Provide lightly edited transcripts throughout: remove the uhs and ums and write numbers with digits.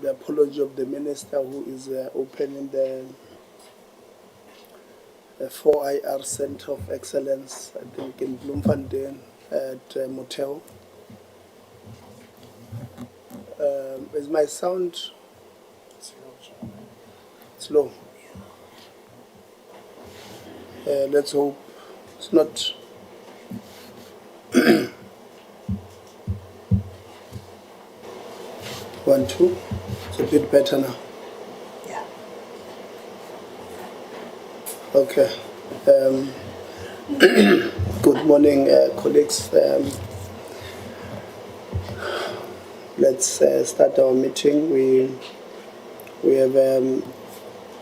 the apology of the minister who is opening the 4IR Center of Excellence, I think in Bloemfontein at Motel. Is my sound slow? Let's hope it's not. 1, 2. It's a bit better now. Yeah. Okay. Good morning, colleagues. Let's start our meeting. We have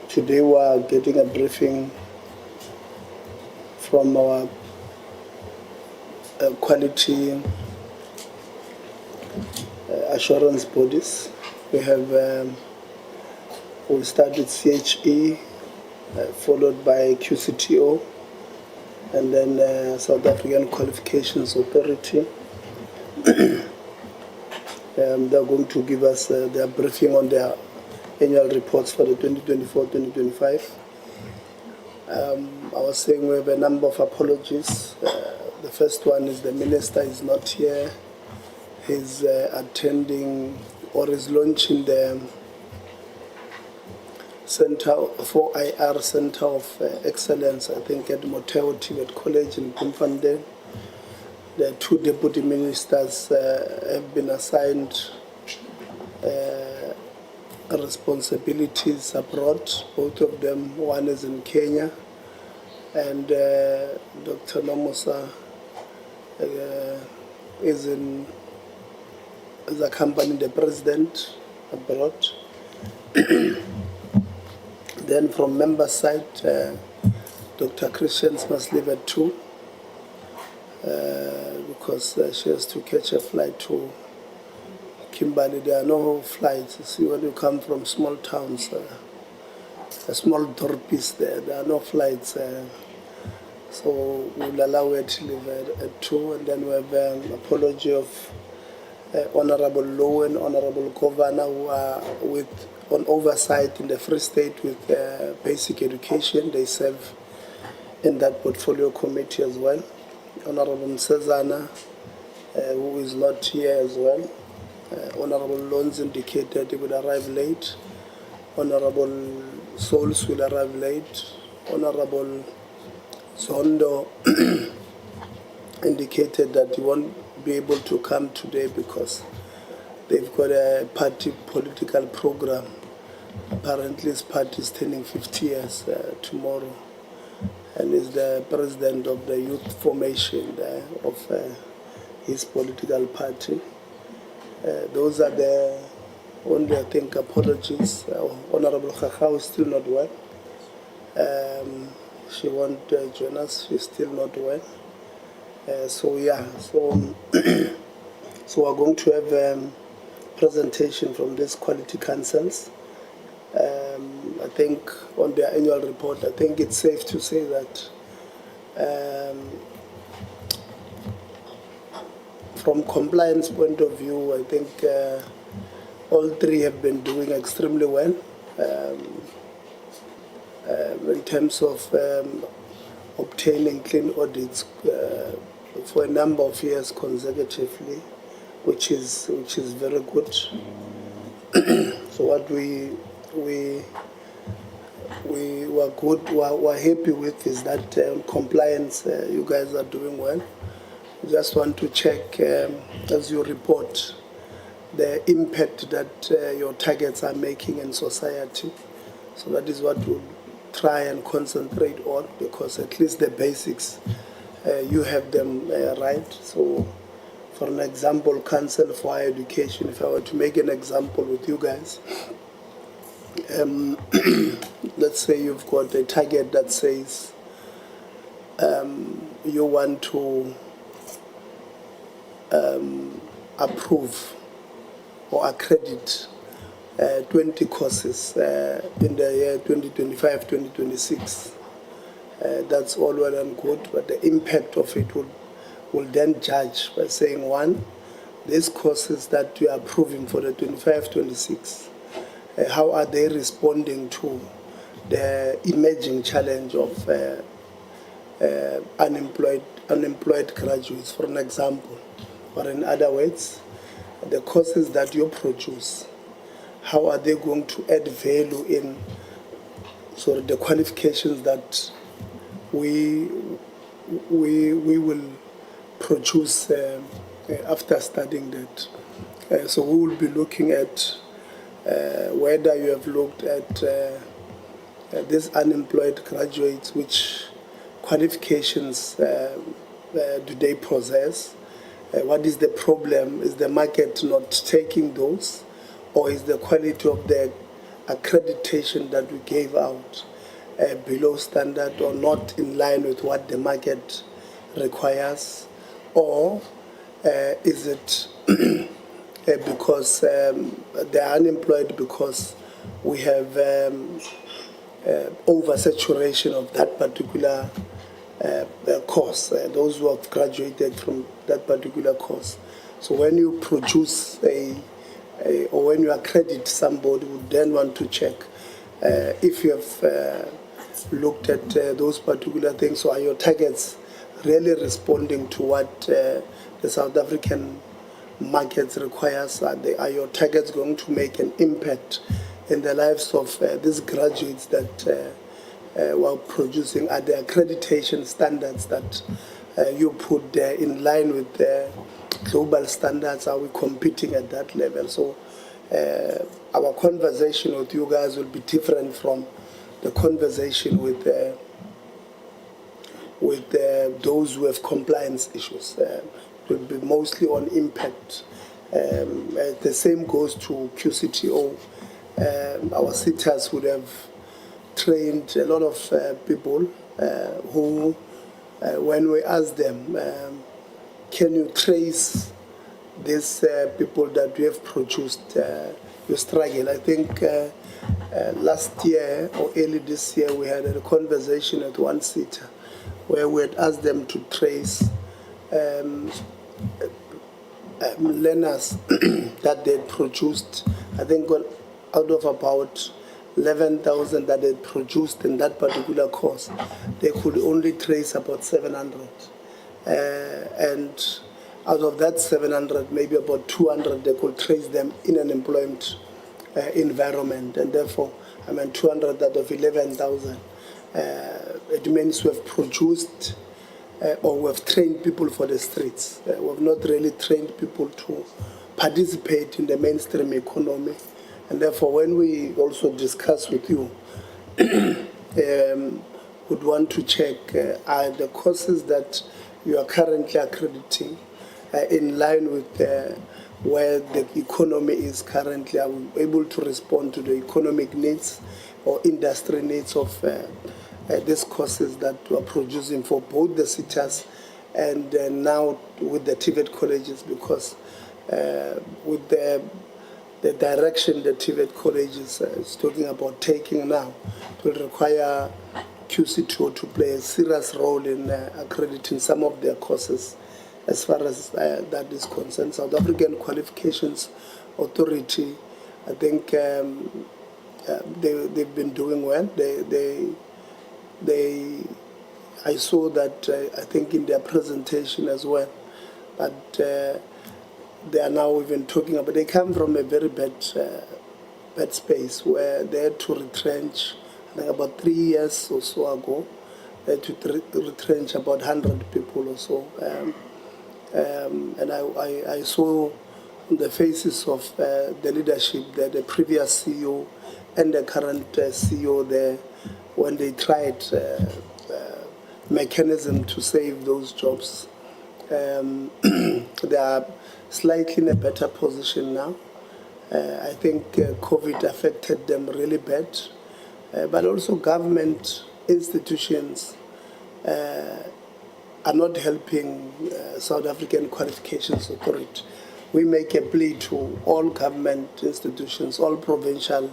today we are getting a briefing from our quality assurance bodies. We have we'll start with CHE, followed by QCTO, and then South African Qualifications Authority. They're going to give us their briefing on their annual reports for the 2024-2025. I was saying we have a number of apologies. The first one is the minister is not here. He's attending or is launching the Center 4IR Center of Excellence, I think at Motheo TVET College in Bloemfontein. The two deputy ministers have been assigned responsibilities abroad, both of them. One is in Kenya, and Dr. Nomusa is accompanying the president abroad. Then from member side, Dr. Christians must leave at 2 because she has to catch a flight to Kimberley. There are no flights. You see, when you come from small towns, a small dorpies there are no flights. So we'll allow her to leave at 2, and then we have an apology of Honorable Low and Honorable Governor who are on oversight in the Free State with basic education. They serve in that portfolio committee as well. Honorable Msezana, who is not here as well. Honorable Loans indicated he will arrive late. Honorable Souls will arrive late. Honorable Zondo indicated that he won't be able to come today because they've got a party political program. Apparently his party is turning 50 years tomorrow, and is the president of the youth formation of his political party. Those are the only, I think, apologies. Honorable Khakha is still not well. She won't join us. She's still not well. So we're going to have a presentation from these quality councils. I think on their annual report, I think it's safe to say that from compliance point of view, I think all three have been doing extremely well in terms of obtaining clean audits for a number of years consecutively, which is very good. So what we were happy with is that compliance, you guys are doing well. Just want to check as you report the impact that your targets are making in society. So that is what we'll try and concentrate on, because at least the basics, you have them right. So for an example, Council for Higher Education, if I were to make an example with you guys, let's say you've got a target that says you want to approve or accredit 20 courses in the year 2025-2026. That's all well and good, but the impact of it will then judge by saying, one, these courses that you are approving for the 25-26, how are they responding to the emerging challenge of unemployed graduates, for an example, or in other words, the courses that you produce, how are they going to add value in the qualifications that we will produce after studying that. So we will be looking at whether you have looked at these unemployed graduates, which qualifications do they possess? What is the problem? Is the market not taking those? Or is the quality of the accreditation that we gave out below standard or not in line with what the market requires? Or is it because they are unemployed because we have oversaturation of that particular course, those who have graduated from that particular course? So when you produce or when you accredit somebody, we then want to check if you have looked at those particular things. So are your targets really responding to what the South African markets requires? Are your targets going to make an impact in the lives of these graduates that we're producing? Are the accreditation standards that you put there in line with the global standards? Are we competing at that level? So our conversation with you guys will be different from the conversation with those who have compliance issues. It will be mostly on impact. The same goes to QCTO. Our sitters would have trained a lot of people who, when we ask them, can you trace these people that we have produced, you struggle. I think last year or early this year we had a conversation at one sitter where we had asked them to trace learners that they had produced. I think out of about 11,000 that they had produced in that particular course, they could only trace about 700. And out of that 700, maybe about 200, they could trace them in an employment environment. And therefore, 200 out of 11,000. It means we have produced or we have trained people for the streets. We have not really trained people to participate in the mainstream economy. And therefore, when we also discuss with you, would want to check are the courses that you are currently accrediting in line with where the economy is currently? Are we able to respond to the economic needs or industry needs of these courses that we are producing for both the sitters and now with the TVET colleges? Because with the direction the TVET colleges is talking about taking now, it will require QCTO to play a serious role in accrediting some of their courses as far as that is concerned. South African Qualifications Authority, I think they've been doing well. I saw that, I think in their presentation as well, but they are now even talking about, they come from a very bad space where they had to retrench, I think about 3 years or so ago, they had to retrench about 100 people or so. And I saw on the faces of the leadership that the previous CEO and the current CEO there, when they tried mechanism to save those jobs, they are slightly in a better position now. I think COVID affected them really bad, but also government institutions are not helping South African Qualifications Authority. We make a plea to all government institutions, all provincial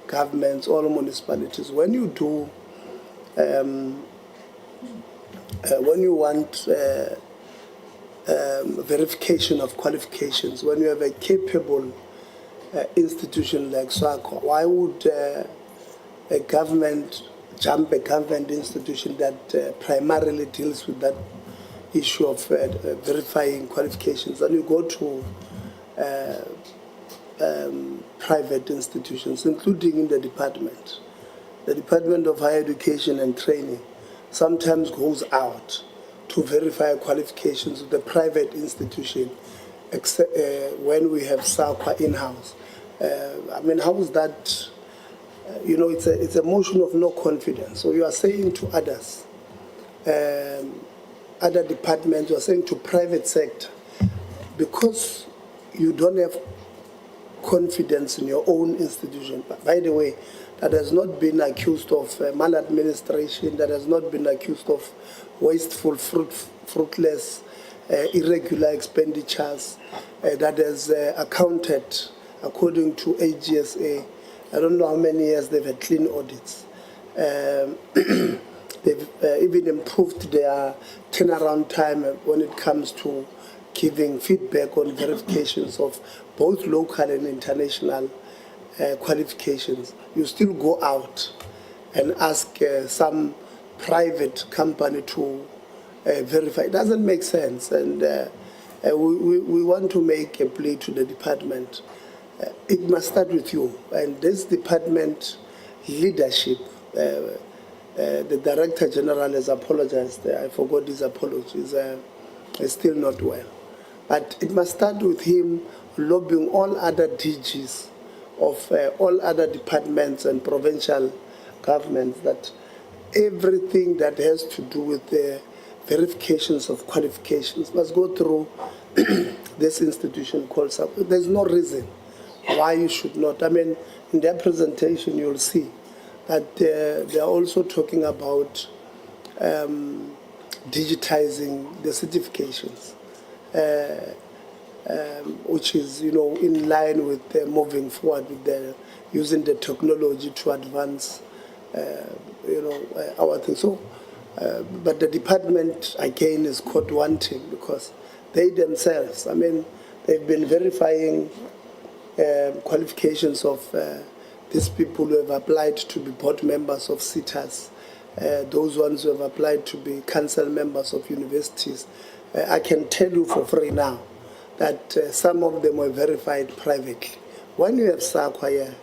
governments, all municipalities. When you do, when you want verification of qualifications, when you have a capable institution like SAQA? Why would a government jump a government institution that primarily deals with that issue of verifying qualifications, and you go to private institutions, including in the department? The Department of Higher Education and Training sometimes goes out to verify qualifications of the private institution, except, when we have SAQA in-house. I mean, how is that? You know, it's a motion of no confidence. So you are saying to others, other departments, you are saying to private sector, because you don't have confidence in your own institution. But by the way, that has not been accused of maladministration, that has not been accused of wasteful, fruitless, irregular expenditures, that has accounted, according to AGSA, I don't know how many years they've had clean audits. They've even improved their turnaround time when it comes to giving feedback on verifications of both local and international qualifications. You still go out and ask some private company to verify. It doesn't make sense, and we want to make a plea to the department. It must start with you, and this department leadership. The Director General has apologized. I forgot his apologies. Is still not well. But it must start with him lobbying all other DGs of all other departments and provincial governments that everything that has to do with the verifications of qualifications must go through this institution called SAQA. There's no reason why you should not. I mean, in their presentation, you'll see that they're also talking about digitizing the certifications, which is, you know, in line with moving forward with the using the technology to advance, you know, our thing. So, but the department again is caught wanting because they themselves, I mean, they've been verifying qualifications of these people who have applied to be board members of CETAs, those ones who have applied to be council members of universities. I can tell you for free now that some of them were verified privately. When you have SAQA here,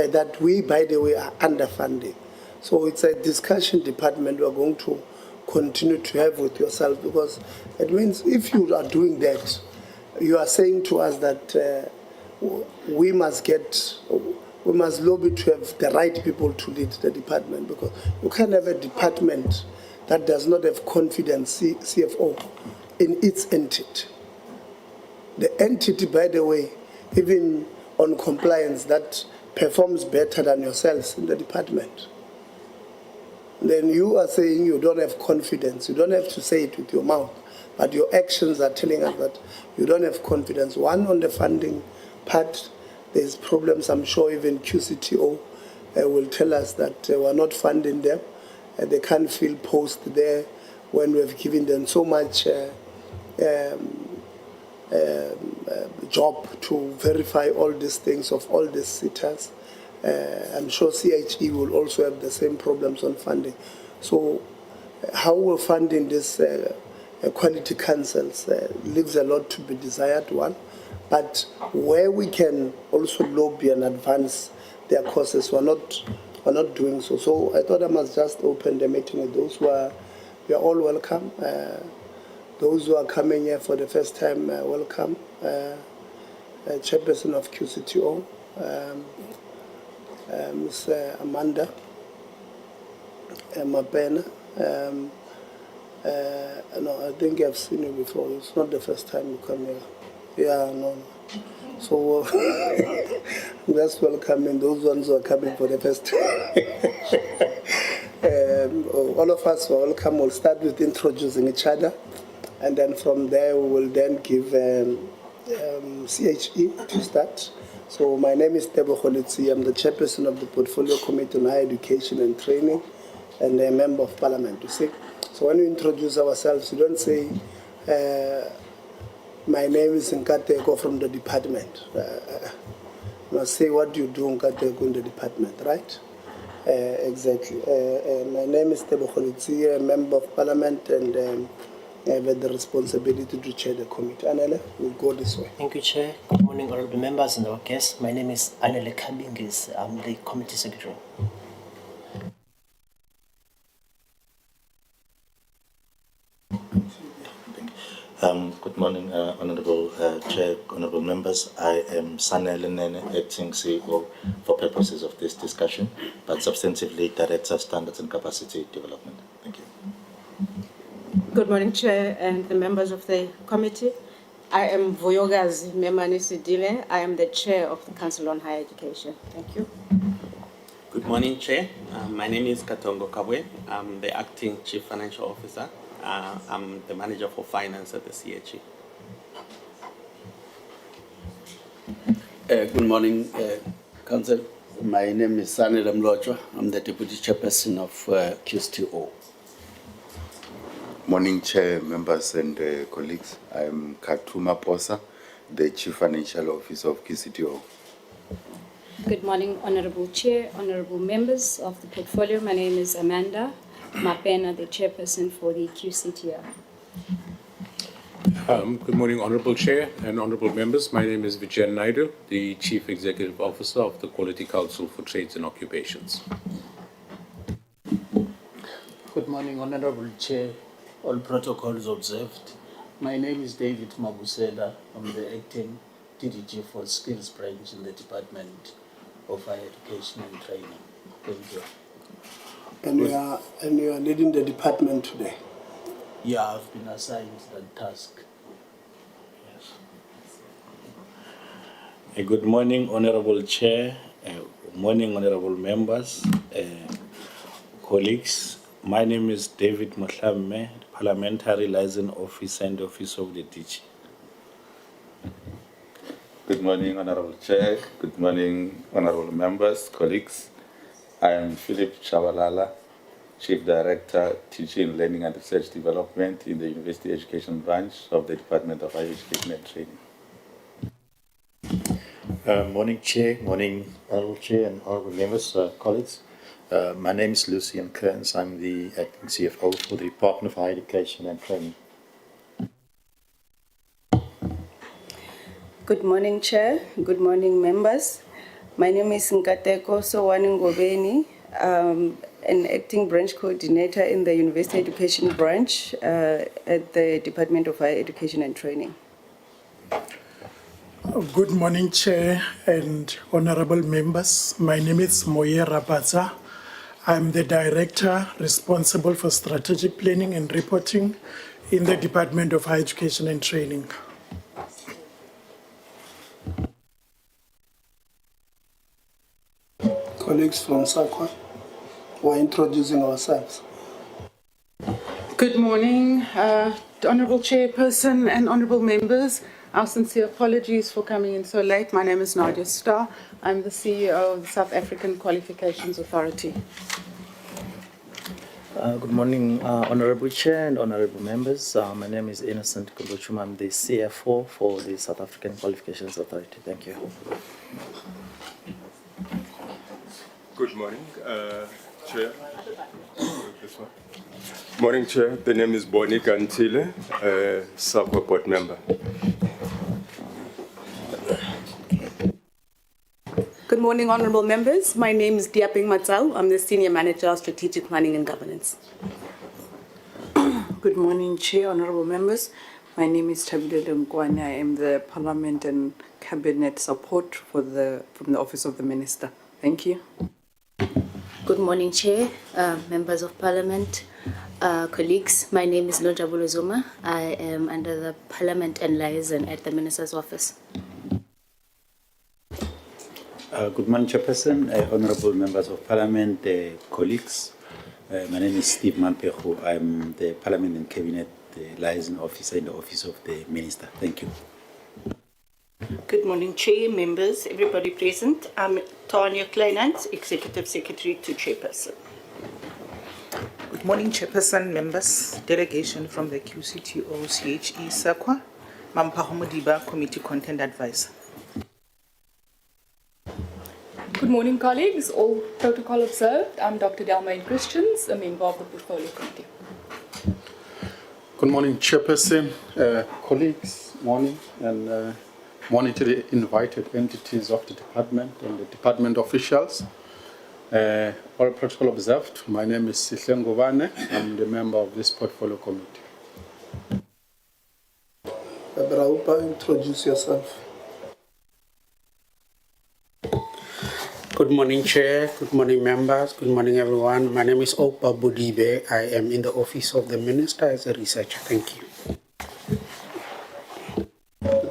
that we, by the way, are underfunding. So it's a discussion department we are going to continue to have with yourself, because it means if you are doing that, you are saying to us that we must lobby to have the right people to lead the department, because you can't have a department that does not have confidence CFO in its entity. The entity, by the way, even on compliance, that performs better than yourselves in the department. Then you are saying you don't have confidence. You don't have to say it with your mouth, but your actions are telling us that you don't have confidence. One, on the funding part, there's problems. I'm sure even QCTO will tell us that we're not funding them. They can't fill posts there when we have given them so much job to verify all these things of all these sitters. I'm sure CHE will also have the same problems on funding. So how we're funding this quality councils leaves a lot to be desired, one. But where we can also lobby and advance their causes, we're not doing so. So I thought I must just open the meeting with those who are, we are all welcome. Those who are coming here for the first time, welcome. Chairperson of QCTO, Ms. Amanda Mapena. No, I think I've seen you before. It's not the first time you come here. Yeah, no. So just welcoming those ones who are coming for the first time. All of us are welcome. We'll start with introducing each other, and then from there we will then give CHE to start. So my name is Tebo Kholitsi. I'm the chairperson of the Portfolio Committee on Higher Education and Training, and a member of Parliament. You see, so when we introduce ourselves, you don't say, my name is Nkateko from the department. must say what you do in the department, right? Exactly. My name is Tebo Kholitsi, a member of parliament, and I have the responsibility to chair the committee. Anele, we'll go this way. Thank you, Chair. Good morning, honorable members and our guests. My name is Anele Kabingis. I'm the committee secretary. Good morning, Honorable Chair, Honorable Members. I am Sanele Nene, acting CEO for purposes of this discussion, but substantively Director Standards and Capacity Development. Thank you. Good morning, Chair and the members of the committee. I am Voyogazi Memani Sidile. I am the Chair of the Council on Higher Education. Thank you. Good morning, Chair. My name is Katongo Kabwe. I'm the Acting Chief Financial Officer. I'm the Manager for Finance at the CHE. Good morning, Council. My name is Sanele Mlochwa. I'm the Deputy Chairperson of QCTO. Morning, Chair, members and colleagues. I'm Katuma Posa, the Chief Financial Officer of QCTO. Good morning, Honorable Chair, Honorable members of the portfolio. My name is Amanda Mapena, the Chairperson for the QCTO. Good morning, Honorable Chair and Honorable members. My name is Vijayan Naidu, the Chief Executive Officer of the Quality Council for Trades and Occupations. Good morning, Honorable Chair. All protocols observed. My name is David Mabusela. I'm the Acting DDG for Skills Branch in the Department of Higher Education and Training. Thank you. And you are leading the department today? Yeah, I've been assigned that task. Good morning, Honorable Chair. Good morning, Honorable Members, colleagues. My name is David Mohlamme, Parliamentary Liaison Officer and Office of the DG. Good morning, Honorable Chair. Good morning, Honorable Members, colleagues. I am Philip Chavalala, Chief Director, Teaching, Learning and Research Development in the University Education Branch of the Department of Higher Education and Training. Morning, Chair. Morning, Honorable Chair and Honorable members, colleagues. My name is Lucian Kearns. I'm the Acting CFO for the Department of Higher Education and Training. Good morning, Chair. Good morning, members. My name is Nkateko Sowani Ngobeni, an Acting Branch Coordinator in the University Education Branch at the Department of Higher Education and Training. Good morning, Chair and honorable members. My name is Moye Rapaza. I'm the Director responsible for strategic planning and reporting in the Department of Higher Education and Training. Colleagues from SAQA, we're introducing ourselves. Good morning, Honorable Chairperson and Honorable members. Our sincere apologies for coming in so late. My name is Nadia Starr. I'm the CEO of the South African Qualifications Authority. Good morning, Honorable Chair and Honorable members. My name is Innocent Kubuchuma. I'm the CFO for the South African Qualifications Authority. Thank you. Good morning, Chair. This one. Morning, Chair. The name is Bonnie Gantile, SAQA board member. Good morning, honorable members. My name is Diaping Matsau. I'm the Senior Manager of Strategic Planning and Governance. Good morning, Chair, honorable members. My name is Tabitha Mkwane. I am the Parliament and Cabinet Support from the Office of the Minister. Thank you. Good morning, Chair, members of Parliament, colleagues. My name is Lonjabulo Zuma. I am under the Parliament and Liaison at the Minister's Office. Good morning, Chairperson, honorable members of Parliament, colleagues. My name is Steve Mampehu. I'm the Parliament and Cabinet Liaison Officer in the Office of the Minister. Thank you. Good morning, Chair, members, everybody present. I'm Tanya Kleinant, Executive Secretary to Chairperson. Good morning, Chairperson, members, delegation from the QCTO, CHE, SAQA, Mampahomudiba, Committee Content Advisor. Good morning, colleagues. All protocol observed. I'm Dr. Delmaine Christians, a member of the Portfolio Committee. Good morning, Chairperson, colleagues, morning, and morning to the invited entities of the department and the department officials. All protocol observed. My name is Sihle Ngubane. I'm the member of this Portfolio Committee. Braupa, introduce yourself. Good morning, Chair. Good morning, members. Good morning, everyone. My name is Opa Budibe. I am in the Office of the Minister as a researcher. Thank you.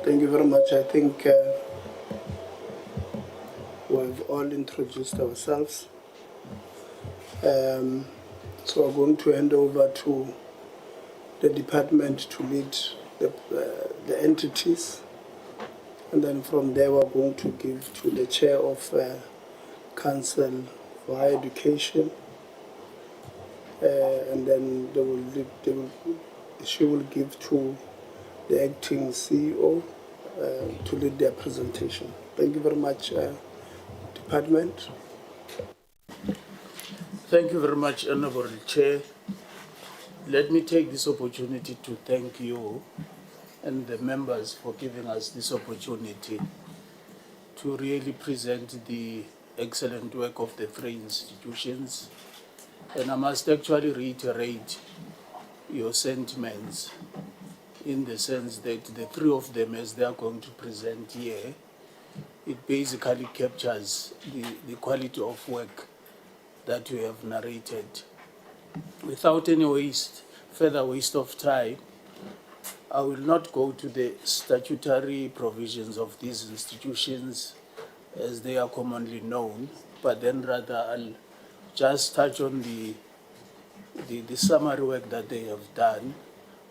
Thank you very much. I think we've all introduced ourselves. So we're going to hand over to the department to lead the entities. And then from there, we're going to give to the chair of Council for Higher Education. And then she will give to the acting CEO to lead their presentation. Thank you very much, Department. Thank you very much, Honorable Chair. Let me take this opportunity to thank you and the members for giving us this opportunity to really present the excellent work of the three institutions. And I must actually reiterate your sentiments in the sense that the three of them, as they are going to present here, it basically captures the quality of work that you have narrated. Without any further waste of time, I will not go to the statutory provisions of these institutions as they are commonly known, but then rather I'll just touch on the summary work that they have done,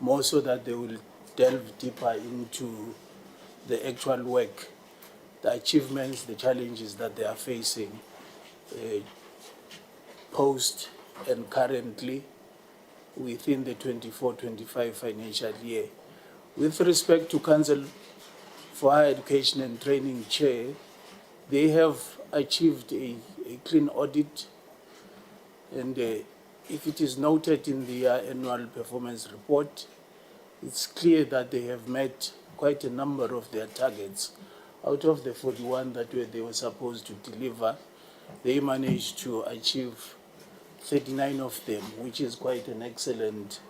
more so that they will delve deeper into the actual work, the achievements, the challenges that they are facing post and currently within the 24-25 financial year. With respect to Council for Higher Education and Training Chair, they have achieved a clean audit, and if it is noted in the annual performance report, it's clear that they have met quite a number of their targets. Out of the 41 that they were supposed to deliver, they managed to achieve 39 of them, which is quite an excellent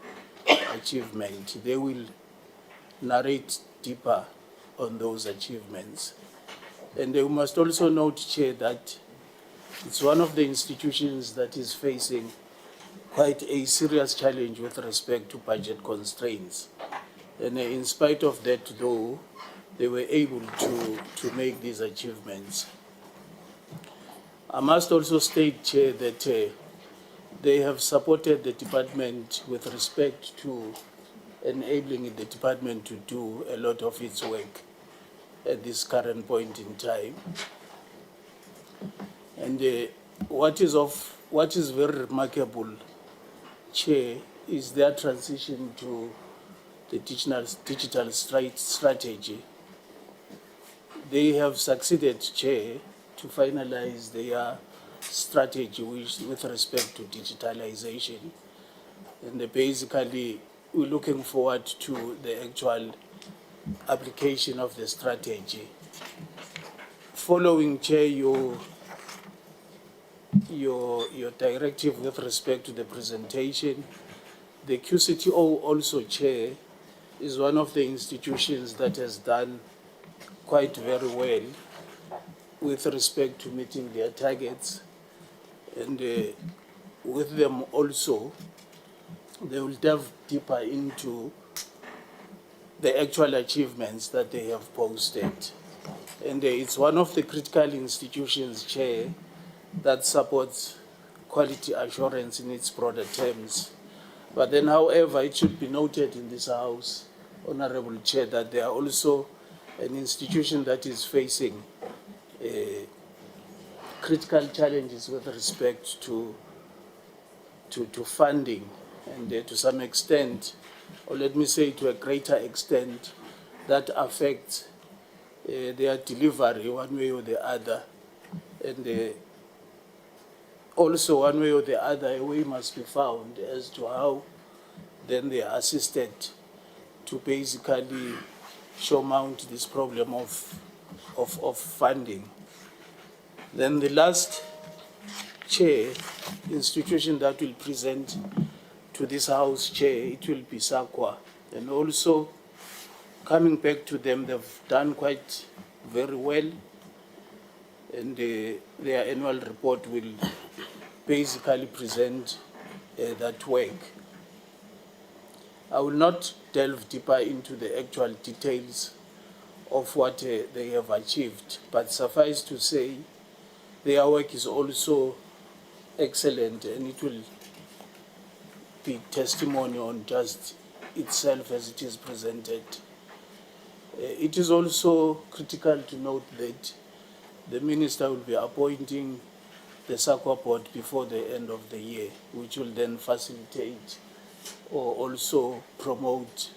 achievement. They will narrate deeper on those achievements. And you must also note, Chair, that it's one of the institutions that is facing quite a serious challenge with respect to budget constraints. And in spite of that, though, they were able to make these achievements. I must also state, Chair, that they have supported the department with respect to enabling the department to do a lot of its work at this current point in time. And what is very remarkable, Chair, is their transition to the digital strategy. They have succeeded, Chair, to finalize their strategy with respect to digitalization. And basically, we're looking forward to the actual application of the strategy. Following, Chair, your directive with respect to the presentation, the QCTO also, Chair, is one of the institutions that has done quite very well with respect to meeting their targets. And with them also, they will delve deeper into the actual achievements that they have posted. And it's one of the critical institutions, Chair, that supports quality assurance in its broader terms. But then, however, it should be noted in this House, Honorable Chair, that they are also an institution that is facing critical challenges with respect to funding, and to some extent, or let me say to a greater extent, that affects their delivery one way or the other. And also, one way or the other, a way must be found as to how then they are assisted to basically surmount this problem of funding. Then the last chair institution that will present to this House chair, it will be SAQA. And also, coming back to them, they've done quite very well, and their annual report will basically present that work. I will not delve deeper into the actual details of what they have achieved, but suffice to say, their work is also excellent, and it will be testimony on just itself as it is presented. It is also critical to note that the Minister will be appointing the SAQA board before the end of the year, which will then facilitate or also promote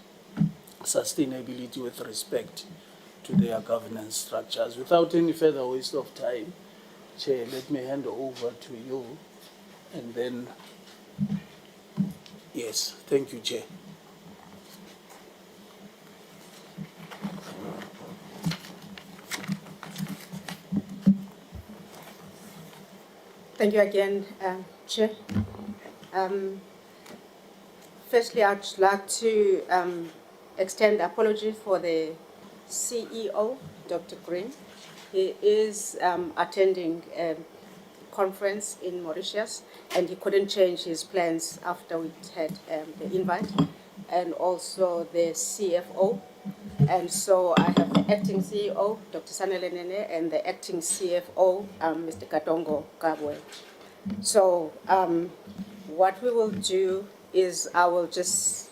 sustainability with respect to their governance structures. Without any further waste of time, Chair, let me hand over to you, and then, yes, thank you, Chair. Thank you again, Chair. Firstly, I'd like to extend apology for the CEO, Dr. Green. He is attending a conference in Mauritius, and he couldn't change his plans after we had the invite, and also the CFO. And so I have the acting CEO, Dr. Sanele Nene, and the acting CFO, Mr. Katongo Kabwe. So what we will do is I will just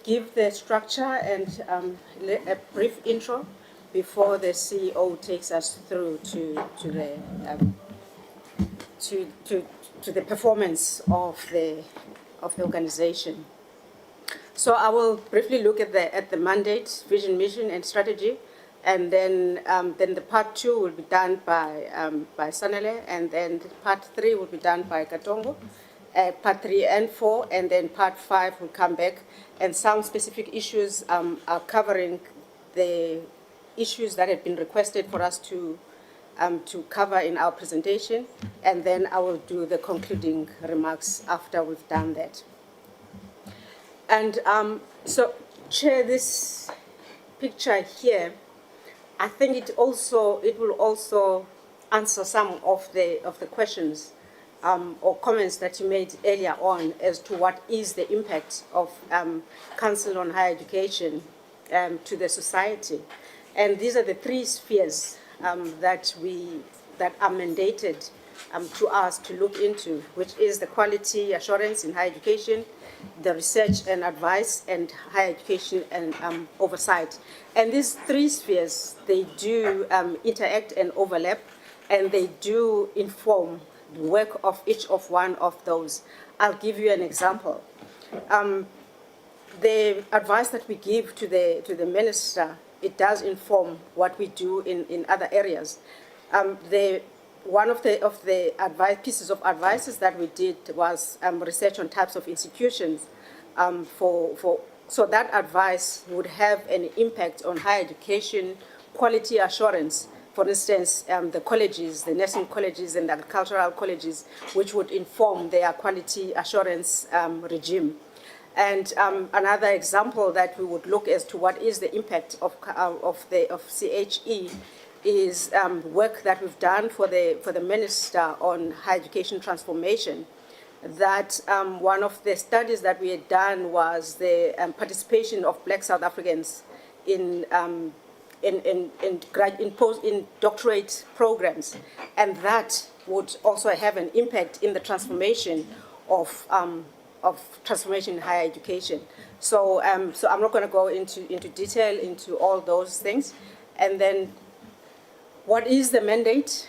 give the structure and a brief intro before the CEO takes us through to the performance of the organization. So I will briefly look at the mandate, vision, mission, and strategy, and then the part 2 will be done by Sanele, and then part 3 will be done by Katongo, part 3 and 4, and then part 5 will come back, and some specific issues are covering the issues that have been requested for us to cover in our presentation, and then I will do the concluding remarks after we've done that. And so, Chair, this picture here, I think it will also answer some of the questions or comments that you made earlier on as to what is the impact of Council on Higher Education to the society. And these are the 3 spheres that are mandated to us to look into, which is the quality assurance in higher education, the research and advice, and higher education and oversight. And these 3 spheres, they do interact and overlap, and they do inform the work of each of one of those. I'll give you an example. The advice that we give to the minister, it does inform what we do in other areas. One of the pieces of advice that we did was research on types of institutions. So that advice would have an impact on higher education quality assurance. For instance, the colleges, the nursing colleges and the agricultural colleges, which would inform their quality assurance regime. And another example that we would look as to what is the impact of CHE is work that we've done for the Minister on Higher Education Transformation. That one of the studies that we had done was the participation of Black South Africans in doctorate programs, and that would also have an impact in the transformation of transformation in higher education. So I'm not going to go into detail into all those things. And then, what is the mandate?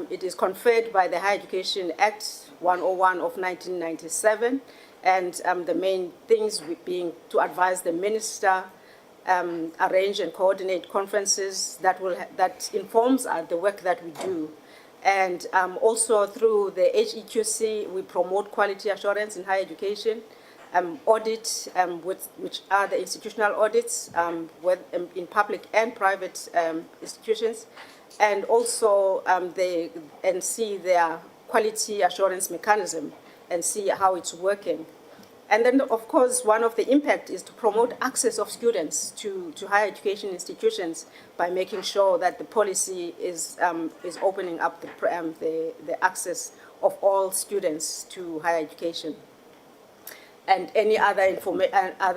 It is conferred by the Higher Education Act 101 of 1997, and the main things being to advise the minister arrange and coordinate conferences that informs the work that we do. And also through the HEQC, we promote quality assurance in higher education, audit, which are the institutional audits in public and private institutions, and also see their quality assurance mechanism and see how it's working. And then, of course, one of the impact is to promote access of students to higher education institutions by making sure that the policy is opening up the access of all students to higher education, and any other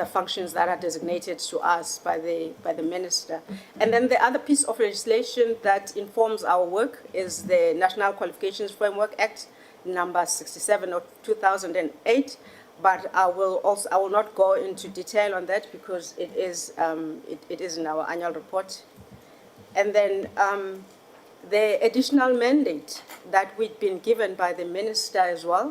functions that are designated to us by the minister. And then the other piece of legislation that informs our work is the National Qualifications Framework Act, number 67 of 2008. But I will not go into detail on that because it is in our annual report. And then the additional mandate that we'd been given by the minister as well,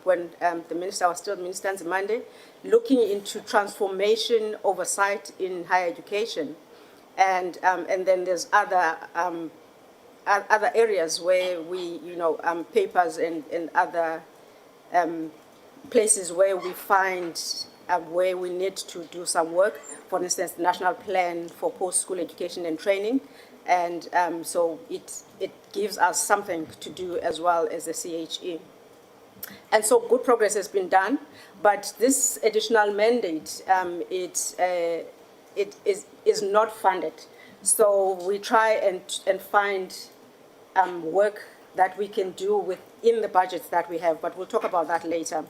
when the minister was still Minister Nzimande, looking into transformation oversight in higher education, and then there's other areas where we, papers and other places where we find where we need to do some work. For instance, the National Plan for Post-School Education and Training. And so it gives us something to do as well as the CHE. And so good progress has been done, but this additional mandate, it is not funded. So we try and find work that we can do within the budgets that we have, but we'll talk about that later.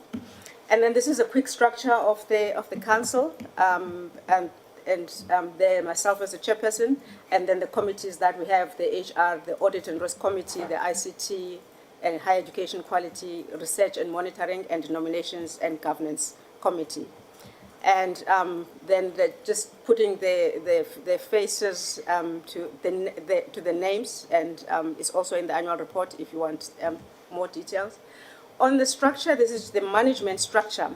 And then this is a quick structure of the council, and there myself as a chairperson, and then the committees that we have: the HR, the Audit and Risk Committee, the ICT, and Higher Education Quality, Research and Monitoring, and Nominations and Governance Committee. And then just putting the faces to the names, and it's also in the annual report if you want more details. On the structure, this is the management structure.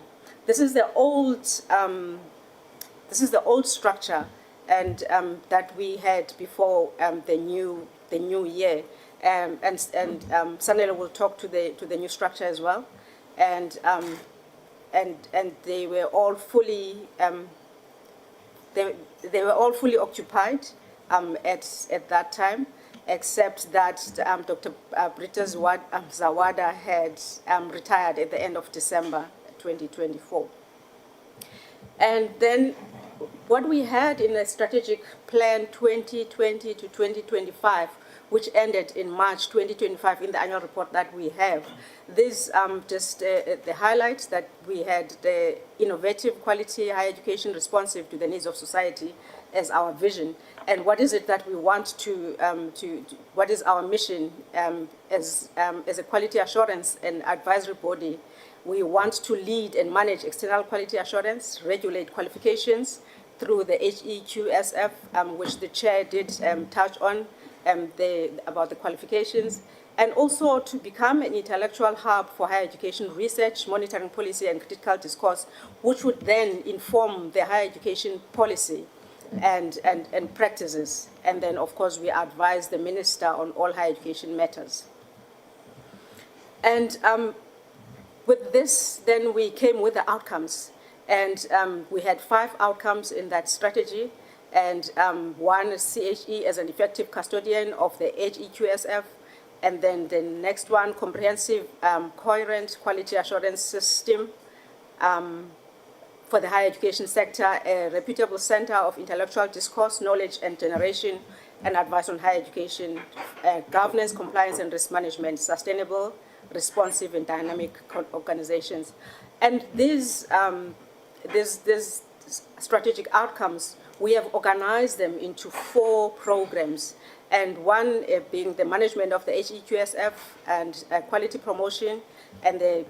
This is the old structure, and that we had before the new year. And Sanela will talk to the new structure as well, and they were all fully they were all fully occupied at that time, except that Dr. Britta Zawada had retired at the end of December 2024. And then what we had in a strategic plan 2020 to 2025, which ended in March 2025 in the annual report that we have. These just the highlights that we had: the innovative quality higher education responsive to the needs of society as our vision. And what is it that we want to what is our mission as a quality assurance and advisory body? We want to lead and manage external quality assurance, regulate qualifications through the HEQSF, which the chair did touch on, about the qualifications, and also to become an intellectual hub for higher education research, monitoring policy, and critical discourse, which would then inform the higher education policy and practices. And then, of course, we advise the minister on all higher education matters. And with this, then we came with the outcomes. And we had 5 outcomes in that strategy. And one is CHE as an effective custodian of the HEQSF. And then the next one, comprehensive, coherent quality assurance system for the higher education sector, a reputable center of intellectual discourse, knowledge and generation, and advice on higher education, governance, compliance, and risk management, sustainable, responsive, and dynamic organizations. And these strategic outcomes, we have organized them into 4 programs, and one being the management of the HEQSF and quality promotion, and the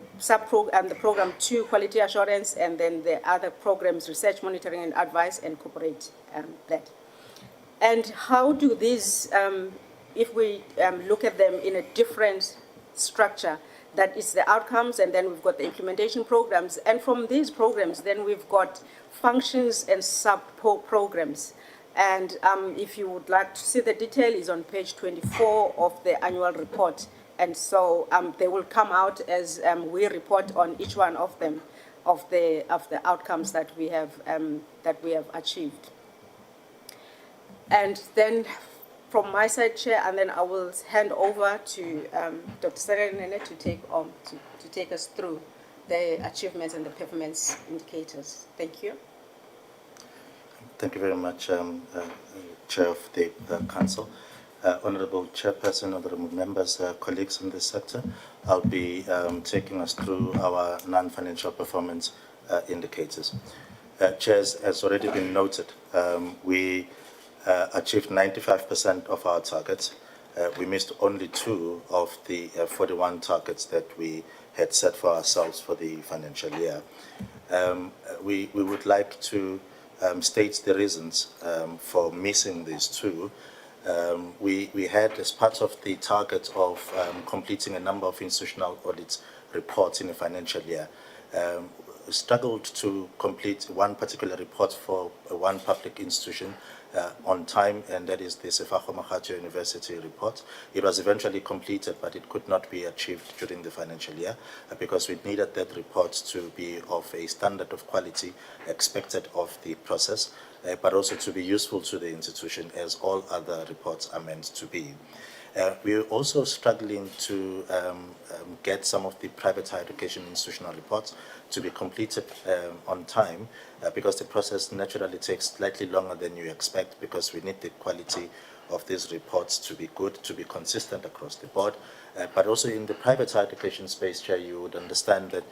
program 2, quality assurance, and then the other programs, research, monitoring, and advice, and corporate that. And how do these, if we look at them in a different structure, that is the outcomes, and then we've got the implementation programs. And from these programs, then we've got functions and sub-programs. And if you would like to see the detail, is on page 24 of the annual report. And so they will come out as we report on each one of them, of the outcomes that we have achieved. And then from my side, Chair, and then I will hand over to Dr. Sanele Nene to take us through the achievements and the performance indicators. Thank you. Thank you very much, Chair of the Council. Honourable Chairperson, honourable members, colleagues in this sector, I'll be taking us through our non-financial performance indicators. Chairs, as already been noted, we achieved 95% of our targets. We missed only 2 of the 41 targets that we had set for ourselves for the financial year. We would like to state the reasons for missing these 2. We had, as part of the target of completing a number of institutional audit reports in a financial year, struggled to complete one particular report for one public institution on time, and that is the SAQA University report. It was eventually completed, but it could not be achieved during the financial year because we needed that report to be of a standard of quality expected of the process, but also to be useful to the institution as all other reports are meant to be. We are also struggling to get some of the private higher education institutional reports to be completed on time because the process naturally takes slightly longer than you expect because we need the quality of these reports to be good, to be consistent across the board. But also in the private higher education space, Chair, you would understand that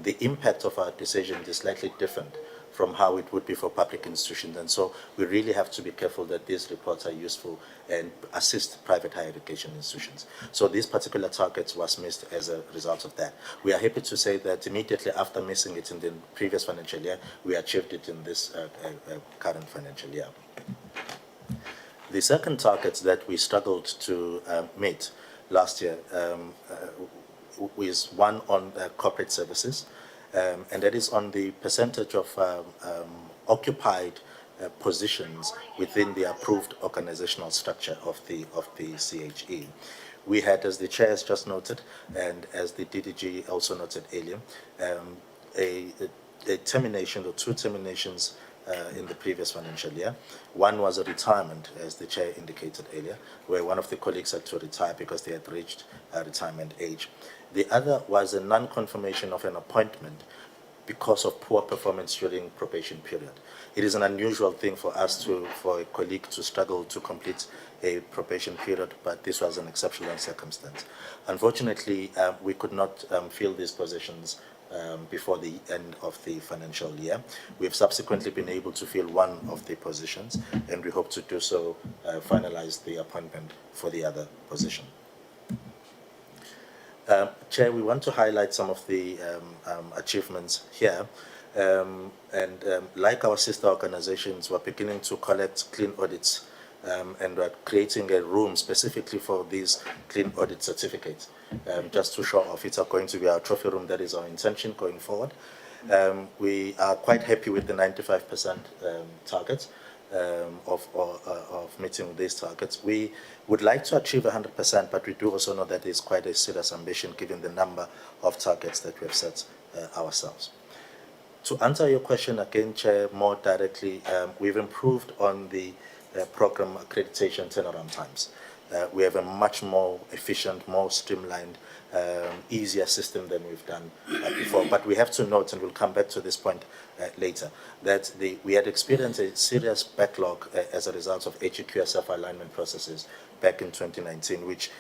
the impact of our decision is slightly different from how it would be for public institutions. And so we really have to be careful that these reports are useful and assist private higher education institutions. So these particular targets was missed as a result of that. We are happy to say that immediately after missing it in the previous financial year, we achieved it in this current financial year. The second target that we struggled to meet last year is one on corporate services. And that is on the percentage of occupied positions within the approved organizational structure of the CHE. We had, as the Chair has just noted, and as the DDG also noted earlier, a termination or 2 terminations in the previous financial year. One was a retirement, as the Chair indicated earlier, where one of the colleagues had to retire because they had reached retirement age. The other was a non-confirmation of an appointment because of poor performance during probation period. It is an unusual thing for a colleague to struggle to complete a probation period, but this was an exceptional circumstance. Unfortunately, we could not fill these positions before the end of the financial year. We have subsequently been able to fill one of the positions, and we hope to do so, finalize the appointment for the other position. Chair, we want to highlight some of the achievements here. Like our sister organizations, we're beginning to collect clean audits and we're creating a room specifically for these clean audit certificates. Just to show off, it's going to be our trophy room. That is our intention going forward. We are quite happy with the 95% target of meeting these targets. We would like to achieve 100%, but we do also know that it's quite a serious ambition given the number of targets that we have set ourselves. To answer your question again, Chair, more directly, we've improved on the program accreditation turnaround times. We have a much more efficient, more streamlined, easier system than we've done before. But we have to note, and we'll come back to this point later, that we had experienced a serious backlog as a result of HEQSF alignment processes back in 2019, which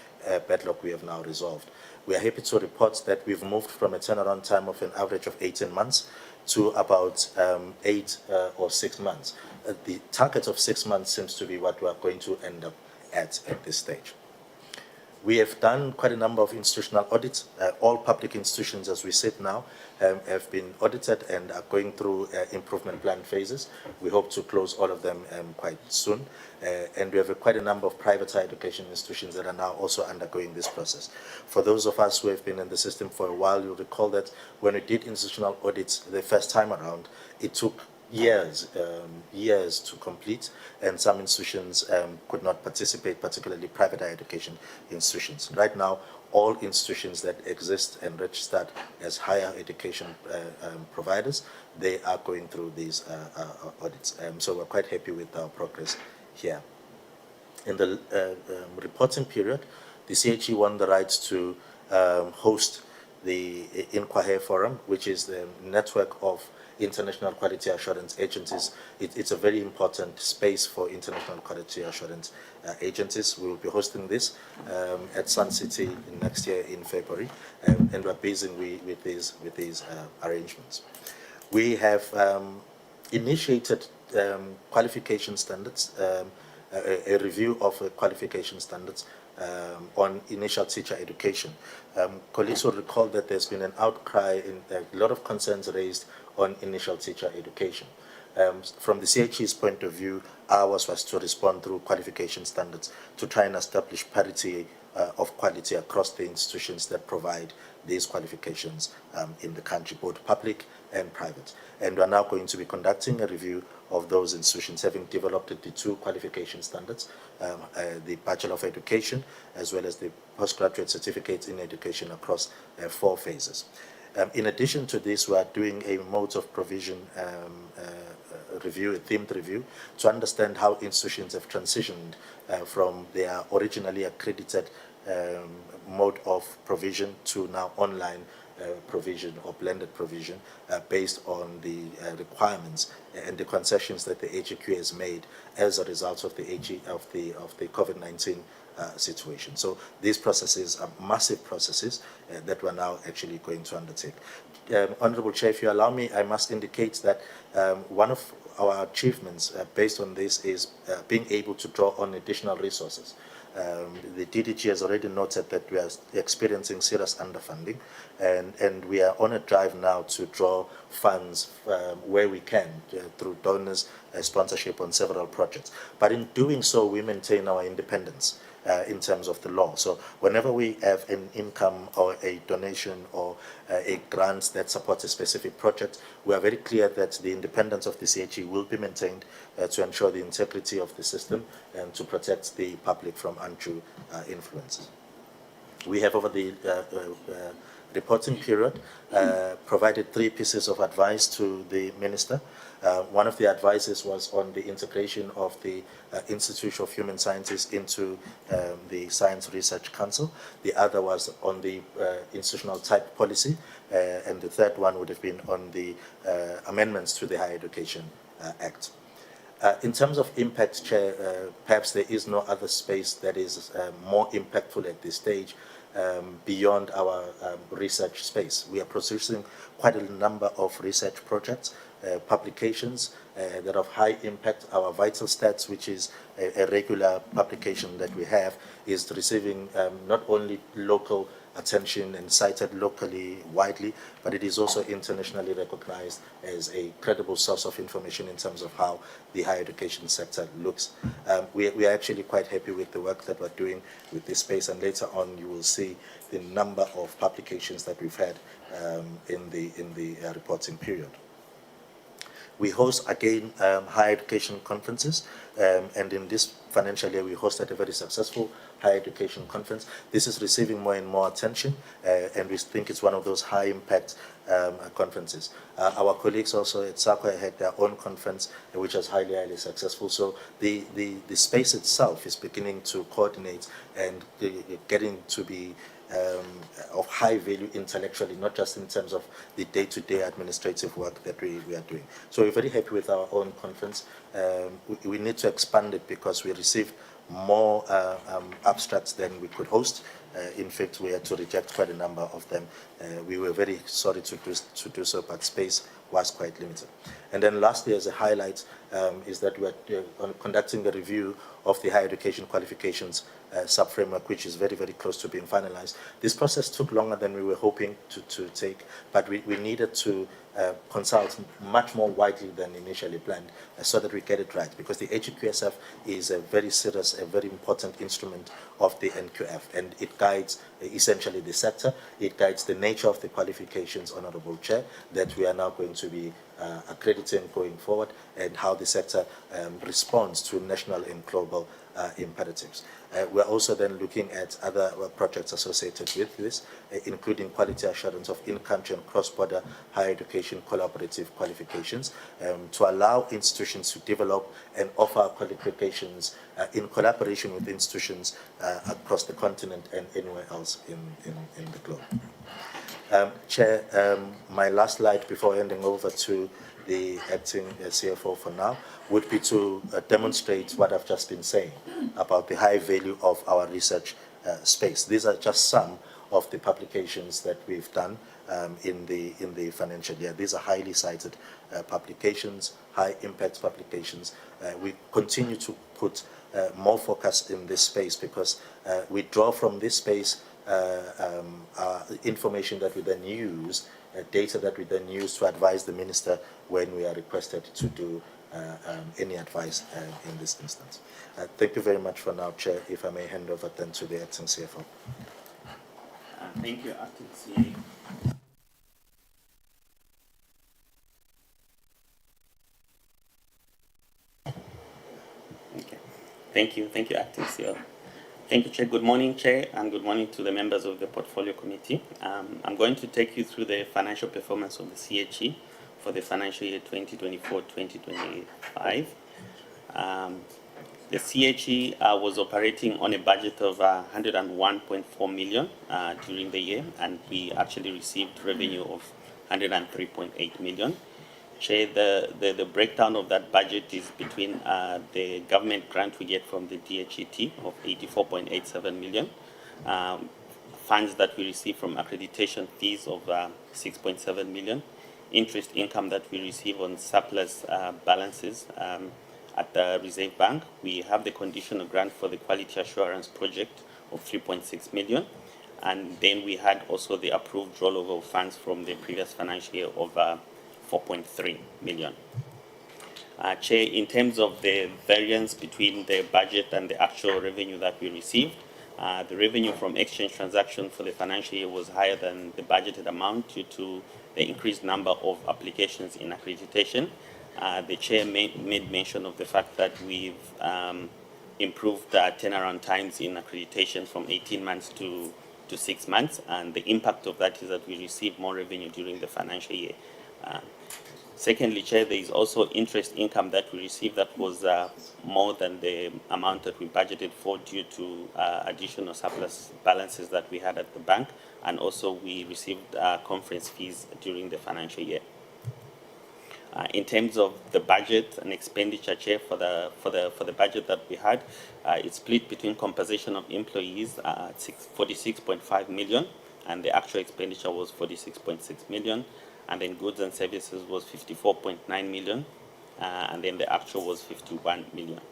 backlog we have now resolved. We are happy to report that we've moved from a turnaround time of an average of 18 months to about 8 or 6 months. The target of 6 months seems to be what we are going to end up at this stage. We have done quite a number of institutional audits. All public institutions, as we sit now, have been audited and are going through improvement plan phases. We hope to close all of them quite soon. And we have quite a number of private higher education institutions that are now also undergoing this process. For those of us who have been in the system for a while, you'll recall that when we did institutional audits the first time around, it took years to complete, and some institutions could not participate, particularly private higher education institutions. Right now, all institutions that exist and registered as higher education providers, they are going through these audits. So we're quite happy with our progress here. In the reporting period, the CHE won the rights to host the Inquahe Forum, which is the network of international quality assurance agencies. It's a very important space for international quality assurance agencies. We will be hosting this at Sun City next year in February, and we're busy with these arrangements. We have initiated qualification standards, a review of qualification standards on initial teacher education. Colleagues will recall that there's been an outcry, a lot of concerns raised on initial teacher education. From the CHE's point of view, ours was to respond through qualification standards to try and establish parity of quality across the institutions that provide these qualifications in the country, both public and private. And we're now going to be conducting a review of those institutions, having developed the two qualification standards, the Bachelor of Education, as well as the Postgraduate Certificate in Education across 4 phases. In addition to this, we are doing a modes of provision review, a themed review, to understand how institutions have transitioned from their originally accredited mode of provision to now online provision or blended provision based on the requirements and the concessions that the HEQ has made as a result of the COVID-19 situation. So these processes are massive processes that we're now actually going to undertake. Honourable Chair, if you allow me, I must indicate that one of our achievements based on this is being able to draw on additional resources. The DDG has already noted that we are experiencing serious underfunding, and we are on a drive now to draw funds where we can through donors, sponsorship on several projects. But in doing so, we maintain our independence in terms of the law. So whenever we have an income or a donation or a grant that supports a specific project, we are very clear that the independence of the CHE will be maintained to ensure the integrity of the system and to protect the public from undue influences. We have, over the reporting period, provided 3 pieces of advice to the Minister. One of the advices was on the integration of the Institute of Human Sciences into the Science Research Council. The other was on the institutional type policy, and the third one would have been on the amendments to the Higher Education Act. In terms of impact, Chair, perhaps there is no other space that is more impactful at this stage beyond our research space. We are producing quite a number of research projects, publications that have high impact. Our Vital Stats, which is a regular publication that we have, is receiving not only local attention and cited locally widely, but it is also internationally recognized as a credible source of information in terms of how the higher education sector looks. We are actually quite happy with the work that we're doing with this space, and later on you will see the number of publications that we've had in the reporting period. We host, again, higher education conferences, and in this financial year we hosted a very successful higher education conference. This is receiving more and more attention, and we think it's one of those high impact conferences. Our colleagues also at SAQA had their own conference, which was highly successful. So the space itself is beginning to coordinate and getting to be of high value intellectually, not just in terms of the day-to-day administrative work that we are doing. So we're very happy with our own conference. We need to expand it because we received more abstracts than we could host. In fact, we had to reject quite a number of them. We were very sorry to do so, but space was quite limited. And then lastly, as a highlight, is that we are conducting a review of the higher education qualifications sub-framework, which is very, very close to being finalized. This process took longer than we were hoping to take, but we needed to consult much more widely than initially planned so that we get it right, because the HEQSF is a very serious, a very important instrument of the NQF, and it guides essentially the sector, it guides the nature of the qualifications, Honorable Chair, that we are now going to be accrediting going forward, and how the sector responds to national and global imperatives. We're also then looking at other projects associated with this, including quality assurance of in-country and cross-border higher education collaborative qualifications, to allow institutions to develop and offer qualifications in collaboration with institutions across the continent and anywhere else in the globe. Chair, my last slide before handing over to the acting CFO for now would be to demonstrate what I've just been saying about the high value of our research space. These are just some of the publications that we've done in the financial year. These are highly cited publications, high impact publications. We continue to put more focus in this space because we draw from this space information that we then use, data that we then use to advise the minister when we are requested to do any advice in this instance. Thank you very much for now, Chair. If I may hand over then to the acting CFO. Thank you, Acting CA. Okay. Thank you, Acting CEO. Thank you, Chair. Good morning, Chair, and good morning to the members of the Portfolio Committee. I'm going to take you through the financial performance of the CHE for the financial year 2024-2025. The CHE was operating on a budget of 101.4 million during the year, and we actually received revenue of 103.8 million. Chair, the breakdown of that budget is between the government grant we get from the DHET of 84.87 million, funds that we receive from accreditation fees of 6.7 million, interest income that we receive on surplus balances at the Reserve Bank. We have the conditional grant for the quality assurance project of 3.6 million. And then we had also the approved rollover of funds from the previous financial year of 4.3 million. Chair, in terms of the variance between the budget and the actual revenue that we received, the revenue from exchange transaction for the financial year was higher than the budgeted amount due to the increased number of applications in accreditation. The Chair made mention of the fact that we've improved turnaround times in accreditation from 18 months to 6 months, and the impact of that is that we receive more revenue during the financial year. Secondly, Chair, there is also interest income that we received that was more than the amount that we budgeted for due to additional surplus balances that we had at the bank, and also we received conference fees during the financial year. In terms of the budget and expenditure, Chair, for the budget that we had, it's split between compensation of employees at 46.5 million, and the actual expenditure was 46.6 million. And then goods and services was 54.9 million, and then the actual was 51 million.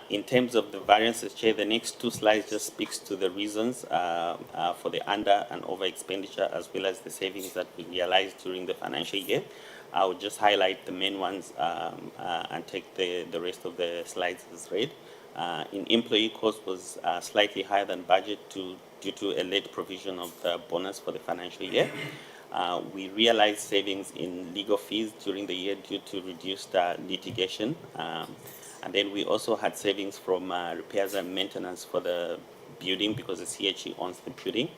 In terms of the variances, Chair, the next two slides just speaks to the reasons for the under and over expenditure, as well as the savings that we realized during the financial year. I would just highlight the main ones and take the rest of the slides as read. In employee cost was slightly higher than budget due to a late provision of the bonus for the financial year. We realized savings in legal fees during the year due to reduced litigation. And then we also had savings from repairs and maintenance for the building because the CHE owns the building.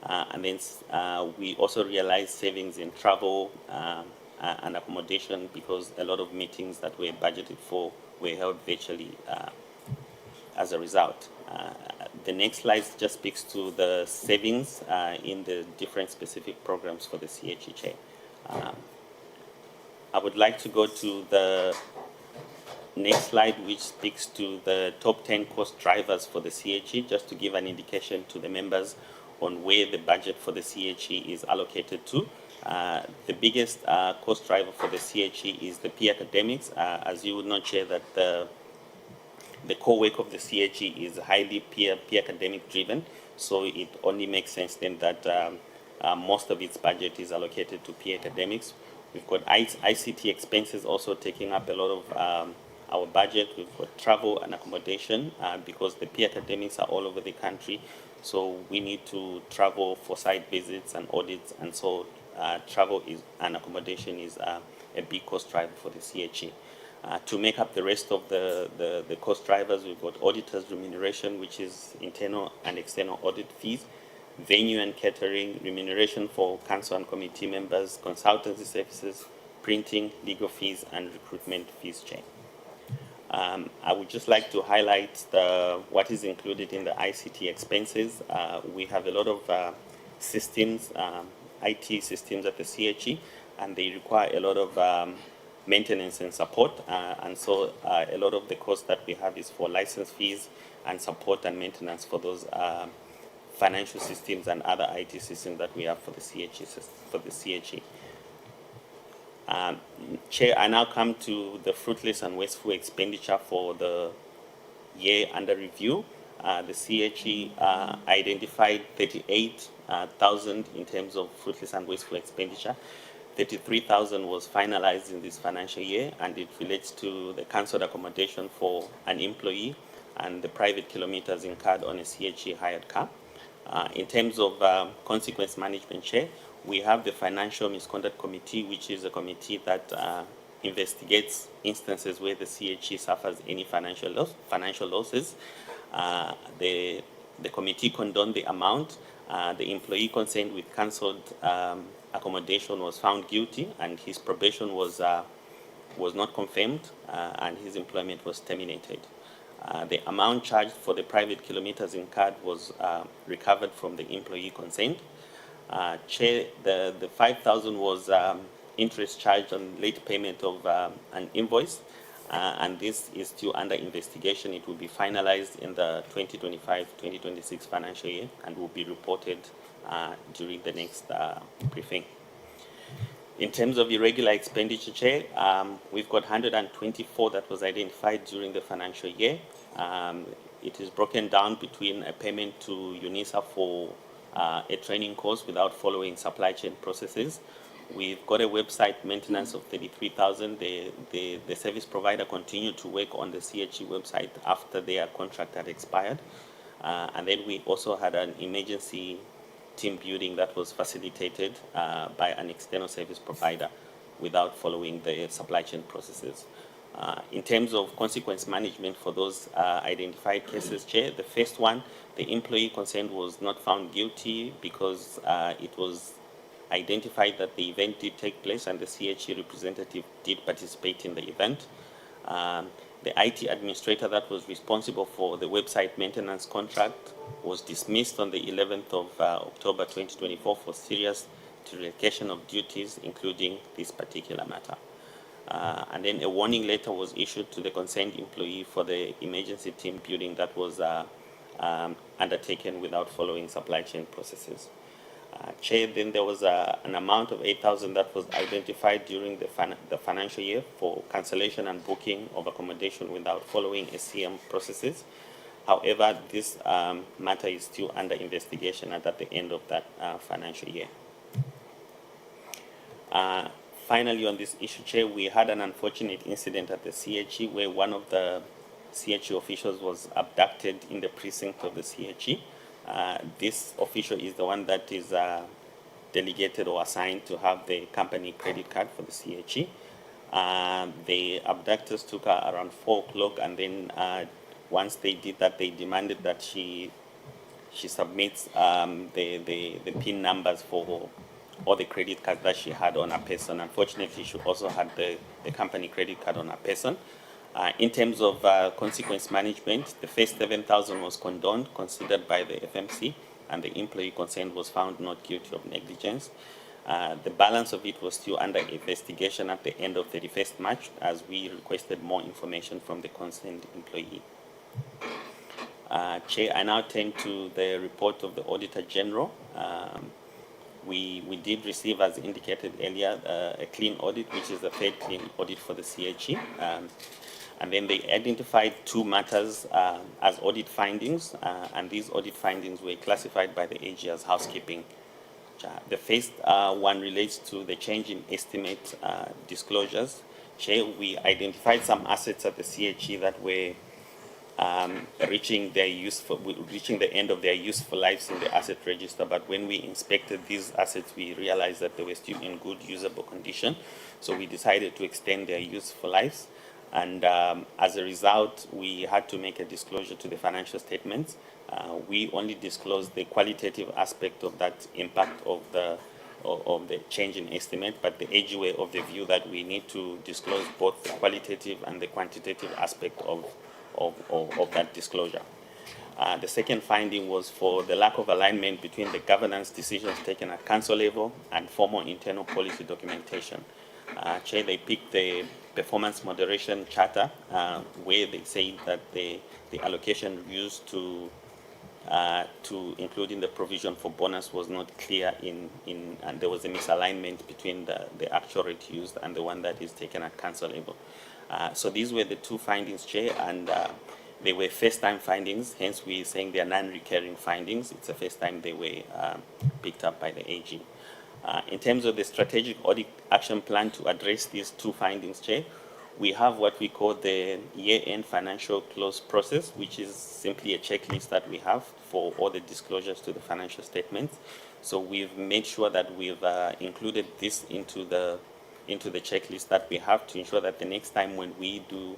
And then we also realized savings in travel and accommodation because a lot of meetings that were budgeted for were held virtually as a result. The next slide just speaks to the savings in the different specific programs for the CHE, Chair. I would like to go to the next slide, which speaks to the top 10 cost drivers for the CHE, just to give an indication to the members on where the budget for the CHE is allocated to. The biggest cost driver for the CHE is the peer academics. As you would know, Chair, that the core work of the CHE is highly peer academic driven, so it only makes sense then that most of its budget is allocated to peer academics. We've got ICT expenses also taking up a lot of our budget. We've got travel and accommodation because the peer academics are all over the country, so we need to travel for site visits and audits, and so travel and accommodation is a big cost driver for the CHE. To make up the rest of the cost drivers, we've got auditors' remuneration, which is internal and external audit fees, venue and catering, remuneration for council and committee members, consultancy services, printing, legal fees, and recruitment fees. Chair. I would just like to highlight what is included in the ICT expenses. We have a lot of systems, IT systems at the CHE, and they require a lot of maintenance and support, and so a lot of the cost that we have is for license fees and support and maintenance for those financial systems and other IT systems that we have for the CHE. Chair, I now come to the fruitless and wasteful expenditure for the year under review. The CHE identified 38,000 in terms of fruitless and wasteful expenditure. 33,000 was finalized in this financial year, and it relates to the cancelled accommodation for an employee and the private kilometers incurred on a CHE hired car. In terms of consequence management, Chair, we have the Financial Misconduct Committee, which is a committee that investigates instances where the CHE suffers any financial losses. The committee condoned the amount. The employee concerned with cancelled accommodation was found guilty, and his probation was not confirmed, and his employment was terminated. The amount charged for the private kilometers incurred was recovered from the employee concerned. Chair, the 5,000 was interest charged on late payment of an invoice, and this is still under investigation. It will be finalized in the 2025-2026 financial year and will be reported during the next briefing. In terms of irregular expenditure, Chair, we've got 124 that was identified during the financial year. It is broken down between a payment to UNISA for a training course without following supply chain processes. We've got a website maintenance of 33,000. The service provider continued to work on the CHE website after their contract had expired. And then we also had an emergency team building that was facilitated by an external service provider without following the supply chain processes. In terms of consequence management for those identified cases, Chair, the first one, the employee concerned was not found guilty because it was identified that the event did take place and the CHE representative did participate in the event. The IT administrator that was responsible for the website maintenance contract was dismissed on the 11th of October 2024 for serious dereliction of duties, including this particular matter. And then a warning letter was issued to the concerned employee for the emergency team building that was undertaken without following supply chain processes. Chair, then there was an amount of 8,000 that was identified during the financial year for cancellation and booking of accommodation without following SCM processes. However, this matter is still under investigation and at the end of that financial year. Finally, on this issue, Chair, we had an unfortunate incident at the CHE where one of the CHE officials was abducted in the precinct of the CHE. This official is the one that is delegated or assigned to have the company credit card for the CHE. The abductors took her around 4 o'clock, and then once they did that, they demanded that she submits the PIN numbers for all the credit cards that she had on her person. Unfortunately, she also had the company credit card on her person. In terms of consequence management, the first 7,000 was condoned, considered by the FMC, and the employee concerned was found not guilty of negligence. The balance of it was still under investigation at the end of 31st March, as we requested more information from the concerned employee. Chair, I now turn to the report of the Auditor General. We did receive, as indicated earlier, a clean audit, which is the third clean audit for the CHE. And then they identified two matters as audit findings, and these audit findings were classified by the AG as housekeeping. The first one relates to the change in estimate disclosures. Chair, we identified some assets at the CHE that were reaching the end of their useful lives in the asset register, but when we inspected these assets, we realized that they were still in good usable condition. So we decided to extend their useful lives. And as a result, we had to make a disclosure to the financial statements. We only disclosed the qualitative aspect of that impact of the change in estimate, but the AG were of the view that we need to disclose both the qualitative and the quantitative aspect of that disclosure. The second finding was for the lack of alignment between the governance decisions taken at council level and formal internal policy documentation. Chair, they picked the performance moderation charter where they say that the allocation used to including the provision for bonus was not clear and there was a misalignment between the actual rate used and the one that is taken at council level. So these were the two findings, Chair, and they were first-time findings, hence we're saying they are non-recurring findings. It's the first time they were picked up by the AG. In terms of the strategic audit action plan to address these two findings, Chair, we have what we call the year-end financial close process, which is simply a checklist that we have for all the disclosures to the financial statements. So we've made sure that we've included this into the checklist that we have to ensure that the next time when we do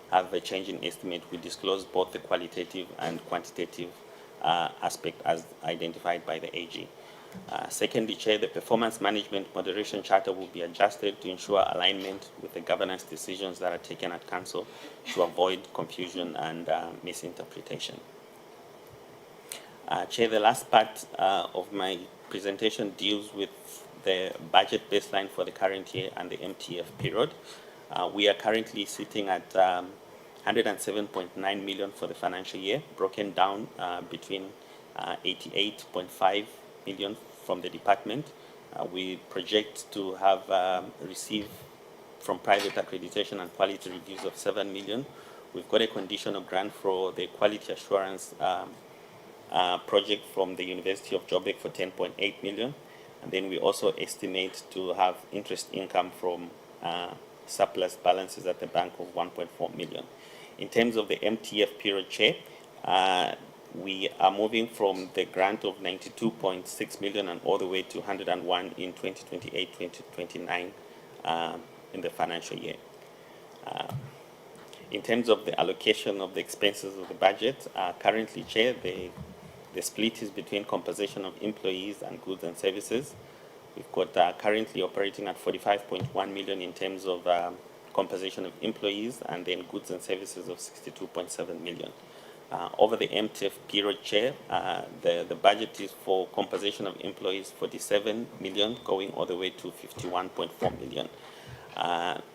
have a change in estimate, we disclose both the qualitative and quantitative aspect as identified by the AG. Secondly, Chair, the performance management moderation charter will be adjusted to ensure alignment with the governance decisions that are taken at council to avoid confusion and misinterpretation. Chair, the last part of my presentation deals with the budget baseline for the current year and the MTF period. We are currently sitting at 107.9 million for the financial year, broken down between 88.5 million from the department. We project to have received from private accreditation and quality reviews of 7 million. We've got a conditional grant for the quality assurance project from the University of Joburg for 10.8 million. And then we also estimate to have interest income from surplus balances at the bank of 1.4 million. In terms of the MTF period, Chair, we are moving from the grant of 92.6 million and all the way to 101 in 2028-2029 in the financial year. In terms of the allocation of the expenses of the budget, currently, Chair, the split is between compensation of employees and goods and services. We've got currently operating at 45.1 million in terms of compensation of employees, and then goods and services of 62.7 million. Over the MTF period, Chair, the budget is for compensation of employees 47 million, going all the way to 51.4 million.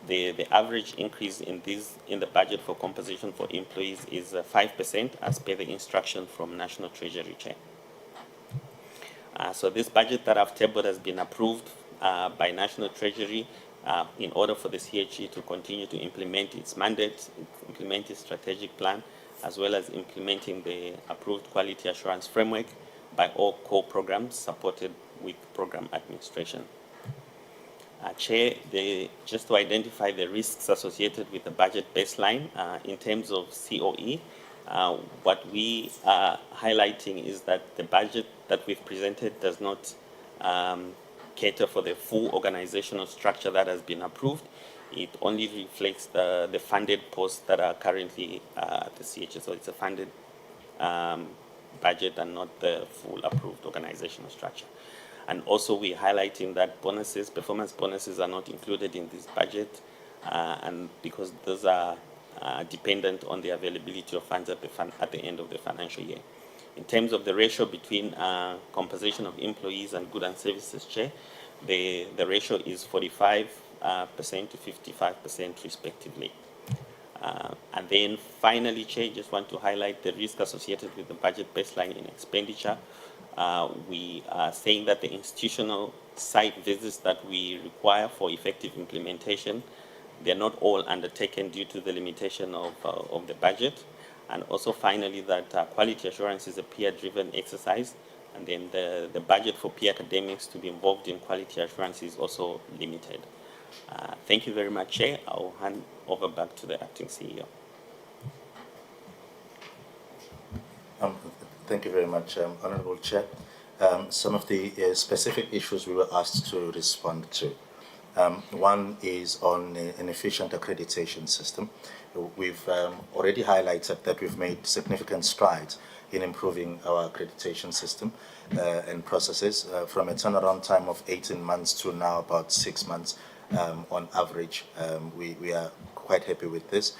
The average increase in the budget for compensation for employees is 5% as per the instruction from National Treasury, Chair. So this budget that I've tabled has been approved by National Treasury in order for the CHE to continue to implement its mandate, implement its strategic plan, as well as implementing the approved quality assurance framework by all core programs supported with program administration. Chair, just to identify the risks associated with the budget baseline in terms of COE, what we are highlighting is that the budget that we've presented does not cater for the full organizational structure that has been approved. It only reflects the funded posts that are currently at the CHS, so it's a funded budget and not the full approved organizational structure. And also we're highlighting that bonuses, performance bonuses are not included in this budget and because those are dependent on the availability of funds at the end of the financial year. In terms of the ratio between compensation of employees and goods and services, Chair, the ratio is 45% to 55% respectively. And then finally, Chair, just want to highlight the risk associated with the budget baseline in expenditure. We are saying that the institutional site visits that we require for effective implementation, they're not all undertaken due to the limitation of the budget. And also finally that quality assurance is a peer-driven exercise, and then the budget for peer academics to be involved in quality assurance is also limited. Thank you very much, Chair. I'll hand over back to the Acting CEO. Thank you very much, Honourable Chair. Some of the specific issues we were asked to respond to. One is on an efficient accreditation system. We've already highlighted that we've made significant strides in improving our accreditation system and processes from a turnaround time of 18 months to now about 6 months on average. We are quite happy with this.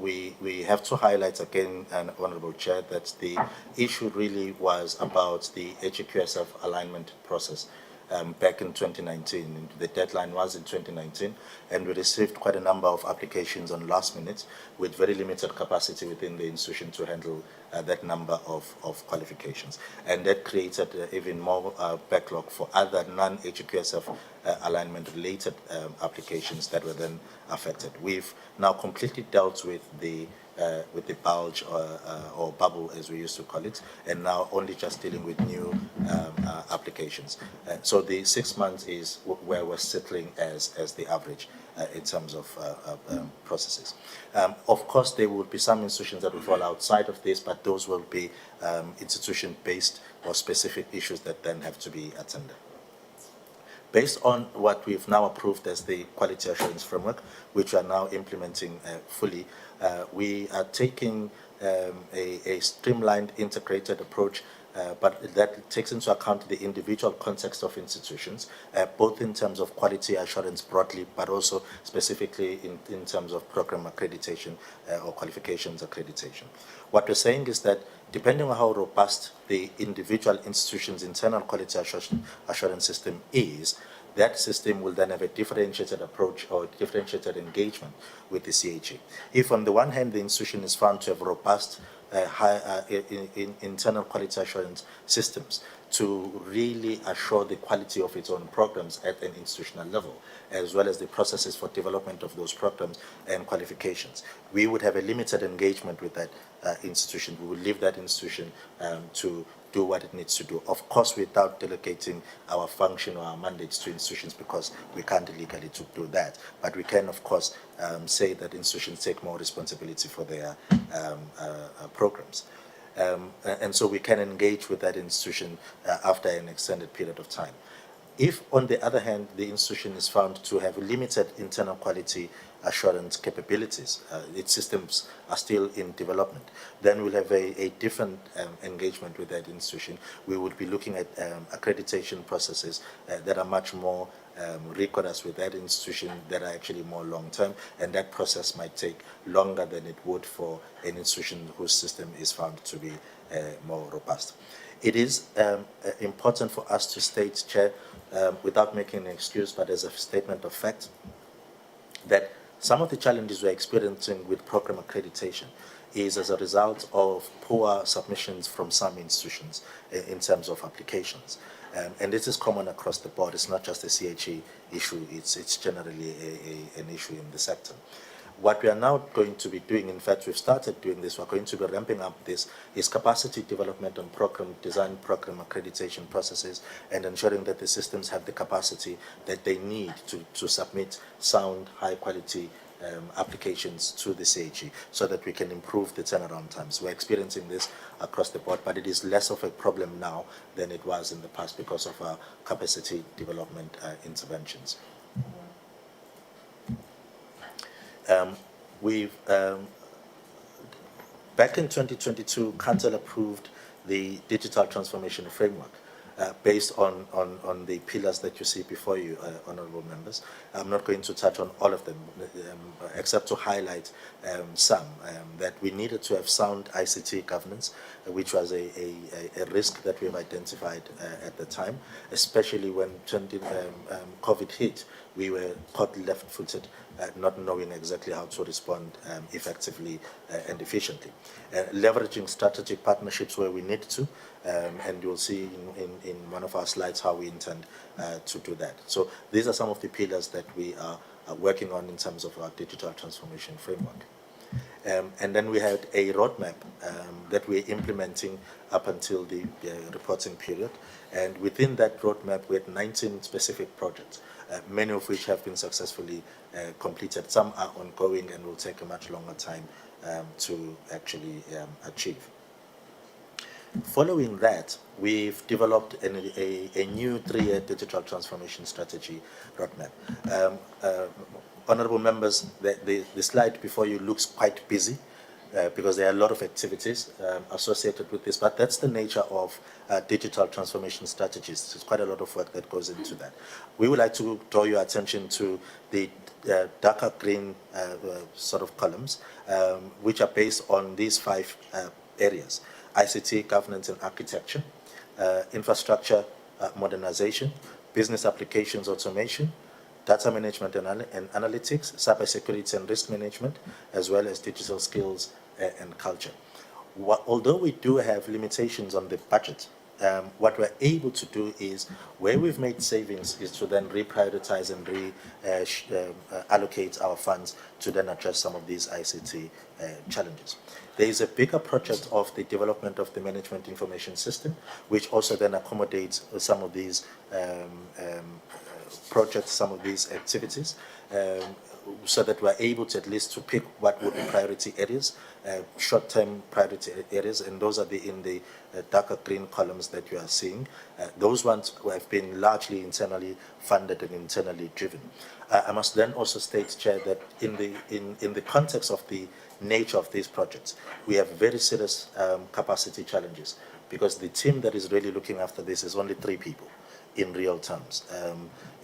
We have to highlight again, Honourable Chair, that the issue really was about the HQSF alignment process back in 2019. The deadline was in 2019, and we received quite a number of applications on last minute with very limited capacity within the institution to handle that number of qualifications. And that created even more backlog for other non-HQSF alignment related applications that were then affected. We've now completely dealt with the bulge or bubble, as we used to call it, and now only just dealing with new applications. So the 6 months is where we're settling as the average in terms of processes. Of course, there will be some institutions that will fall outside of this, but those will be institution-based or specific issues that then have to be attended. Based on what we've now approved as the quality assurance framework, which we are now implementing fully, we are taking a streamlined, integrated approach, but that takes into account the individual context of institutions, both in terms of quality assurance broadly, but also specifically in terms of program accreditation or qualifications accreditation. What we're saying is that depending on how robust the individual institution's internal quality assurance system is, that system will then have a differentiated approach or differentiated engagement with the CHE. If on the one hand the institution is found to have robust internal quality assurance systems to really assure the quality of its own programs at an institutional level, as well as the processes for development of those programs and qualifications, we would have a limited engagement with that institution. We would leave that institution to do what it needs to do. Of course, without delegating our function or our mandates to institutions, because we can't legally to do that. But we can, of course, say that institutions take more responsibility for their programs. And so we can engage with that institution after an extended period of time. If, on the other hand, the institution is found to have limited internal quality assurance capabilities, its systems are still in development, then we'll have a different engagement with that institution. We would be looking at accreditation processes that are much more rigorous with that institution, that are actually more long-term, and that process might take longer than it would for an institution whose system is found to be more robust. It is important for us to state, Chair, without making an excuse, but as a statement of fact, that some of the challenges we're experiencing with program accreditation is as a result of poor submissions from some institutions in terms of applications. And this is common across the board. It's not just a CHE issue, it's generally an issue in the sector. What we are now going to be doing, in fact, we've started doing this, we're going to be ramping up this, is capacity development on program design, program accreditation processes, and ensuring that the systems have the capacity that they need to submit sound, high-quality applications to the CHE so that we can improve the turnaround times. We're experiencing this across the board, but it is less of a problem now than it was in the past because of our capacity development interventions. Back in 2022, Council approved the digital transformation framework based on the pillars that you see before you, honourable members. I'm not going to touch on all of them, except to highlight some, that we needed to have sound ICT governance, which was a risk that we've identified at the time, especially when COVID hit. We were caught left-footed not knowing exactly how to respond effectively and efficiently. Leveraging strategic partnerships where we need to, and you'll see in one of our slides how we intend to do that. So these are some of the pillars that we are working on in terms of our digital transformation framework. And then we had a roadmap that we're implementing up until the reporting period. And within that roadmap, we had 19 specific projects, many of which have been successfully completed. Some are ongoing and will take a much longer time to actually achieve. Following that, we've developed a new 3-year digital transformation strategy roadmap. Honorable members, the slide before you looks quite busy because there are a lot of activities associated with this, but that's the nature of digital transformation strategies. There's quite a lot of work that goes into that. We would like to draw your attention to the darker green sort of columns, which are based on these 5 areas: ICT, governance and architecture, infrastructure modernization, business applications automation, data management and analytics, cybersecurity and risk management, as well as digital skills and culture. Although we do have limitations on the budget, what we're able to do is, where we've made savings, is to then reprioritize and allocate our funds to then address some of these ICT challenges. There is a bigger project of the development of the management information system, which also then accommodates some of these projects, some of these activities, so that we're able to at least to pick what would be priority areas, short-term priority areas, and those are in the darker green columns that you are seeing. Those ones have been largely internally funded and internally driven. I must then also state, Chair, that in the context of the nature of these projects, we have very serious capacity challenges, because the team that is really looking after this is only 3 people in real terms.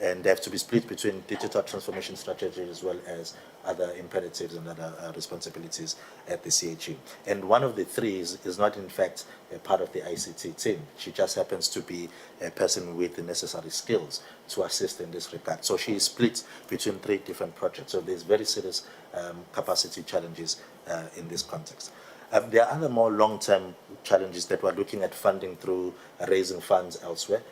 And they have to be split between digital transformation strategy as well as other imperatives and other responsibilities at the CHE. And one of the 3 is not in fact a part of the ICT team. She just happens to be a person with the necessary skills to assist in this regard. So she is split between 3 different projects. So there's very serious capacity challenges in this context. There are other more long-term challenges that we're looking at funding through raising funds elsewhere,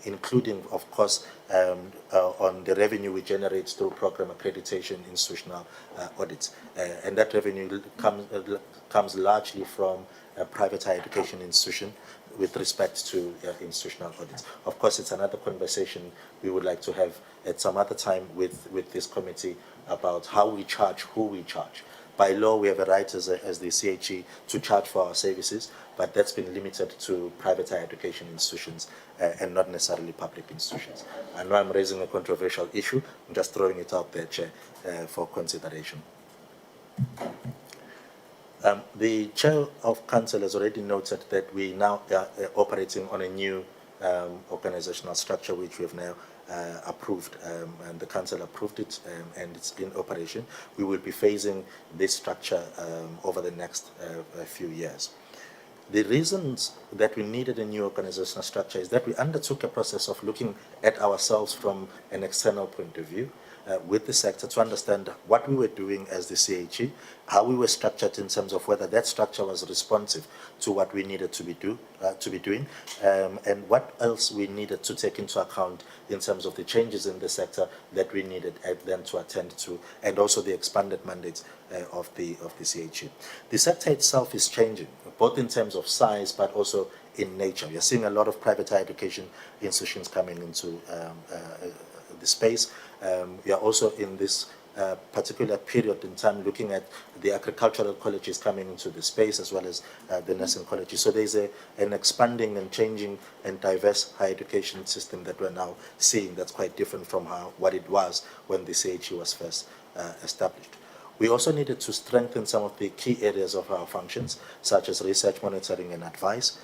including, of course, on the revenue we generate through program accreditation, institutional audits. And that revenue comes largely from private higher education institution with respect to institutional audits. Of course, it's another conversation we would like to have at some other time with this committee about how we charge, who we charge. By law, we have a right as the CHE to charge for our services, but that's been limited to private higher education institutions and not necessarily public institutions. I know I'm raising a controversial issue. I'm just throwing it out there, Chair, for consideration. The Chair of Council has already noted that we now are operating on a new organizational structure, which we have now approved, and the Council approved it, and it's in operation. We will be phasing this structure over the next few years. The reasons that we needed a new organizational structure is that we undertook a process of looking at ourselves from an external point of view with the sector to understand what we were doing as the CHE, how we were structured in terms of whether that structure was responsive to what we needed to be doing, and what else we needed to take into account in terms of the changes in the sector that we needed then to attend to, and also the expanded mandates of the CHE. The sector itself is changing, both in terms of size but also in nature. We are seeing a lot of private higher education institutions coming into the space. We are also in this particular period in time looking at the agricultural colleges coming into the space, as well as the nursing colleges. So there's an expanding and changing and diverse higher education system that we're now seeing that's quite different from what it was when the CHE was first established. We also needed to strengthen some of the key areas of our functions, such as research, monitoring, and advice,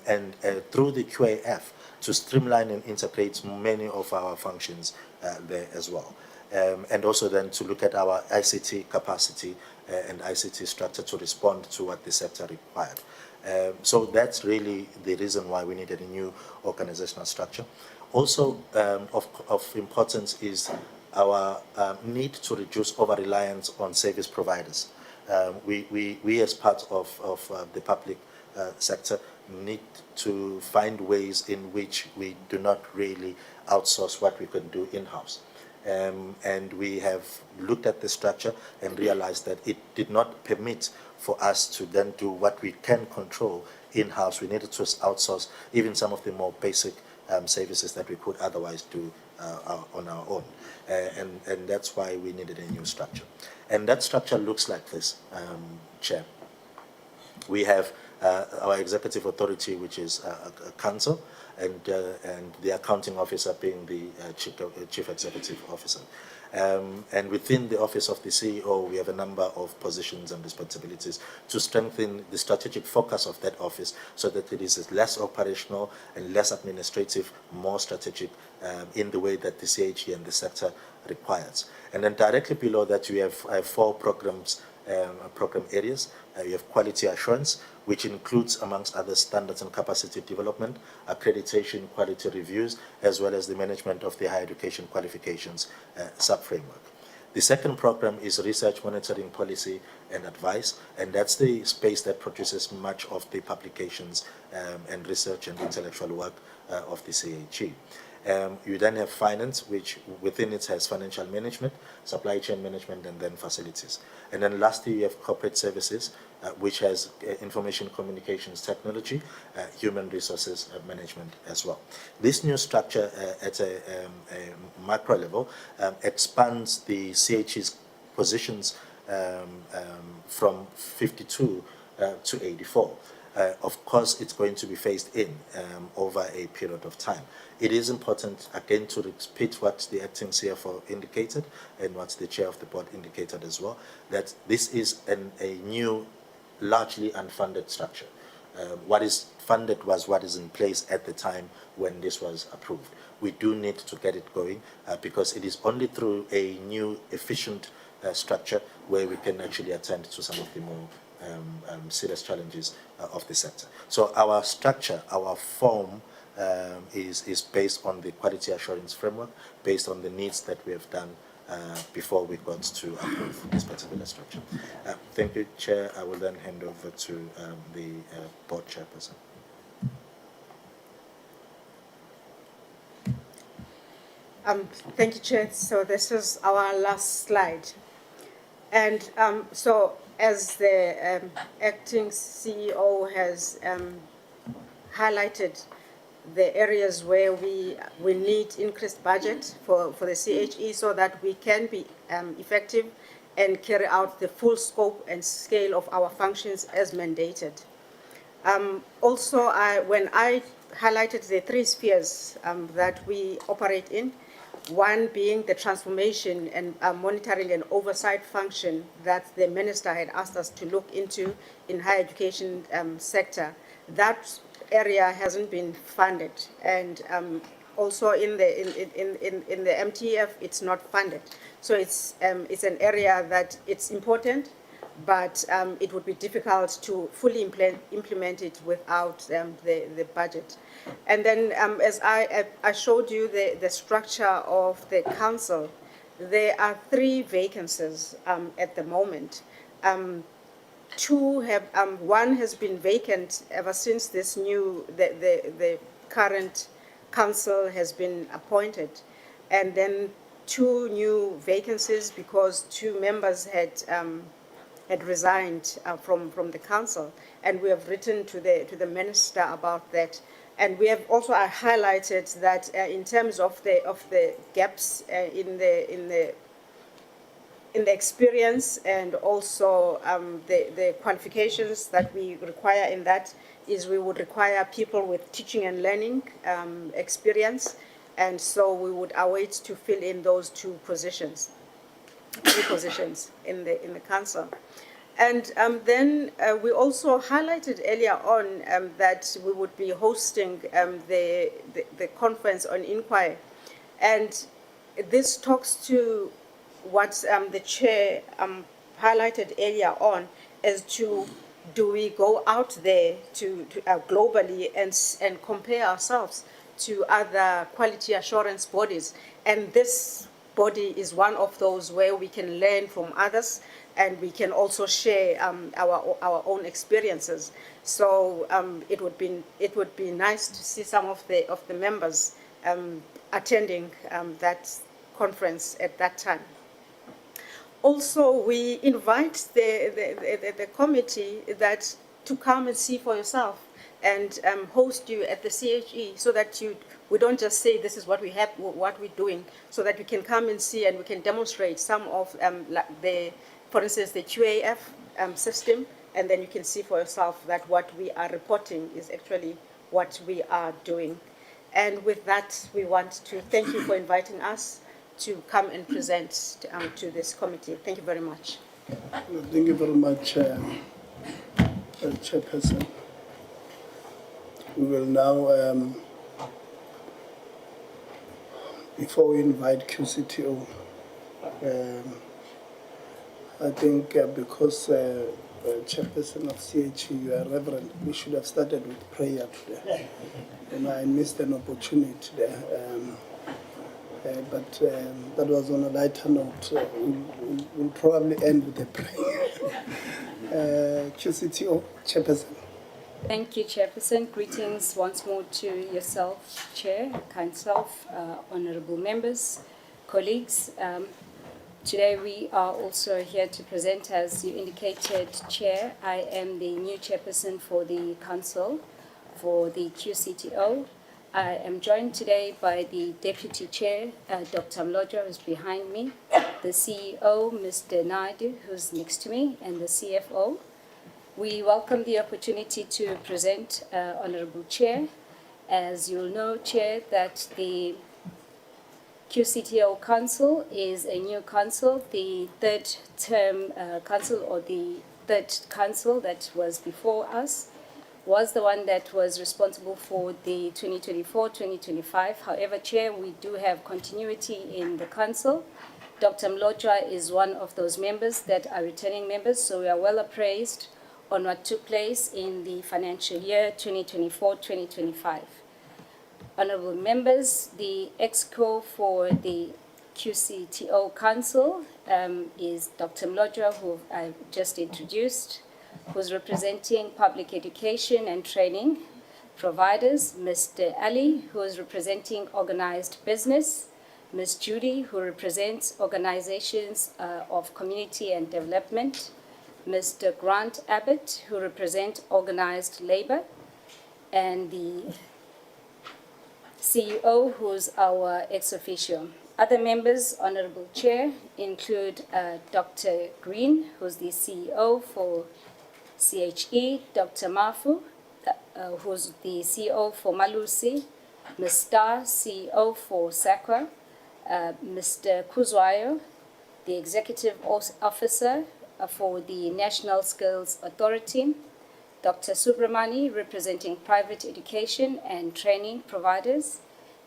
and through the QAF to streamline and integrate many of our functions there as well. And also then to look at our ICT capacity and ICT structure to respond to what the sector required. So that's really the reason why we needed a new organizational structure. Also of importance is our need to reduce over-reliance on service providers. We as part of the public sector need to find ways in which we do not really outsource what we can do in-house. And we have looked at the structure and realized that it did not permit for us to then do what we can control in-house. We needed to outsource even some of the more basic services that we could otherwise do on our own. And that's why we needed a new structure. And that structure looks like this, Chair. We have our executive authority, which is a council, and the accounting officer being the chief executive officer. And within the office of the CEO, we have a number of positions and responsibilities to strengthen the strategic focus of that office so that it is less operational and less administrative, more strategic in the way that the CHE and the sector requires. And then directly below that, we have 4 program areas. We have quality assurance, which includes, amongst others, standards and capacity development, accreditation, quality reviews, as well as the management of the higher education qualifications sub-framework. The second program is research, monitoring, policy, and advice, and that's the space that produces much of the publications and research and intellectual work of the CHE. You then have finance, which within it has financial management, supply chain management, and then facilities. And then lastly, you have corporate services, which has information communications technology, human resources management as well. This new structure at a macro level expands the CHE's positions from 52 to 84. Of course, it's going to be phased in over a period of time. It is important, again, to repeat what the acting CFO indicated and what the chair of the board indicated as well, that this is a new, largely unfunded structure. What is funded was what is in place at the time when this was approved. We do need to get it going because it is only through a new, efficient structure where we can actually attend to some of the more serious challenges of the sector. So our structure, our form is based on the quality assurance framework, based on the needs that we have done before we got to approve this particular structure. Thank you, Chair. I will then hand over to the board chairperson. Thank you, Chair. So this is our last slide. And so as the acting CEO has highlighted the areas where we need increased budget for the CHE so that we can be effective and carry out the full scope and scale of our functions as mandated. Also, when I highlighted the 3 spheres that we operate in, one being the transformation and monitoring and oversight function that the minister had asked us to look into in higher education sector. That area hasn't been funded, and also in the MTF it's not funded. So it's an area that it's important, but it would be difficult to fully implement it without the budget. And then as I showed you the structure of the council, there are 3 vacancies at the moment. 2 have, one has been vacant ever since this new, the current council has been appointed. And then 2 new vacancies because 2 members had resigned from the council, and we have written to the minister about that. And we have also highlighted that in terms of the gaps in the experience and also the qualifications that we require in that is we would require people with teaching and learning experience, and so we would await to fill in those 2 positions. 3 positions in the council. And then we also highlighted earlier on that we would be hosting the conference on inquiry. And this talks to what the chair highlighted earlier on as to do we go out there to globally and compare ourselves to other quality assurance bodies. And this body is one of those where we can learn from others and we can also share our own experiences. So it would be nice to see some of the members attending that conference at that time. Also, we invite the committee that to come and see for yourself and host you at the CHE so that we don't just say this is what we have, what we're doing, so that you can come and see and we can demonstrate some of for instance, the QAF system, and then you can see for yourself that what we are reporting is actually what we are doing. And with that, we want to thank you for inviting us to come and present to this committee. Thank you very much. Thank you very much, Chairperson. We will now, before we invite QCTO, I think because Chairperson of CHE, you are Reverend, we should have started with prayer today. And I missed an opportunity there. But that was on a lighter note. We'll probably end with a prayer. QCTO, Chairperson. Thank you, Chairperson. Greetings once more to yourself, Chair, kind self, honorable members, colleagues. Today we are also here to present, as you indicated, Chair. I am the new Chairperson for the Council for the QCTO. I am joined today by the Deputy Chair, Dr. Mlodra, who's behind me, the CEO, Mr. Naidu, who's next to me, and the CFO. We welcome the opportunity to present, Honorable Chair. As you'll know, Chair, that the QCTO Council is a new council, the third term council, or the third council that was before us was the one that was responsible for the 2024-2025. However, Chair, we do have continuity in the council. Dr. Mlodra is one of those members that are returning members, so we are well appraised on what took place in the financial year 2024-2025. Honorable members, the EXCO for the QCTO Council is Dr. Mlodra, who I just introduced, who's representing public education and training providers, Mr. Ali, who is representing organized business, Ms. Judy, who represents organizations of community and development, Mr. Grant Abbott, who represents organized labor, and the CEO, who's our ex-officio. Other members, Honorable Chair, include Dr. Green, who's the CEO for CHE, Dr. Mafu, who's the CEO for Malusi, Ms. Star, CEO for SAQA, Mr. Kuzwayo, the Executive Officer for the National Skills Authority, Dr. Subramani, representing private education and training providers,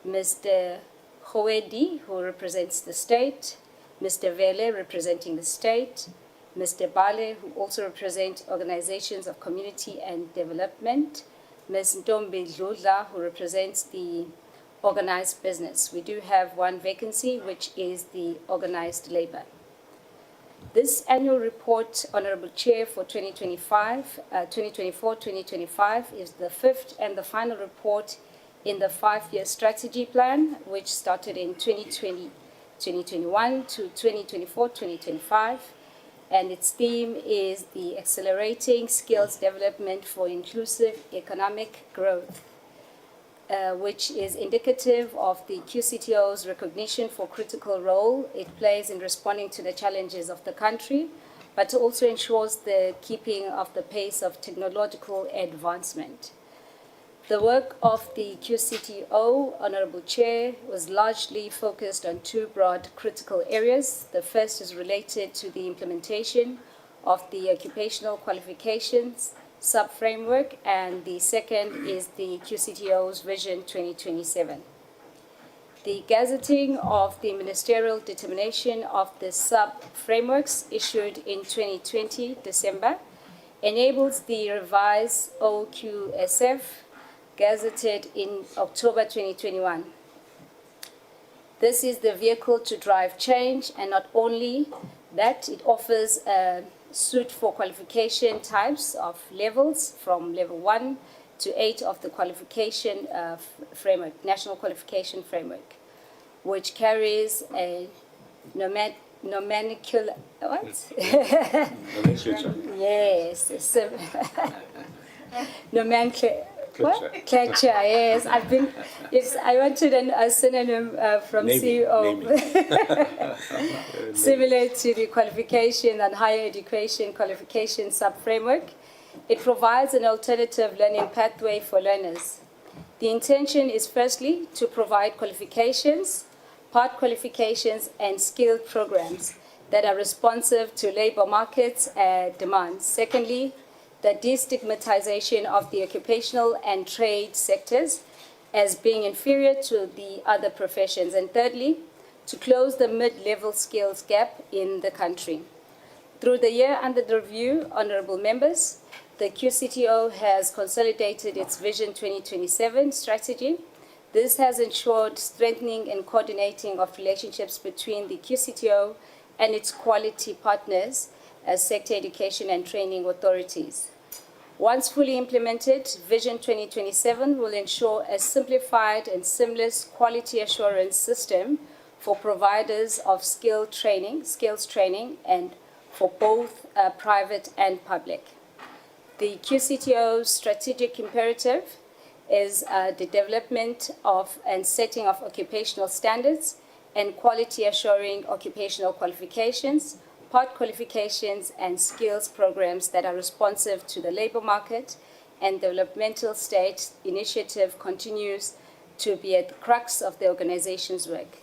Mr. Khowedi, who represents the state, Mr. Vele, representing the state, Mr. Bale, who also represents organizations of community and development, Ms. Ntombi Dludla, who represents the organized business. We do have one vacancy, which is the organized labor. This annual report, Honorable Chair, for 2024-2025 is the fifth and the final report in the 5-year strategy plan, which started in 2021 to 2024-2025. And its theme is the accelerating skills development for inclusive economic growth, which is indicative of the QCTO's recognition for critical role it plays in responding to the challenges of the country, but also ensures the keeping of the pace of technological advancement. The work of the QCTO, Honorable Chair, was largely focused on two broad critical areas. The first is related to the implementation of the occupational qualifications sub-framework, and the second is the QCTO's Vision 2027. The gazetting of the ministerial determination of the sub-frameworks issued in 2020 December enables the revised OQSF gazetted in October 2021. This is the vehicle to drive change, and not only that, it offers a suite for qualification types of levels from level 1 to 8 of the qualification framework, National Qualification Framework, which carries a nomenclature. What? Yes. Nomenclature. What? Clecture, yes. I wanted a synonym from CEO. Similar to the qualification and higher education qualification sub-framework, it provides an alternative learning pathway for learners. The intention is firstly to provide qualifications, part qualifications, and skilled programs that are responsive to labor markets demands. Secondly, the destigmatization of the occupational and trade sectors as being inferior to the other professions. And thirdly, to close the mid-level skills gap in the country. Through the year under the review, honorable members, the QCTO has consolidated its Vision 2027 strategy. This has ensured strengthening and coordinating of relationships between the QCTO and its quality partners as sector education and training authorities. Once fully implemented, Vision 2027 will ensure a simplified and seamless quality assurance system for providers of skills training, and for both private and public. The QCTO's strategic imperative is the development of and setting of occupational standards and quality assuring occupational qualifications, part qualifications, and skills programs that are responsive to the labor market, and developmental state initiative continues to be at the crux of the organization's work.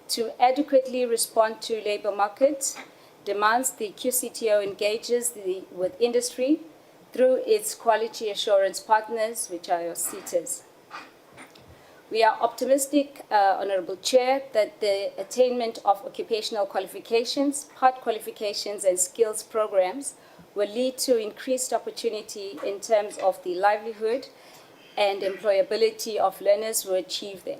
To adequately respond to labor market demands, the QCTO engages with industry through its quality assurance partners, which are your CETAs. We are optimistic, Honorable Chair, that the attainment of occupational qualifications, part qualifications, and skills programs will lead to increased opportunity in terms of the livelihood and employability of learners who achieve them.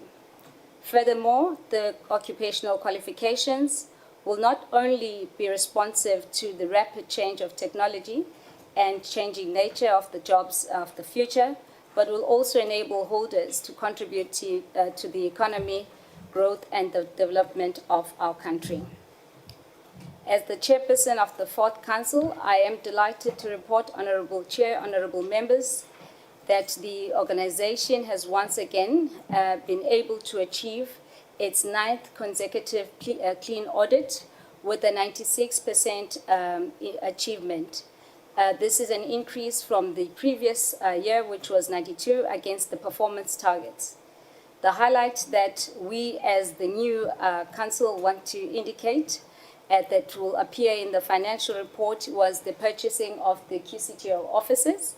Furthermore, the occupational qualifications will not only be responsive to the rapid change of technology and changing nature of the jobs of the future, but will also enable holders to contribute to the economy, growth, and the development of our country. As the chairperson of the Fourth Council, I am delighted to report, Honorable Chair, honorable members, that the organization has once again been able to achieve its 9th consecutive clean audit with a 96% achievement. This is an increase from the previous year, which was 92, against the performance targets. The highlight that we as the new council want to indicate that will appear in the financial report was the purchasing of the QCTO offices.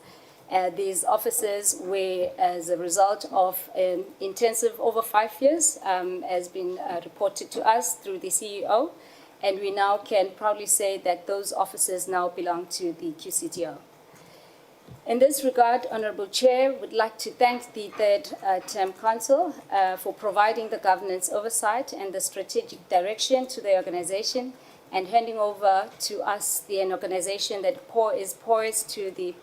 These offices were as a result of intensive over 5 years, has been reported to us through the CEO, and we now can proudly say that those offices now belong to the QCTO. In this regard, Honorable Chair, would like to thank the Third Term Council for providing the governance oversight and the strategic direction to the organization, and handing over to us an organization that is poised to be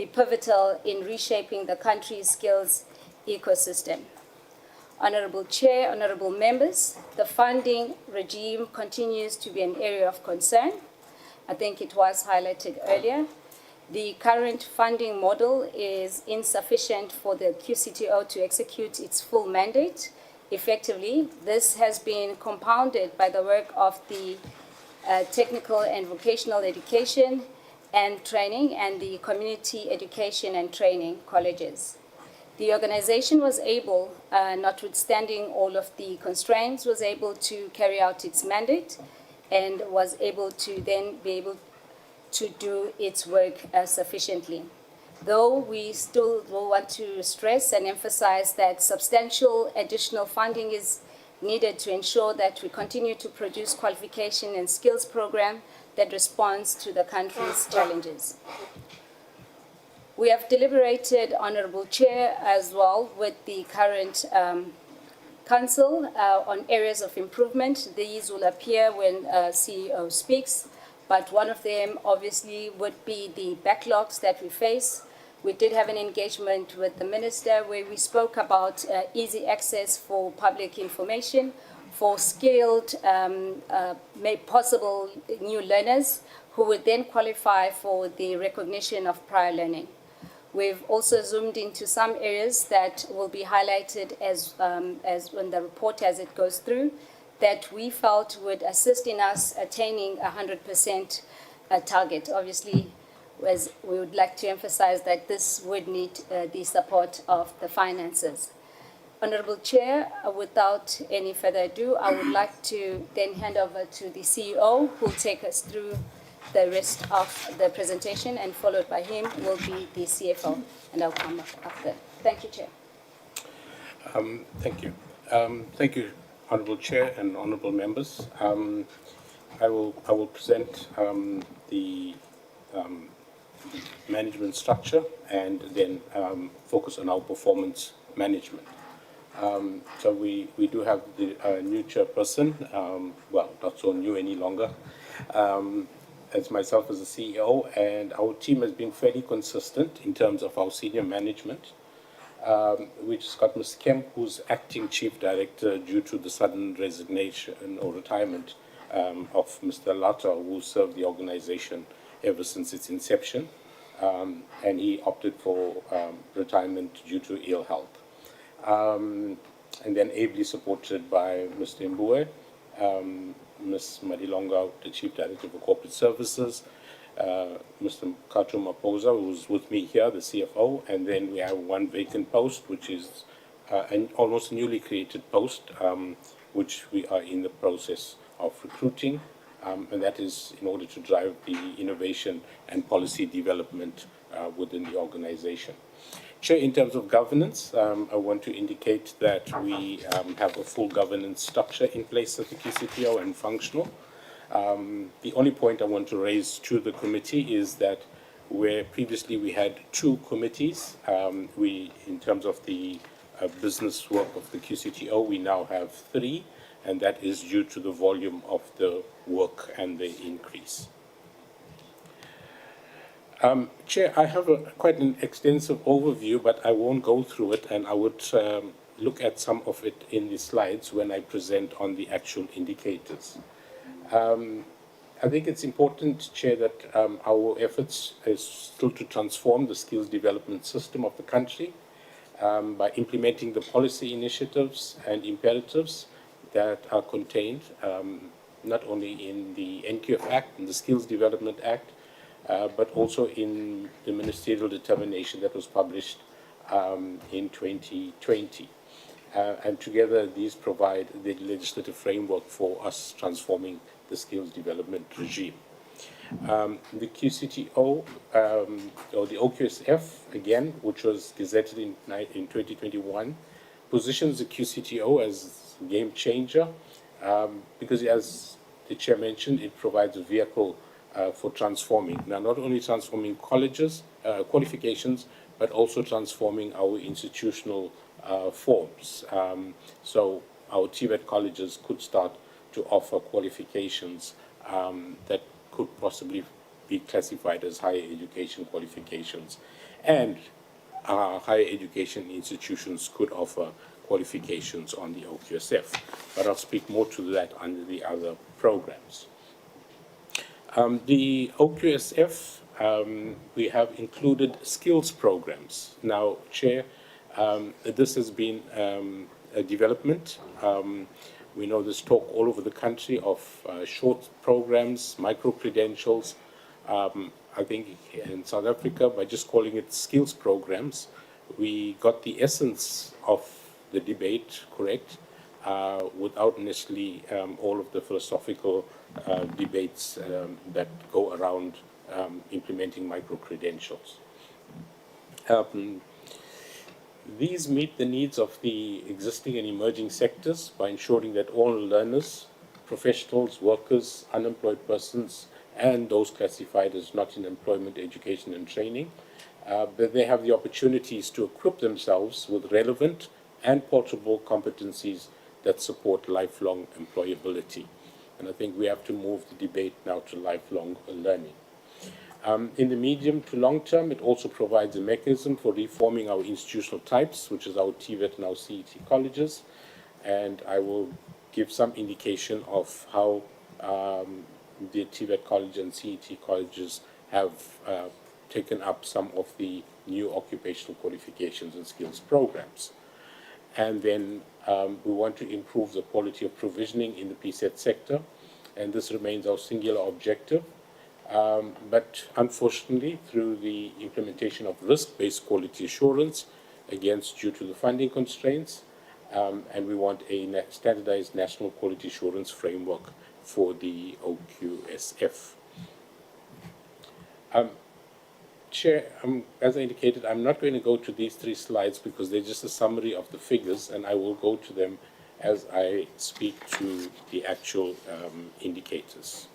pivotal in reshaping the country's skills ecosystem. Honorable Chair, honorable members, the funding regime continues to be an area of concern. I think it was highlighted earlier. The current funding model is insufficient for the QCTO to execute its full mandate effectively. This has been compounded by the work of the technical and vocational education and training and the community education and training colleges. The organization was able, notwithstanding all of the constraints, was able to carry out its mandate and was able to then be able to do its work sufficiently. Though we still will want to stress and emphasize that substantial additional funding is needed to ensure that we continue to produce qualification and skills program that responds to the country's challenges. We have deliberated, Honorable Chair, as well with the current Council on areas of improvement. These will appear when CEO speaks, but one of them obviously would be the backlogs that we face. We did have an engagement with the Minister where we spoke about easy access for public information for skilled, made possible new learners who would then qualify for the recognition of prior learning. We've also zoomed into some areas that will be highlighted as when the report as it goes through, that we felt would assist in us attaining 100% target. Obviously, as we would like to emphasize that this would need the support of the finances. Honorable Chair, without any further ado, I would like to then hand over to the CEO who will take us through the rest of the presentation, and followed by him will be the CFO, and I'll come up after. Thank you, Chair. Thank you. Thank you, Honourable Chair and honourable members. I will present the management structure and then focus on our performance management. So we do have the new chairperson, well, not so new any longer, as myself as the CEO, and our team has been fairly consistent in terms of our senior management. We've just got Ms. Kemp, who's acting chief director due to the sudden resignation or retirement of Mr. Latta, who served the organization ever since its inception, and he opted for retirement due to ill health. And then ably supported by Mr. Mbue, Ms. Madilonga, the Chief Director for Corporate Services, Mr. Kato Maposa, who's with me here, the CFO, and then we have one vacant post, which is an almost newly created post, which we are in the process of recruiting, and that is in order to drive the innovation and policy development within the organization. Chair, in terms of governance, I want to indicate that we have a full governance structure in place at the QCTO and functional. The only point I want to raise to the committee is that where previously we had two committees, in terms of the business work of the QCTO, we now have three, and that is due to the volume of the work and the increase. Chair, I have quite an extensive overview, but I won't go through it, and I would look at some of it in the slides when I present on the actual indicators. I think it's important, Chair, that our efforts is still to transform the skills development system of the country by implementing the policy initiatives and imperatives that are contained not only in the NCOP Act and the Skills Development Act, but also in the ministerial determination that was published in 2020. And together these provide the legislative framework for us transforming the skills development regime. The QCTO, or the OQSF, again, which was gazetted in 2021, positions the QCTO as a game changer because, as the Chair mentioned, it provides a vehicle for transforming, now not only transforming colleges, qualifications, but also transforming our institutional forms. So our TVET colleges could start to offer qualifications that could possibly be classified as higher education qualifications. And higher education institutions could offer qualifications on the OQSF. But I'll speak more to that under the other programs. The OQSF, we have included skills programs. Now, Chair, this has been a development. We know there's talk all over the country of short programs, micro-credentials. I think in South Africa, by just calling it skills programs, we got the essence of the debate correct without necessarily all of the philosophical debates that go around implementing micro-credentials. These meet the needs of the existing and emerging sectors by ensuring that all learners, professionals, workers, unemployed persons, and those classified as not in employment, education, and training, that they have the opportunities to equip themselves with relevant and portable competencies that support lifelong employability. And I think we have to move the debate now to lifelong learning. In the medium to long term, it also provides a mechanism for reforming our institutional types, which is our TVET and our CET colleges. And I will give some indication of how the TVET college and CET colleges have taken up some of the new occupational qualifications and skills programs. And then we want to improve the quality of provisioning in the PSET sector, and this remains our singular objective. But unfortunately, through the implementation of risk-based quality assurance, again, due to the funding constraints, and we want a standardized national quality assurance framework for the OQSF. Chair, as I indicated, I'm not going to go to these 3 slides because they're just a summary of the figures, and I will go to them as I speak to the actual indicators.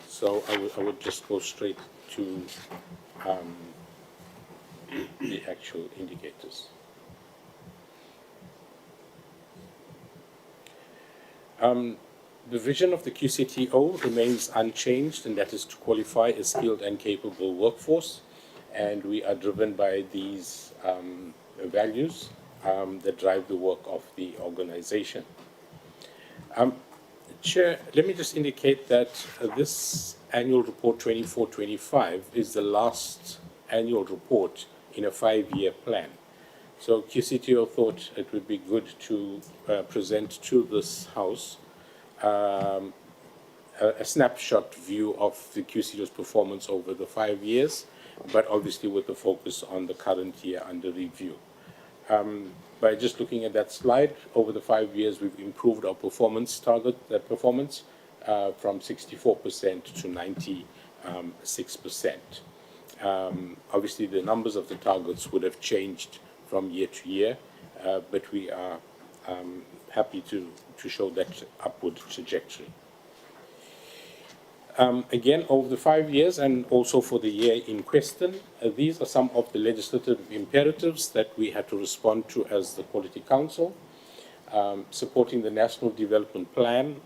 So I would just go straight to the actual indicators. The vision of the QCTO remains unchanged, and that is to qualify a skilled and capable workforce. And we are driven by these values that drive the work of the organization. Chair, let me just indicate that this annual report 24-25 is the last annual report in a 5-year plan. So QCTO thought it would be good to present to this House a snapshot view of the QCTO's performance over the 5 years, but obviously with the focus on the current year under review. By just looking at that slide, over the 5 years, we've improved our performance target, that performance, from 64% to 96%. Obviously, the numbers of the targets would have changed from year to year, but we are happy to show that upward trajectory. Again, over the 5 years and also for the year in question, these are some of the legislative imperatives that we had to respond to as the Quality Council. Supporting the National Development Plan,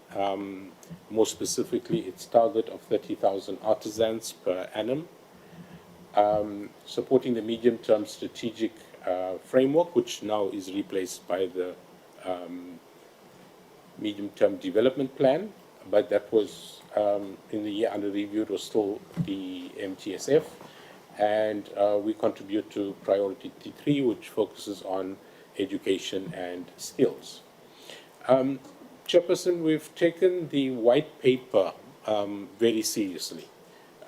more specifically its target of 30,000 artisans per annum. Supporting the medium-term strategic framework, which now is replaced by the medium-term development plan, but that was in the year under review, it was still the MTSF, and we contribute to priority T3, which focuses on education and skills. Chairperson, we've taken the white paper very seriously,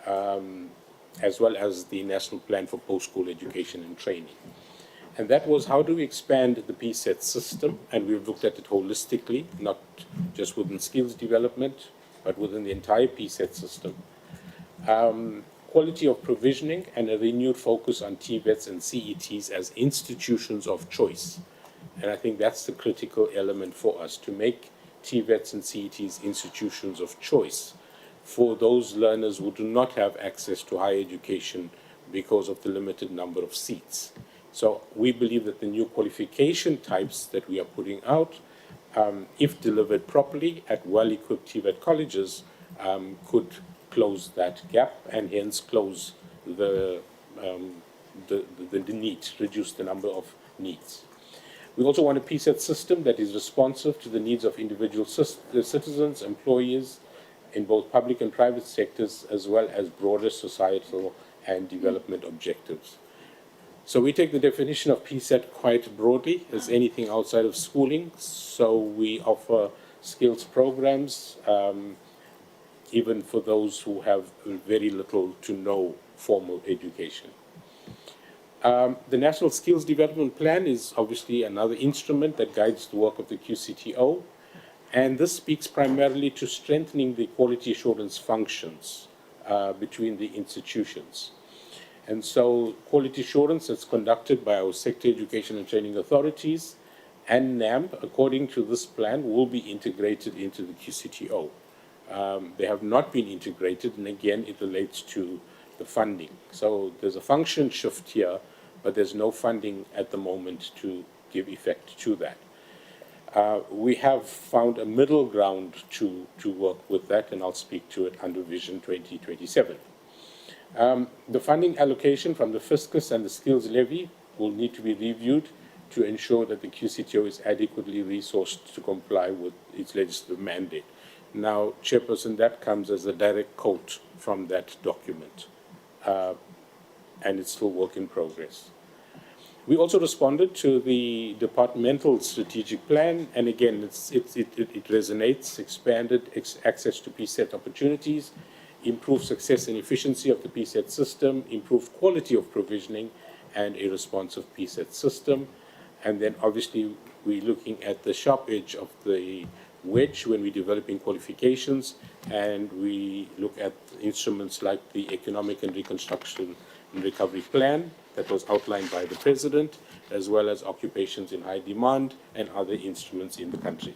as well as the National Plan for Post-School Education and Training. And that was, how do we expand the PSET system? And we've looked at it holistically, not just within skills development, but within the entire PSET system. Quality of provisioning and a renewed focus on TVETs and CETs as institutions of choice. And I think that's the critical element for us, to make TVETs and CETs institutions of choice for those learners who do not have access to higher education because of the limited number of seats. So we believe that the new qualification types that we are putting out, if delivered properly at well-equipped TVET colleges, could close that gap and hence close the need, reduce the number of needs. We also want a PSET system that is responsive to the needs of individual citizens, employees in both public and private sectors, as well as broader societal and development objectives. So we take the definition of PSET quite broadly as anything outside of schooling. So we offer skills programs, even for those who have very little to no formal education. The National Skills Development Plan is obviously another instrument that guides the work of the QCTO, and this speaks primarily to strengthening the quality assurance functions between the institutions. And so quality assurance is conducted by our sector education and training authorities, and NAMB, according to this plan, will be integrated into the QCTO. They have not been integrated, and again, it relates to the funding. So there's a function shift here, but there's no funding at the moment to give effect to that. We have found a middle ground to work with that, and I'll speak to it under Vision 2027. The funding allocation from the fiscus and the skills levy will need to be reviewed to ensure that the QCTO is adequately resourced to comply with its legislative mandate. Now, Chairperson, that comes as a direct quote from that document, and it's still work in progress. We also responded to the departmental strategic plan, and again, it resonates: expanded access to PSET opportunities, improve success and efficiency of the PSET system, improve quality of provisioning, and a responsive PSET system. And then obviously we're looking at the sharp edge of the wedge when we're developing qualifications, and we look at instruments like the Economic and Reconstruction and Recovery Plan that was outlined by the President, as well as occupations in high demand and other instruments in the country.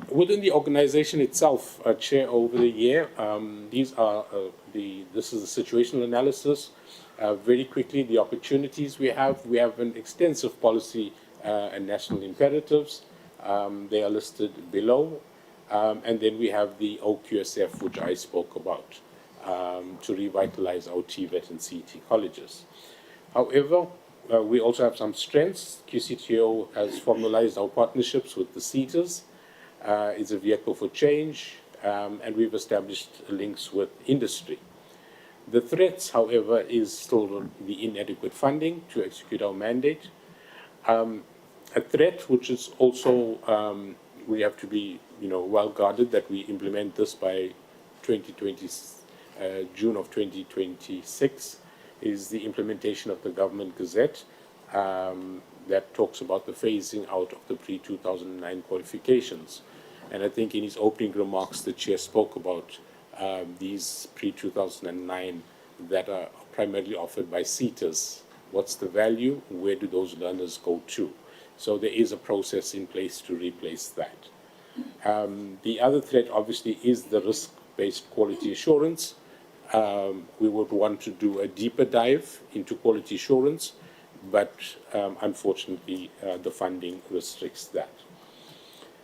Within the organization itself, Chair, over the year, this is a situational analysis. Very quickly, the opportunities we have an extensive policy and national imperatives. They are listed below. And then we have the OQSF, which I spoke about, to revitalize our TVET and CET colleges. However, we also have some strengths. QCTO has formalized our partnerships with the CETAs. It's a vehicle for change, and we've established links with industry. The threats, however, is still the inadequate funding to execute our mandate. A threat which is also, we have to be well guarded that we implement this by June of 2026, is the implementation of the Government Gazette that talks about the phasing out of the pre-2009 qualifications. And I think in his opening remarks, the Chair spoke about these pre-2009 that are primarily offered by CETAs. What's the value? Where do those learners go to? So there is a process in place to replace that. The other threat, obviously, is the risk-based quality assurance. We would want to do a deeper dive into quality assurance, but unfortunately, the funding restricts that.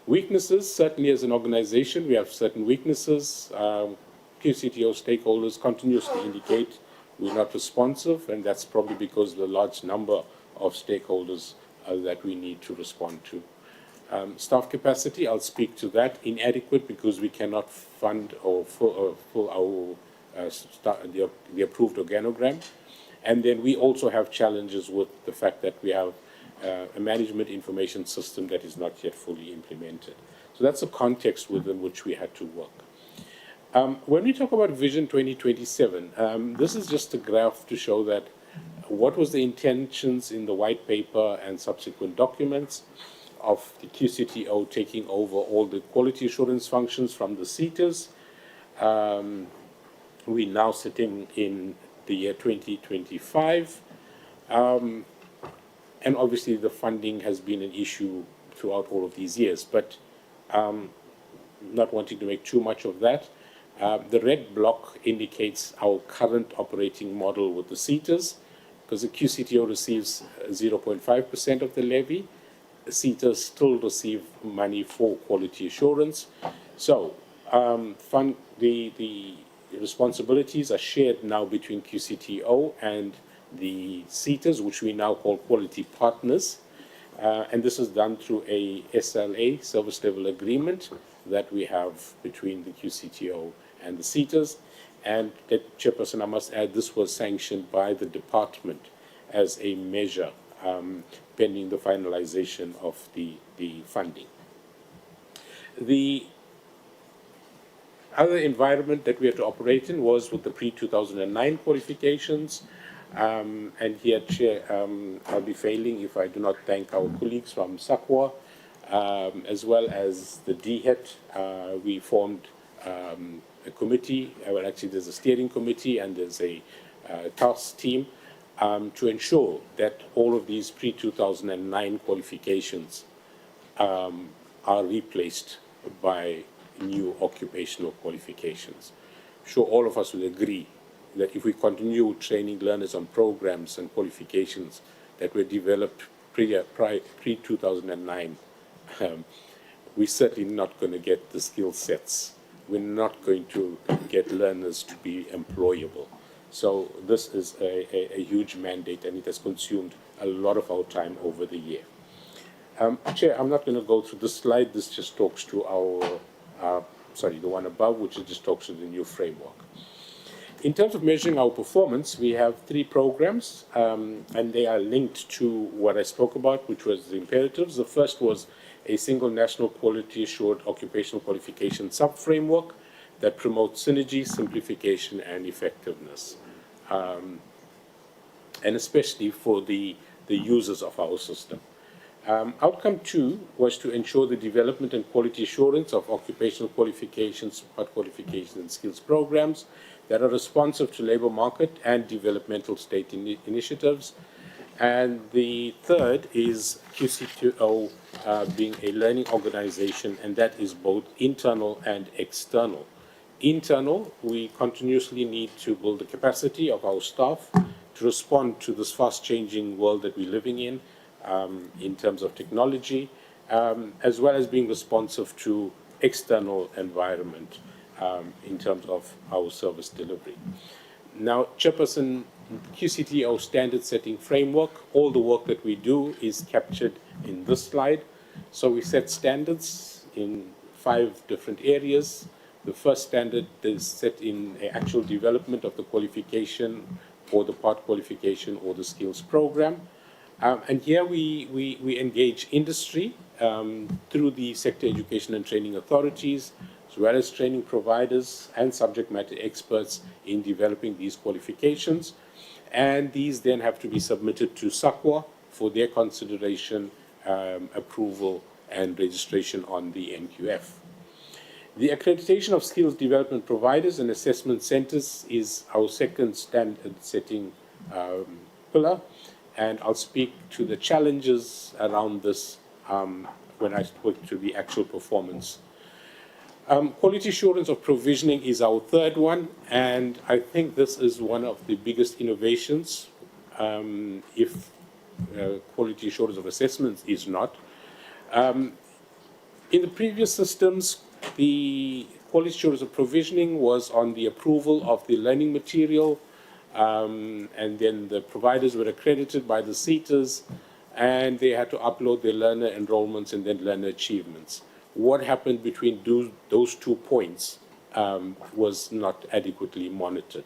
Weaknesses, certainly as an organization, we have certain weaknesses. QCTO stakeholders continuously indicate we're not responsive, and that's probably because of the large number of stakeholders that we need to respond to. Staff capacity, I'll speak to that. Inadequate because we cannot fund or fill our the approved organogram. And then we also have challenges with the fact that we have a management information system that is not yet fully implemented. So that's the context within which we had to work. When we talk about Vision 2027, this is just a graph to show that what was the intentions in the white paper and subsequent documents of the QCTO taking over all the quality assurance functions from the CETAs. We're now sitting in the year 2025. And obviously the funding has been an issue throughout all of these years, but not wanting to make too much of that. The red block indicates our current operating model with the CETAs, because the QCTO receives 0.5% of the levy. The CETAs still receive money for quality assurance. So the responsibilities are shared now between QCTO and the CETAs, which we now call quality partners. And this is done through a SLA, service level agreement, that we have between the QCTO and the CETAs. And that, Chairperson, I must add, this was sanctioned by the department as a measure pending the finalization of the funding. The other environment that we had to operate in was with the pre-2009 qualifications. And here, Chair, I'll be failing if I do not thank our colleagues from SAQA, as well as the DHET. We formed a committee, well, actually there's a steering committee and there's a task team to ensure that all of these pre-2009 qualifications are replaced by new occupational qualifications. I'm sure all of us will agree that if we continue training learners on programs and qualifications that were developed pre-2009, we're certainly not going to get the skill sets. We're not going to get learners to be employable. So this is a huge mandate, and it has consumed a lot of our time over the year. Chair, I'm not going to go through this slide. This just talks to the one above, which just talks to the new framework. In terms of measuring our performance, we have 3 programs, and they are linked to what I spoke about, which was the imperatives. The first was a single national quality assured occupational qualification sub-framework that promotes synergy, simplification, and effectiveness, and especially for the users of our system. Outcome 2 was to ensure the development and quality assurance of occupational qualifications, part qualification, and skills programs that are responsive to labor market and developmental state initiatives. And the third is QCTO being a learning organization, and that is both internal and external. Internal, we continuously need to build the capacity of our staff to respond to this fast-changing world that we're living in terms of technology, as well as being responsive to external environment in terms of our service delivery. Now, Chairperson, QCTO standard setting framework, all the work that we do is captured in this slide. So we set standards in 5 different areas. The first standard is set in an actual development of the qualification or the part qualification or the skills program. And here we engage industry through the sector education and training authorities, as well as training providers and subject matter experts in developing these qualifications. And these then have to be submitted to SAQA for their consideration, approval, and registration on the NQF. The accreditation of skills development providers and assessment centers is our second standard setting pillar. And I'll speak to the challenges around this when I speak to the actual performance. Quality assurance of provisioning is our third one, and I think this is one of the biggest innovations, if quality assurance of assessments is not. In the previous systems, the quality assurance of provisioning was on the approval of the learning material, and then the providers were accredited by the CETAs, and they had to upload their learner enrollments and then learner achievements. What happened between those 2 points was not adequately monitored.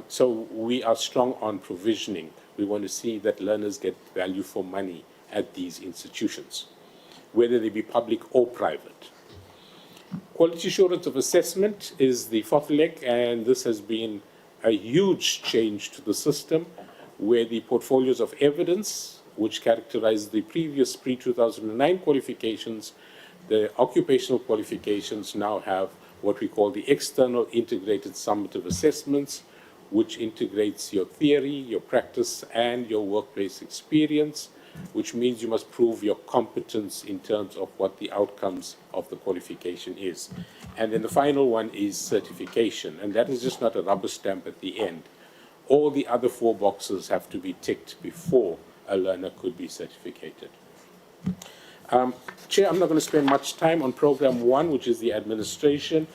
So we are strong on provisioning. We want to see that learners get value for money at these institutions, whether they be public or private. Quality assurance of assessment is the 4th leg, and this has been a huge change to the system, where the portfolios of evidence, which characterized the previous pre-2009 qualifications, the occupational qualifications now have what we call the external integrated summative assessments, which integrates your theory, your practice, and your workplace experience, which means you must prove your competence in terms of what the outcomes of the qualification is. And then the final one is certification, and that is just not a rubber stamp at the end. All the other 4 boxes have to be ticked before a learner could be certificated. Chair, I'm not going to spend much time on program 1, which is the administration.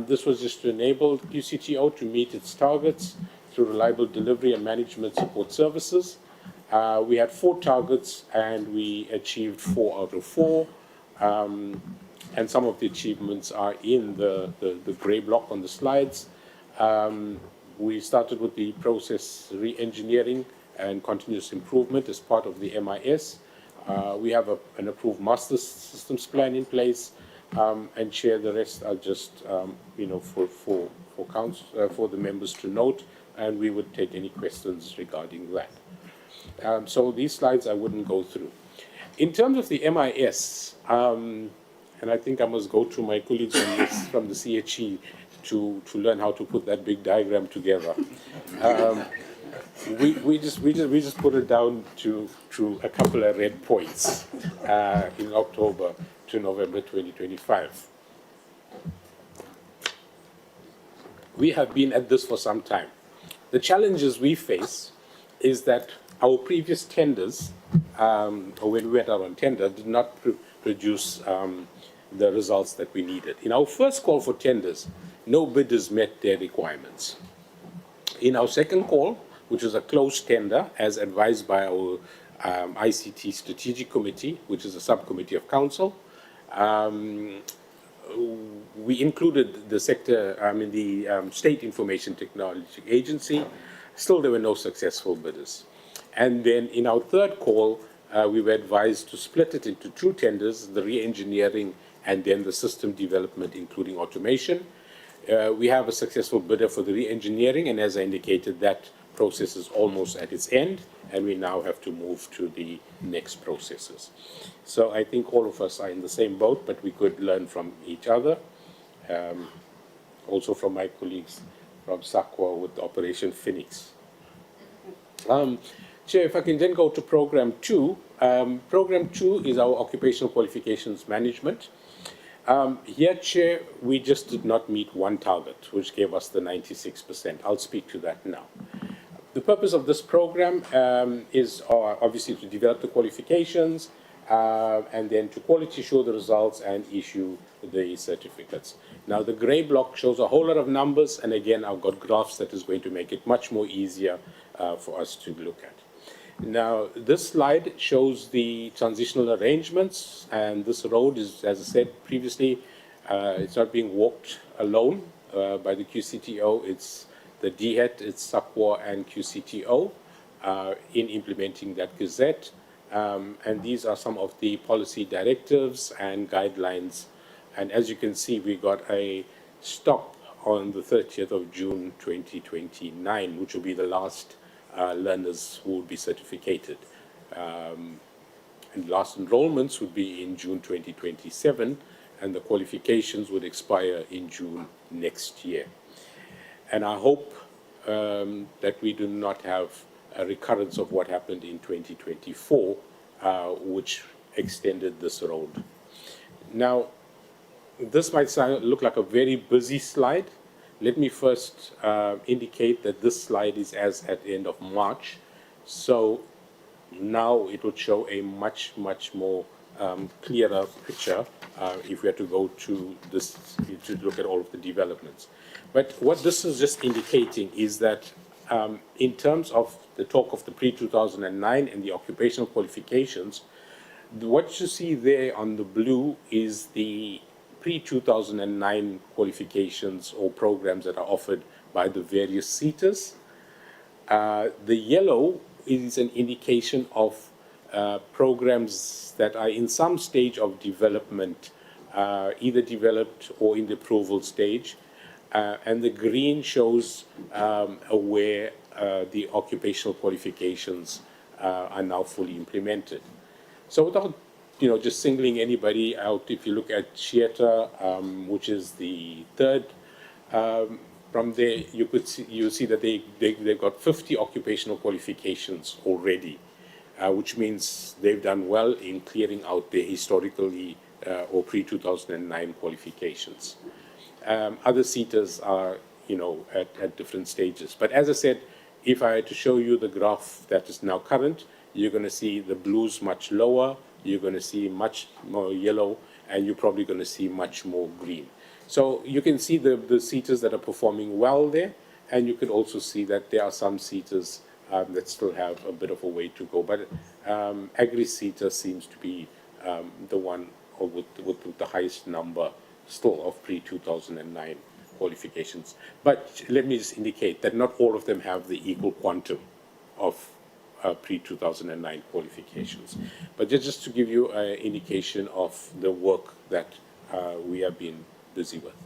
This was just to enable QCTO to meet its targets through reliable delivery and management support services. We had 4 targets, and we achieved 4 out of 4. And some of the achievements are in the gray block on the slides. We started with the process re-engineering and continuous improvement as part of the MIS. We have an approved master systems plan in place, and Chair, the rest are just for the members to note, and we would take any questions regarding that. So these slides I wouldn't go through. In terms of the MIS, and I think I must go to my colleagues from the CHE to learn how to put that big diagram together. We just put it down to a couple of red points in October to November 2025. We have been at this for some time. The challenges we face is that our previous tenders, or when we went out on tender, did not produce the results that we needed. In our first call for tenders, no bidders met their requirements. In our second call, which was a closed tender, as advised by our ICT Strategic Committee, which is a subcommittee of council, we included the sector, the State Information Technology Agency. Still, there were no successful bidders. And then in our third call, we were advised to split it into two tenders, the re-engineering and then the system development, including automation. We have a successful bidder for the re-engineering, and as I indicated, that process is almost at its end, and we now have to move to the next processes. So I think all of us are in the same boat, but we could learn from each other, also from my colleagues from SAQA with Operation Phoenix. Chair, if I can then go to Program 2. Program 2 is our Occupational Qualifications Management. Here, Chair, we just did not meet one target, which gave us the 96%. I'll speak to that now. The purpose of this program is obviously to develop the qualifications and then to quality show the results and issue the certificates. Now, the gray block shows a whole lot of numbers, and again, I've got graphs that is going to make it much more easier for us to look at. Now, this slide shows the transitional arrangements, and this road is, as I said previously, it's not being walked alone by the QCTO. It's the DHET, it's SAQA and QCTO in implementing that gazette. And these are some of the policy directives and guidelines. And as you can see, we got a stop on the 30th of June 2029, which will be the last learners who will be certificated. And last enrollments would be in June 2027, and the qualifications would expire in June next year. And I hope that we do not have a recurrence of what happened in 2024, which extended this road. Now, this might look like a very busy slide. Let me first indicate that this slide is as at the end of March. So now it would show a much more clearer picture if we had to go to this, to look at all of the developments. But what this is just indicating is that in terms of the talk of the pre-2009 and the occupational qualifications, what you see there on the blue is the pre-2009 qualifications or programs that are offered by the various SETAs. The yellow is an indication of programs that are in some stage of development, either developed or in the approval stage. And the green shows where the occupational qualifications are now fully implemented. So without just singling anybody out, if you look at SHIETA, which is the third, from there you see that they've got 50 occupational qualifications already, which means they've done well in clearing out their historically or pre-2009 qualifications. Other SETAs are, at different stages. But as I said, if I had to show you the graph that is now current, you're going to see the blues much lower, you're going to see much more yellow, and you're probably going to see much more green. So you can see the SETAs that are performing well there, and you can also see that there are some SETAs that still have a bit of a way to go. But Agri-SETA seems to be the one with the highest number still of pre-2009 qualifications. But let me just indicate that not all of them have the equal quantum of pre-2009 qualifications. But just to give you an indication of the work that we have been busy with.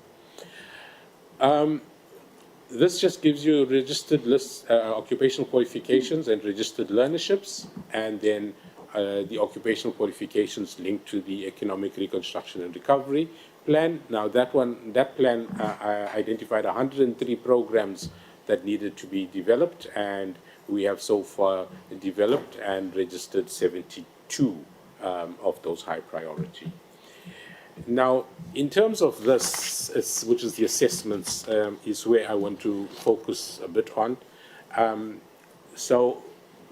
This just gives you registered lists, occupational qualifications and registered learnerships, and then the occupational qualifications linked to the Economic Reconstruction and Recovery Plan. Now that plan identified 103 programs that needed to be developed, and we have so far developed and registered 72 of those high priority. Now, in terms of this, which is the assessments, is where I want to focus a bit on. So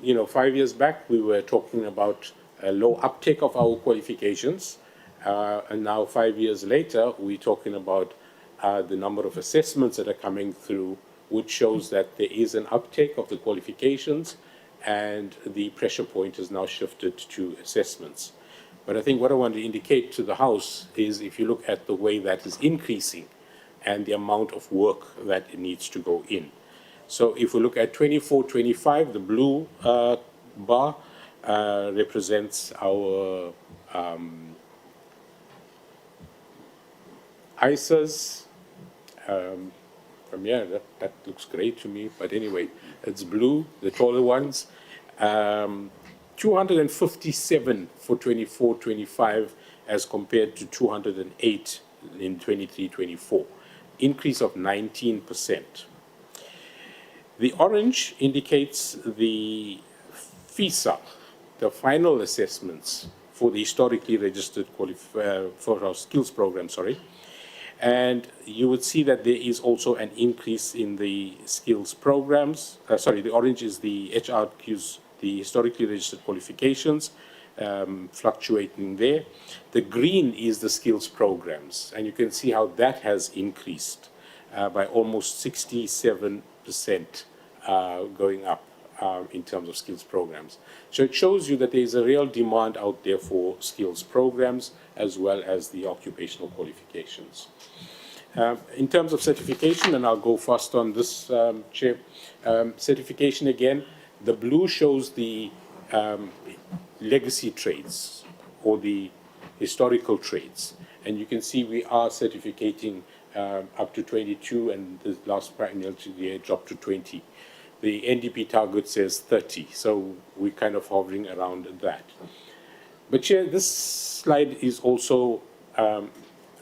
5 years back, we were talking about a low uptake of our qualifications. And now 5 years later, we're talking about the number of assessments that are coming through, which shows that there is an uptake of the qualifications, and the pressure point is now shifted to assessments. But I think what I want to indicate to the House is if you look at the way that is increasing and the amount of work that it needs to go in. So if we look at 24-25, the blue bar represents our ISAs. From here, that looks great to me, but anyway, it's blue, the taller ones. 257 for 24-25 as compared to 208 in 23-24, increase of 19%. The orange indicates the FISA, the final assessments for the historically registered for our skills program, and you would see that there is also an increase in the skills programs. The orange is the HRQs, the historically registered qualifications, fluctuating there. The green is the skills programs, and you can see how that has increased by almost 67% going up in terms of skills programs. So it shows you that there is a real demand out there for skills programs as well as the occupational qualifications. In terms of certification, and I'll go fast on this, Chair, certification again, the blue shows the legacy trades or the historical trades. And you can see we are certificating up to 22, and the last financial year dropped to 20. The NDP target says 30, so we're kind of hovering around that. But Chair, this slide is also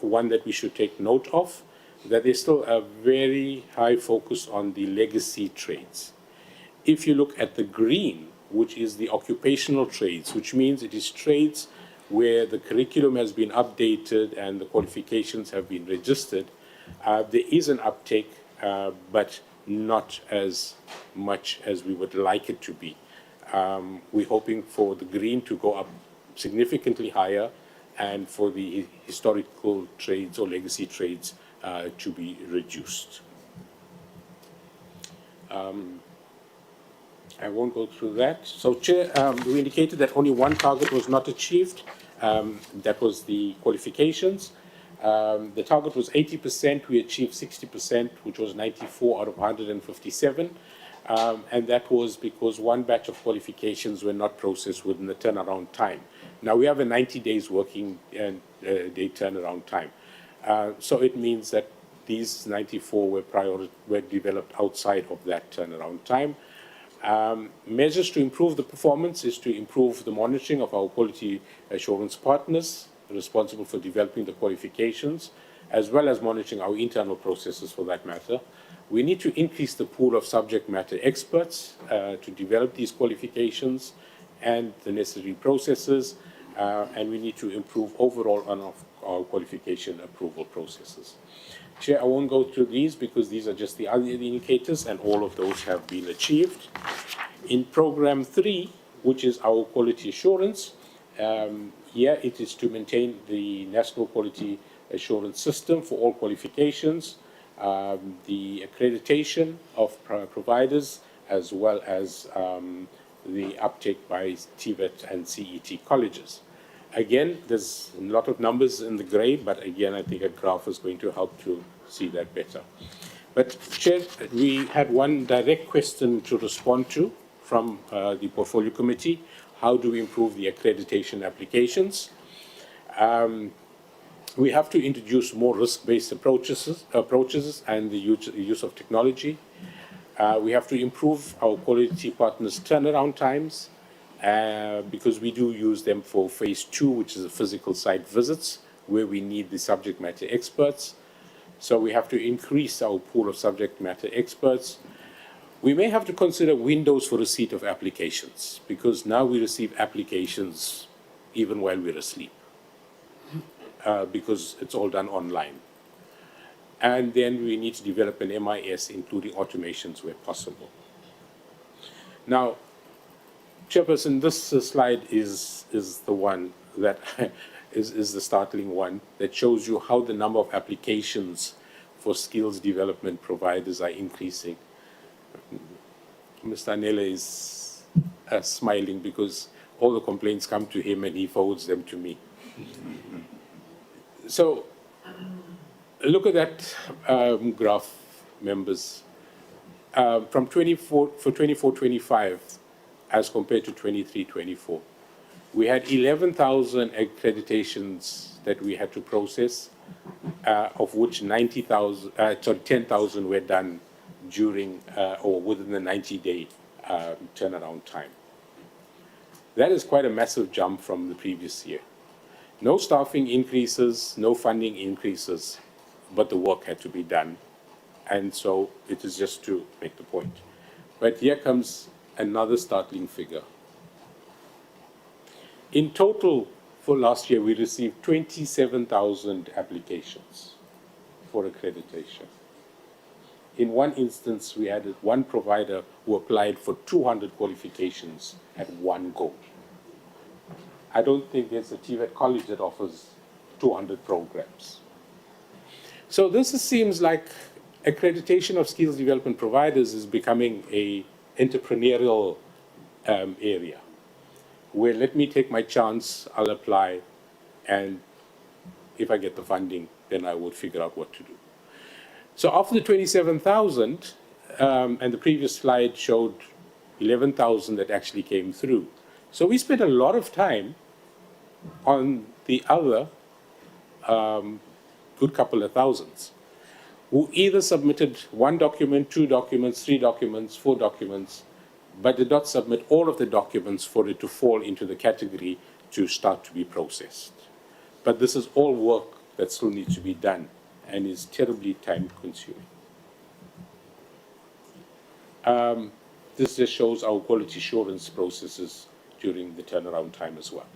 one that we should take note of, that there's still a very high focus on the legacy trades. If you look at the green, which is the occupational trades, which means it is trades where the curriculum has been updated and the qualifications have been registered, there is an uptake, but not as much as we would like it to be. We're hoping for the green to go up significantly higher and for the historical trades or legacy trades to be reduced. I won't go through that. So, Chair, we indicated that only one target was not achieved. That was the qualifications. The target was 80%. We achieved 60%, which was 94 out of 157. And that was because one batch of qualifications were not processed within the turnaround time. Now, we have a 90 days working day turnaround time. So it means that these 94 were developed outside of that turnaround time. Measures to improve the performance is to improve the monitoring of our quality assurance partners responsible for developing the qualifications, as well as monitoring our internal processes for that matter. We need to increase the pool of subject matter experts to develop these qualifications and the necessary processes, and we need to improve overall on our qualification approval processes. Chair, I won't go through these because these are just the other indicators, and all of those have been achieved. In Program 3, which is our quality assurance, here it is to maintain the national quality assurance system for all qualifications, the accreditation of providers, as well as the uptake by TVET and CET colleges. Again, there's a lot of numbers in the gray, but again, I think a graph is going to help to see that better. But Chair, we had one direct question to respond to from the Portfolio Committee. How do we improve the accreditation applications? We have to introduce more risk-based approaches and the use of technology. We have to improve our quality partners' turnaround times, because we do use them for phase 2, which is the physical site visits, where we need the subject matter experts. So we have to increase our pool of subject matter experts. We may have to consider windows for receipt of applications, because now we receive applications even while we're asleep, because it's all done online. And then we need to develop an MIS, including automations where possible. Now, Chairperson, this slide is the one that is the startling one that shows you how the number of applications for skills development providers are increasing. Mr. Anele is smiling because all the complaints come to him and he forwards them to me. So look at that graph, members. From 24-25 as compared to 23-24, we had 11,000 accreditations that we had to process, of which 10,000 were done during or within the 90-day turnaround time. That is quite a massive jump from the previous year. No staffing increases, no funding increases, but the work had to be done. And so it is just to make the point. But here comes another startling figure. In total, for last year, we received 27,000 applications for accreditation. In one instance, we had one provider who applied for 200 qualifications at one go. I don't think there's a TVET college that offers 200 programs. So this seems like accreditation of skills development providers is becoming an entrepreneurial area, where let me take my chance, I'll apply, and if I get the funding, then I would figure out what to do. So of the 27,000, and the previous slide showed 11,000 that actually came through. So we spent a lot of time on the other good couple of thousands, who either submitted 1 document, 2 documents, 3 documents, 4 documents, but did not submit all of the documents for it to fall into the category to start to be processed. But this is all work that still needs to be done and is terribly time-consuming. This just shows our quality assurance processes during the turnaround time as well.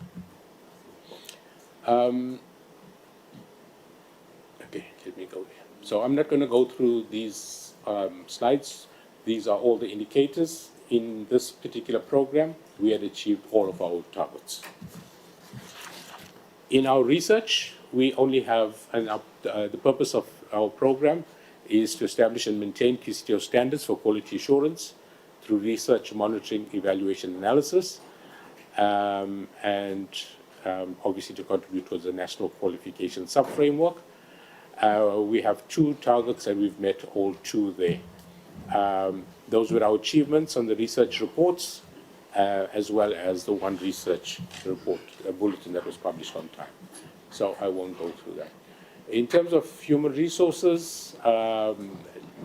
Okay, let me go there. So I'm not going to go through these slides. These are all the indicators. In this particular program, we had achieved all of our targets. In our research, we only have, the purpose of our program is to establish and maintain QCTO standards for quality assurance through research, monitoring, evaluation, analysis, and obviously to contribute towards the national qualification sub-framework. We have 2 targets and we've met all 2 there. Those were our achievements on the research reports, as well as the 1 research report, a bulletin that was published on time. So I won't go through that. In terms of human resources,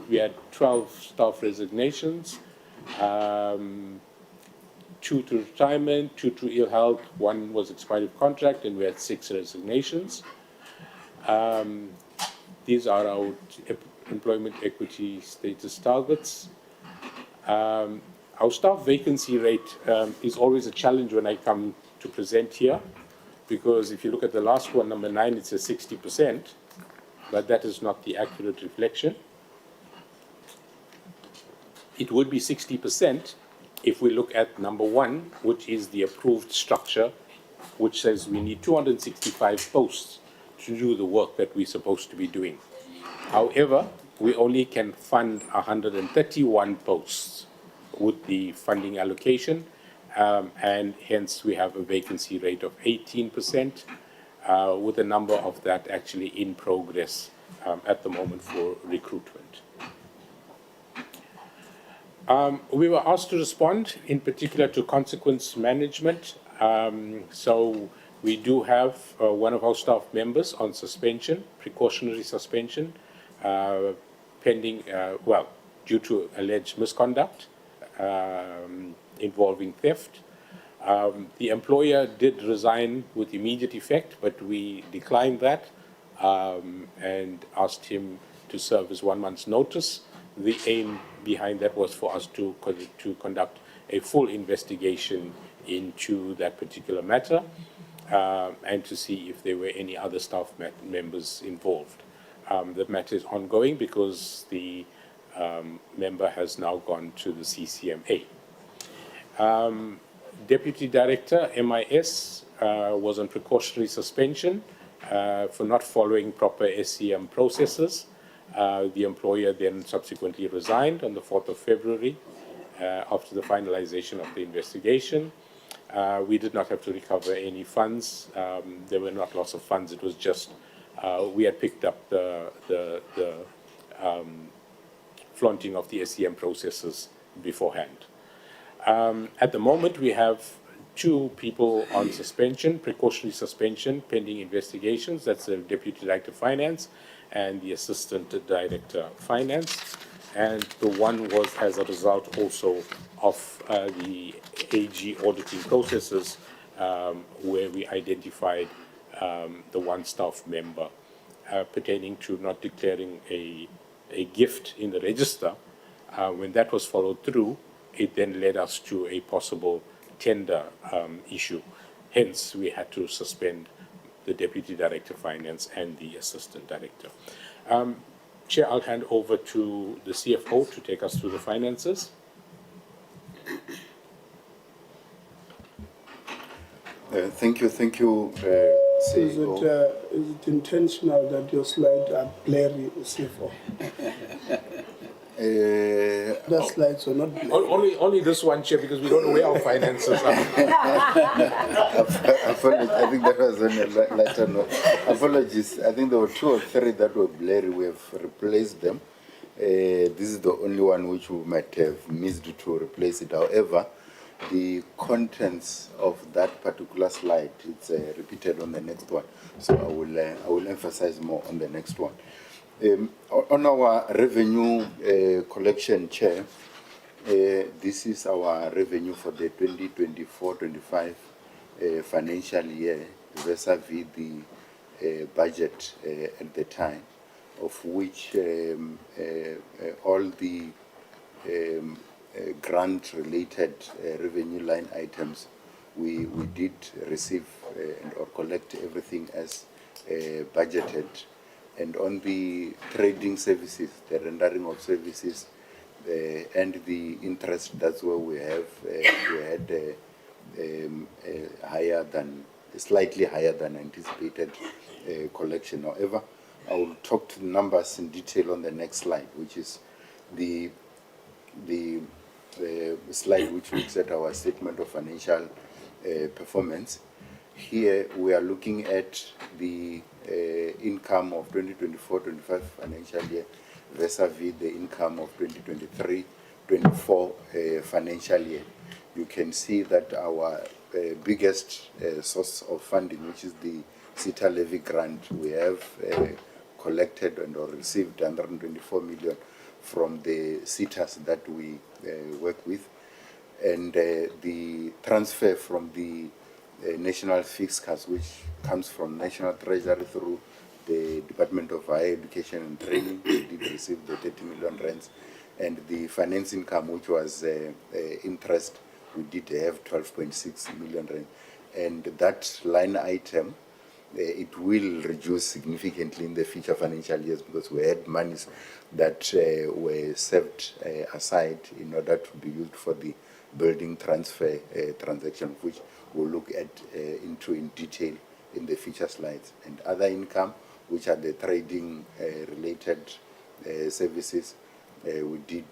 we had 12 staff resignations, 2 to retirement, 2 to ill health, 1 was expired contract, and we had 6 resignations. These are our employment equity status targets. Our staff vacancy rate is always a challenge when I come to present here, because if you look at the last one, number 9, it says 60%, but that is not the accurate reflection. It would be 60% if we look at number 1, which is the approved structure, which says we need 265 posts to do the work that we're supposed to be doing. However, we only can fund 131 posts with the funding allocation, and hence we have a vacancy rate of 18%, with a number of that actually in progress at the moment for recruitment. We were asked to respond in particular to consequence management. So we do have one of our staff members on suspension, precautionary suspension, pending, due to alleged misconduct involving theft. The employer did resign with immediate effect, but we declined that and asked him to serve his 1 month's notice. The aim behind that was for us to conduct a full investigation into that particular matter and to see if there were any other staff members involved. The matter is ongoing because the member has now gone to the CCMA. Deputy Director, MIS, was on precautionary suspension for not following proper SCM processes. The employer then subsequently resigned on the 4th of February after the finalization of the investigation. We did not have to recover any funds. There were not loss of funds. It was just we had picked up the flaunting of the SCM processes beforehand. At the moment, we have 2 people on suspension, precautionary suspension, pending investigations. That's the Deputy Director of Finance and the Assistant Director of Finance. And the one was as a result also of the AG auditing processes where we identified the one staff member pertaining to not declaring a gift in the register. When that was followed through, it then led us to a possible tender issue. Hence, we had to suspend the Deputy Director of Finance and the Assistant Director. Chair, I'll hand over to the CFO to take us through the finances. Thank you, CEO. Is it intentional that your slides are blurry, CFO? The slides are not blurry. Only this one, Chair, because we don't know where our finances are. I think that was on a lighter note. Apologies. I think there were 2 or 3 that were blurry. We have replaced them. This is the only one which we might have missed to replace it. However, the contents of that particular slide, it's repeated on the next one. So I will emphasize more on the next one. On our revenue collection, Chair, this is our revenue for the 2024-25 financial year vis-a-vis the budget at the time, of which all the grant-related revenue line items, we did receive or collect everything as budgeted. And on the trading services, the rendering of services, and the interest, that's where we have slightly higher than anticipated collection. However, I will talk to the numbers in detail on the next slide, which is the slide which looks at our statement of financial performance. Here we are looking at the income of 2024-25 financial year vis-a-vis the income of 2023-24 financial year. You can see that our biggest source of funding, which is the SETA levy grant, we have collected and or received 124 million from the SETAs that we work with, and the transfer from the national fixed cost, which comes from National Treasury through the Department of Higher Education and Training. We did receive the 30 million rands, and the finance income, which was interest, we did have 12.6 million rand. And that line item, it will reduce significantly in the future financial years, because we had monies that were saved aside in order to be used for the building transfer transaction, which we'll look at into in detail in the future slides. And other income, which are the trading related services, we did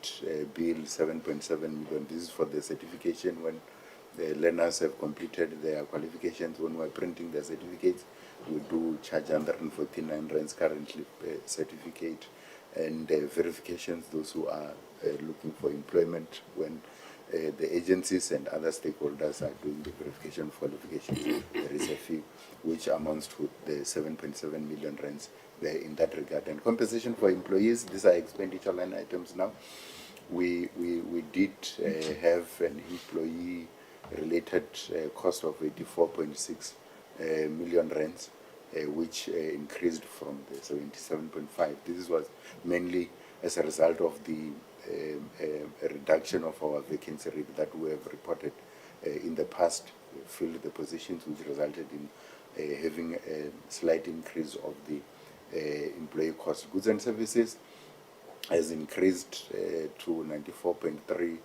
bill 7.7 million. This is for the certification when the learners have completed their qualifications. When we're printing their certificates, we do charge 149 rands currently certificate, and verifications, those who are looking for employment when the agencies and other stakeholders are doing the verification of qualifications. There is a fee which amounts to the 7.7 million rands there in that regard. And compensation for employees, these are expenditure line items now. We did have an employee related cost of 84.6 million rands, which increased from the 77.5. This was mainly as a result of the a reduction of our vacancy rate that we have reported in the past, filled the positions, which resulted in having a slight increase of the employee cost. Goods and services has increased to 94.3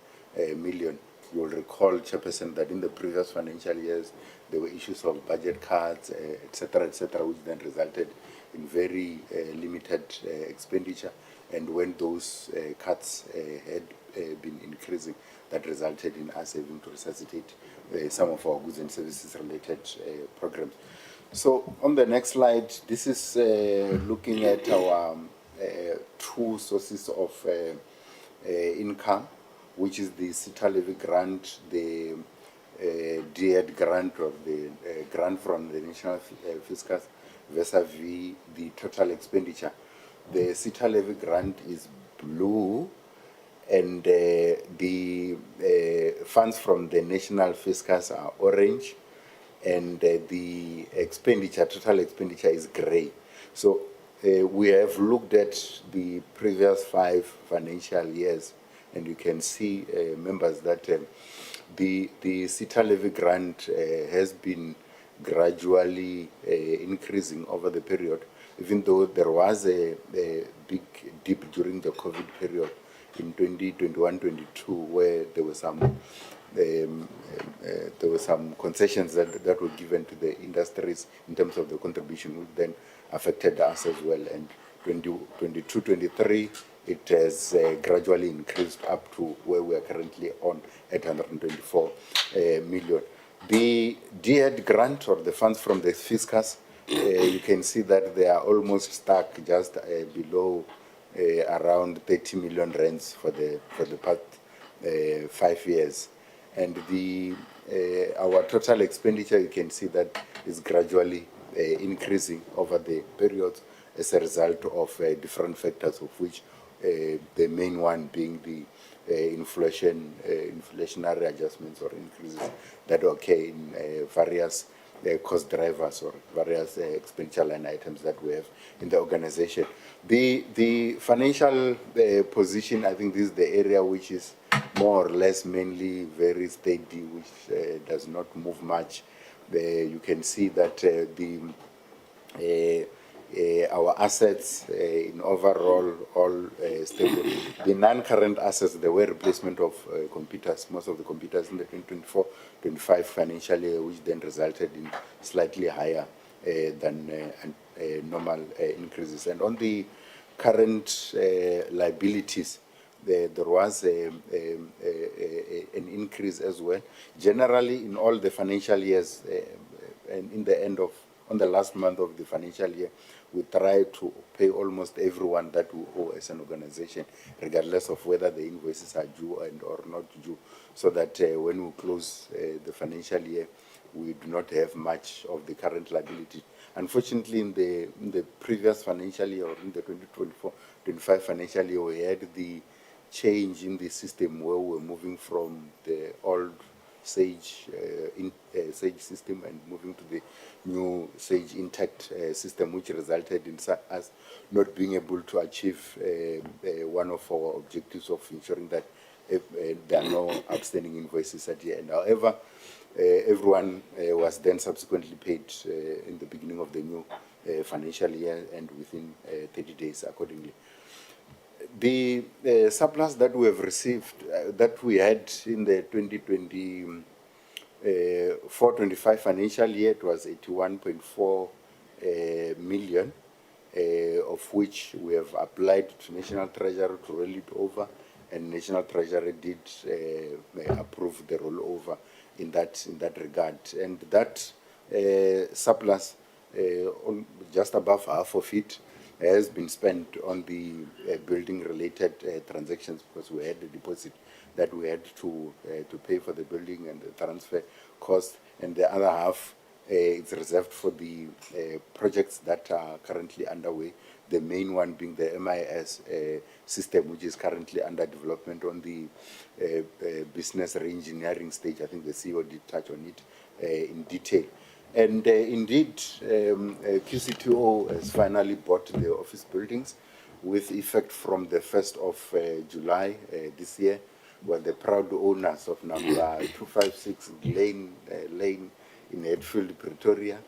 million, you'll recall, Chairperson, that in the previous financial years, there were issues of budget cuts, et cetera, which then resulted in very limited expenditure. And when those cuts had been increasing, that resulted in us having to resuscitate some of our goods and services related programs. So on the next slide, this is looking at our two sources of income, which is the SITA levy grant, the DED grant, or the grant from the National Fiscus, vis-a-vis the total expenditure. The SITA levy grant is blue, and the funds from the National Fiscus are orange, and the expenditure, total expenditure, is gray. So we have looked at the previous 5 financial years, and you can see, members, that the SITA levy grant has been gradually increasing over the period, even though there was a big dip during the COVID period in 2021-22, where there were some concessions that were given to the industries in terms of the contribution, which then affected us as well. And 22-23, it has gradually increased up to where we are currently on 824 million. The DED grant, or the funds from the fiscus, you can see that they are almost stuck just below around 30 million rands for the past 5 years. And our total expenditure, you can see that is gradually increasing over the periods as a result of different factors, of which the main one being the inflationary adjustments or increases that occur in various cost drivers or various expenditure line items that we have in the organization. The financial position, I think this is the area which is more or less mainly very steady, which does not move much. You can see that our assets in overall all stable. The non-current assets, there were replacement of computers, most of the computers in the 2024-25 financial year, which then resulted in slightly higher than normal increases. And on the current liabilities, there was an increase as well. Generally, in all the financial years, and in the end of, on the last month of the financial year, we try to pay almost everyone that we owe as an organization, regardless of whether the invoices are due and or not due, so that when we close the financial year, we do not have much of the current liability. Unfortunately, in the previous financial year, or in the 2024-25 financial year, we had the change in the system where we were moving from the old SAGE system and moving to the new SAGE Intact system, which resulted in us not being able to achieve one of our objectives of ensuring that there are no outstanding invoices at the end. However, everyone was then subsequently paid in the beginning of the new financial year and within 30 days accordingly. The surplus that we have received, that we had in the 2024-25 financial year, it was 81.4 million, of which we have applied to National Treasury to roll it over, and National Treasury did approve the rollover in that regard. And that surplus, just above half of it, has been spent on the building-related transactions, because we had the deposit that we had to pay for the building and the transfer cost, and the other half is reserved for the projects that are currently underway, the main one being the MIS system, which is currently under development on the business re-engineering stage. I think the CEO did touch on it in detail. And indeed, QCTO has finally bought the office buildings with effect from the 1st of July this year. We're the proud owners of number 256 Lane in Hatfield, Pretoria,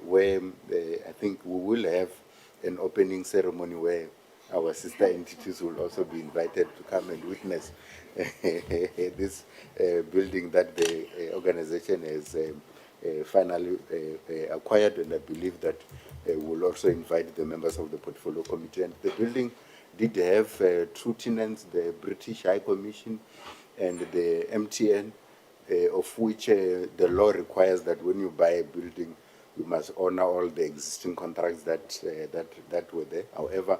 where I think we will have an opening ceremony where our sister entities will also be invited to come and witness this building that the organization has finally acquired, and I believe that we'll also invite the members of the portfolio committee. And the building did have two tenants, the British High Commission and the MTN, of which the law requires that when you buy a building, you must honor all the existing contracts that were there. However,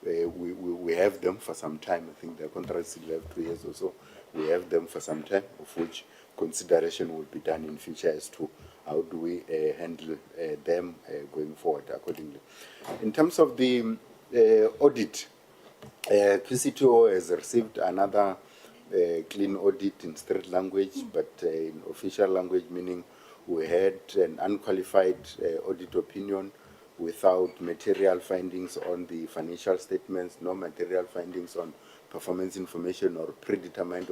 we have them for some time. I think the contracts still have 2 years or so. We have them for some time, of which consideration will be done in future as to how do we handle them going forward accordingly. In terms of the audit, QCTO has received another clean audit in street language, but in official language, meaning we had an unqualified audit opinion without material findings on the financial statements, no material findings on performance information or predetermined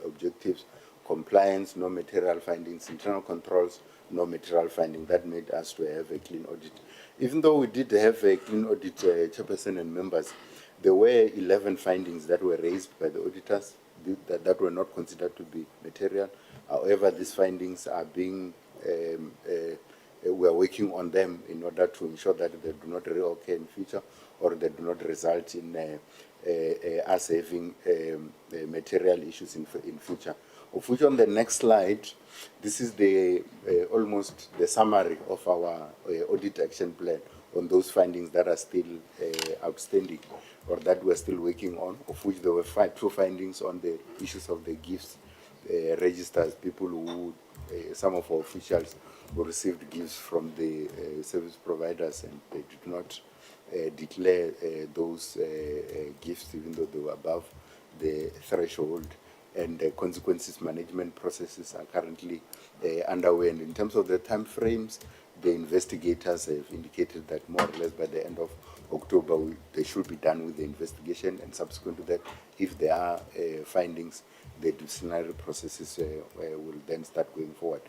objectives, compliance, no material findings, internal controls, no material finding. That made us to have a clean audit. Even though we did have a clean audit, chairperson and members, there were 11 findings that were raised by the auditors that were not considered to be material. However, these findings are being, we are working on them in order to ensure that they do not reoccur in future, or they do not result in us having material issues in future. Of which on the next slide, this is the almost the summary of our audit action plan on those findings that are still outstanding, or that we're still working on, of which there were two findings on the issues of the gifts registers, people who, some of our officials who received gifts from the service providers, and they did not declare those gifts even though they were above the threshold, and the consequences management processes are currently underway. And in terms of the time frames, the investigators have indicated that more or less by the end of October, they should be done with the investigation, and subsequent to that, if there are findings, the disciplinary processes will then start going forward.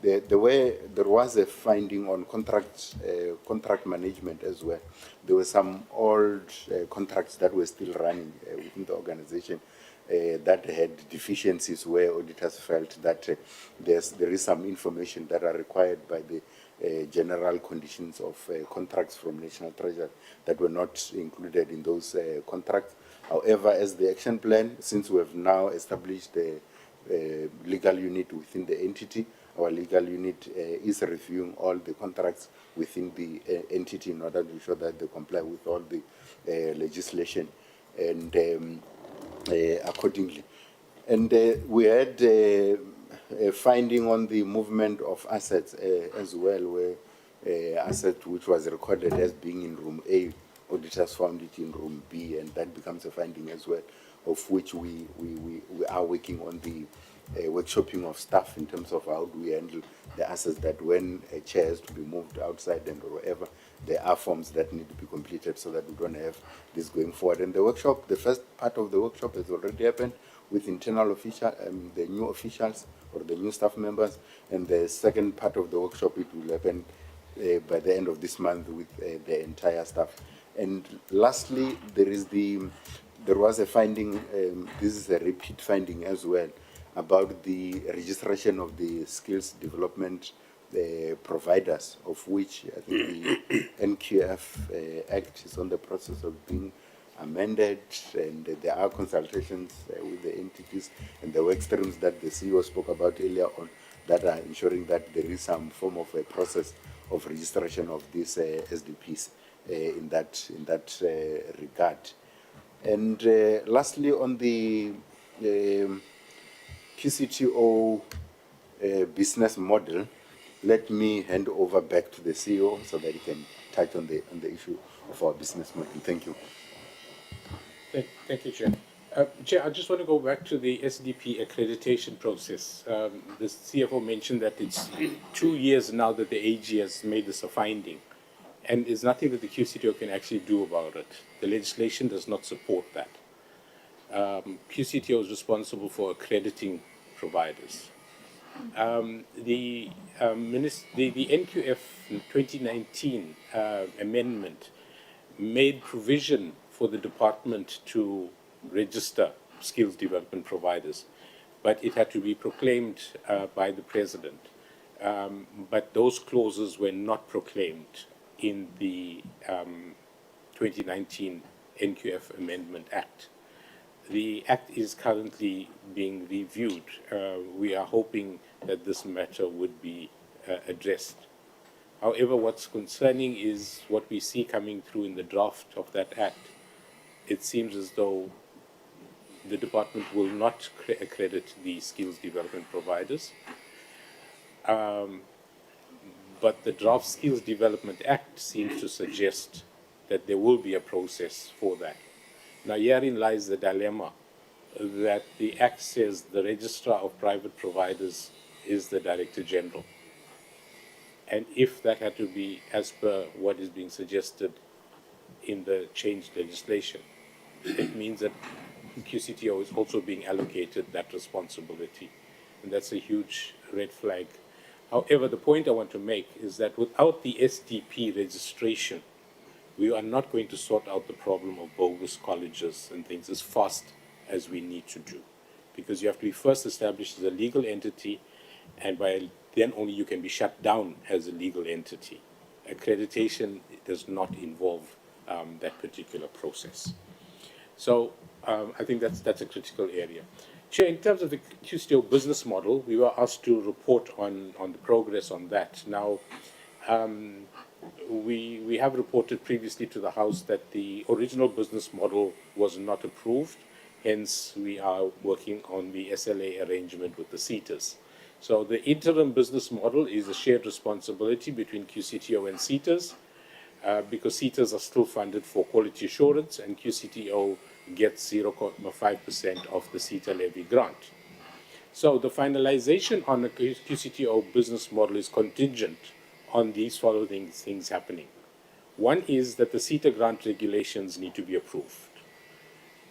There was a finding on contract management as well. There were some old contracts that were still running within the organization that had deficiencies, where auditors felt that there is some information that are required by the general conditions of contracts from National Treasury that were not included in those contracts. However, as the action plan, since we have now established the legal unit within the entity, our legal unit is reviewing all the contracts within the entity in order to ensure that they comply with all the legislation and accordingly. And we had a finding on the movement of assets as well, where asset which was recorded as being in room A, auditors found it in room B, and that becomes a finding as well, of which we are working on the workshopping of staff in terms of how do we handle the assets that when a chair has to be moved outside and or wherever, there are forms that need to be completed so that we don't have this going forward. And the workshop, the first part of the workshop has already happened with internal officials, the new officials or the new staff members, and the second part of the workshop, it will happen by the end of this month with the entire staff. And lastly, there was a finding, this is a repeat finding as well, about the registration of the skills development providers, of which I think the NQF Act is on the process of being amended, and there are consultations with the entities and the work streams that the CEO spoke about earlier on that are ensuring that there is some form of a process of registration of these SDPs in that regard. And lastly, on the QCTO business model, let me hand over back to the CEO so that he can touch on the issue of our business model. Thank you. Thank you, Chair. Chair, I just want to go back to the SDP accreditation process. The CFO mentioned that it's 2 years now that the AG has made this a finding, and there's nothing that the QCTO can actually do about it. The legislation does not support that. QCTO is responsible for accrediting providers. The NQF 2019 amendment made provision for the department to register skills development providers, but it had to be proclaimed by the president. But those clauses were not proclaimed in the 2019 NQF Amendment Act. The Act is currently being reviewed. We are hoping that this matter would be addressed. However, what's concerning is what we see coming through in the draft of that Act. It seems as though the department will not accredit the skills development providers. But the Draft Skills Development Act seems to suggest that there will be a process for that. Now, herein lies the dilemma that the Act says the Registrar of Private Providers is the Director General. And if that had to be as per what is being suggested in the changed legislation, it means that QCTO is also being allocated that responsibility. And that's a huge red flag. However, the point I want to make is that without the SDP registration, we are not going to sort out the problem of bogus colleges and things as fast as we need to do. Because you have to be first established as a legal entity, and by then only you can be shut down as a legal entity. Accreditation does not involve that particular process. So I think that's a critical area. Chair, in terms of the QCTO business model, we were asked to report on the progress on that. Now, we have reported previously to the House that the original business model was not approved. Hence, we are working on the SLA arrangement with the SETAs. So the interim business model is a shared responsibility between QCTO and SETAs, because SETAs are still funded for quality assurance and QCTO gets 0.5% of the SETA levy grant. So the finalization on the QCTO business model is contingent on these following things happening. One is that the SETA grant regulations need to be approved.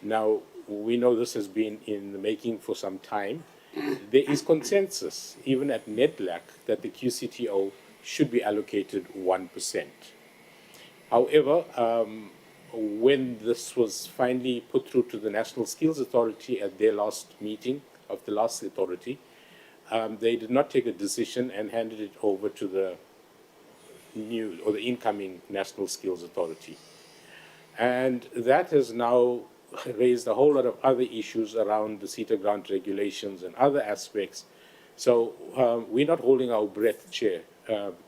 Now, we know this has been in the making for some time. There is consensus, even at NEDLAC, that the QCTO should be allocated 1%. However, when this was finally put through to the National Skills Authority at their last meeting of the last authority, they did not take a decision and handed it over to the new or the incoming National Skills Authority. And that has now raised a whole lot of other issues around the SETA grant regulations and other aspects. So we're not holding our breath, Chair,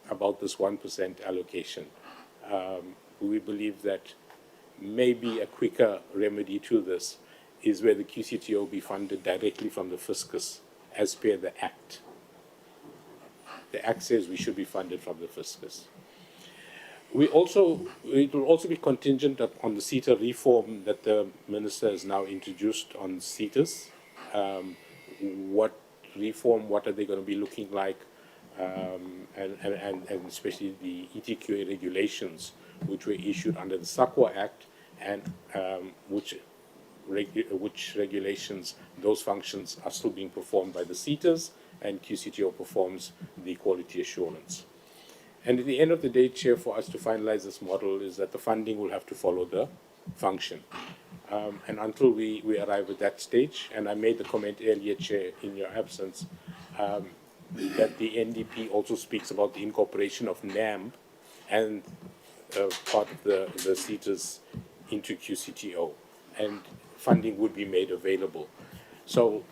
about this 1% allocation. We believe that maybe a quicker remedy to this is where the QCTO be funded directly from the fiscus as per the Act. The Act says we should be funded from the fiscus. It will also be contingent on the SETA reform that the Minister has now introduced on SETAs. What reform, what are they going to be looking like, and especially the ETQA regulations which were issued under the SAQA Act, and which regulations, those functions are still being performed by the SETAs, and QCTO performs the quality assurance. And at the end of the day, Chair, for us to finalize this model is that the funding will have to follow the function. And until we arrive at that stage, and I made the comment earlier, Chair, in your absence, that the NDP also speaks about the incorporation of NAMB and part of the SETAs into QCTO, and funding would be made available. So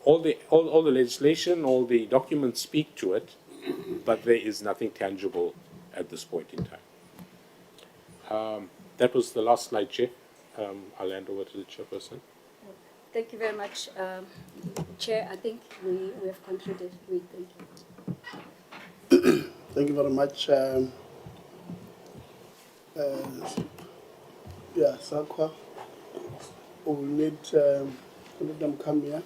all the legislation, all the documents speak to it, but there is nothing tangible at this point in time. That was the last slide, Chair. I'll hand over to the chairperson. Thank you very much, Chair. I think we have concluded. Thank you. Thank you very much. SAQA. We'll need to let them come here.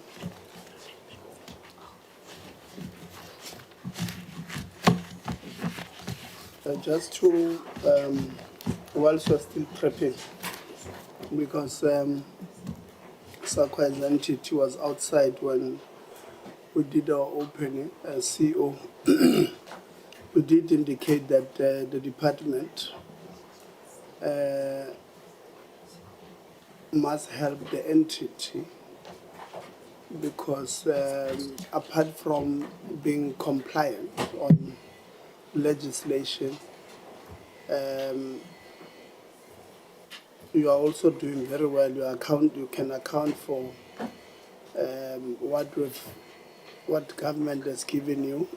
Just to, whilst you're still prepping, because SAQA as an entity was outside when we did our opening as CEO, we did indicate that the department must help the entity because apart from being compliant on legislation, you are also doing very well. You can account for what government has given you,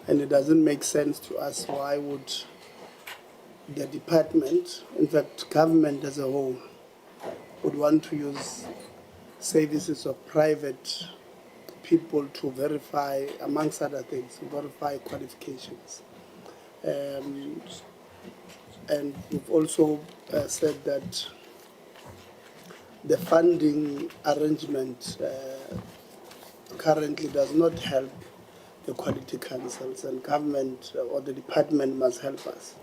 and it doesn't make sense to us. Why would the department, in fact, government as a whole, would want to use services of private people to verify, amongst other things, to verify qualifications. And we've also said that the funding arrangement currently does not help the quality councils, and government or the department must help us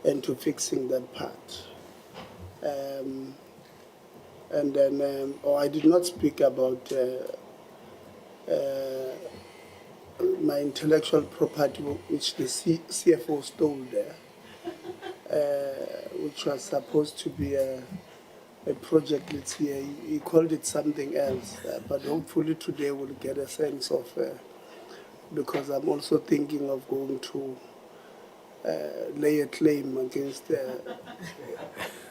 into fixing that part. And then, I did not speak about my intellectual property, which the CFO stole there, which was supposed to be a project. Let's see, he called it something else, but hopefully today we'll get a sense of, because I'm also thinking of going to lay a claim against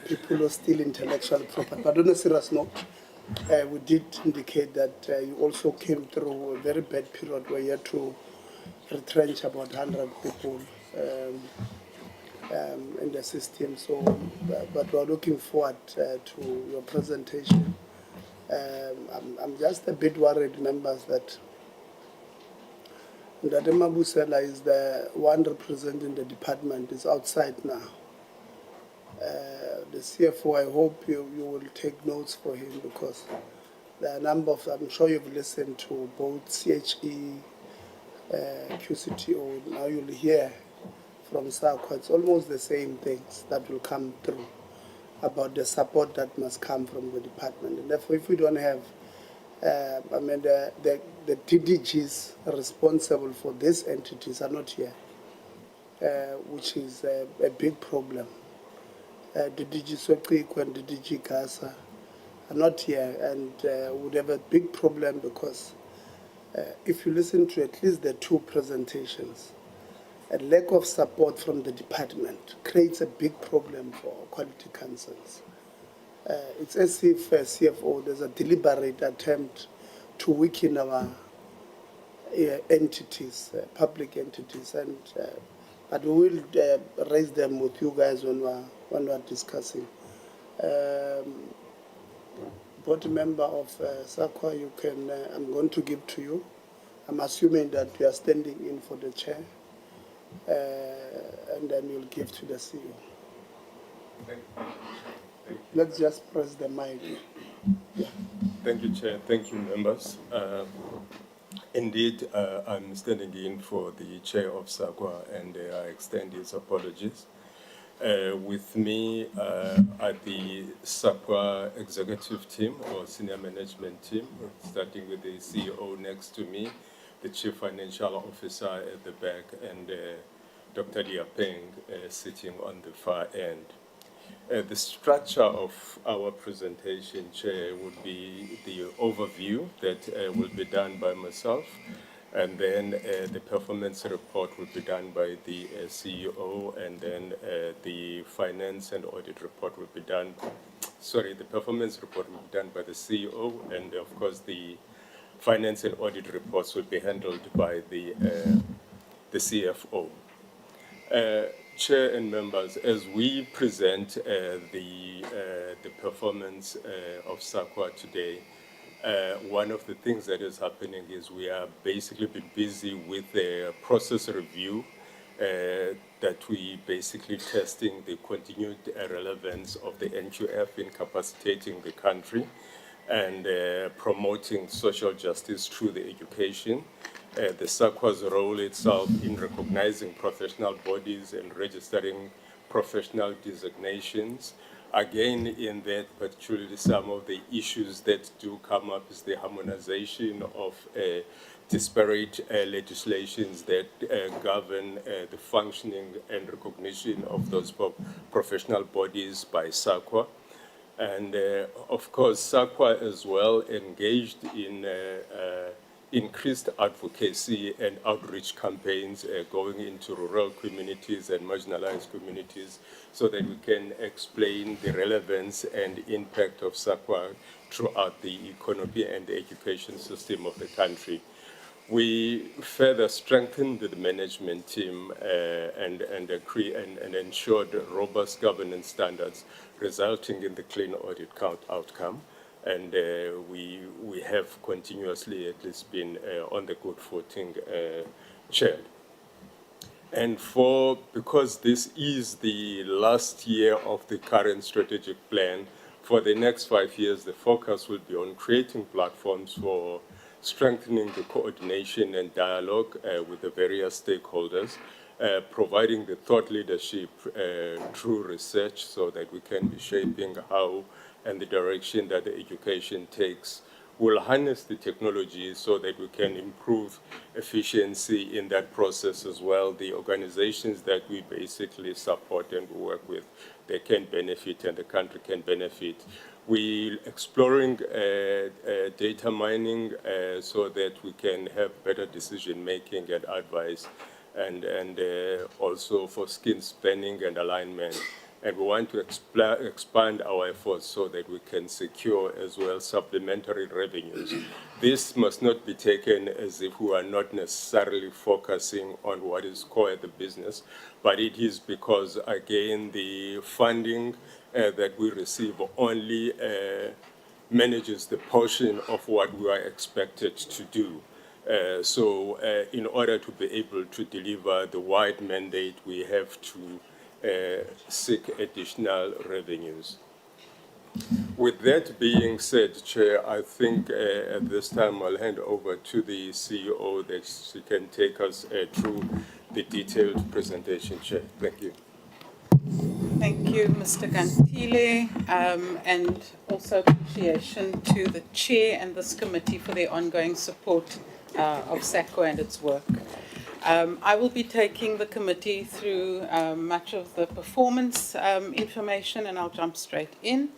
people who steal intellectual property. But on a serious note, we did indicate that you also came through a very bad period where you had to retrench about 100 people in the system. So, but we're looking forward to your presentation. I'm just a bit worried, members, that Ndade Mabusela is the one representing the department, is outside now. The CFO, I hope you will take notes for him, because there are a number of, I'm sure you've listened to both CHE, QCTO, now you'll hear from SAQA. It's almost the same things that will come through about the support that must come from the department. And therefore, if we don't have, the DDGs responsible for these entities are not here, which is a big problem. DDG Soqiko and DDG Gaza are not here, and would have a big problem, because if you listen to at least the two presentations, a lack of support from the department creates a big problem for quality councils. It's as if CFO, there's a deliberate attempt to weaken our entities, public entities, and but we will raise them with you guys when we're discussing. Board member of SAQA, you can. I'm going to give to you. I'm assuming that you are standing in for the chair, and then you'll give to the CEO. Thank you. Let's just press the mic. Yeah. Thank you, Chair. Thank you, members. Indeed, I'm standing in for the Chair of SAQA, and I extend his apologies. With me at the SAQA executive team or senior management team, starting with the CEO next to me, the Chief Financial Officer at the back, and Dr. Diapeng sitting on the far end. The structure of our presentation, Chair, would be the overview that will be done by myself, and then the performance report will be done by the CEO, and then the finance and audit report will be done, the performance report will be done by the CEO, and of course the finance and audit reports will be handled by the CFO. Chair and members, as we present the performance of SAQA today, one of the things that is happening is we are basically busy with a process review that we basically testing the continued relevance of the NQF in capacitating the country and promoting social justice through the education. The SAQA's role itself in recognizing professional bodies and registering professional designations. Again, in that, particularly some of the issues that do come up is the harmonization of disparate legislations that govern the functioning and recognition of those professional bodies by SAQA. And of course, SAQA as well engaged in increased advocacy and outreach campaigns going into rural communities and marginalized communities so that we can explain the relevance and impact of SAQA throughout the economy and the education system of the country. We further strengthened the management team and ensured robust governance standards, resulting in the clean audit outcome. And we have continuously at least been on the good footing, Chair. And because this is the last year of the current strategic plan, for the next 5 years, the focus will be on creating platforms for strengthening the coordination and dialogue with the various stakeholders, providing the thought leadership through research so that we can be shaping how and the direction that the education takes. We'll harness the technology so that we can improve efficiency in that process as well. The organizations that we basically support and work with, they can benefit and the country can benefit. We're exploring data mining so that we can have better decision making and advice, and also for skills planning and alignment. And we want to expand our efforts so that we can secure as well supplementary revenues. This must not be taken as if we are not necessarily focusing on what is core at the business, but it is because, again, the funding that we receive only manages the portion of what we are expected to do. So in order to be able to deliver the wide mandate, we have to seek additional revenues. With that being said, Chair, I think at this time I'll hand over to the CEO that she can take us through the detailed presentation, Chair. Thank you. Thank you, Mr. Gantile, and also appreciation to the Chair and this committee for their ongoing support of SAQA and its work. I will be taking the committee through much of the performance information, and I'll jump straight in.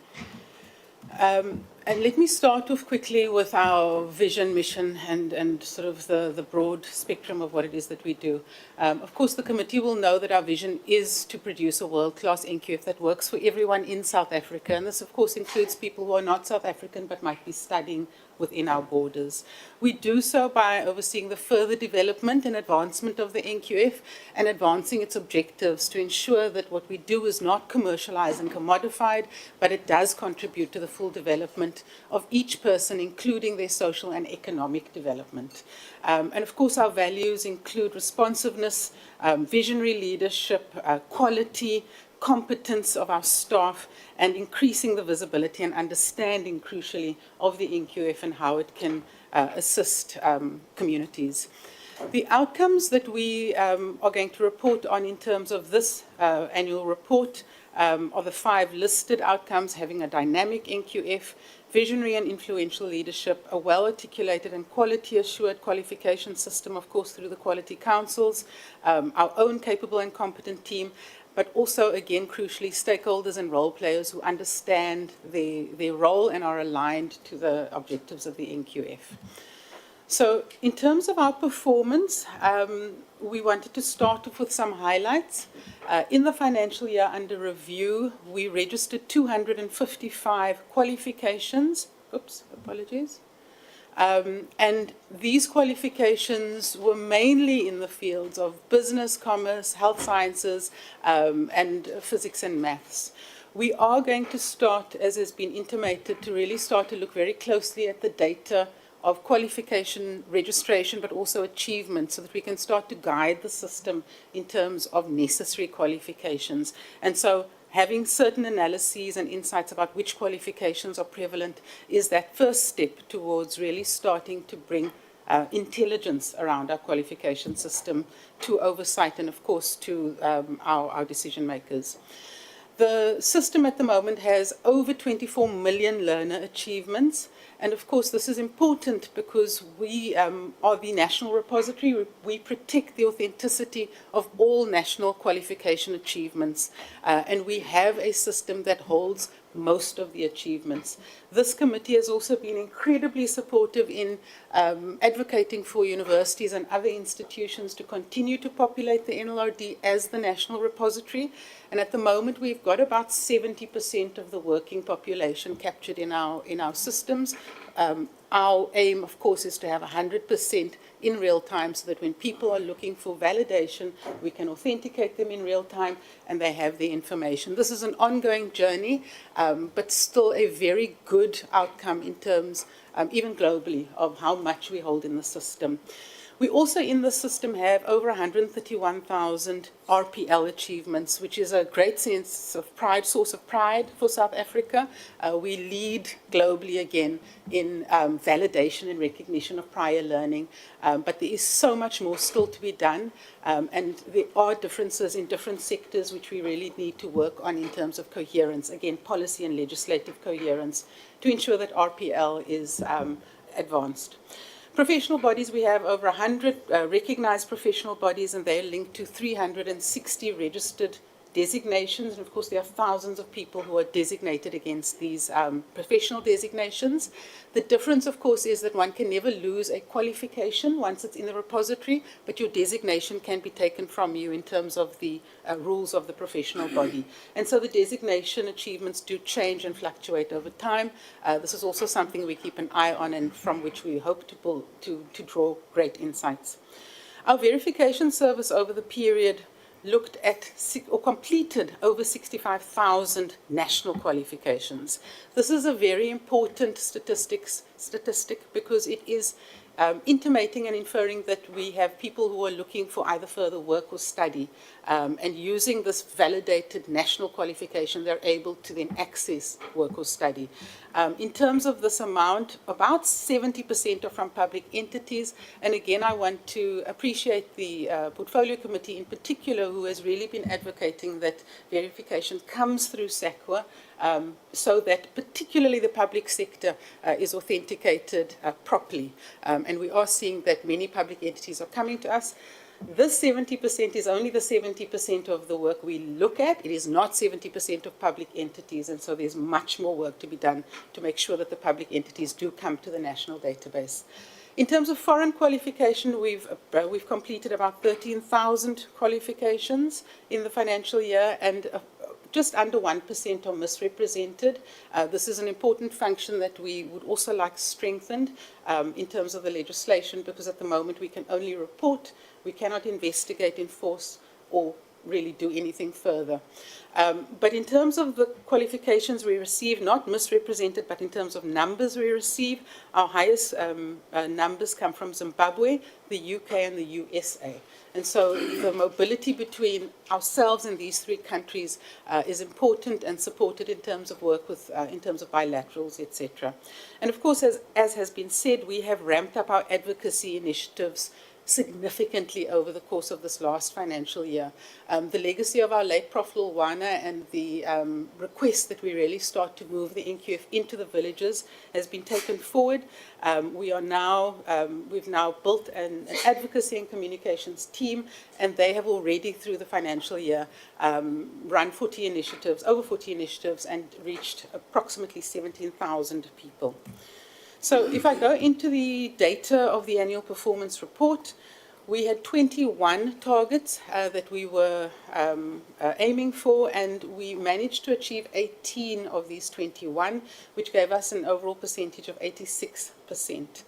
And let me start off quickly with our vision, mission, and sort of the broad spectrum of what it is that we do. Of course, the committee will know that our vision is to produce a world-class NQF that works for everyone in South Africa. And this, of course, includes people who are not South African but might be studying within our borders. We do so by overseeing the further development and advancement of the NQF and advancing its objectives to ensure that what we do is not commercialized and commodified, but it does contribute to the full development of each person, including their social and economic development. And of course, our values include responsiveness, visionary leadership, quality, competence of our staff, and increasing the visibility and understanding, crucially, of the NQF and how it can assist communities. The outcomes that we are going to report on in terms of this annual report are the 5 listed outcomes: having a dynamic NQF, visionary and influential leadership, a well-articulated and quality-assured qualification system, of course, through the quality councils, our own capable and competent team, but also, again, crucially, stakeholders and role players who understand their role and are aligned to the objectives of the NQF. So in terms of our performance, we wanted to start off with some highlights. In the financial year under review, we registered 255 qualifications. Oops, apologies. And these qualifications were mainly in the fields of business, commerce, health sciences, and physics and maths. We are going to start, as has been intimated, to really start to look very closely at the data of qualification registration, but also achievement, so that we can start to guide the system in terms of necessary qualifications. And so having certain analyses and insights about which qualifications are prevalent is that first step towards really starting to bring intelligence around our qualification system to oversight and, of course, to our decision makers. The system at the moment has over 24 million learner achievements. And of course, this is important because we are the national repository. We protect the authenticity of all national qualification achievements. And we have a system that holds most of the achievements. This committee has also been incredibly supportive in advocating for universities and other institutions to continue to populate the NLRD as the national repository. And at the moment, we've got about 70% of the working population captured in our systems. Our aim, of course, is to have 100% in real time so that when people are looking for validation, we can authenticate them in real time and they have the information. This is an ongoing journey, but still a very good outcome in terms, even globally, of how much we hold in the system. We also in the system have over 131,000 RPL achievements, which is a great sense of pride, source of pride for South Africa. We lead globally again in validation and recognition of prior learning, but there is so much more still to be done, and there are differences in different sectors which we really need to work on in terms of coherence, again, policy and legislative coherence, to ensure that RPL is advanced. Professional bodies, we have over 100 recognized professional bodies, and they're linked to 360 registered designations. And of course, there are thousands of people who are designated against these professional designations. The difference, of course, is that one can never lose a qualification once it's in the repository, but your designation can be taken from you in terms of the rules of the professional body. And so the designation achievements do change and fluctuate over time. This is also something we keep an eye on and from which we hope to draw great insights. Our verification service over the period looked at or completed over 65,000 national qualifications. This is a very important statistic because it is intimating and inferring that we have people who are looking for either further work or study, and using this validated national qualification, they're able to then access work or study. In terms of this amount, about 70% are from public entities, and again, I want to appreciate the Portfolio Committee in particular, who has really been advocating that verification comes through SAQA, so that particularly the public sector is authenticated properly. And we are seeing that many public entities are coming to us. This 70% is only the 70% of the work we look at. It is not 70% of public entities, and so there's much more work to be done to make sure that the public entities do come to the national database. In terms of foreign qualification, we've completed about 13,000 qualifications in the financial year, and just under 1% are misrepresented. This is an important function that we would also like strengthened in terms of the legislation, because at the moment we can only report, we cannot investigate, enforce, or really do anything further. But in terms of the qualifications we receive, not misrepresented, but in terms of numbers we receive, our highest numbers come from Zimbabwe, the UK, and the USA. And so the mobility between ourselves and these three countries is important and supported in terms of work with, in terms of bilaterals, etc. And of course, as has been said, we have ramped up our advocacy initiatives significantly over the course of this last financial year. The legacy of our late Prof. Lulwana and the request that we really start to move the NQF into the villages has been taken forward. We've now built an advocacy and communications team, and they have already through the financial year run 40 initiatives, over 40 initiatives, and reached approximately 17,000 people. So if I go into the data of the annual performance report, we had 21 targets that we were aiming for, and we managed to achieve 18 of these 21, which gave us an overall percentage of 86%.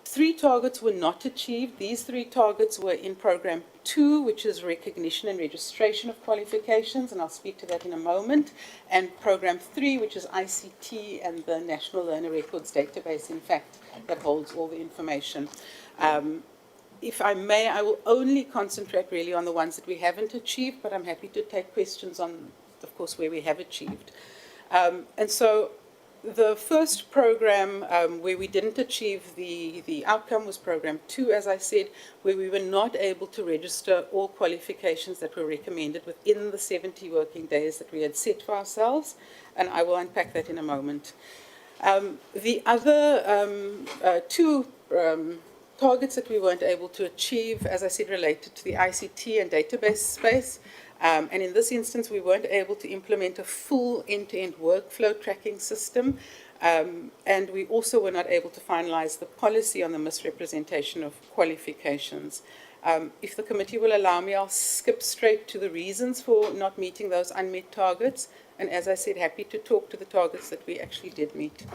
3 targets were not achieved. These 3 targets were in Program 2, which is recognition and registration of qualifications, and I'll speak to that in a moment, and Program 3, which is ICT and the National Learner Records Database, in fact, that holds all the information. If I may, I will only concentrate really on the ones that we haven't achieved, but I'm happy to take questions on, of course, where we have achieved. And so the first program where we didn't achieve the outcome was Program 2, as I said, where we were not able to register all qualifications that were recommended within the 70 working days that we had set for ourselves, and I will unpack that in a moment. The other 2 targets that we weren't able to achieve, as I said, related to the ICT and database space. And in this instance, we weren't able to implement a full end-to-end workflow tracking system. And we also were not able to finalize the policy on the misrepresentation of qualifications. If the committee will allow me, I'll skip straight to the reasons for not meeting those unmet targets. And as I said, happy to talk to the targets that we actually did meet.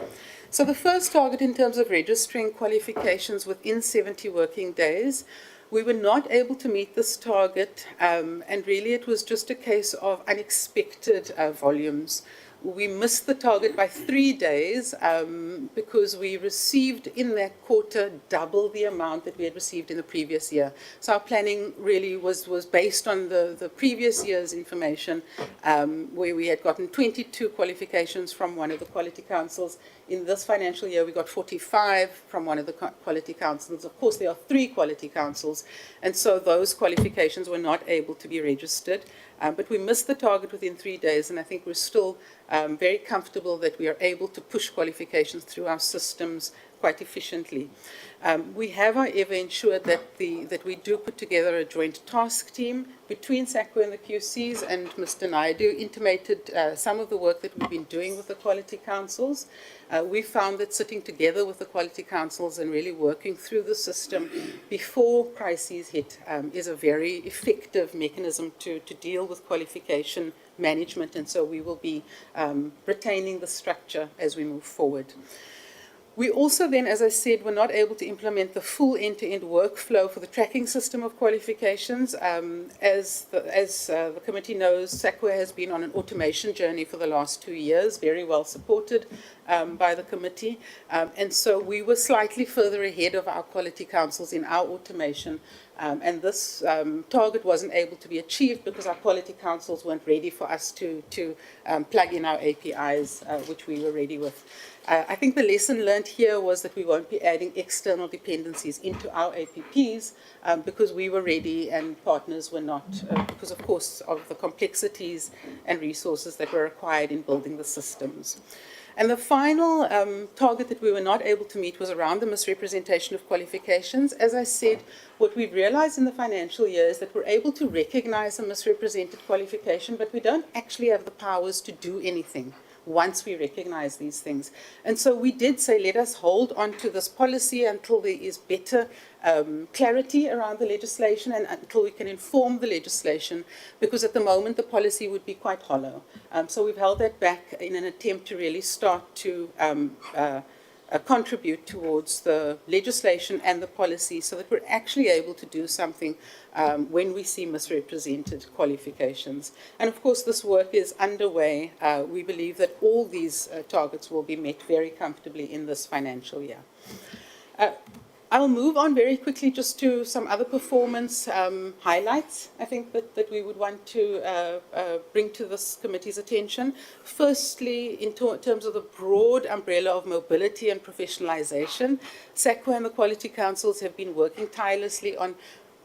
So the first target in terms of registering qualifications within 70 working days, we were not able to meet this target, and really it was just a case of unexpected volumes. We missed the target by 3 days because we received in that quarter double the amount that we had received in the previous year. So our planning really was based on the previous year's information, where we had gotten 22 qualifications from one of the quality councils. In this financial year, we got 45 from one of the quality councils. Of course, there are 3 quality councils, and so those qualifications were not able to be registered. But we missed the target within 3 days, and I think we're still very comfortable that we are able to push qualifications through our systems quite efficiently. We have, however, ensured that we do put together a joint task team between SAQA and the QCs, and Mr. Naidu intimated some of the work that we've been doing with the quality councils. We found that sitting together with the quality councils and really working through the system before crises hit is a very effective mechanism to deal with qualification management, and so we will be retaining the structure as we move forward. We also then, as I said, were not able to implement the full end-to-end workflow for the tracking system of qualifications. As the committee knows, SAQA has been on an automation journey for the last 2 years, very well supported by the committee. And so we were slightly further ahead of our quality councils in our automation. And this target wasn't able to be achieved because our quality councils weren't ready for us to plug in our APIs, which we were ready with. I think the lesson learned here was that we won't be adding external dependencies into our APPs because we were ready and partners were not, because of course of the complexities and resources that were required in building the systems. And the final target that we were not able to meet was around the misrepresentation of qualifications. As I said, what we've realized in the financial year is that we're able to recognize a misrepresented qualification, but we don't actually have the powers to do anything once we recognize these things. And so we did say, let us hold on to this policy until there is better clarity around the legislation and until we can inform the legislation, because at the moment the policy would be quite hollow. So we've held that back in an attempt to really start to contribute towards the legislation and the policy so that we're actually able to do something when we see misrepresented qualifications. And of course, this work is underway. We believe that all these targets will be met very comfortably in this financial year. I'll move on very quickly just to some other performance highlights, I think, that we would want to bring to this committee's attention. Firstly, in terms of the broad umbrella of mobility and professionalization, SAQA and the Quality Councils have been working tirelessly on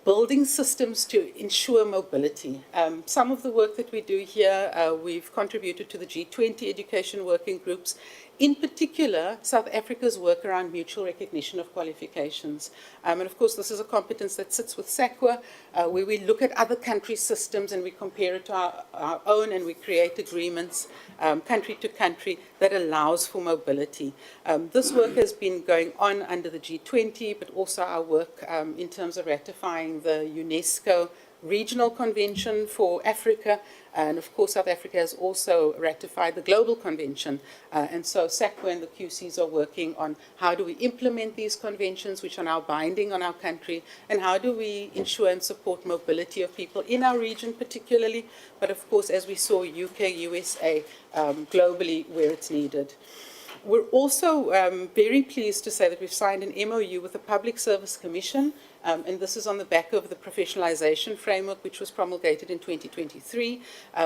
building systems to ensure mobility. Some of the work that we do here, we've contributed to the G20 education working groups, in particular, South Africa's work around mutual recognition of qualifications. And of course, this is a competence that sits with SAQA, where we look at other country systems and we compare it to our own, and we create agreements, country to country, that allows for mobility. This work has been going on under the G20, but also our work in terms of ratifying the UNESCO Regional Convention for Africa, and of course South Africa has also ratified the Global Convention, and so SAQA and the QCs are working on how do we implement these conventions, which are now binding on our country, and how do we ensure and support mobility of people in our region particularly, but of course, as we saw, UK, USA, globally where it's needed. We're also very pleased to say that we've signed an MOU with the Public Service Commission, and this is on the back of the professionalization framework, which was promulgated in 2023,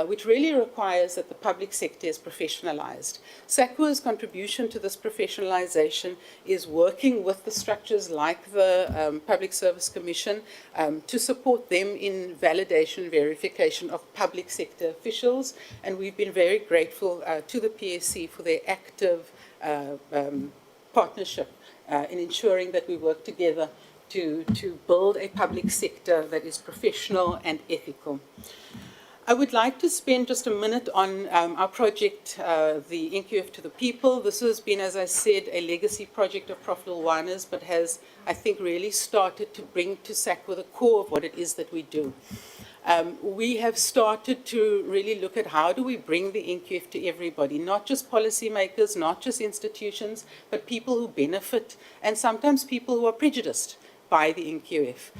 which really requires that the public sector is professionalized. SAQA's contribution to this professionalization is working with the structures like the Public Service Commission to support them in validation, verification of public sector officials, and we've been very grateful to the PSC for their active partnership in ensuring that we work together to build a public sector that is professional and ethical. I would like to spend just a minute on our project, the NQF to the People. This has been, as I said, a legacy project of Prof. Lulwane's, but has, I think, really started to bring to SAQA the core of what it is that we do. We have started to really look at how do we bring the NQF to everybody, not just policymakers, not just institutions, but people who benefit, and sometimes people who are prejudiced by the NQF.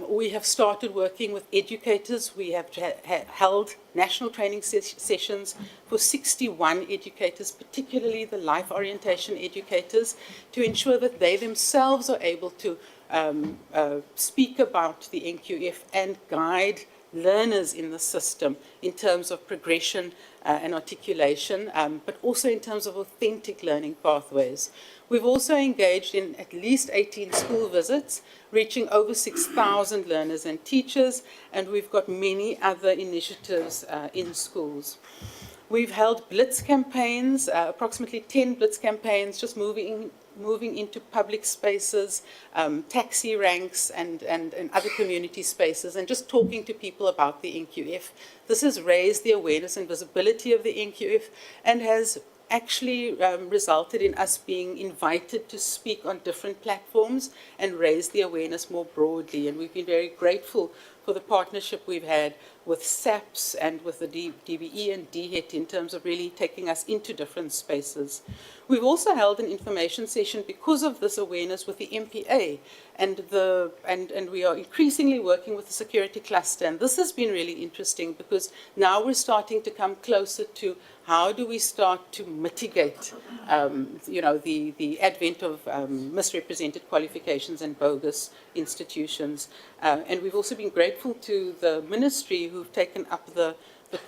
We have started working with educators. We have held national training sessions for 61 educators, particularly the life orientation educators, to ensure that they themselves are able to speak about the NQF and guide learners in the system in terms of progression and articulation, but also in terms of authentic learning pathways. We've also engaged in at least 18 school visits, reaching over 6,000 learners and teachers, and we've got many other initiatives in schools. We've held blitz campaigns, approximately 10 blitz campaigns, just moving into public spaces, taxi ranks, and other community spaces, and just talking to people about the NQF. This has raised the awareness and visibility of the NQF and has actually resulted in us being invited to speak on different platforms and raise the awareness more broadly. And we've been very grateful for the partnership we've had with SAPS and with the DBE and DHET in terms of really taking us into different spaces. We've also held an information session because of this awareness with the MPA, and we are increasingly working with the security cluster. And this has been really interesting because now we're starting to come closer to how do we start to mitigate, the advent of misrepresented qualifications and bogus institutions. And we've also been grateful to the ministry who've taken up the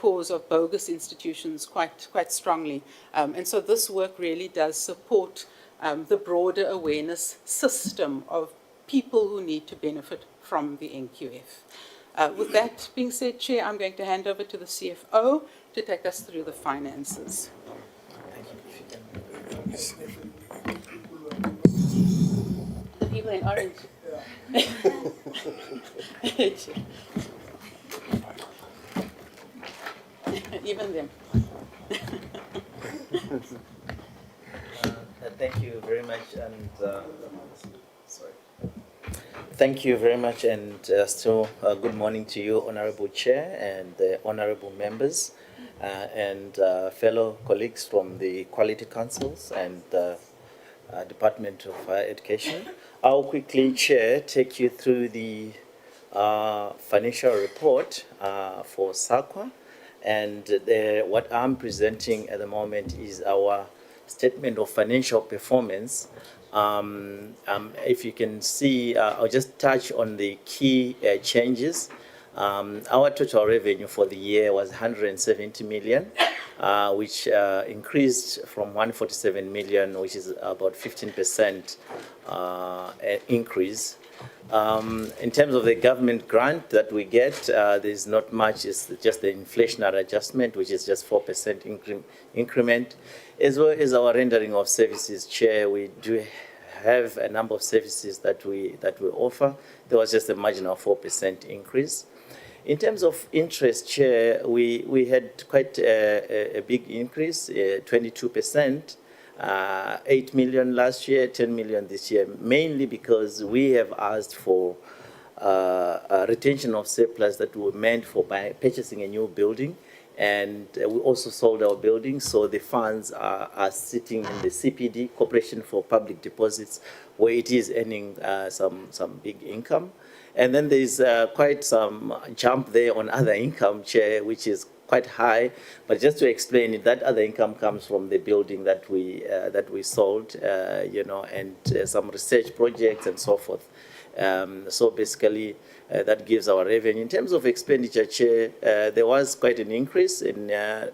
cause of bogus institutions quite strongly. And so this work really does support the broader awareness system of people who need to benefit from the NQF. With that being said, Chair, I'm going to hand over to the CFO to take us through the finances. The people in orange. Even them. Thank you very much, and thank you very much, and still good morning to you, Honorable Chair, and the honorable members, and fellow colleagues from the Quality Councils and Department of Education. I'll quickly, Chair, take you through the financial report for SAQA. And what I'm presenting at the moment is our statement of financial performance. If you can see, I'll just touch on the key changes. Our total revenue for the year was 170 million, which increased from 147 million, which is about 15% increase. In terms of the government grant that we get, there's not much. It's just the inflationary adjustment, which is just 4% increment, as well as our rendering of services. Chair, we do have a number of services that we offer. There was just a marginal 4% increase. In terms of interest, Chair, we had quite a big increase, 22%. 8 million last year, 10 million this year, mainly because we have asked for a retention of surplus that were meant for purchasing a new building, and we also sold our building, so the funds are sitting in the CPD, Corporation for Public Deposits, where it is earning some big income. And then there's quite some jump there on other income, Chair, which is quite high. But just to explain it, that other income comes from the building that we sold, and some research projects and so forth. So basically, that gives our revenue. In terms of expenditure, Chair, there was quite an increase in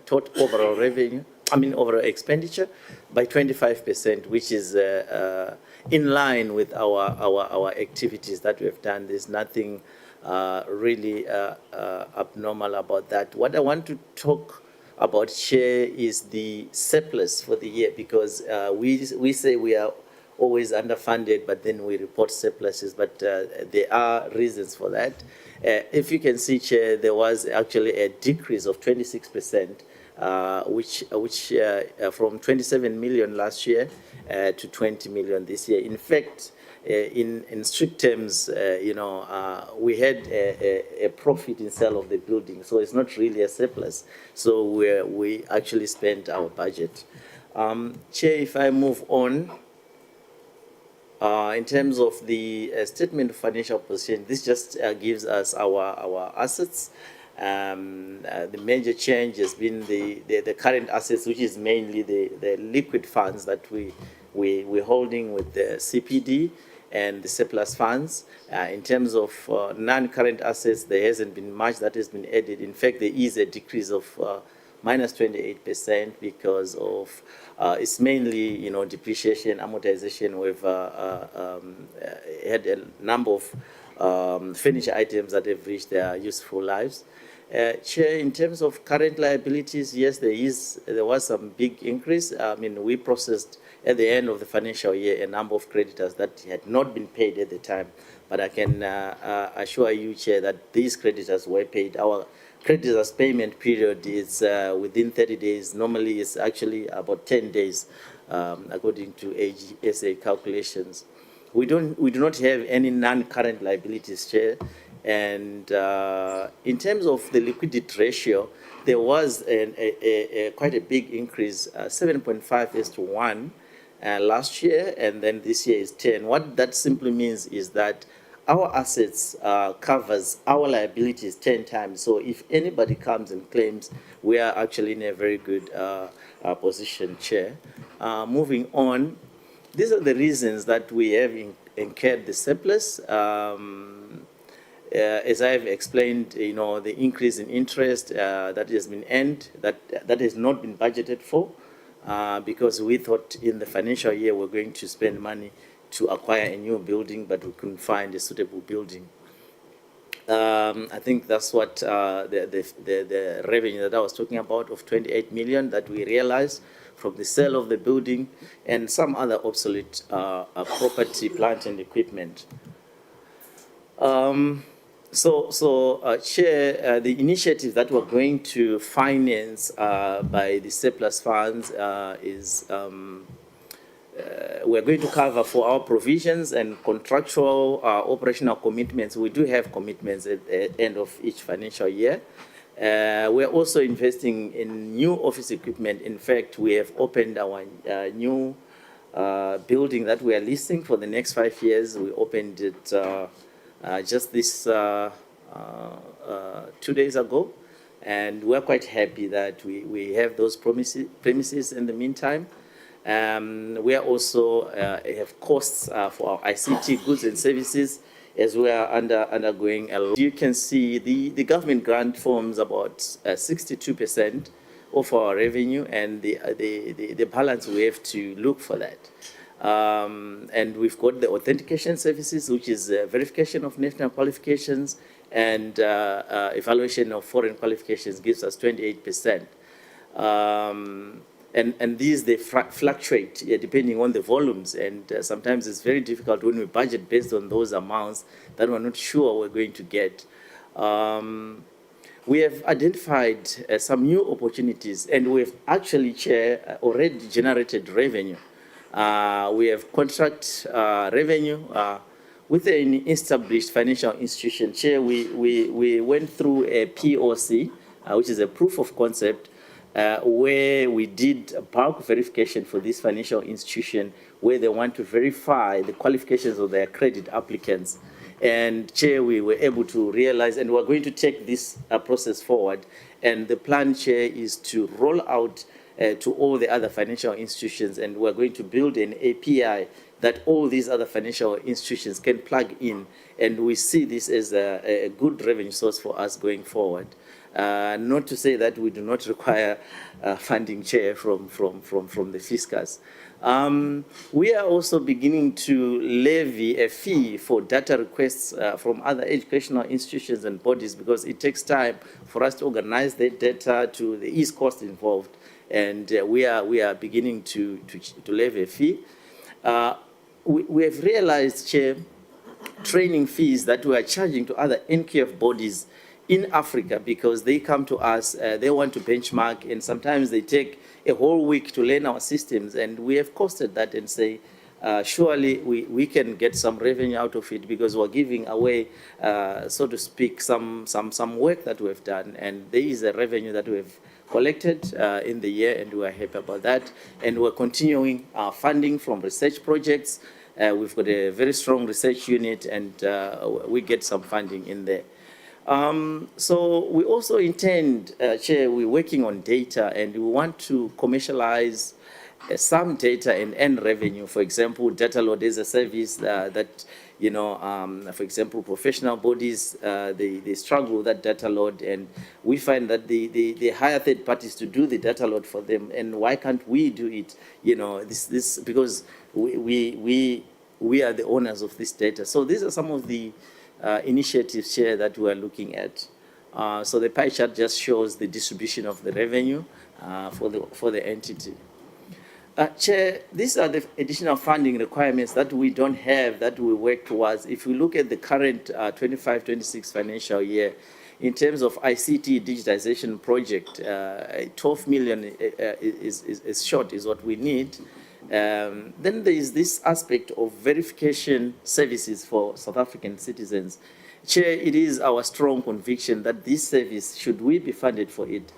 total overall revenue. Overall expenditure by 25%, which is in line with our activities that we have done. There's nothing really abnormal about that. What I want to talk about, Chair, is the surplus for the year, because we say we are always underfunded, but then we report surpluses. But there are reasons for that. If you can see, Chair, there was actually a decrease of 26%, which from 27 million last year to 20 million this year. In fact, in strict terms, we had a profit in sale of the building, so it's not really a surplus. So we actually spent our budget. Chair, if I move on, in terms of the statement of financial position, this just gives us our assets. The major change has been the current assets, which is mainly the liquid funds that we're holding with the CPD and the surplus funds. In terms of non-current assets, there hasn't been much that has been added. In fact, there is a decrease of minus 28% because of it's mainly depreciation, amortization. We've had a number of furniture items that have reached their useful lives. Chair, in terms of current liabilities, yes, there was some big increase. I mean, we processed at the end of the financial year a number of creditors that had not been paid at the time. But I can assure you, Chair, that these creditors were paid. Our creditors' payment period is within 30 days. Normally, it's actually about 10 days, according to AGSA calculations. We do not have any non-current liabilities, Chair. And in terms of the liquidity ratio, there was quite a big increase, 7.5:1 last year, and then this year is 10. What that simply means is that our assets covers our liabilities 10 times. So if anybody comes and claims, we are actually in a very good position, Chair. Moving on, these are the reasons that we have incurred the surplus. As I've explained, the increase in interest that has been earned, that has not been budgeted for, because we thought in the financial year we're going to spend money to acquire a new building, but we couldn't find a suitable building. I think that's what the revenue that I was talking about of 28 million that we realized from the sale of the building and some other obsolete property, plant and equipment. Chair, the initiative that we're going to finance by the surplus funds is we're going to cover for our provisions and contractual operational commitments. We do have commitments at the end of each financial year. We're also investing in new office equipment. In fact, we have opened our new building that we are leasing for the next 5 years. We opened it just this 2 days ago, and we're quite happy that we have those premises in the meantime. We are also have costs for our ICT goods and services as we are undergoing a lot. You can see the government grant forms about 62% of our revenue, and the balance we have to look for that. And we've got the authentication services, which is verification of national qualifications, and evaluation of foreign qualifications gives us 28%. And these, they fluctuate depending on the volumes, and sometimes it's very difficult when we budget based on those amounts that we're not sure we're going to get. We have identified some new opportunities, and we've actually, Chair, already generated revenue. We have contract revenue with an established financial institution. Chair, we went through a POC, which is a proof of concept, where we did a bulk verification for this financial institution, where they want to verify the qualifications of their credit applicants. And Chair, we were able to realize, and we're going to take this process forward. And the plan, Chair, is to roll out to all the other financial institutions, and we're going to build an API that all these other financial institutions can plug in, and we see this as a good revenue source for us going forward. Not to say that we do not require funding, Chair, from the fiscus. We are also beginning to levy a fee for data requests from other educational institutions and bodies, because it takes time for us to organize the data, to the ease cost involved, and we are beginning to levy a fee. we have realized, Chair, training fees that we are charging to other NQF bodies in Africa, because they come to us, they want to benchmark, and sometimes they take a whole week to learn our systems, and we have costed that and say, surely we can get some revenue out of it, because we're giving away, so to speak, some work that we have done, and there is a revenue that we have collected in the year, and we are happy about that. And we're continuing our funding from research projects. We've got a very strong research unit, and we get some funding in there. So we also intend, Chair, we're working on data, and we want to commercialize some data and earn revenue. For example, data load is a service that, you know, for example, professional bodies, they struggle with that data load, and we find that they hire third parties to do the data load for them. And why can't we do it? You know, this because we are the owners of this data. So these are some of the initiatives, Chair, that we are looking at. So the pie chart just shows the distribution of the revenue for the entity. Chair, these are the additional funding requirements that we don't have, that we work towards. If we look at the current 25-26 financial year, in terms of ICT digitization project, 12 million is short, is what we need. Then there is this aspect of verification services for South African citizens. Chair, it is our strong conviction that this service, should we be funded for it,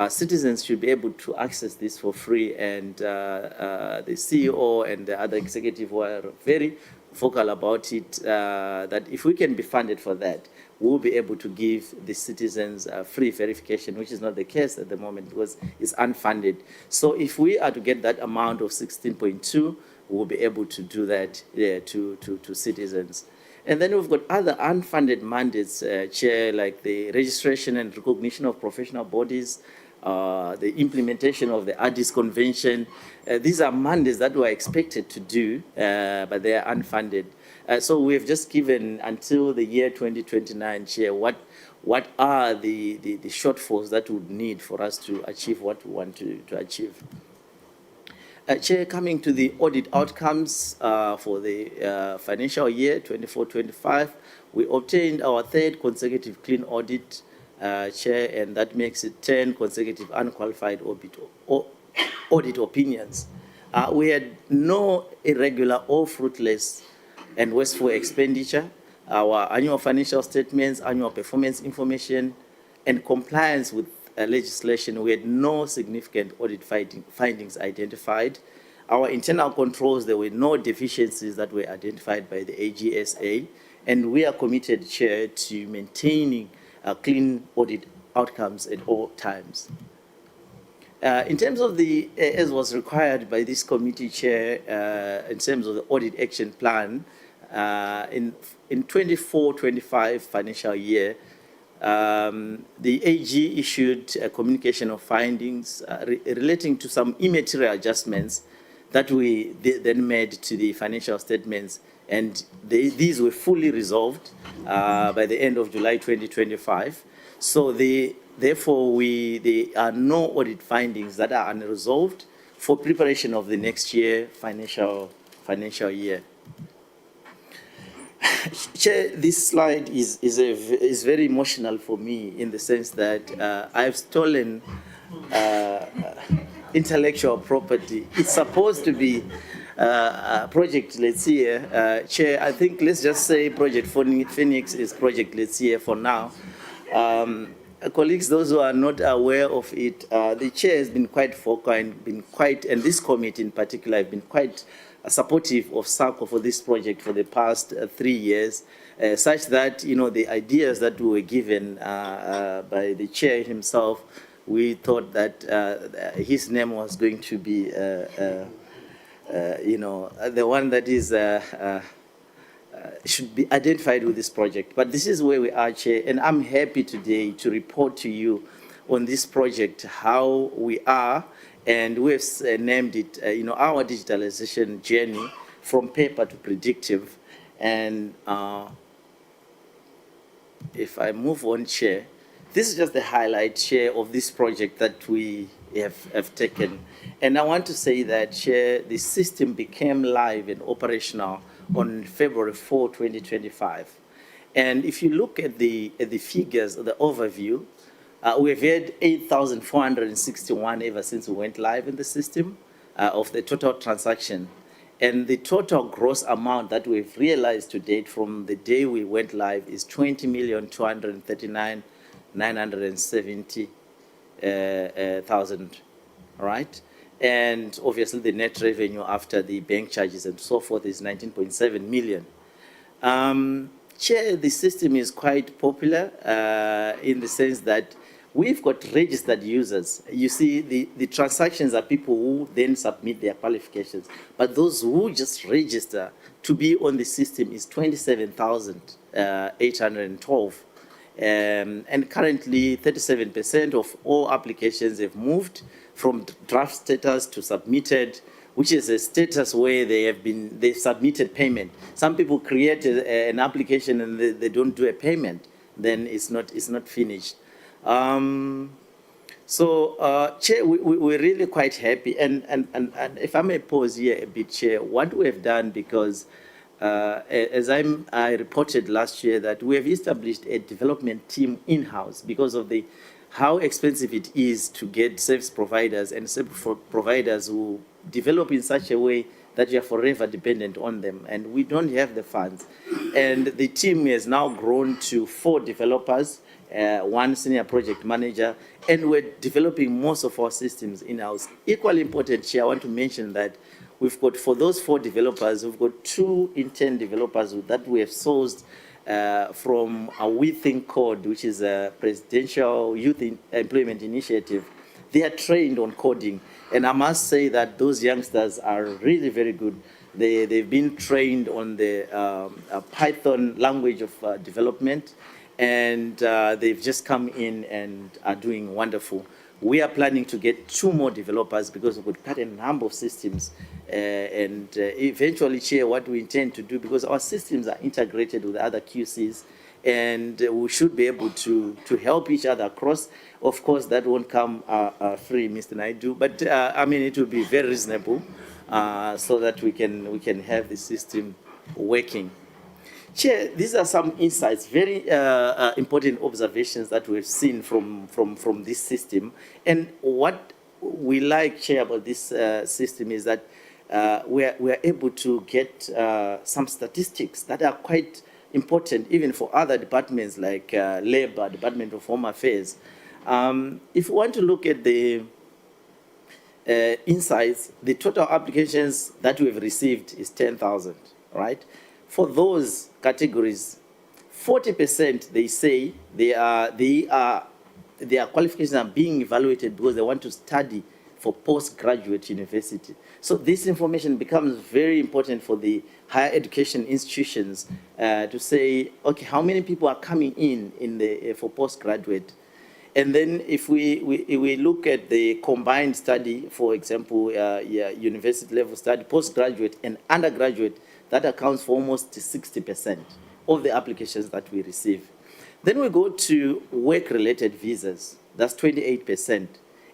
citizens should be able to access this for free, and the CEO and the other executive were very vocal about it, that if we can be funded for that, we'll be able to give the citizens free verification, which is not the case at the moment because it's unfunded. So if we are to get that amount of 16.2, we'll be able to do that to citizens. And then we've got other unfunded mandates, Chair, like the registration and recognition of professional bodies, the implementation of the Addis Convention. These are mandates that we're expected to do, but they are unfunded. So we've just given until the year 2029, Chair, what are the shortfalls that we would need for us to achieve what we want to achieve. Chair, coming to the audit outcomes for the financial year 24-25, we obtained our third consecutive clean audit, Chair, and that makes it 10 consecutive unqualified audit opinions. We had no irregular or fruitless and wasteful expenditure. Our annual financial statements, annual performance information, and compliance with legislation, we had no significant audit findings identified. Our internal controls, there were no deficiencies that were identified by the AGSA, and we are committed, Chair, to maintaining clean audit outcomes at all times. In terms of the, as was required by this committee, Chair, in terms of the audit action plan, in 24-25 financial year, the AG issued a communication of findings relating to some immaterial adjustments that we then made to the financial statements, and these were fully resolved by the end of July 2025. So therefore, there are no audit findings that are unresolved for preparation of the next year financial year. Chair, this slide is very emotional for me in the sense that I've stolen intellectual property. It's supposed to be Project Let's Hear. Chair, I think let's just say Project Phoenix is Project Let's Hear for now. Colleagues, those who are not aware of it, the Chair has been quite vocal and and this committee in particular have been quite supportive of SAQA for this project for the past 3 years, such that, you know, the ideas that we were given by the Chair himself, we thought that his name was going to be, you know, the one that is should be identified with this project. But this is where we are, Chair, and I'm happy today to report to you on this project how we are. And we've named it, you know, our digitalization journey from paper to predictive. And if I move on, Chair, this is just the highlight, Chair, of this project that we have taken. And I want to say that the system became live and operational on February 4, 2025. And if you look at the figures, the overview, we've had 8,461 ever since we went live in the system of the total transaction. And the total gross amount that we've realized to date from the day we went live is 20,239,970,000, right? And obviously the net revenue after the bank charges and so forth is 19.7 million. Chair, the system is quite popular in the sense that we've got registered users. You see, the transactions are people who then submit their qualifications. But those who just register to be on the system is 27,812. And currently, 37% of all applications have moved from draft status to submitted, which is a status where they've submitted payment. Some people create an application and they don't do a payment, then it's not finished. Chair, we're really quite happy. And if I may pause here a bit, Chair, what we have done, because as I reported last year, that we have established a development team in-house because of how expensive it is to get service providers and service providers who develop in such a way that you are forever dependent on them, and we don't have the funds. And the team has now grown to 4 developers, 1 senior project manager, and we're developing most of our systems in-house. Equally important, Chair, I want to mention that we've got, for those 4 developers, we've got 2 intern developers that we have sourced from a We Think Code, which is a presidential youth employment initiative. They are trained on coding. And I must say that those youngsters are really very good. They've been trained on the Python language of development, and they've just come in and are doing wonderful. We are planning to get 2 more developers because we could cut a number of systems. And eventually, Chair, what we intend to do, because our systems are integrated with other QCs, and we should be able to help each other across. Of course, that won't come free, Mr. Naidu, but I mean, it will be very reasonable so that we can have the system working. Chair, these are some insights, very important observations that we've seen from this system. And what we like, Chair, about this system is that we're able to get some statistics that are quite important even for other departments like Labor, Department of Home Affairs. If we want to look at the insights, the total applications that we've received is 10,000, right? For those categories, 40% they say their qualifications are being evaluated because they want to study for postgraduate university. So this information becomes very important for the higher education institutions to say, okay, how many people are coming in for postgraduate? And then if we look at the combined study, for example, university level study, postgraduate and undergraduate, that accounts for almost 60% of the applications that we receive. Then we go to work-related visas, that's 28%.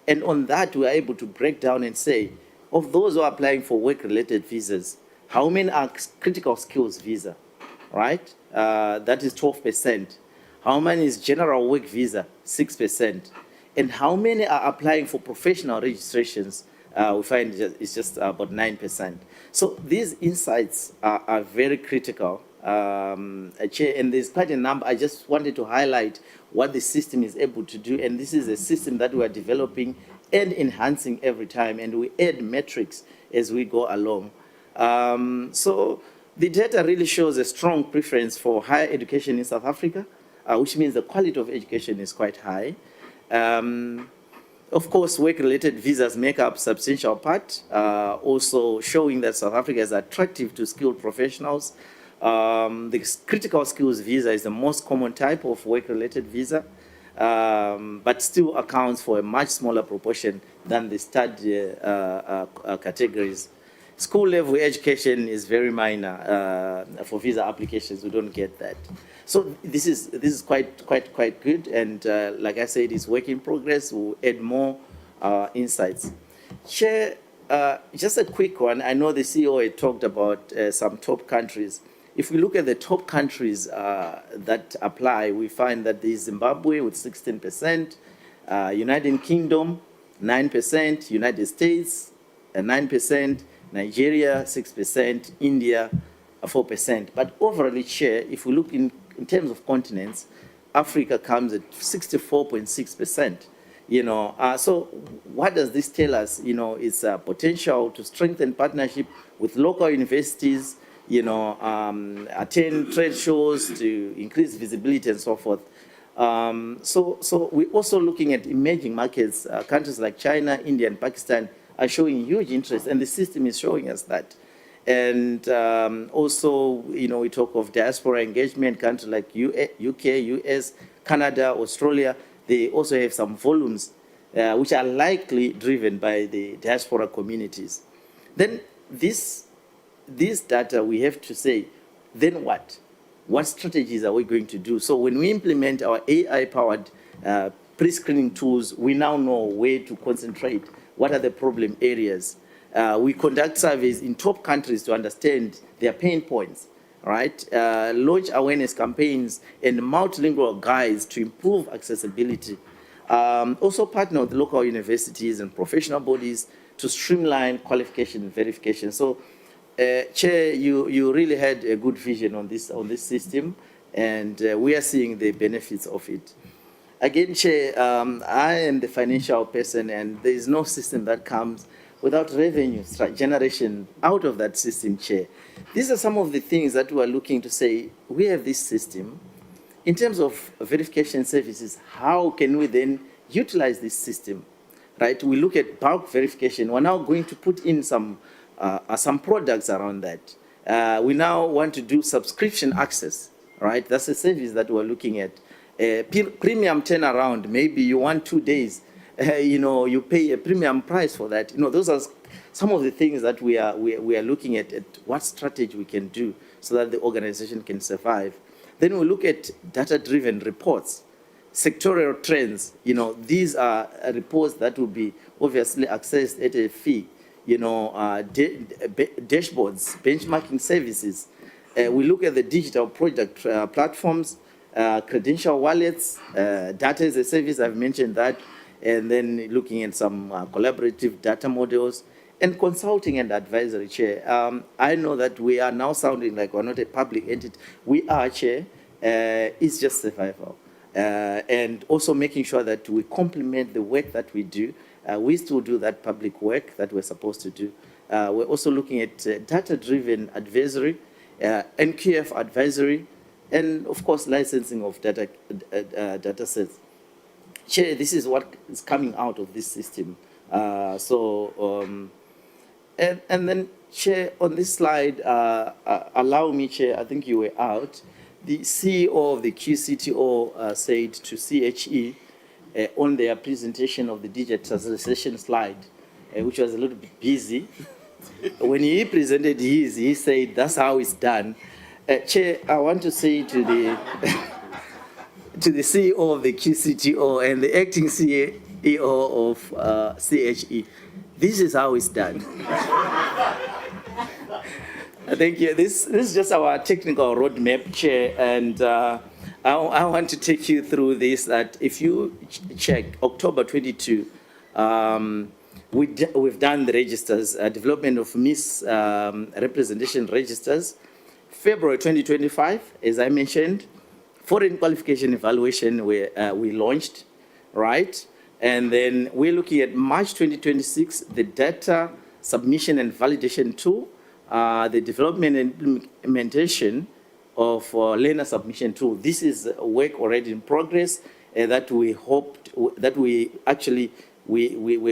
And on that, we are able to break down and say, of those who are applying for work-related visas, how many are critical skills visa, right? That is 12%. How many is general work visa? 6%. And how many are applying for professional registrations? We find it's just about 9%. So these insights are very critical. Chair, and there's quite a number. I just wanted to highlight what the system is able to do. And this is a system that we are developing and enhancing every time. And we add metrics as we go along. So the data really shows a strong preference for higher education in South Africa, which means the quality of education is quite high. Of course, work-related visas make up a substantial part, also showing that South Africa is attractive to skilled professionals. The critical skills visa is the most common type of work-related visa, but still accounts for a much smaller proportion than the study categories. School-level education is very minor for visa applications. We don't get that. So this is quite good, and like I said, it's work in progress. We'll add more insights. Chair, just a quick one. I know the CEO had talked about some top countries. If we look at the top countries that apply, we find that there's Zimbabwe with 16%, United Kingdom 9%, United States 9%, Nigeria 6%, India 4%. But overall, Chair, if we look in terms of continents, Africa comes at 64.6%. So what does this tell us? It's a potential to strengthen partnership with local universities, attend trade shows to increase visibility and so forth. So we're also looking at emerging markets. Countries like China, India, and Pakistan are showing huge interest, and the system is showing us that. And also, we talk of diaspora engagement. Countries like UK, US, Canada, Australia, they also have some volumes which are likely driven by the diaspora communities. Then this data, we have to say, then what? What strategies are we going to do? So when we implement our AI-powered pre-screening tools, we now know where to concentrate. What are the problem areas? We conduct surveys in top countries to understand their pain points, right? Launch awareness campaigns and multilingual guides to improve accessibility. Also partner with local universities and professional bodies to streamline qualification verification. So, Chair, you really had a good vision on this system, and we are seeing the benefits of it. Again, Chair, I am the financial person, and there is no system that comes without revenue generation out of that system, Chair. These are some of the things that we are looking to say, we have this system. In terms of verification services, how can we then utilize this system, right? We look at bulk verification. We're now going to put in some products around that. We now want to do subscription access, right? That's a service that we're looking at. Premium turnaround, maybe you want 2 days, you pay a premium price for that. Those are some of the things that we are looking at what strategy we can do so that the organization can survive. Then we look at data-driven reports, sectorial trends. These are reports that will be obviously accessed at a fee. Dashboards, benchmarking services. We look at the digital project platforms, credential wallets, data as a service, I've mentioned that, and then looking at some collaborative data models, and consulting and advisory, Chair. I know that we are now sounding like we're not a public entity. We are, Chair. It's just survival. And also making sure that we complement the work that we do. We still do that public work that we're supposed to do. We're also looking at data-driven advisory, NQF advisory, and of course, licensing of data sets. Chair, this is what is coming out of this system. And then, Chair, on this slide, allow me, Chair, I think you were out. The CEO of the QCTO said to CHE on their presentation of the digitalization slide, which was a little bit busy. When he presented his, he said, that's how it's done. Chair, I want to say to the to the CEO of the QCTO and the acting CEO of CHE, this is how it's done. Thank you. This is just our technical roadmap, Chair, and I want to take you through this. That if you check October 22, we've done the registers, development of misrepresentation registers. February 2025, as I mentioned, foreign qualification evaluation we launched, right? And then we're looking at March 2026, the data submission and validation tool, the development and implementation of learner submission tool. This is work already in progress that we hoped that we're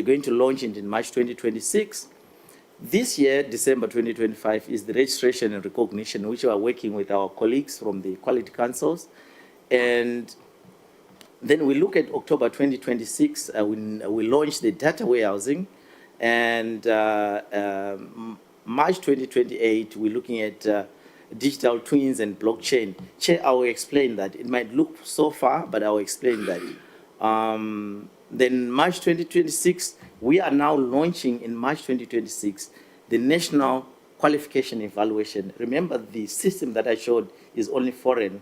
going to launch in March 2026. This year, December 2025, is the registration and recognition, which we are working with our colleagues from the quality councils. And then we look at October 2026, we launch the data warehousing. And March 2028, we're looking at digital twins and blockchain. Chair, I will explain that. It might look so far, but I will explain that. Then March 2026, we are now launching in March 2026 the National Qualification Evaluation. Remember, the system that I showed is only foreign,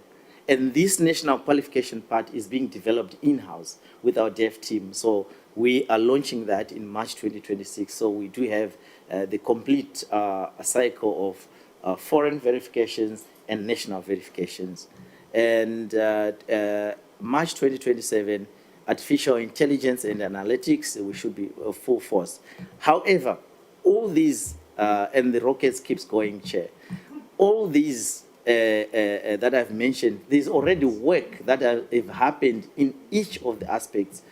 and this national qualification part is being developed in-house with our dev team. So we are launching that in March 2026. So we do have the complete cycle of foreign verifications and national verifications. And March 2027, artificial intelligence and analytics, we should be full force. However, all these, and the rockets keeps going, Chair, all these that I've mentioned, there's already work that have happened in each of the aspects.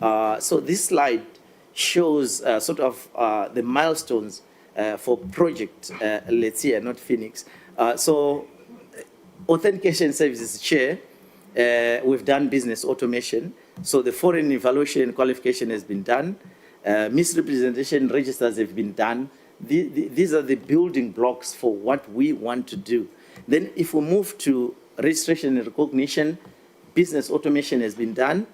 So this slide shows sort of the milestones for project, let's say, not Phoenix. So authentication services, Chair, we've done business automation. So the foreign evaluation qualification has been done. Misrepresentation registers have been done. These are the building blocks for what we want to do. Then if we move to registration and recognition, business automation has been done.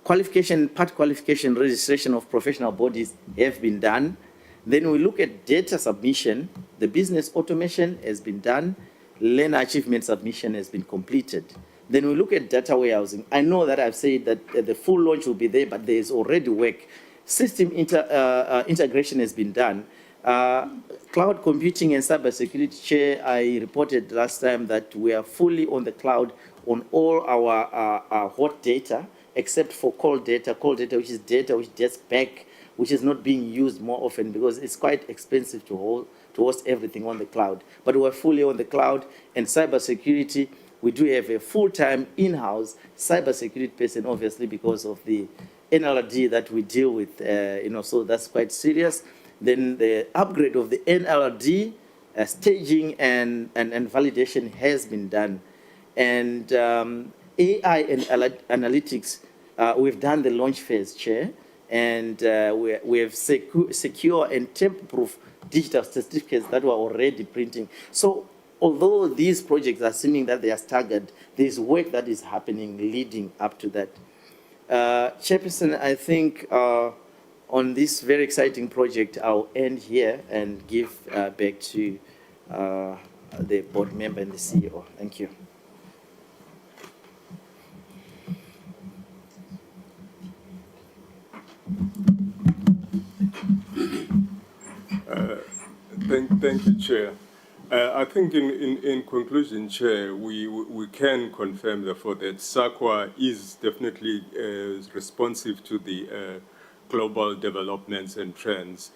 Qualification, part qualification, registration of professional bodies have been done. Then we look at data submission. The business automation has been done. Learner achievement submission has been completed. Then we look at data warehousing. I know that I've said that the full launch will be there, but there is already work. System integration has been done. Cloud computing and cybersecurity, Chair, I reported last time that we are fully on the cloud on all our hot data, except for cold data, which is data which gets back, which is not being used more often because it's quite expensive to host everything on the cloud. But we're fully on the cloud. And cybersecurity, we do have a full-time in-house cybersecurity person, obviously, because of the NLRD that we deal with, so that's quite serious. Then the upgrade of the NLRD, staging and validation has been done. And AI and analytics, we've done the launch phase, Chair, and we have secure and temp-proof digital certificates that were already printing. So although these projects are seeming that they are staggered, there's work that is happening leading up to that. Chairperson, I think on this very exciting project, I'll end here and give back to the board member and the CEO. Thank you. Thank you, Chair. I think in conclusion, Chair, we can confirm therefore that SAQA is definitely responsive to the global developments and trends.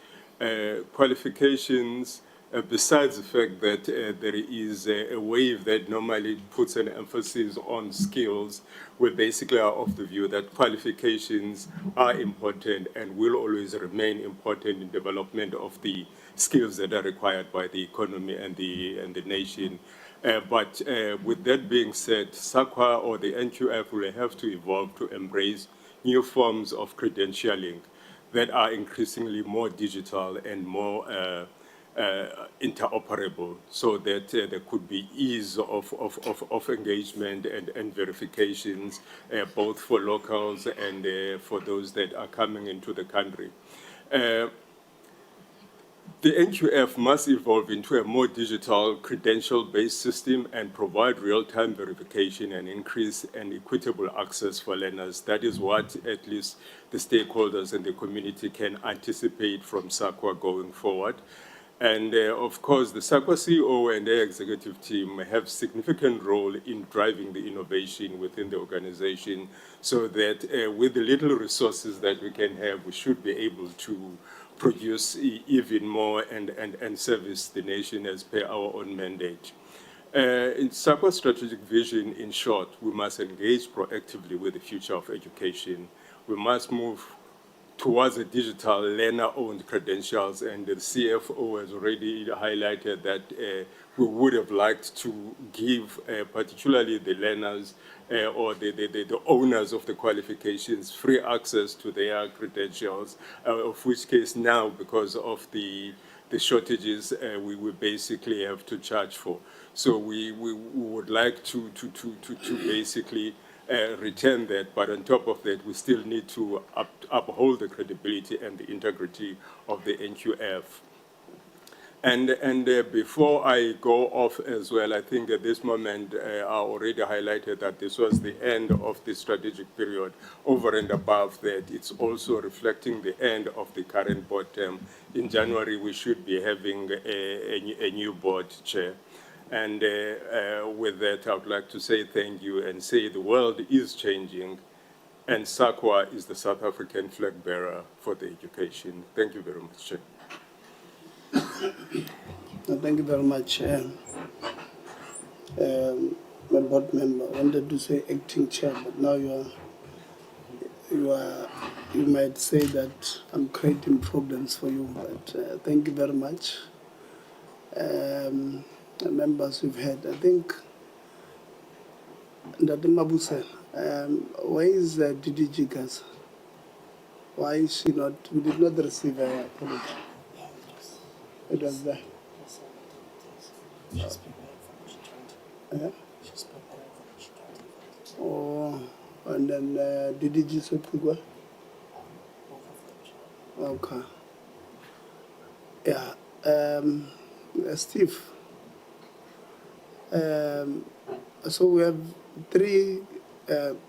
Qualifications, besides the fact that there is a wave that normally puts an emphasis on skills, we basically are of the view that qualifications are important and will always remain important in development of the skills that are required by the economy and the nation. But with that being said, SAQA or the NQF will have to evolve to embrace new forms of credentialing that are increasingly more digital and more interoperable, so that there could be ease of engagement and verifications, both for locals and for those that are coming into the country. The NQF must evolve into a more digital, credential-based system and provide real-time verification and increase and equitable access for learners. That is what at least the stakeholders and the community can anticipate from SAQA going forward. And of course, the SAQA CEO and their executive team have significant role in driving the innovation within the organization, so that with the little resources that we can have, we should be able to produce even more and service the nation as per our own mandate. In SAQA's strategic vision, in short, we must engage proactively with the future of education. We must move towards a digital learner-owned credentials, and the CFO has already highlighted that we would have liked to give particularly the learners or the owners of the qualifications free access to their credentials, of which case now, because of the shortages, we will basically have to charge for. So we would like to basically return that, but on top of that, we still need to uphold the credibility and the integrity of the NQF. And before I go off as well, I think at this moment I already highlighted that this was the end of the strategic period. Over and above that, it's also reflecting the end of the current board term. In January, we should be having a new board chair. And with that, I would like to say thank you and say the world is changing, and SAQA is the South African flag bearer for the education. Thank you very much, Chair. Thank you very much. My board member, I wanted to say acting chair, but now you might say that I'm creating problems for you, but thank you very much. The members we've had, I think, Ndati Mabuse, where is DDG Gas? Why is she not, we did not receive her apology. It was there. She's preparing for it. Yeah? She's preparing for it. Oh, and then DDG Sopigwa? Okay. Yeah. Steve, so we have 3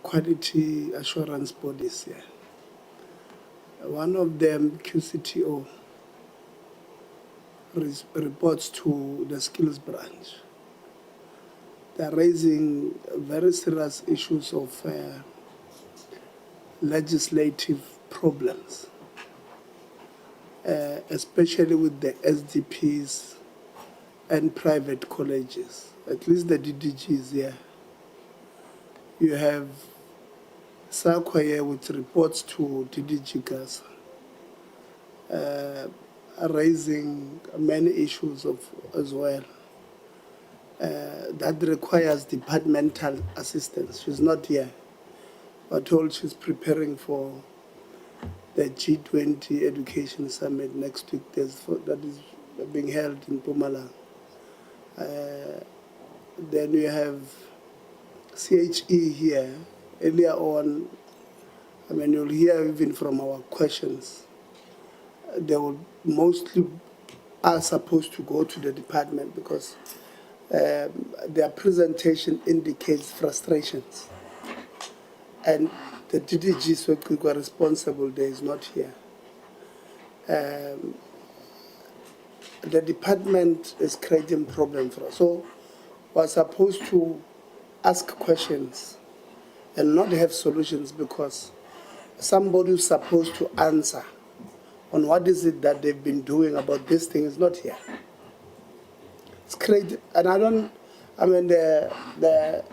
quality assurance bodies here. One of them, QCTO, reports to the skills branch. They are raising very serious issues of legislative problems, especially with the SDPs and private colleges. At least the DDG is here. You have SAQA here, which reports to DDG Gas, raising many issues as well. That requires departmental assistance. She's not here. We're told she's preparing for the G20 Education Summit next week. That is being held in Mpumalanga. Then we have CHE here. Earlier on, I mean, you'll hear even from our questions, they will mostly are supposed to go to the department because their presentation indicates frustrations. And the DDG Swekigwa responsible there is not here. The department is creating problems for us. So we're supposed to ask questions and not have solutions because somebody who's supposed to answer on what is it that they've been doing about this thing is not here. It's crazy, and I mean the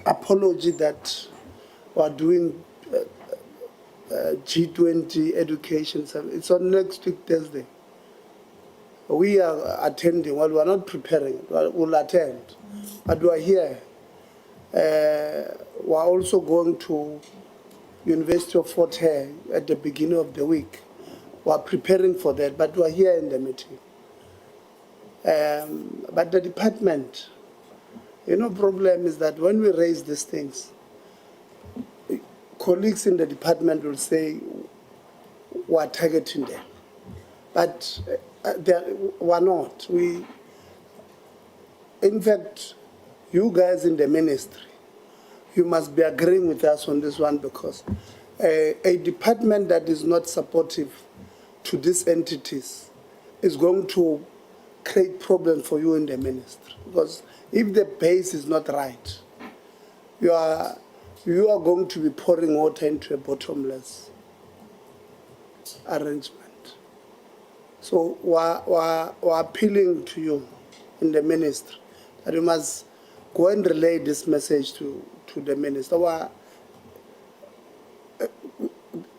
apology that we're doing G20 education summit, it's on next week Thursday. We are attending, well, we're not preparing, we'll attend, but we're here. We're also going to University of Fort Hare at the beginning of the week. We're preparing for that, but we're here in the meeting. But the department, problem is that when we raise these things, colleagues in the department will say we're targeting them. But we're not. In fact, you guys in the ministry, you must be agreeing with us on this one because a department that is not supportive to these entities is going to create problems for you in the ministry. Because if the base is not right, you are going to be pouring water into a bottomless arrangement. So we're appealing to you in the ministry that you must go and relay this message to the minister.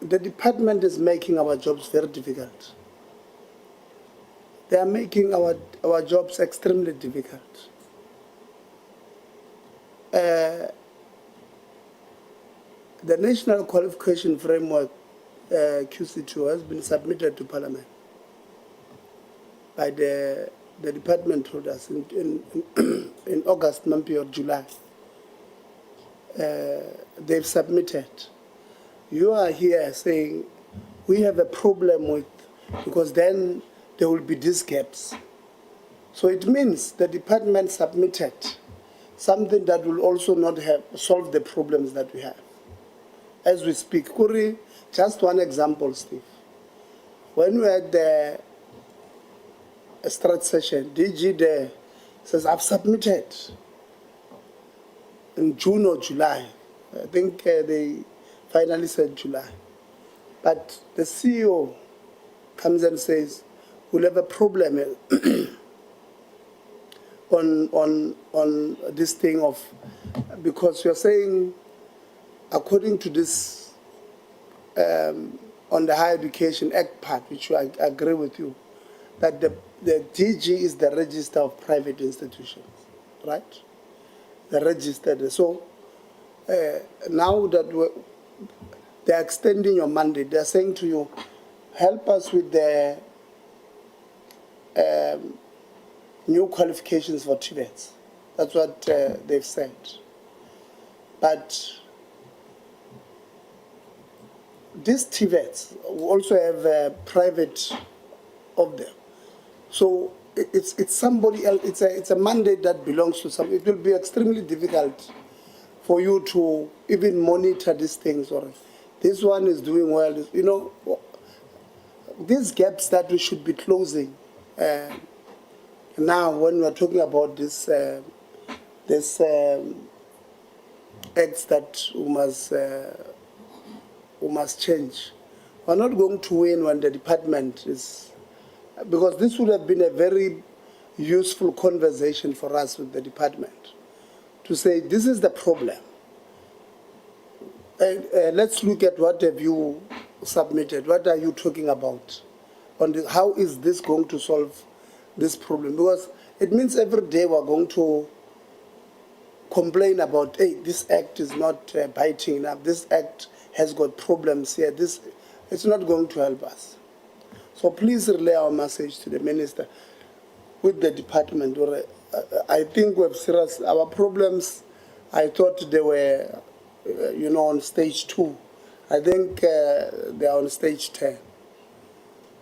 The department is making our jobs very difficult. They are making our jobs extremely difficult. The National Qualification Framework, QCTO, has been submitted to Parliament by the department told us in August, maybe or July. they've submitted. You are here saying we have a problem with, because then there will be these gaps. So it means the department submitted something that will also not have solve the problems that we have. As we speak, Kuri, just one example, Steve. When we had the strat session, DG there says, I've submitted in June or July. I think they finally said July. But the CEO comes and says, we'll have a problem on this thing of, because you're saying, according to this, on the Higher Education Act part, which I agree with you, that the DG is the register of private institutions, right? The registered. So now that they're extending your mandate, they're saying to you, help us with the new qualifications for TVETs. That's what they've said. But these TVETs also have private of them. So it's somebody else, it's a mandate that belongs to some. It will be extremely difficult for you to even monitor these things. Or this one is doing well. You know, these gaps that we should be closing. Now, when we're talking about this acts that we must change. We're not going to win when the department is, because this would have been a very useful conversation for us with the department to say, this is the problem. Let's look at what have you submitted. What are you talking about? On this, how is this going to solve this problem? Because it means every day we're going to complain about, hey, this act is not biting enough. This act has got problems here. It's not going to help us. So please relay our message to the minister with the department. I think we've serious. Our problems, I thought they were, on stage 2. I think they are on stage 10.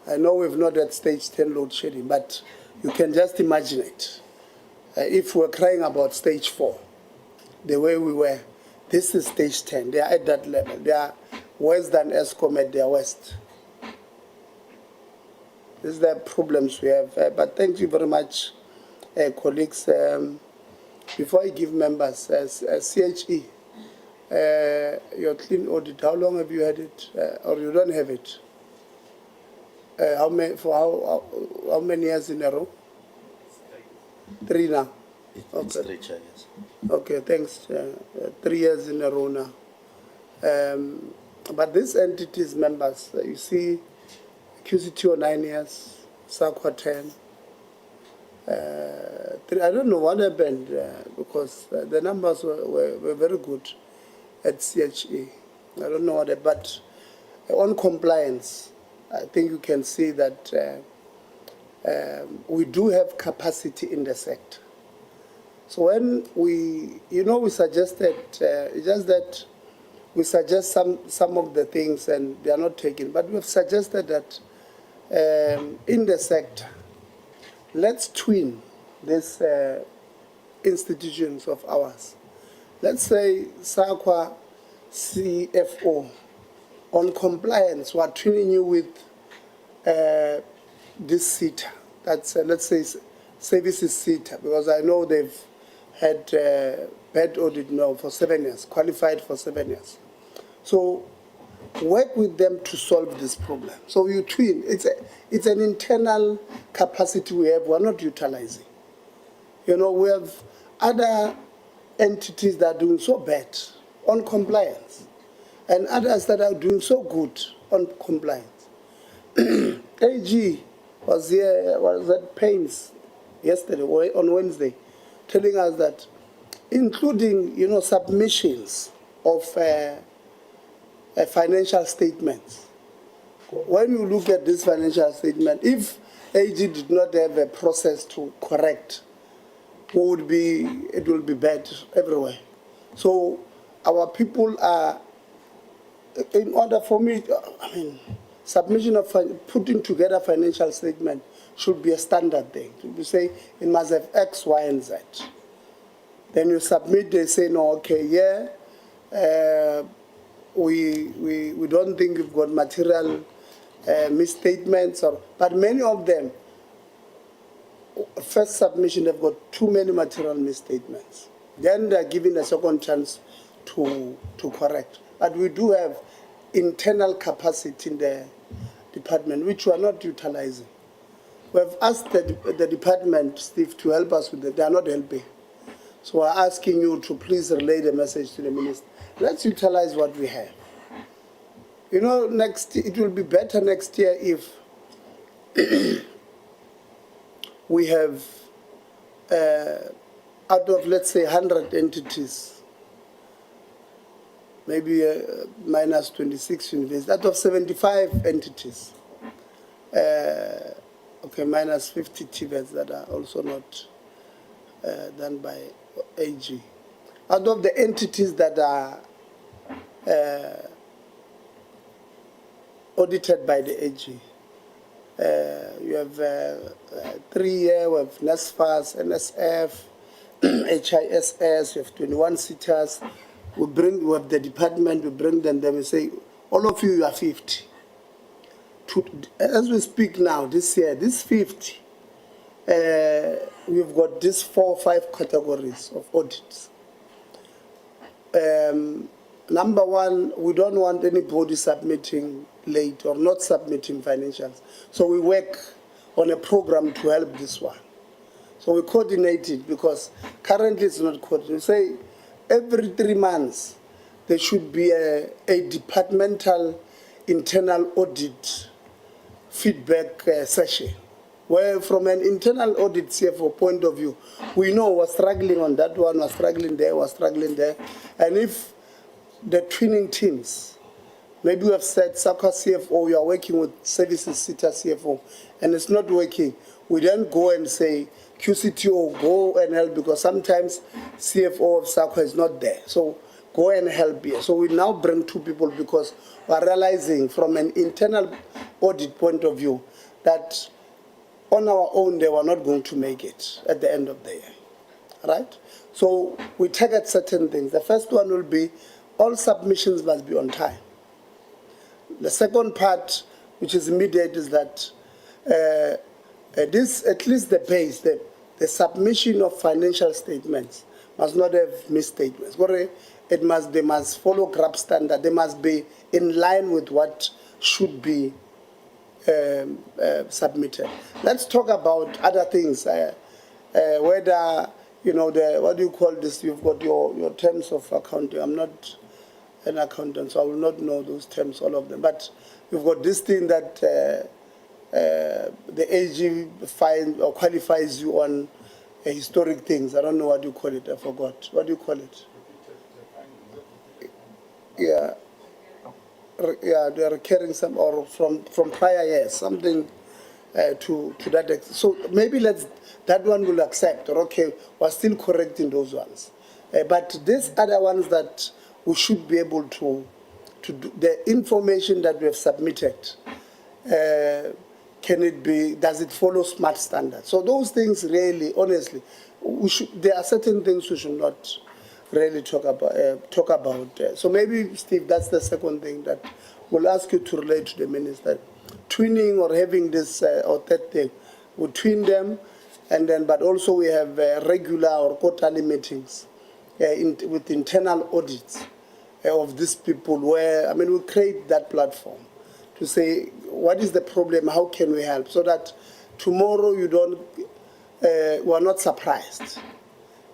I know we've not had stage 10 load shedding, but you can just imagine it. If we're crying about stage 4, the way we were, this is stage 10. They are at that level. They are worse than ESCOM at their worst. These are the problems we have. But thank you very much, colleagues. Before I give members, CHE, your clean audit, how long have you had it? Or you don't have it? How many years in a row? 3 now. It's 3 years. Okay, thanks. 3 years in a row now. But these entities members, you see, QCTO 9 years, SAQA 10. I don't know what happened because the numbers were very good at CHE. I don't know what happened, but on compliance, I think you can see that we do have capacity in the sector. So when we suggested, just that we suggest some of the things and they are not taken, but we've suggested that in the sector, let's twin these institutions of ours. Let's say SAQA CFO on compliance, we are twinning you with this SETA. That's, let's say, services SETA, because I know they've had bad audit now for 7 years, qualified for 7 years. So work with them to solve this problem. So you twin. It's an internal capacity we have. We're not utilizing. We have other entities that are doing so bad on compliance, and others that are doing so good on compliance. AG was at Pains yesterday or on Wednesday, telling us that, including submissions of financial statements. When you look at this financial statement, if AG did not have a process to correct, it will be bad everywhere. So our people are, in order for me, submission of putting together financial statement should be a standard thing. You say it must have X, Y, and Z. Then you submit, they say, no, okay, yeah, we don't think you've got material misstatements, but many of them, first submission, they've got too many material misstatements. Then they're given a second chance to correct. But we do have internal capacity in the department, which we are not utilizing. We have asked the department, Steve, to help us with it. They are not helping. So we're asking you to please relay the message to the minister. Let's utilize what we have. You know, it will be better next year if we have, out of, let's say, 100 entities, maybe minus 26 universities, out of 75 entities, okay, minus 50 TVETs that are also not done by AG. Out of the entities that are audited by the AG, you have 3 year, we have NSFAS, NSF, HISS, you have 21 sitters. We have the department, we bring them, we say, all of you are 50. As we speak now, this year, this 50, we've got these 4 or 5 categories of audits. Number one, we don't want anybody submitting late or not submitting financials. So we work on a program to help this one. So we coordinate it because currently it's not coordinated. We say every 3 months there should be a departmental internal audit feedback session, where from an internal audit CFO point of view, we know we're struggling on that one, we're struggling there, we're struggling there. And if the twinning teams, maybe we have said SAQA CFO, you are working with services sitter CFO, and it's not working, we then go and say, QCTO, go and help, because sometimes CFO of SAQA is not there. So go and help here. So we now bring 2 people because we are realizing from an internal audit point of view that on our own they were not going to make it at the end of the year. Right? So we target certain things. The first one will be all submissions must be on time. The second part, which is immediate, is that this, at least the base, the submission of financial statements must not have misstatements. They must follow GRAP standard. They must be in line with what should be submitted. Let's talk about other things. Whether, you know, what do you call this? You've got your terms of accounting. I'm not an accountant, so I will not know those terms, all of them. But you've got this thing that the AG finds or qualifies you on historic things. I don't know what you call it. I forgot. What do you call it? Yeah. Yeah, they are recurring some or from prior years, something to that extent. So maybe that one will accept, or okay, we're still correcting those ones. But these other ones that we should be able to do, the information that we have submitted, does it follow SMART standards? So those things really, honestly, there are certain things we should not really talk about. So maybe, Steve, that's the second thing that we'll ask you to relate to the minister. Twinning or having this or third thing, we twin them, and then, but also we have regular or quarterly meetings with internal audits of these people where, I mean, we create that platform to say, what is the problem, how can we help, so that tomorrow we are not surprised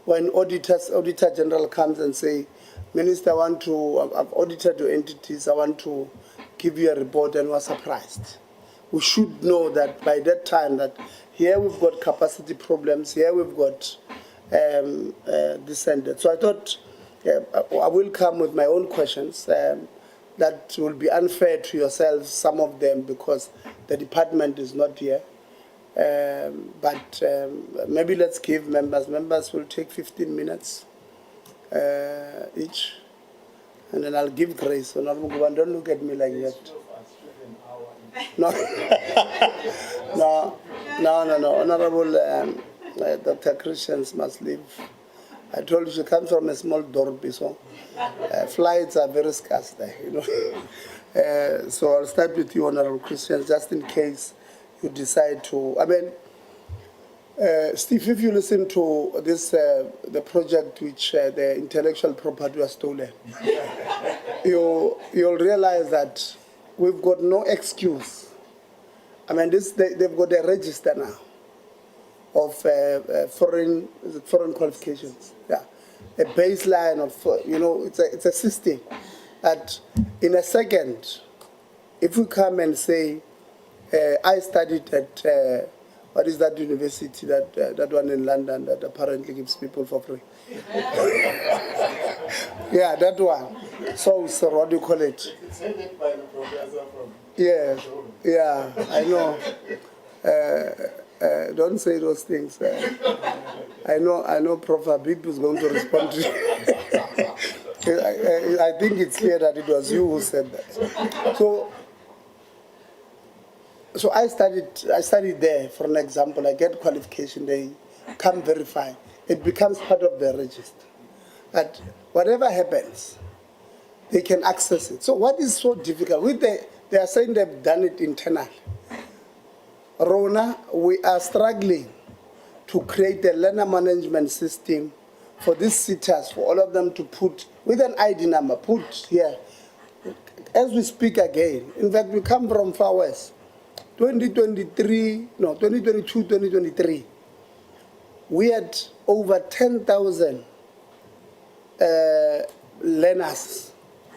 when Auditor General comes and say, Minister, I've audited your entities, I want to give you a report, and we're surprised. We should know that by that time that here we've got capacity problems, here we've got this and that. So I thought I will come with my own questions that will be unfair to yourselves, some of them, because the department is not here. But maybe let's give members will take 15 minutes each. and then I'll give grace. Honorable Guban, don't look at me like that. No, no. Honorable Dr. Christians must leave. I told you she comes from a small dorp, so flights are very scarce there, you know. So I'll start with you, Honorable Christians, just in case you decide to. I mean, Steve, if you listen to this, the project which the intellectual property was stolen, you'll realize that we've got no excuse. I mean, they've got a register now of foreign qualifications. Yeah, a baseline of, you know, it's a system that in a second, if we come and say, I studied at, what is that university, that one in London that apparently gives people for free? Yeah, that one. So, what do you call it? It's headed by the professor from... Yeah, I know. Don't say those things. I know Prof. Habib is going to respond to you. I think it's clear that it was you who said that. So I studied there, for an example. I get qualification, they come verify. It becomes part of the register. That whatever happens, they can access it. So what is so difficult? They are saying they've done it internally. Rona, we are struggling to create a learner management system for these sitters, for all of them to put, with an ID number, put here. As we speak again, in fact, we come from far west. 2022, 2023, we had over 10,000 learners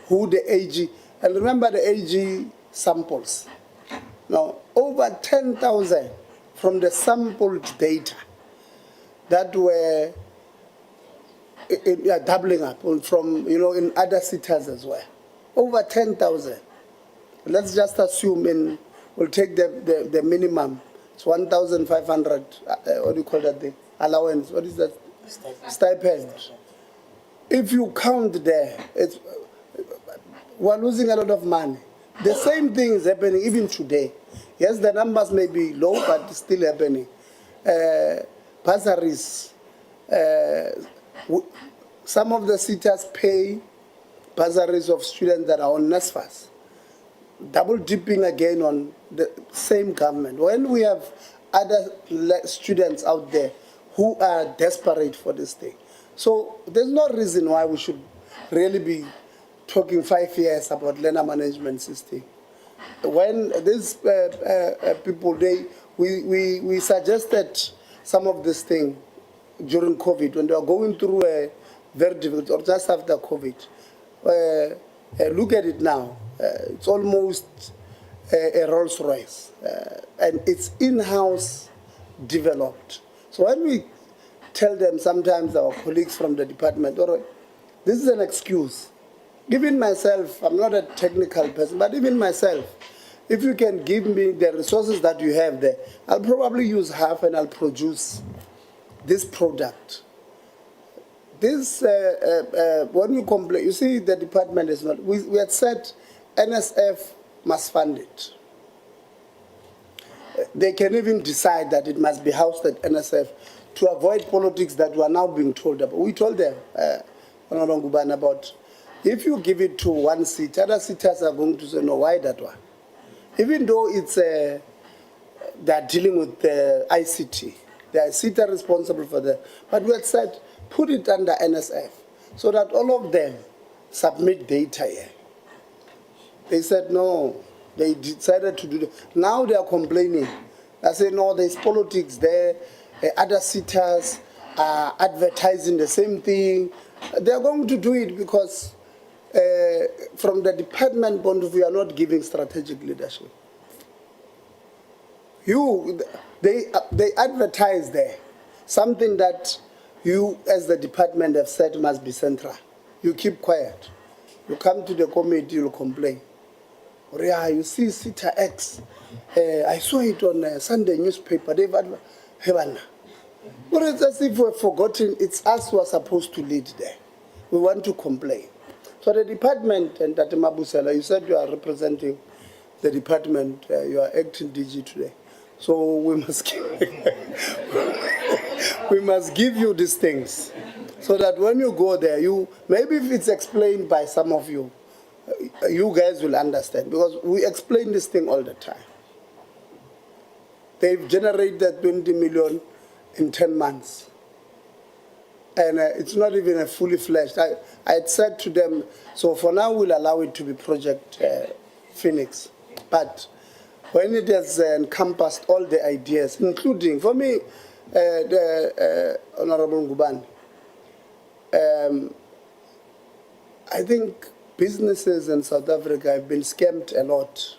who the AG, and remember the AG samples. Now, over 10,000 from the sampled data that were doubling up from, you know, in other cities as well. Over 10,000. Let's just assume we'll take the minimum. It's 1,500, what do you call that thing? Allowance, what is that? Stipend. If you count there, we're losing a lot of money. The same thing is happening even today. Yes, the numbers may be low, but it's still happening. Bursaries. Some of the cities pay bursaries of students that are on NSFAS. Double dipping again on the same government. When we have other students out there who are desperate for this thing. So there's no reason why we should really be talking 5 years about learner management system. When these people, we suggested some of this thing during COVID, when they were going through a very difficult, or just after COVID. Look at it now. It's almost a Rolls Royce, and it's in-house developed. So when we tell them, sometimes our colleagues from the department, all right, this is an excuse. Even myself, I'm not a technical person, but even myself, if you can give me the resources that you have there, I'll probably use half and I'll produce this product. This, when you complain, you see the department is not, we had said NSF must fund it. They can even decide that it must be housed at NSF to avoid politics that we are now being told about. We told them, Honorable Guban, about if you give it to one seat, other sitters are going to say, no, why that one? Even though it's, they're dealing with the ICT, they are sitter responsible for that. But we had said, put it under NSF so that all of them submit data here. They said no, they decided to do that. Now they are complaining. I say no, there's politics there, other sitters are advertising the same thing. They're going to do it because from the department point of view, are not giving strategic leadership. They advertise there something that you as the department have said must be central. You keep quiet. You come to the committee, you'll complain. Or yeah, you see Sitter X. I saw it on a Sunday newspaper. They've advertised. But it's as if we've forgotten it's us who are supposed to lead there. We want to complain. So the department, and Dr. Mabusela, you said you are representing the department, you are acting DG today. So we must we must give you these things so that when you go there, maybe if it's explained by some of you, you guys will understand, because we explain this thing all the time. They've generated 20 million in 10 months. And it's not even a fully fledged. I had said to them, so for now we'll allow it to be Project Phoenix. But when it has encompassed all the ideas, including, for me, the Honorable Ngubane, I think businesses in South Africa have been scammed a lot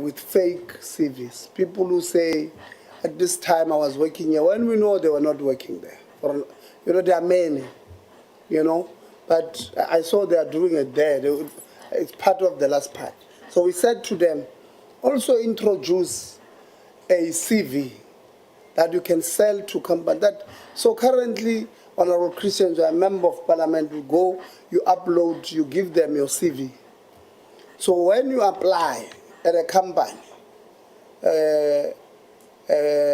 with fake CVs. People who say, at this time I was working here, when we know they were not working there. There are many, but I saw they are doing it there. It's part of the last part. So we said to them, also introduce a CV that you can sell to companies. So currently, Honorable Christians, a member of parliament, you go, you upload, you give them your CV. So when you apply at a company,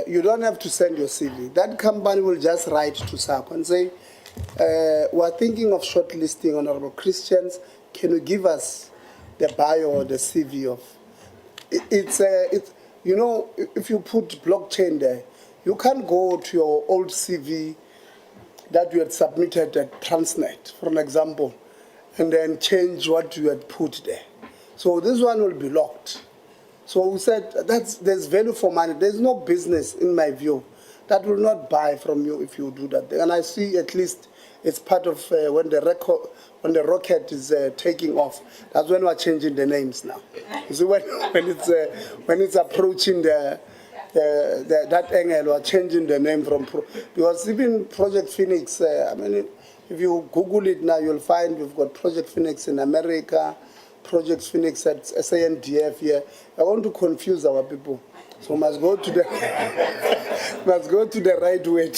you don't have to send your CV. That company will just write to SAQA and say, we're thinking of shortlisting Honorable Christians. Can you give us the bio or the CV of? If you put blockchain there, you can't go to your old CV that you had submitted at Transnet, for an example, and then change what you had put there. So this one will be locked. So we said there's value for money. There's no business, in my view, that will not buy from you if you do that. And I see at least it's part of when the rocket is taking off. That's when we're changing the names now. You see, when it's approaching that angle, we're changing the name from because even Project Phoenix. If you Google it now, you'll find we've got Project Phoenix in America, Project Phoenix at SANDF here. I want to confuse our people, so must go to the right way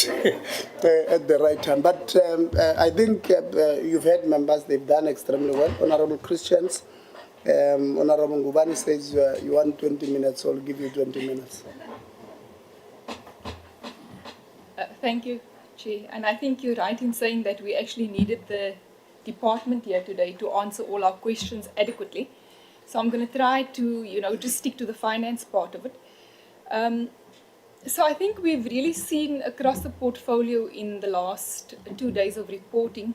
at the right time. But I think you've had members; they've done extremely well. Honorable Christians, Honorable Ngubane says you want 20 minutes, so I'll give you 20 minutes. Thank you, Chair. And I think you're right in saying that we actually needed the department here today to answer all our questions adequately. So I'm going to try to, just stick to the finance part of it. So I think we've really seen across the portfolio in the last 2 days of reporting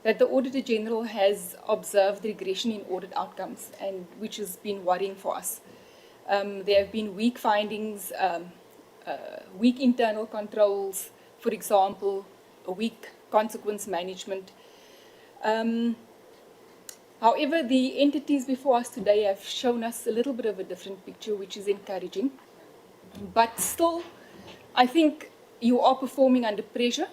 that the Auditor General has observed regression in audit outcomes, and which has been worrying for us. There have been weak findings, weak internal controls, for example, a weak consequence management. However, the entities before us today have shown us a little bit of a different picture, which is encouraging. But still, I think you are performing under pressure.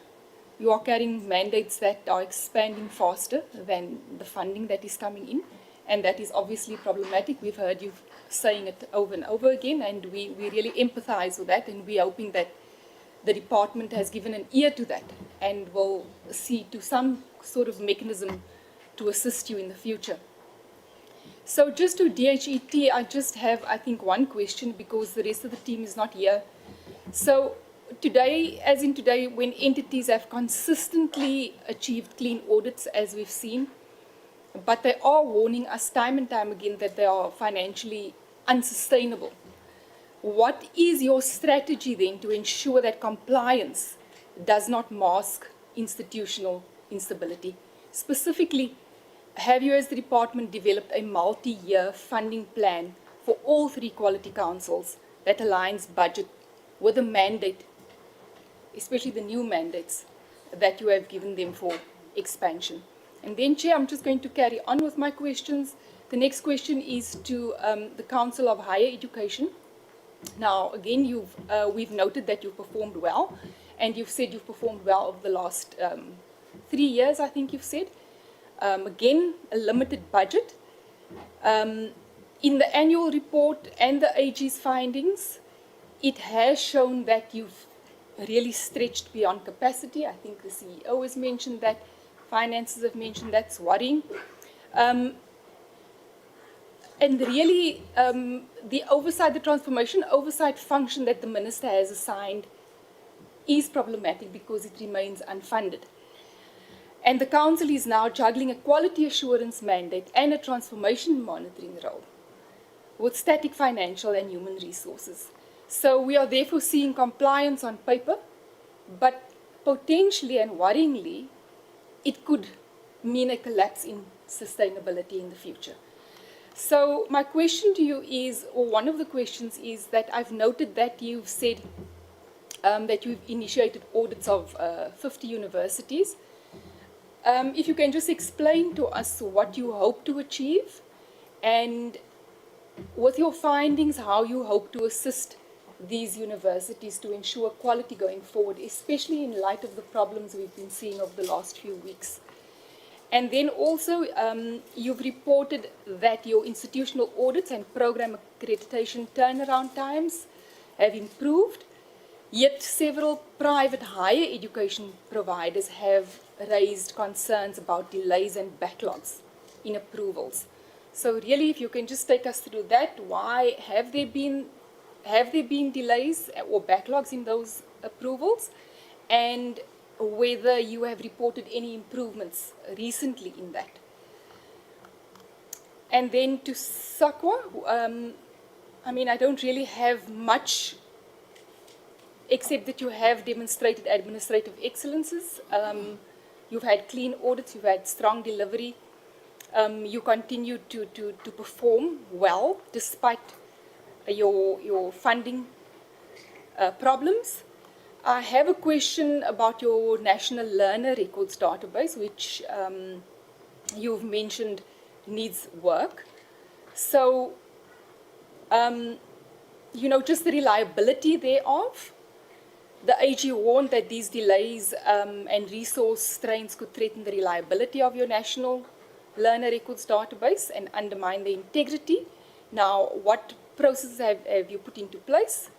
You are carrying mandates that are expanding faster than the funding that is coming in, and that is obviously problematic. We've heard you saying it over and over again, and we really empathize with that, and we're hoping that the department has given an ear to that and will see to some sort of mechanism to assist you in the future. So just to DHET, I just have, I think, one question because the rest of the team is not here. So today, as in today, when entities have consistently achieved clean audits, as we've seen, but they are warning us time and time again that they are financially unsustainable. What is your strategy then to ensure that compliance does not mask institutional instability? Specifically, have you as the department developed a multi-year funding plan for all 3 quality councils that aligns budget with the mandate, especially the new mandates that you have given them for expansion? And then, Chair, I'm just going to carry on with my questions. The next question is to the Council of Higher Education. Now, again, we've noted that you've performed well, and you've said you've performed well over the last 3 years, I think you've said. Again, a limited budget. In the annual report and the AG's findings, it has shown that you've really stretched beyond capacity. I think the CEO has mentioned that. finances have mentioned, that's worrying. And really, the oversight, the transformation oversight function that the minister has assigned is problematic because it remains unfunded. And the council is now juggling a quality assurance mandate and a transformation monitoring role with static financial and human resources. So we are therefore seeing compliance on paper, but potentially and worryingly, it could mean a collapse in sustainability in the future. So my question to you is, or one of the questions is that I've noted that you've said that you've initiated audits of 50 universities. If you can just explain to us what you hope to achieve, and with your findings, how you hope to assist these universities to ensure quality going forward, especially in light of the problems we've been seeing over the last few weeks. And then also, you've reported that your institutional audits and program accreditation turnaround times have improved, yet several private higher education providers have raised concerns about delays and backlogs in approvals. So really, if you can just take us through that, why have there been delays or backlogs in those approvals, and whether you have reported any improvements recently in that. And then to SAQA, I mean, I don't really have much, except that you have demonstrated administrative excellences. You've had clean audits, you've had strong delivery. You continue to perform well despite your funding problems. I have a question about your National Learner Records database, which you've mentioned needs work. So, just the reliability thereof. The AG warned that these delays and resource strains could threaten the reliability of your National Learner Records database and undermine the integrity. Now, what processes have you put into place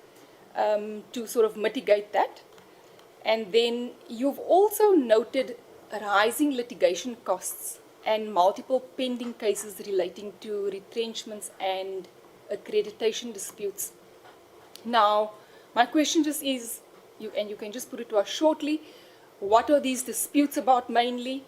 to sort of mitigate that? And then you've also noted rising litigation costs and multiple pending cases relating to retrenchments and accreditation disputes. Now, my question just is, and you can just put it to us shortly, what are these disputes about mainly,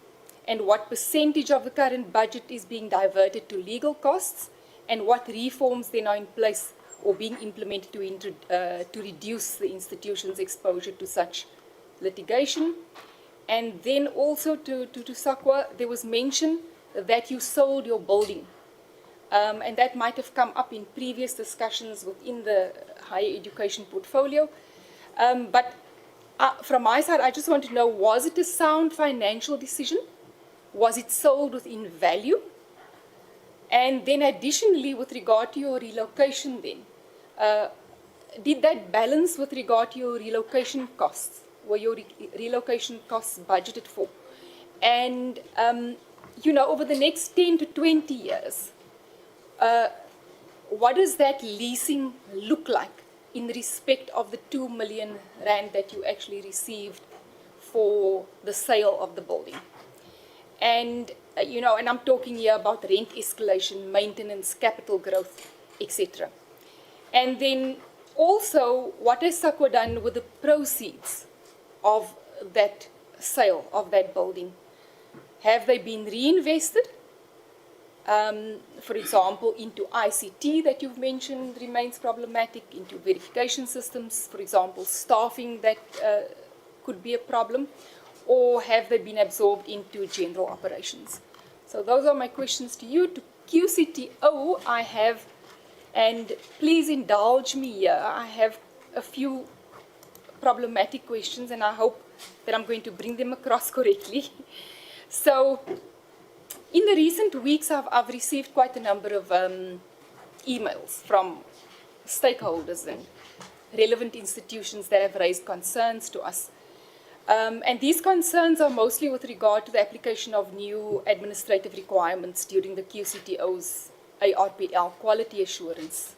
and what percentage of the current budget is being diverted to legal costs, and what reforms then are in place or being implemented to reduce the institution's exposure to such litigation. And then also to SAQA, there was mention that you sold your building. And that might have come up in previous discussions within the higher education portfolio. But from my side, I just want to know, was it a sound financial decision? Was it sold within value? And then additionally, with regard to your relocation then, did that balance with regard to your relocation costs? Were your relocation costs budgeted for? And, over the next 10 to 20 years, what does that leasing look like in respect of the 2 million rand that you actually received for the sale of the building? And, and I'm talking here about rent escalation, maintenance, capital growth, etc. And then also, what has SAQA done with the proceeds of that sale of that building? Have they been reinvested? For example, into ICT that you've mentioned remains problematic, into verification systems, for example, staffing that could be a problem, or have they been absorbed into general operations? So those are my questions to you. To QCTO, I have, and please indulge me here, I have a few problematic questions, and I hope that I'm going to bring them across correctly. So, in the recent weeks, I've received quite a number of emails from stakeholders and relevant institutions that have raised concerns to us. And these concerns are mostly with regard to the application of new administrative requirements during the QCTO's ARPL quality assurance.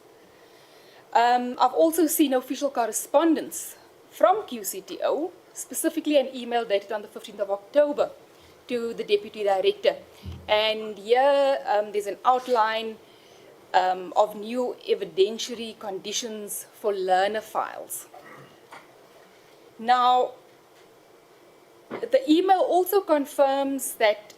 I've also seen official correspondence from QCTO, specifically an email dated on the 15th of October, to to the Deputy Director. And here there's an outline of new evidentiary conditions for learner files. Now, the email also confirms that,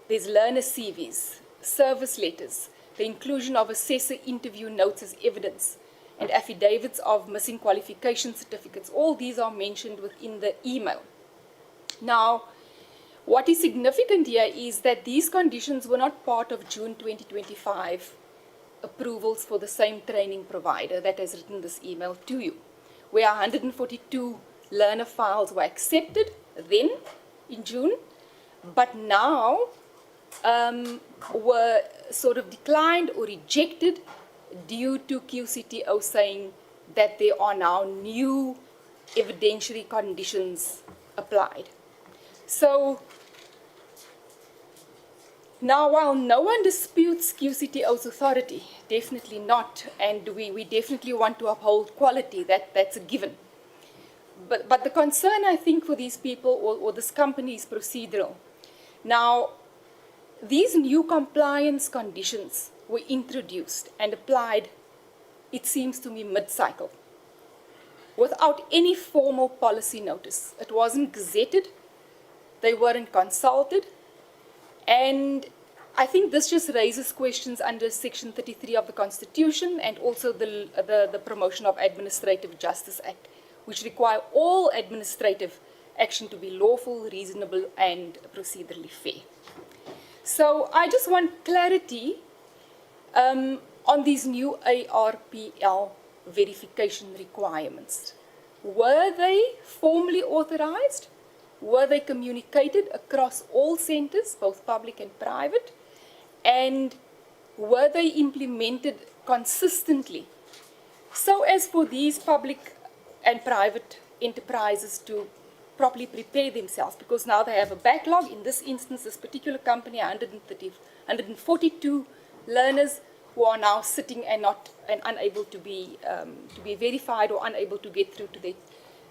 there's learner CVs, service letters, the inclusion of assessor interview notes as evidence, and affidavits of missing qualification certificates. All these are mentioned within the email. Now, what is significant here is that these conditions were not part of June 2025 approvals for the same training provider that has written this email to you, where 142 learner files were accepted then in June, but now were sort of declined or rejected due to QCTO saying that there are now new evidentiary conditions applied. So now, while no one disputes QCTO's authority, definitely not, and we definitely want to uphold quality, that's a given. But the concern, I think, for these people or this company is procedural. Now, these new compliance conditions were introduced and applied, it seems to me, mid-cycle, without any formal policy notice. It wasn't gazetted, they weren't consulted, and I think this just raises questions under Section 33 of the Constitution and also the Promotion of Administrative Justice Act, which require all administrative action to be lawful, reasonable, and procedurally fair. So I just want clarity on these new ARPL verification requirements. Were they formally authorized? Were they communicated across all centers, both public and private? And were they implemented consistently so as for these public and private enterprises to properly prepare themselves? Because now they have a backlog. In this instance, this particular company, 142 learners who are now sitting and unable to be verified or unable to get through to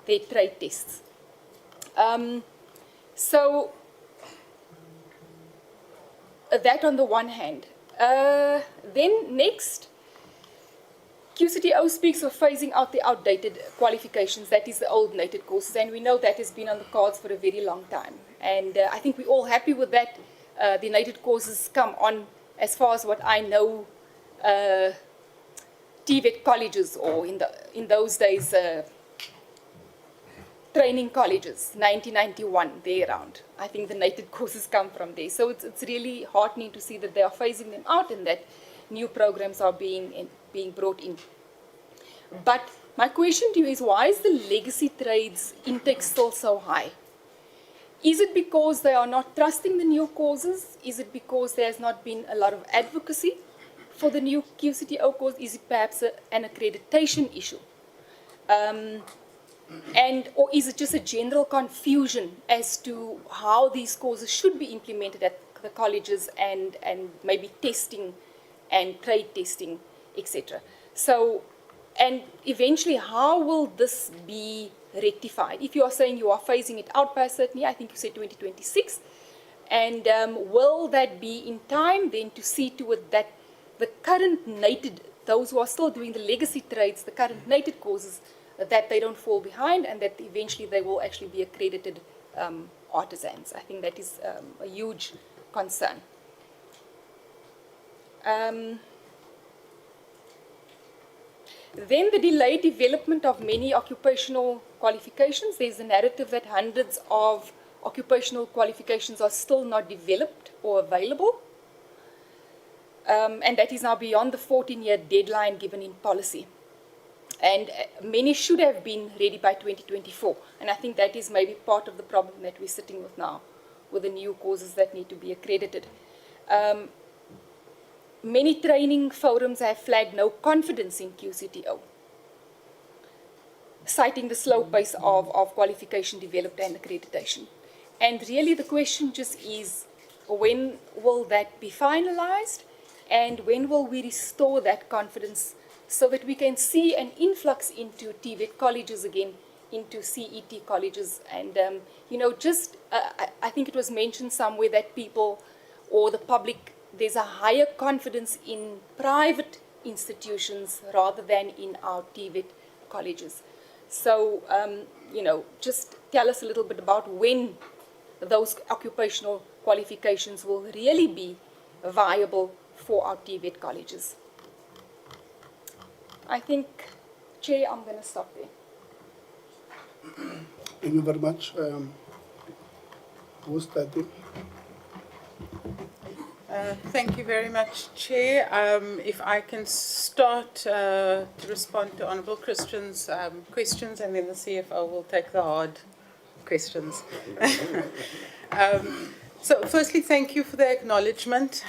their trade tests. So that on the one hand. Then next, QCTO speaks of phasing out the outdated qualifications, that is the old native courses, and we know that has been on the cards for a very long time. And I think we're all happy with that. The native courses come on, as far as what I know, TVET colleges, or in those days, training colleges, 1991, there around. I think the native courses come from there. So it's really heartening to see that they are phasing them out and that new programs are being brought in. But my question to you is, why is the legacy trades intake still so high? Is it because they are not trusting the new courses? Is it because there has not been a lot of advocacy for the new QCTO course? Is it perhaps an accreditation issue? Or is it just a general confusion as to how these courses should be implemented at the colleges and maybe testing and trade testing, etc. So, and eventually, how will this be rectified? If you are saying you are phasing it out by a certain year, I think you said 2026, and will that be in time then to see to it that the current native, those who are still doing the legacy trades, the current native courses, that they don't fall behind and that eventually they will actually be accredited artisans? I think that is a huge concern. Then the delayed development of many occupational qualifications. There's a narrative that hundreds of occupational qualifications are still not developed or available. And that is now beyond the 14-year deadline given in policy. And many should have been ready by 2024. And I think that is maybe part of the problem that we're sitting with now, with the new courses that need to be accredited. Many training forums have flagged no confidence in QCTO, citing the slow pace of qualification development and accreditation. And really the question just is, when will that be finalized? And when will we restore that confidence so that we can see an influx into TVET colleges again into CET colleges. And, I think it was mentioned somewhere that people or the public, there's a higher confidence in private institutions rather than in our TVET colleges. So, just tell us a little bit about when those occupational qualifications will really be viable for our TVET colleges. I think, Chair, I'm going to stop there. Thank you very much. Who's starting? Thank you very much, Chair. If I can start to respond to Honourable Christian's questions, and then the CFO will take the hard questions. So firstly, thank you for the acknowledgement.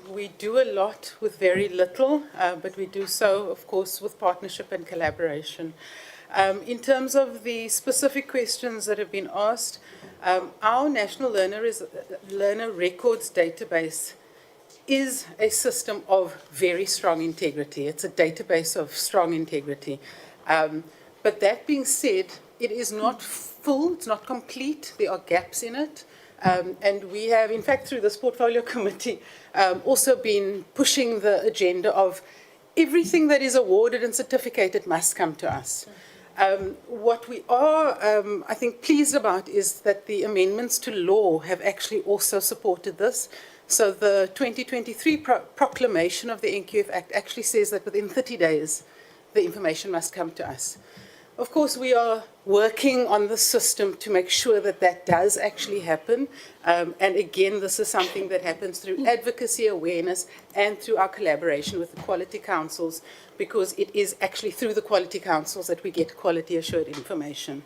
We do a lot with very little, but we do so, of course, with partnership and collaboration. In terms of the specific questions that have been asked, our National Learner Records database is a system of very strong integrity. It's a database of strong integrity. But that being said, it is not full, it's not complete. There are gaps in it. And we have, in fact, through this portfolio committee, also been pushing the agenda of everything that is awarded and certificated must come to us. What we are, I think, pleased about is that the amendments to law have actually also supported this. So the 2023 proclamation of the NQF Act actually says that within 30 days, the information must come to us. Of course, we are working on the system to make sure that that does actually happen. And again, this is something that happens through advocacy, awareness, and through our collaboration with the quality councils, because it is actually through the quality councils that we get quality assured information.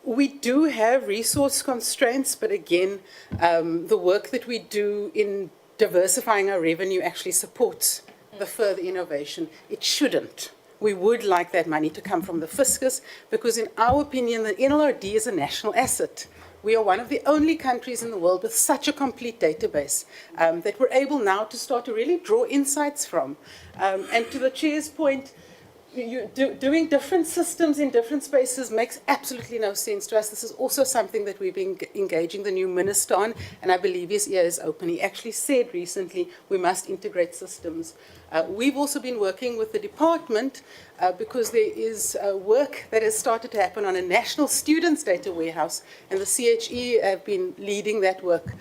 We do have resource constraints, but again, the work that we do in diversifying our revenue actually supports the further innovation. It shouldn't. We would like that money to come from the fiscus, because in our opinion, the NLRD is a national asset. We are one of the only countries in the world with such a complete database that we're able now to start to really draw insights from. And to the Chair's point, doing different systems in different spaces makes absolutely no sense to us. This is also something that we've been engaging the new minister on, and I believe his ear is open. He actually said recently we must integrate systems. We've also been working with the department because there is work that has started to happen on a national students data warehouse, and the CHE have been leading that work.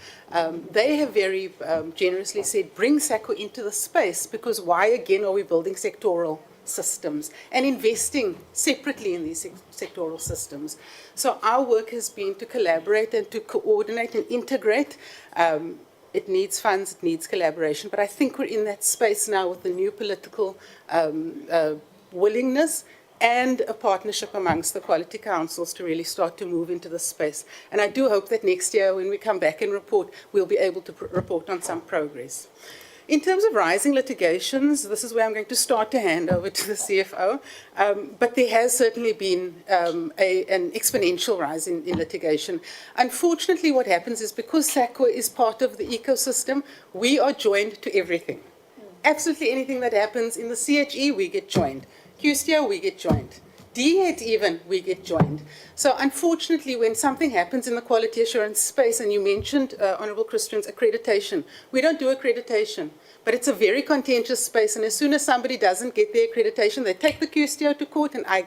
They have very generously said, bring SAQA into the space, because why again are we building sectoral systems and investing separately in these sectoral systems? So our work has been to collaborate and to coordinate and integrate. It needs funds, it needs collaboration, but I think we're in that space now with the new political willingness and a partnership amongst the quality councils to really start to move into this space. And I do hope that next year when we come back and report, we'll be able to report on some progress. In terms of rising litigations, this is where I'm going to start to hand over to the CFO, but there has certainly been an exponential rise in litigation. Unfortunately, what happens is because SAQA is part of the ecosystem, we are joined to everything. Absolutely anything that happens in the CHE, we get joined. QCTO, we get joined. DHET even, we get joined. So unfortunately, when something happens in the quality assurance space, and you mentioned, Honourable Christian's accreditation, we don't do accreditation, but it's a very contentious space, and as soon as somebody doesn't get their accreditation, they take the QCTO to court, and I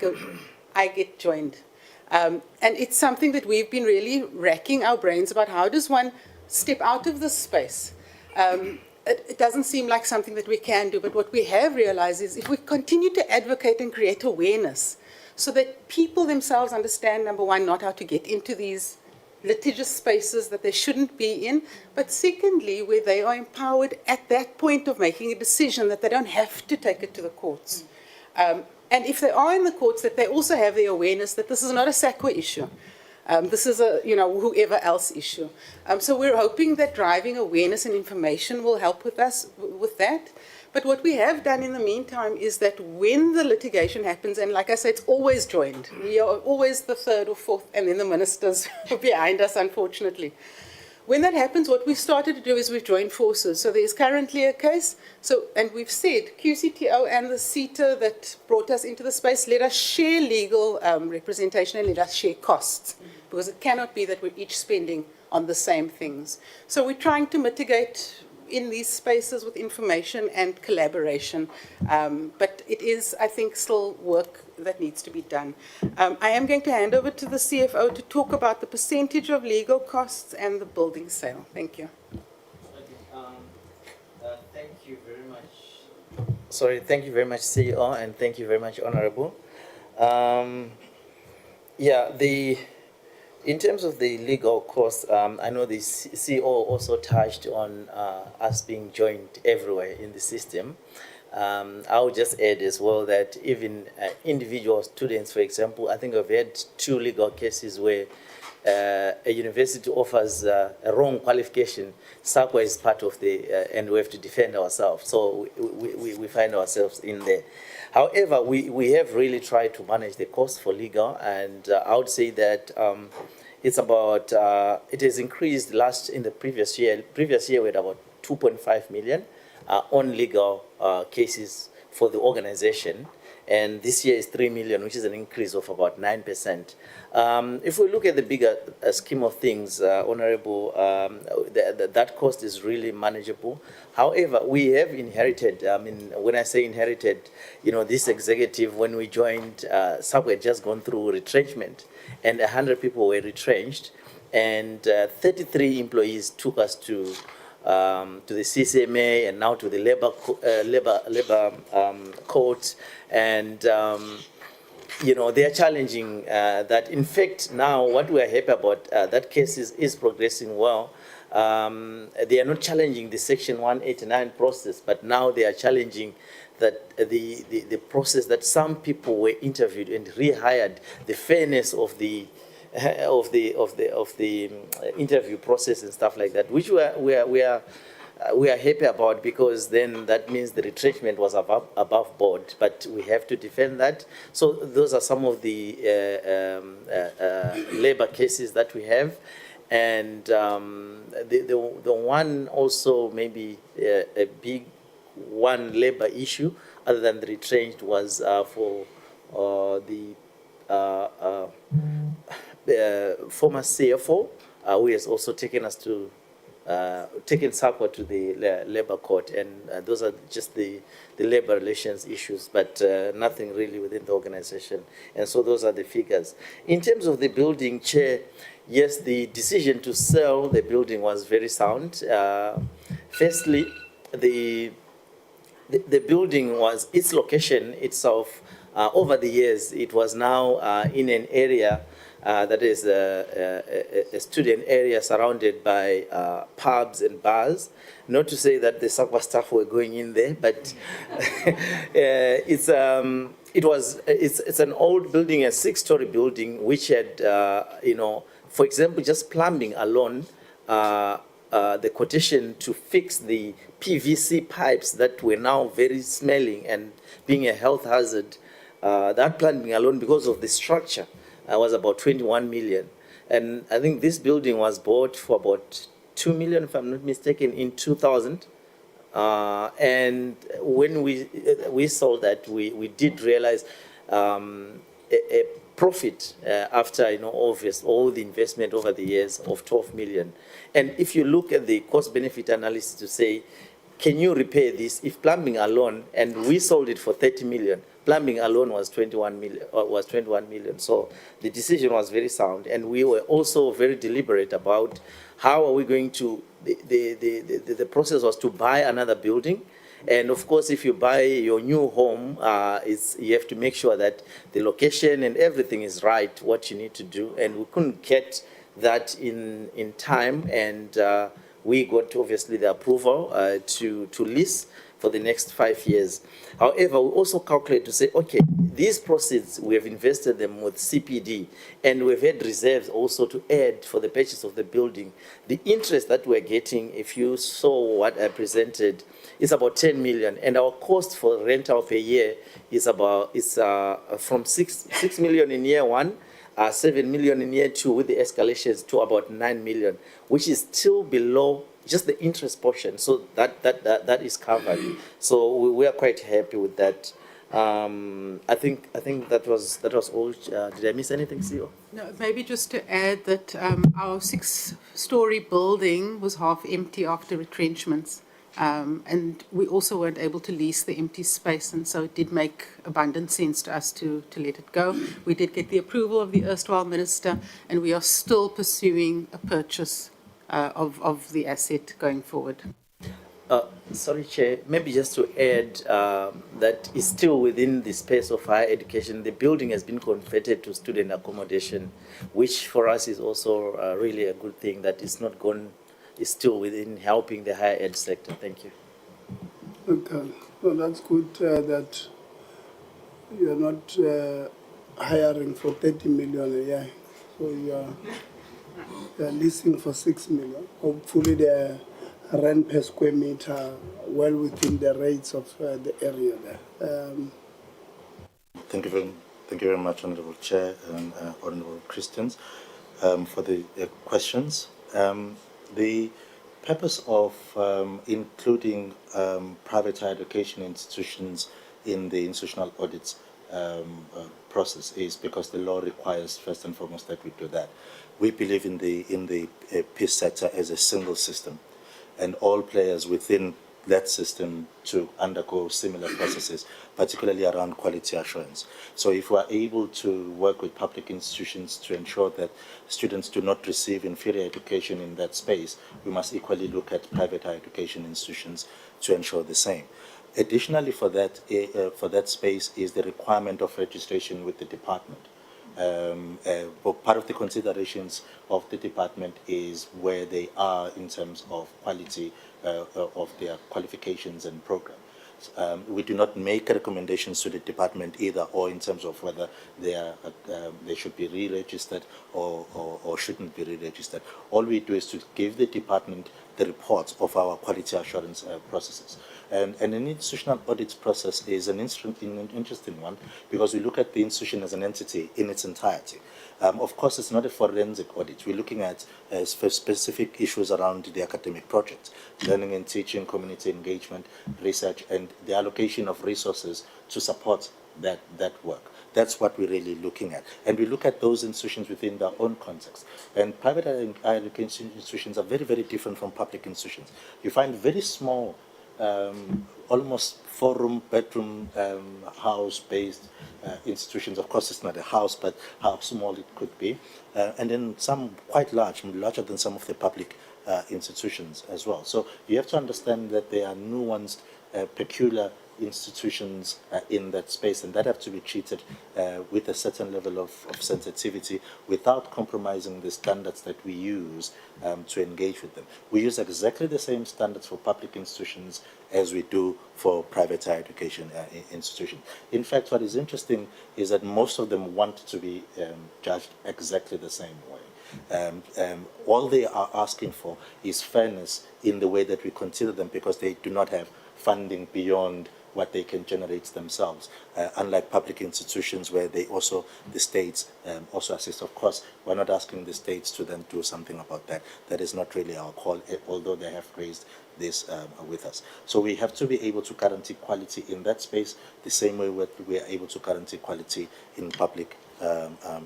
get joined. And it's something that we've been really racking our brains about. How does one step out of this space? It doesn't seem like something that we can do, but what we have realized is if we continue to advocate and create awareness so that people themselves understand, number one, not how to get into these litigious spaces that they shouldn't be in, but secondly, where they are empowered at that point of making a decision that they don't have to take it to the courts. And if they are in the courts, that they also have the awareness that this is not a SAQA issue. This is a, whoever else issue. So we're hoping that driving awareness and information will help with us with that. But what we have done in the meantime is that when the litigation happens, and like I said, it's always joined. We are always the third or fourth, and then the ministers are behind us, unfortunately. When that happens, what we've started to do is we've joined forces. So there's currently a case, and we've said QCTO and the SETA that brought us into the space, let us share legal representation and let us share costs, because it cannot be that we're each spending on the same things. So we're trying to mitigate in these spaces with information and collaboration, but it is, I think, still work that needs to be done. I am going to hand over to the CFO to talk about the percentage of legal costs and the building sale. Thank you. Thank you very much. Sorry, thank you very much, CEO, and thank you very much, Honorable. In terms of the legal costs, I know the CEO also touched on us being joined everywhere in the system. I would just add as well that even individual students, for example, I think I've had 2 legal cases where a university offers a wrong qualification. SAQA is part of and we have to defend ourselves. So we find ourselves in there. However, we have really tried to manage the cost for legal, and I would say that it's about, it has increased in the previous year. Previous year we had about 2.5 million on legal cases for the organization. And this year is 3 million, which is an increase of about 9%. If we look at the bigger scheme of things, Honorable, that cost is really manageable. However, we have inherited, when I say inherited, this executive, when we joined, SAQA had just gone through retrenchment, and 100 people were retrenched, and 33 employees took us to the CCMA and now to the labor court, and they are challenging that. In fact, now what we are happy about, that case is progressing well. They are not challenging the Section 189 process, but now they are challenging that the process that some people were interviewed and rehired, the fairness of the interview process and stuff like that, which we are happy about, because then that means the retrenchment was above board. But we have to defend that. So those are some of the labor cases that we have, and the one also maybe a big one labor issue other than the retrenched was for the former CFO, who has also taken SAQA to the labor court, and those are just the labor relations issues, but nothing really within the organization. And so those are the figures. In terms of the building, Chair, yes, the decision to sell the building was very sound. Firstly, the building was, its location itself, over the years, it was now in an area that is a student area surrounded by pubs and bars. Not to say that the SAQA staff were going in there, but it's an old building, a 6-story building, which had, for example, just plumbing alone, the quotation to fix the PVC pipes that were now very smelling and being a health hazard, that plumbing alone, because of the structure, was about 21 million. And I think this building was bought for about 2 million, if I'm not mistaken, in 2000. And when we sold that, we did realize a profit after, obvious all the investment over the years of 12 million. And if you look at the cost-benefit analysis to say, can you repair this? If plumbing alone, and we sold it for 30 million, plumbing alone was 21 million. So the decision was very sound, and we were also very deliberate about how are we going to. The process was to buy another building, and of course, if you buy your new home, you have to make sure that the location and everything is right, what you need to do, and we couldn't get that in time, and we got obviously the approval to lease for the next 5 years. However, we also calculate to say, okay, these proceeds, we have invested them with CPD, and we've had reserves also to add for the purchase of the building. The interest that we're getting, if you saw what I presented, is about 10 million, and our cost for rental per year is from 6 million in year one 7 million in year 2 with the escalations to about 9 million, which is still below just the interest portion. So that is covered. So we are quite happy with that. I think that was all. Did I miss anything, CEO? No, maybe just to add that our 6-story building was half empty after retrenchments. And we also weren't able to lease the empty space, and so it did make abundant sense to us to let it go. We did get the approval of the erstwhile minister, and we are still pursuing a purchase of the asset going forward. Sorry, Chair, maybe just to add that is still within the space of higher education. The building has been converted to student accommodation, which for us is also really a good thing that it's not gone, is still within helping the higher ed sector. Thank you. Okay, well, that's good that you're not hiring for 30 million a year. So you're leasing for 6 million. Hopefully the rent per square meter well within the rates of the area there. Thank you very much, Honourable Chair and Honourable Christians, for the questions. The purpose of including private higher education institutions in the institutional audits process is because the law requires first and foremost that we do that. We believe in the peace sector as a single system, and all players within that system to undergo similar processes, particularly around quality assurance. So if we are able to work with public institutions to ensure that students do not receive inferior education in that space, we must equally look at private higher education institutions to ensure the same. Additionally, for that space is the requirement of registration with the department. But part of the considerations of the department is where they are in terms of quality of their qualifications and programs. We do not make recommendations to the department either, or in terms of whether they should be re-registered or shouldn't be re-registered. All we do is to give the department the reports of our quality assurance processes. And an institutional audit process is an interesting one because we look at the institution as an entity in its entirety. Of course, it's not a forensic audit. We're looking at specific issues around the academic projects, learning and teaching, community engagement, research, and the allocation of resources to support that work. That's what we're really looking at. And we look at those institutions within their own context. And private higher education institutions are very, very different from public institutions. You find very small, almost 4-room, bedroom, house-based institutions. Of course, it's not a house, but how small it could be. And then some quite large, larger than some of the public institutions as well. So you have to understand that there are nuanced, peculiar institutions in that space, and that have to be treated with a certain level of sensitivity without compromising the standards that we use to engage with them. We use exactly the same standards for public institutions as we do for private higher education institutions. In fact, what is interesting is that most of them want to be judged exactly the same way. All they are asking for is fairness in the way that we consider them, because they do not have funding beyond what they can generate themselves, unlike public institutions where they also, the states also assist. Of course, we're not asking the states to then do something about that. That is not really our call, although they have raised this with us. So we have to be able to guarantee quality in that space the same way we are able to guarantee quality in public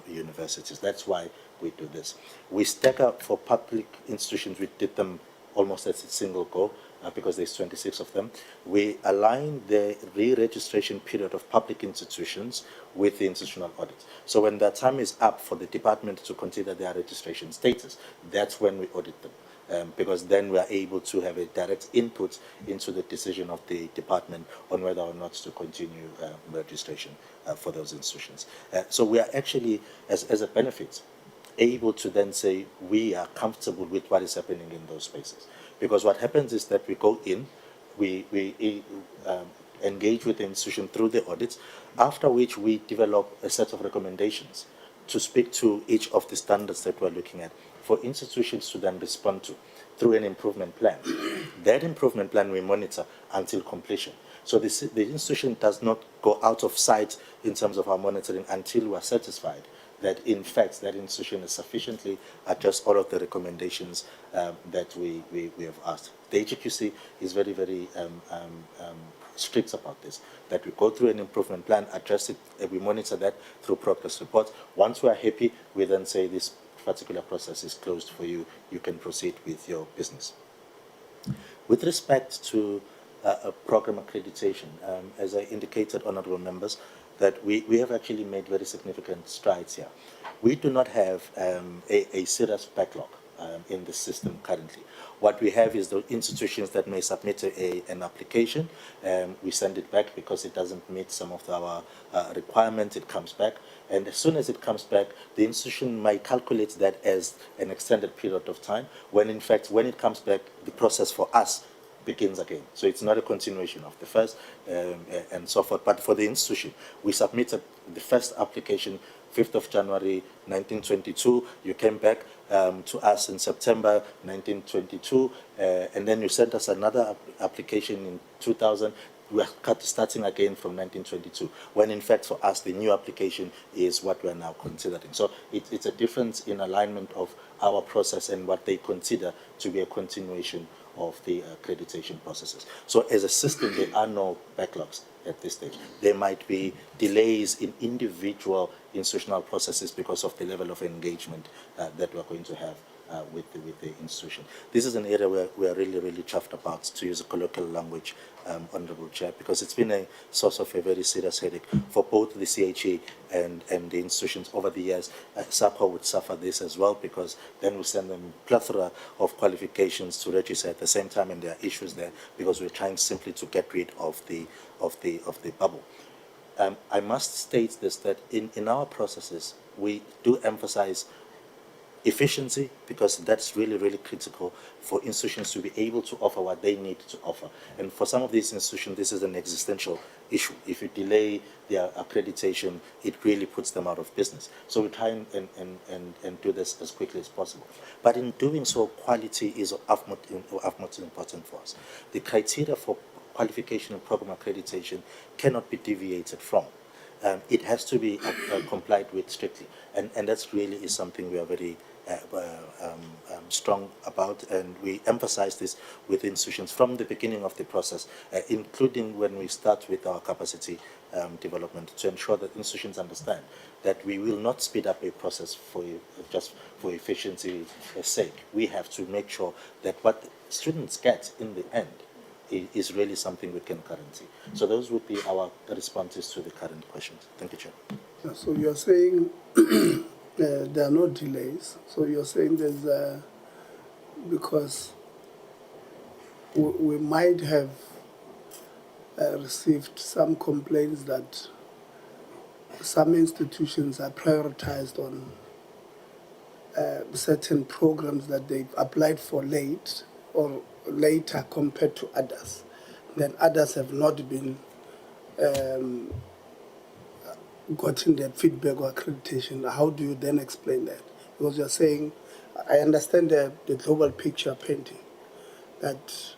universities. That's why we do this. We stack up for public institutions. We did them almost as a single go, because there's 26 of them. We align the re-registration period of public institutions with the institutional audit. So when the time is up for the department to consider their registration status, that's when we audit them, because then we are able to have a direct input into the decision of the department on whether or not to continue registration for those institutions. So we are actually, as a benefit, able to then say we are comfortable with what is happening in those spaces. Because what happens is that we go in, we engage with the institution through the audits, after which we develop a set of recommendations to speak to each of the standards that we're looking at for institutions to then respond to through an improvement plan. That improvement plan we monitor until completion. So the institution does not go out of sight in terms of our monitoring until we are satisfied that in fact that institution has sufficiently addressed all of the recommendations that we have asked. The HQC is very, very strict about this, that we go through an improvement plan, address it, we monitor that through progress reports. Once we are happy, we then say this particular process is closed for you, you can proceed with your business. With respect to program accreditation, as I indicated, honorable members, that we have actually made very significant strides here. We do not have a serious backlog in the system currently. What we have is the institutions that may submit an application, we send it back because it doesn't meet some of our requirements, it comes back. And as soon as it comes back, the institution might calculate that as an extended period of time, when in fact, when it comes back, the process for us begins again. So it's not a continuation of the first and so forth. But for the institution, we submitted the first application 5th of January 1922. You came back to us in September 1922, and then you sent us another application in 2000. We are starting again from 1922, when in fact for us the new application is what we are now considering. So it's a difference in alignment of our process and what they consider to be a continuation of the accreditation processes. So as a system, there are no backlogs at this stage. There might be delays in individual institutional processes because of the level of engagement that we're going to have with the institution. This is an area where we are really, really chuffed about, to use a colloquial language, Honorable Chair, because it's been a source of a very serious headache for both the CHE and the institutions over the years. SAQA would suffer this as well, because then we send them a plethora of qualifications to register at the same time, and there are issues there because we're trying simply to get rid of the bubble. I must state this, that in our processes, we do emphasize efficiency, because that's really, really critical for institutions to be able to offer what they need to offer. And for some of these institutions, this is an existential issue. If you delay their accreditation, it really puts them out of business. So we try and do this as quickly as possible. But in doing so, quality is of utmost importance for us. The criteria for qualification and program accreditation cannot be deviated from. It has to be complied with strictly, and that's really is something we are very strong about, and we emphasize this with institutions from the beginning of the process, including when we start with our capacity development, to ensure that institutions understand that we will not speed up a process just for efficiency's sake. We have to make sure that what students get in the end is really something we can guarantee. So those would be our responses to the current questions. Thank you, Chair. So you're saying there are no delays. So you're saying there's because we might have received some complaints that some institutions are prioritized on certain programs that they've applied for late or later compared to others. Then others have not been gotten their feedback or accreditation. How do you then explain that? Because you're saying, I understand the global picture painting, that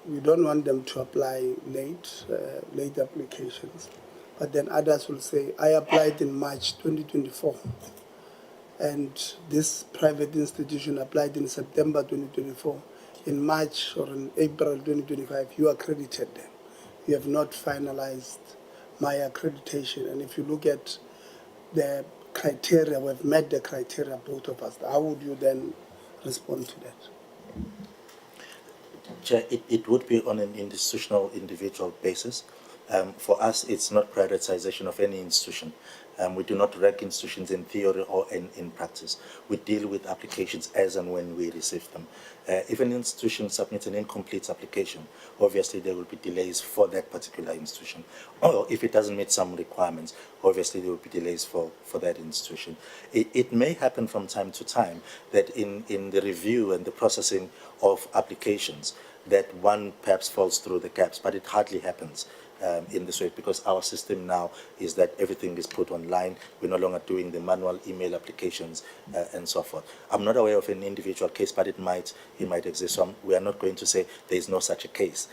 we don't want them to apply late applications. But then others will say, I applied in March 2024, and this private institution applied in September 2024. In March or in April 2025, you accredited them. You have not finalized my accreditation. And if you look at the criteria, we've met the criteria, both of us. How would you then respond to that? Chair, it would be on an institutional, individual basis. For us, it's not prioritization of any institution. We do not rank institutions in theory or in practice. We deal with applications as and when we receive them. If an institution submits an incomplete application, obviously there will be delays for that particular institution. Or if it doesn't meet some requirements, obviously there will be delays for that institution. It may happen from time to time that in the review and the processing of applications, that one perhaps falls through the gaps, but it hardly happens in this way, because our system now is that everything is put online. We're no longer doing the manual email applications and so forth. I'm not aware of an individual case, but it might exist. So we are not going to say there is no such a case.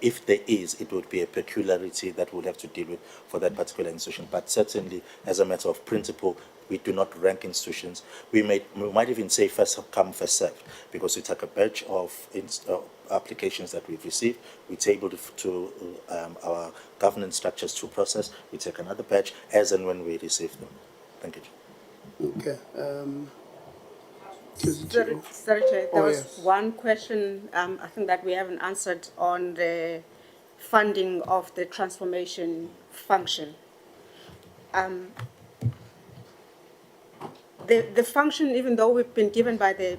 If there is, it would be a peculiarity that we'll have to deal with for that particular institution. But certainly, as a matter of principle, we do not rank institutions. We might even say first come, first served, because we take a batch of applications that we've received, we table to our governance structures to process, we take another batch as and when we receive them. Thank you. Okay. Sorry, Chair, there was yes. one question I think that we haven't answered on the funding of the transformation function. The function, even though we've been given by the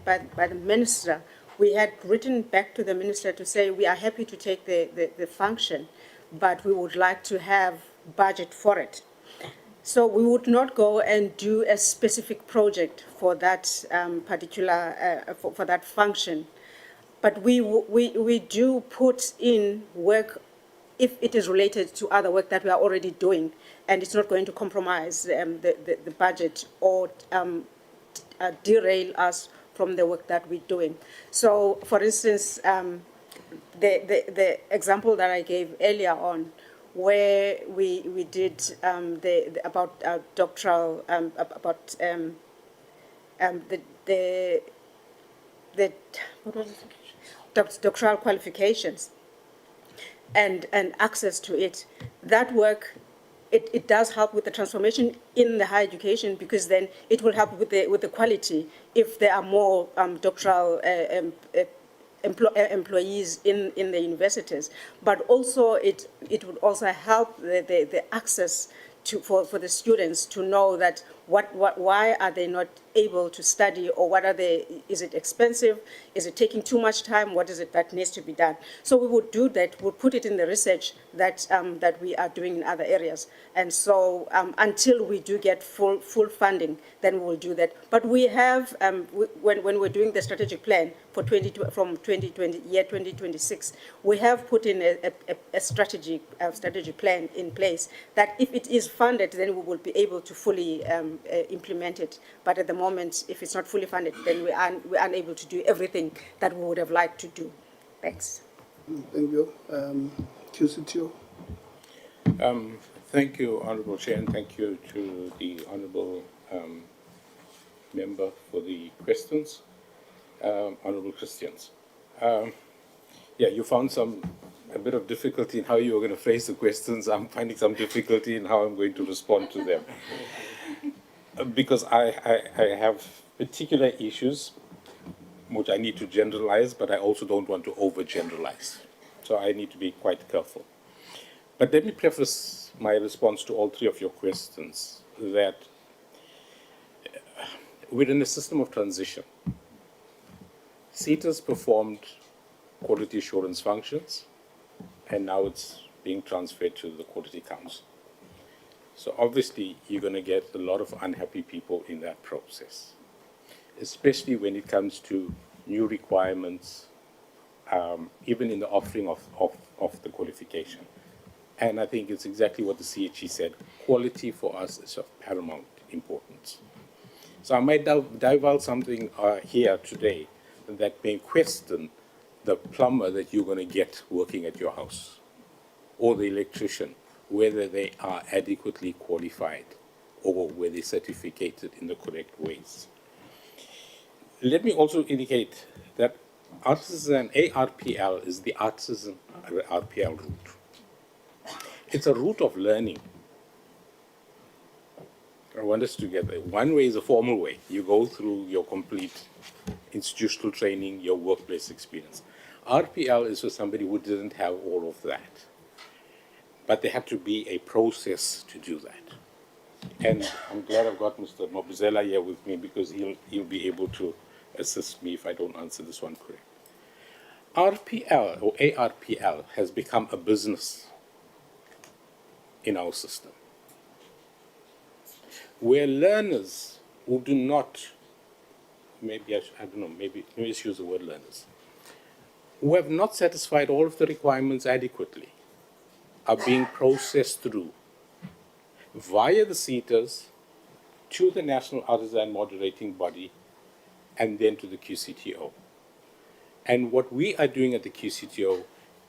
minister, we had written back to the minister to say we are happy to take the function, but we would like to have budget for it. So we would not go and do a specific project for that particular, for that function. But we do put in work if it is related to other work that we are already doing, and it's not going to compromise the budget or derail us from the work that we're doing. So, for instance, the example that I gave earlier on, where we did about doctoral about the what was it? Doctoral qualifications and access to it. That work, it does help with the transformation in the higher education, because then it will help with the quality if there are more doctoral employees in the universities. But also it would also help the access for the students to know that why are they not able to study, or what are they, is it expensive, is it taking too much time, what is it that needs to be done. So we would do that, we'll put it in the research that that we are doing in other areas. And so until we do get full funding, then we will do that. But we have, when we're doing the strategic plan for from 2026, we have put in a strategy plan in place that if it is funded, then we will be able to fully implement it. But at the moment, if it's not fully funded, then we're unable to do everything that we would have liked to do. Thanks. Thank you. QCTO. Thank you, Honourable Chair, and thank you to the Honourable member for the questions, Honourable Christians. Yeah, you found a bit of difficulty in how you were going to phrase the questions. I'm finding some difficulty in how I'm going to respond to them. Because I have particular issues which I need to generalize, but I also don't want to overgeneralize. So I need to be quite careful. But let me preface my response to all three of your questions that we're in a system of transition. SETA's performed quality assurance functions, and now it's being transferred to the Quality Council. So obviously, you're going to get a lot of unhappy people in that process, especially when it comes to new requirements, even in the offering of the qualification. And I think it's exactly what the CHE said. Quality for us is of paramount importance. So I might divulge something here today that may question the plumber that you're going to get working at your house, or the electrician, whether they are adequately qualified or whether they're certificated in the correct ways. Let me also indicate that artisan ARPL is the artisan RPL route. It's a route of learning. I want us to get there. One way is a formal way. You go through your complete institutional training, your workplace experience. RPL is for somebody who didn't have all of that. But there had to be a process to do that. And I'm glad I've got Mr. Mabuzela here with me, because he'll be able to assist me if I don't answer this one correct. RPL or ARPL has become a business in our system, where learners who do not, maybe let's use the word learners, who have not satisfied all of the requirements adequately, are being processed through via the SETAs to the National Artisan Moderating Body and then to the QCTO. And what we are doing at the QCTO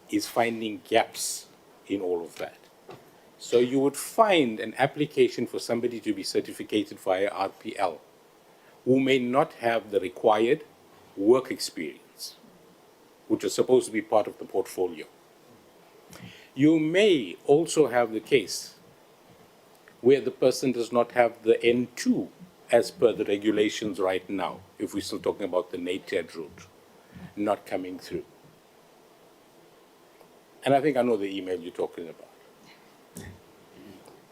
is finding gaps in all of that. So you would find an application for somebody to be certificated via RPL who may not have the required work experience, which is supposed to be part of the portfolio. You may also have the case where the person does not have the N2 as per the regulations right now, if we're still talking about the NATED route, not coming through. And I think I know the email you're talking about.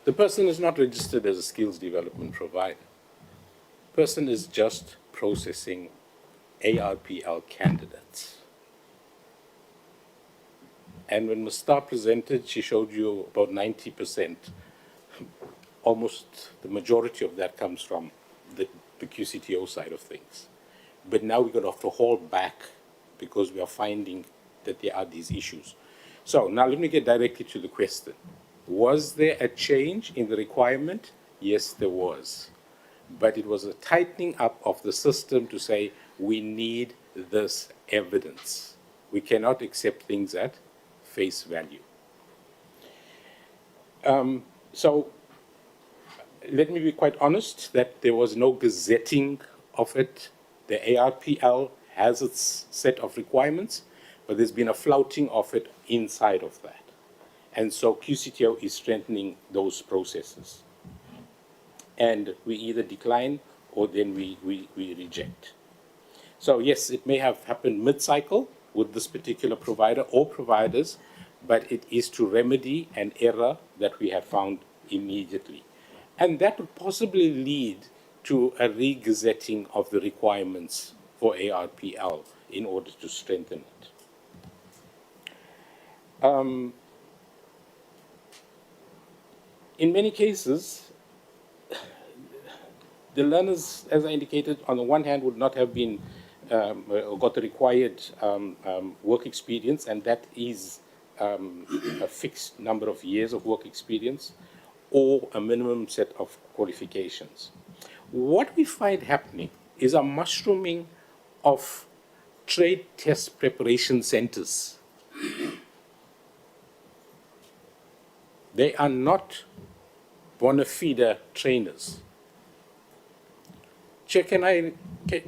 The person is not registered as a skills development provider. Person is just processing ARPL candidates. And when Mustar presented, she showed you about 90%. Almost the majority of that comes from the QCTO side of things. But now we're going to have to hold back because we are finding that there are these issues. So now let me get directly to the question. Was there a change in the requirement? Yes, there was. But it was a tightening up of the system to say, we need this evidence. We cannot accept things at face value. So let me be quite honest that there was no gazetting of it. The ARPL has its set of requirements, but there's been a flouting of it inside of that. And so QCTO is strengthening those processes. And we either decline or then we reject. So yes, it may have happened mid-cycle with this particular provider or providers, but it is to remedy an error that we have found immediately. And that would possibly lead to a re-gazetting of the requirements for ARPL in order to strengthen it. In many cases, the learners, as I indicated, on the one hand would not have been got the required work experience, and that is a fixed number of years of work experience or a minimum set of qualifications. What we find happening is a mushrooming of trade test preparation centers. They are not bona fide trainers. Chair,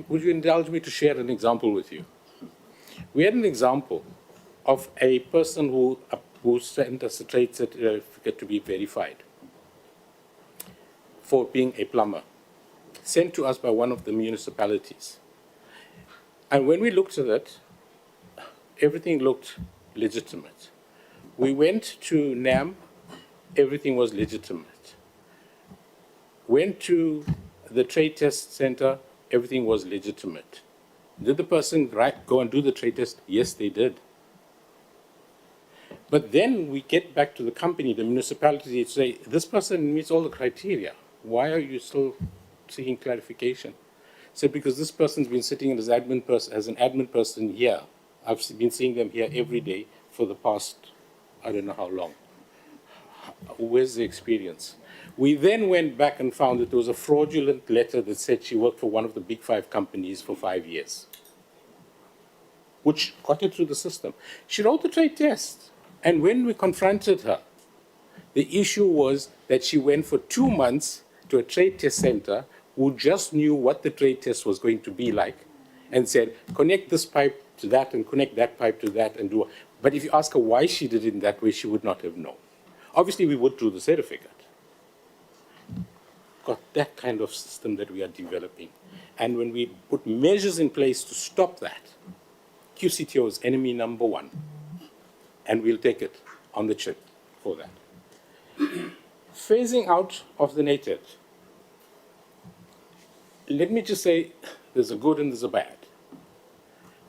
would you indulge me to share an example with you? We had an example of a person who sent us a trade certificate to be verified for being a plumber, sent to us by one of the municipalities. And when we looked at it, everything looked legitimate. We went to NAM, everything was legitimate. Went to the trade test center, everything was legitimate. Did the person go and do the trade test? Yes, they did. But then we get back to the company, the municipality, to say, this person meets all the criteria. Why are you still seeking clarification? So because this person's been sitting as an admin person here. I've been seeing them here every day for the past, I don't know how long. Where's the experience? We then went back and found that there was a fraudulent letter that said she worked for one of the big 5 companies for 5 years, which got her through the system. She wrote the trade test. And when we confronted her, the issue was that she went for 2 months to a trade test center who just knew what the trade test was going to be like and said, connect this pipe to that and connect that pipe to that and do. But if you ask her why she did it in that way, she would not have known. Obviously, we would do the certificate. Got that kind of system that we are developing. And when we put measures in place to stop that, QCTO is enemy number 1. And we'll take it on the chin for that. Phasing out of the NATED. Let me just say there's a good and there's a bad.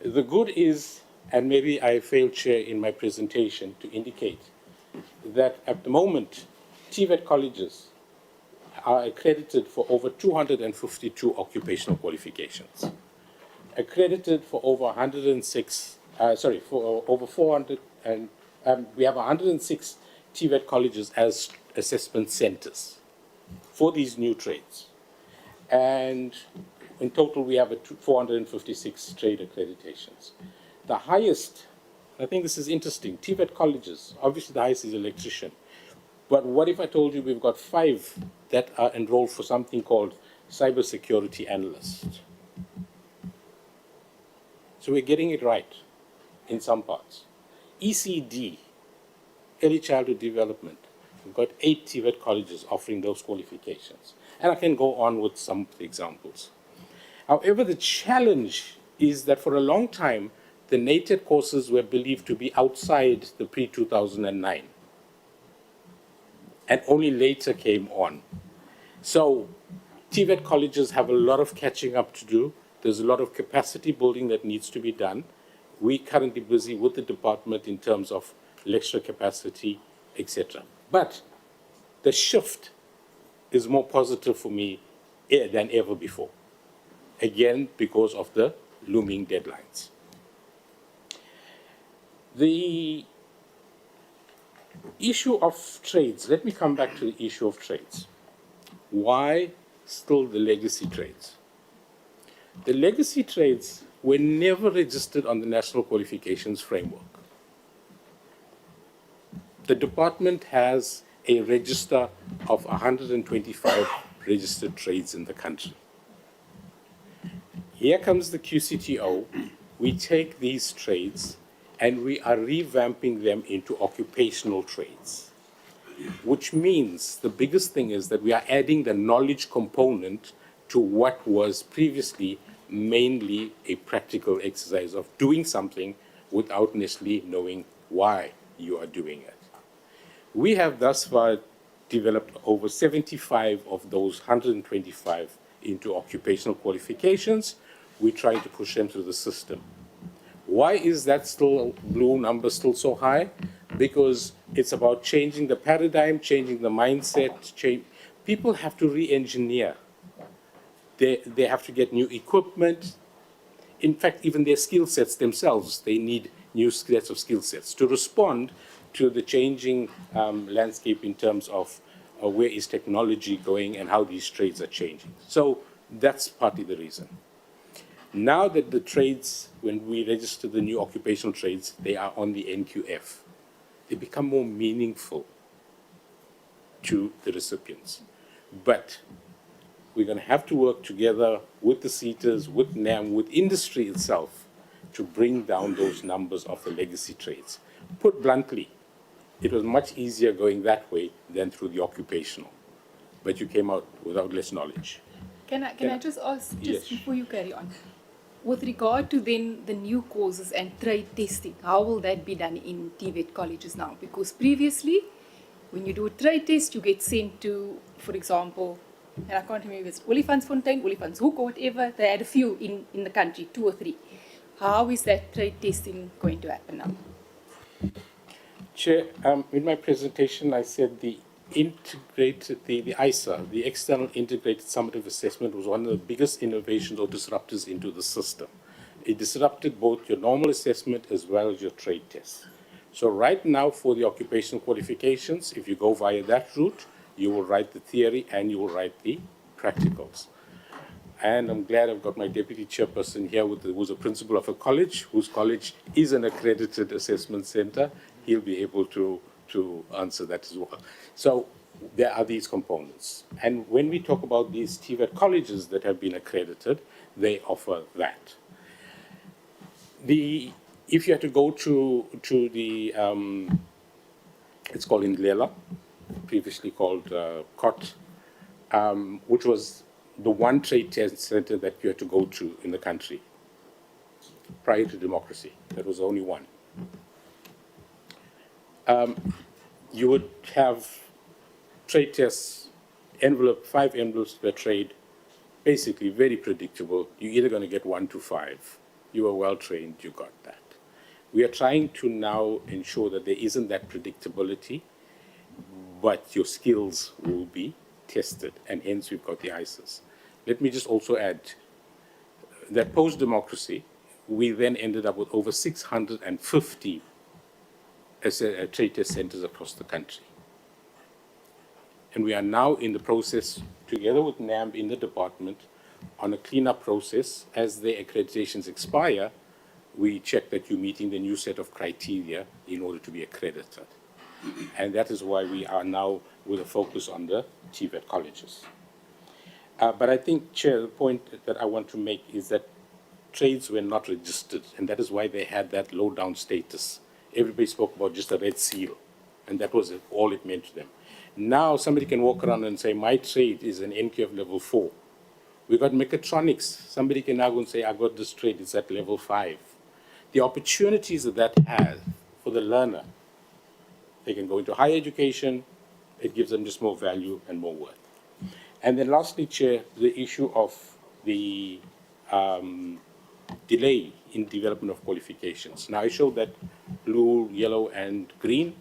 The good is, and maybe I failed, Chair, in my presentation to indicate that at the moment, TVET colleges are accredited for over 252 occupational qualifications, accredited for over 106, for over 400, and we have 106 TVET colleges as assessment centers for these new trades. And in total, we have 456 trade accreditations. The highest, I think this is interesting, TVET colleges, obviously the highest is electrician. But what if I told you we've got 5 that are enrolled for something called cybersecurity analyst? So we're getting it right in some parts. ECD, early childhood development, we've got 8 TVET colleges offering those qualifications. And I can go on with some examples. However, the challenge is that for a long time, the NATED courses were believed to be outside the pre-2009 and only later came on. So TVET colleges have a lot of catching up to do. There's a lot of capacity building that needs to be done. We're currently busy with the department in terms of lecture capacity, etc. But the shift is more positive for me than ever before. Again, because of the looming deadlines. The issue of trades, let me come back to the issue of trades. Why still the legacy trades? The legacy trades were never registered on the National Qualifications Framework. The department has a register of 125 registered trades in the country. Here comes the QCTO. We take these trades and we are revamping them into occupational trades, which means the biggest thing is that we are adding the knowledge component to what was previously mainly a practical exercise of doing something without necessarily knowing why you are doing it. We have thus far developed over 75 of those 125 into occupational qualifications. We're trying to push them through the system. Why is that blue number still so high? Because it's about changing the paradigm, changing the mindset. People have to re-engineer. They have to get new equipment. In fact, even their skill sets themselves, they need new sets of skill sets to respond to the changing landscape in terms of where is technology going and how these trades are changing. So that's partly the reason. Now that the trades, when we register the new occupational trades, they are on the NQF. They become more meaningful to the recipients. But we're going to have to work together with the CETAs, with NAM, with industry itself to bring down those numbers of the legacy trades. Put bluntly, it was much easier going that way than through the occupational. But you came out without less knowledge. Can I just ask, Yes. before you carry on, with regard to then the new courses and trade testing, how will that be done in TVET colleges now? Because previously, when you do a trade test, you get sent to, for example, and I can't remember if it's Olifantsfontein, Olifantshoek, or whatever. They had a few in the country, 2 or 3. How is that trade testing going to happen now? Chair, in my presentation, I said the integrated, the ISA, the External Integrated Summative Assessment, was one of the biggest innovations or disruptors into the system. It disrupted both your normal assessment as well as your trade tests. So right now for the occupational qualifications, if you go via that route, you will write the theory and you will write the practicals. And I'm glad I've got my deputy chairperson here who's a principal of a college, whose college is an accredited assessment center. He'll be able to answer that as well. So there are these components. And when we talk about these TVET colleges that have been accredited, they offer that. If you had to go to the, it's called Indlela, previously called COT, which was the one trade test center that you had to go to in the country prior to democracy. There was only one. You would have trade tests, 5 envelopes per trade, basically very predictable. You're either going to get 1 to 5. You were well trained, you got that. We are trying to now ensure that there isn't that predictability, but your skills will be tested, and hence we've got the ISAs. Let me just also add that post-democracy, we then ended up with over 650 trade test centers across the country. And we are now in the process, together with NAMB in the department, on a cleanup process. As the accreditations expire, we check that you're meeting the new set of criteria in order to be accredited. And that is why we are now with a focus on the TVET colleges. But I think, Chair, the point that I want to make is that trades were not registered, and that is why they had that low-down status. Everybody spoke about just a red seal, and that was all it meant to them. Now somebody can walk around and say, my trade is an NQF level 4. We got mechatronics. Somebody can now go and say, I got this trade, it's at level 5. The opportunities that has for the learner, they can go into higher education, it gives them just more value and more worth. And then lastly, Chair, the issue of the delay in development of qualifications. Now I showed that blue, yellow, and green,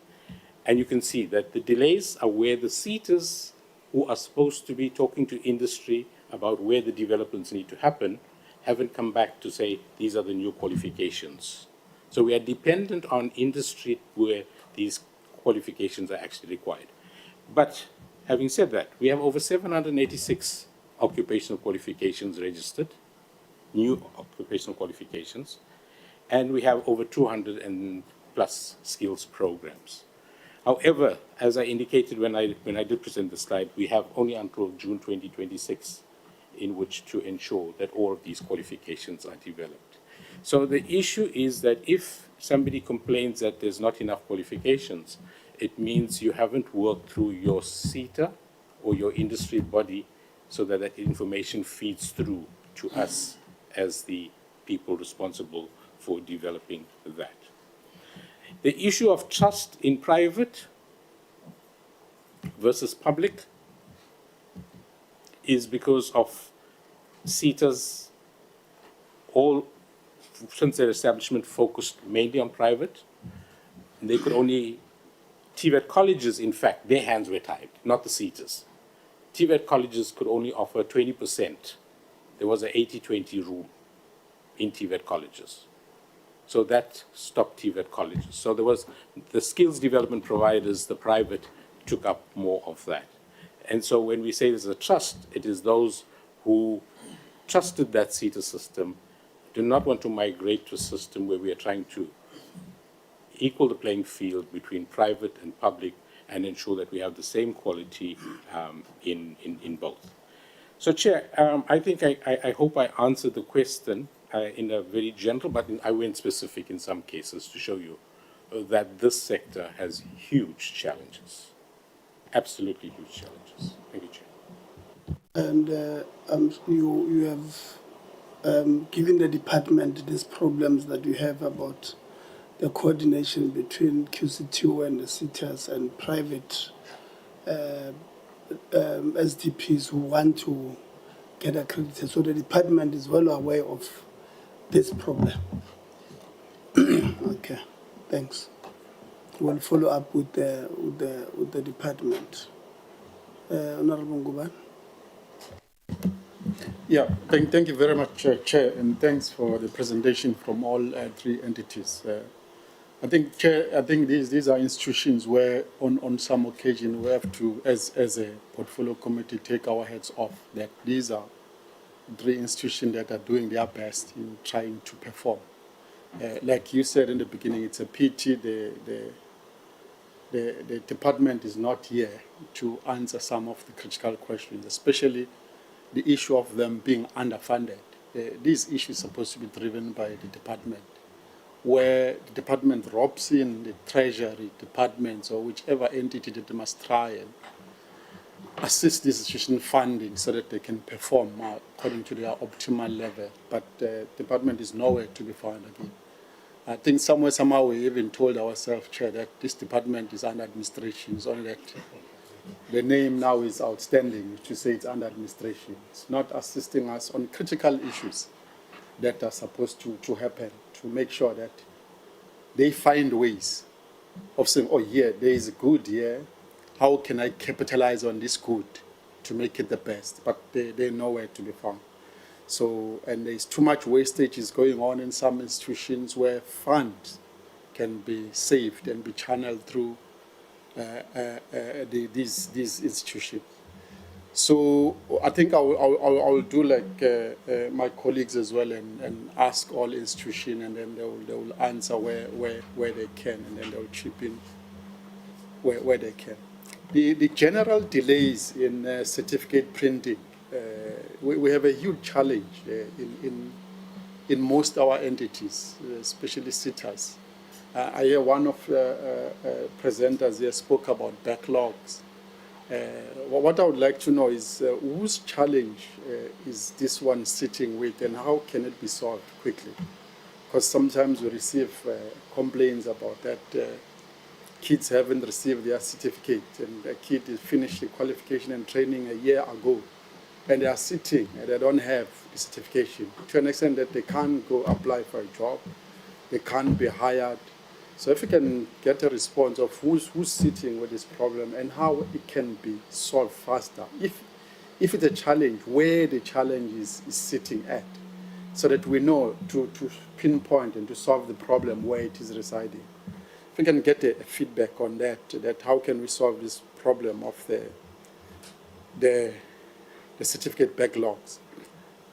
and you can see that the delays are where the SETAs who are supposed to be talking to industry about where the developments need to happen haven't come back to say these are the new qualifications. So we are dependent on industry where these qualifications are actually required. But having said that, we have over 786 occupational qualifications registered, new occupational qualifications, and we have over 200 and plus skills programs. However, as I indicated when I did present the slide, we have only until June 2026 in which to ensure that all of these qualifications are developed. So the issue is that if somebody complains that there's not enough qualifications, it means you haven't worked through your SETA or your industry body so that that information feeds through to us as the people responsible for developing that. The issue of trust in private versus public is because of SETAs, all since their establishment focused mainly on private. They could only, TVET colleges, in fact, their hands were tied, not the SETAs. TVET colleges could only offer 20%. There was an 80-20 rule in TVET colleges. So that stopped TVET colleges. So there was the skills development providers, the private, took up more of that. And so when we say there's a trust, it is those who trusted that SETA system, do not want to migrate to a system where we are trying to equal the playing field between private and public and ensure that we have the same quality in both. So, Chair, I think I hope I answered the question in a very gentle, but I went specific in some cases to show you that this sector has huge challenges, absolutely huge challenges. Thank you, Chair. And you have given the department these problems that you have about the coordination between QCTO and the SETAs and private SDPs who want to get accredited. So the department is well aware of this problem. Okay, thanks. We'll follow up with the department. Honorable Nguban. Yeah, thank you very much, Chair, and thanks for the presentation from all three entities. I think, Chair, I think these are institutions where on some occasion we have to, as a portfolio committee, take our heads off that these are three institutions that are doing their best in trying to perform. Like you said in the beginning, it's a pity the department is not here to answer some of the critical questions, especially the issue of them being underfunded. These issues are supposed to be driven by the department, where the department robs in the treasury departments or whichever entity that they must try and assist this institution funding so that they can perform according to their optimal level. But the department is nowhere to be found again. I think somehow we even told ourselves, Chair, that this department is under administration. It's only that the name now is outstanding to say it's under administration. It's not assisting us on critical issues that are supposed to happen, to make sure that they find ways of saying, oh, yeah, there is a good here. How can I capitalize on this good to make it the best? But they're nowhere to be found. So, and there's too much wastage is going on in some institutions where funds can be saved and be channeled through these institutions. So I think I will do like my colleagues as well and ask all institutions, and then they will answer where they can, and then they will chip in where they can. The general delays in certificate printing, we have a huge challenge in most our entities, especially SITAs. I hear one of presenters here spoke about backlogs. What I would like to know is whose challenge is this one sitting with, and how can it be solved quickly? Because sometimes we receive complaints about that kids haven't received their certificate, and a kid is finished the qualification and training a year ago, and they are sitting and they don't have the certification to an extent that they can't go apply for a job, they can't be hired. So if we can get a response of who's sitting with this problem and how it can be solved faster, if it's a challenge, where the challenge is sitting at, so that we know to pinpoint and to solve the problem where it is residing. If we can get a feedback on that how can we solve this problem of the certificate backlogs.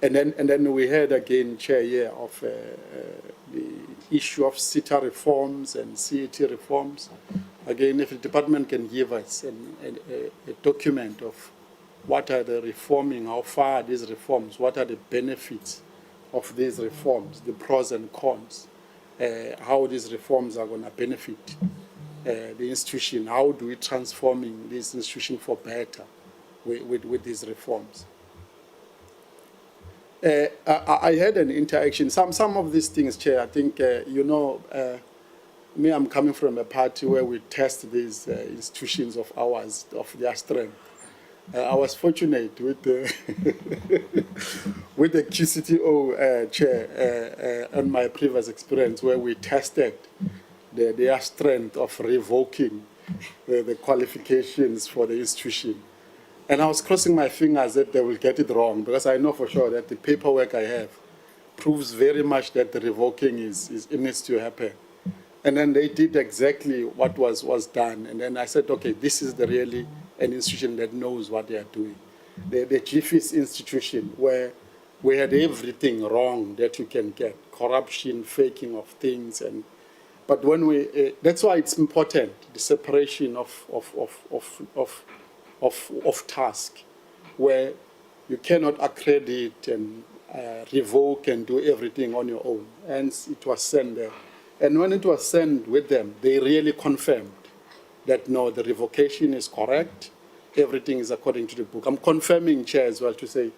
And then we heard again, Chair, here of the issue of SITA reforms and CET reforms. Again, if the department can give us a document of what are the reforming, how far are these reforms, what are the benefits of these reforms, the pros and cons, how these reforms are going to benefit the institution, how do we transforming this institution for better with these reforms. I had an interaction. Some of these things, Chair, I think, me, I'm coming from a party where we test these institutions of ours, of their strength. I was fortunate with the, with the QCTO Chair on my previous experience, where we tested their strength of revoking the qualifications for the institution. And I was crossing my fingers that they will get it wrong, because I know for sure that the paperwork I have proves very much that the revoking it needs to happen. And then they did exactly what was done. And then I said, okay, this is really an institution that knows what they are doing. The GFIS institution, where we had everything wrong that you can get, corruption, faking of things. But when that's why it's important, the separation of task, where you cannot accredit and revoke and do everything on your own. Hence, it was sent there. And when it was sent with them, they really confirmed that, no, the revocation is correct, everything is according to the book. I'm confirming, Chair, as well, to say,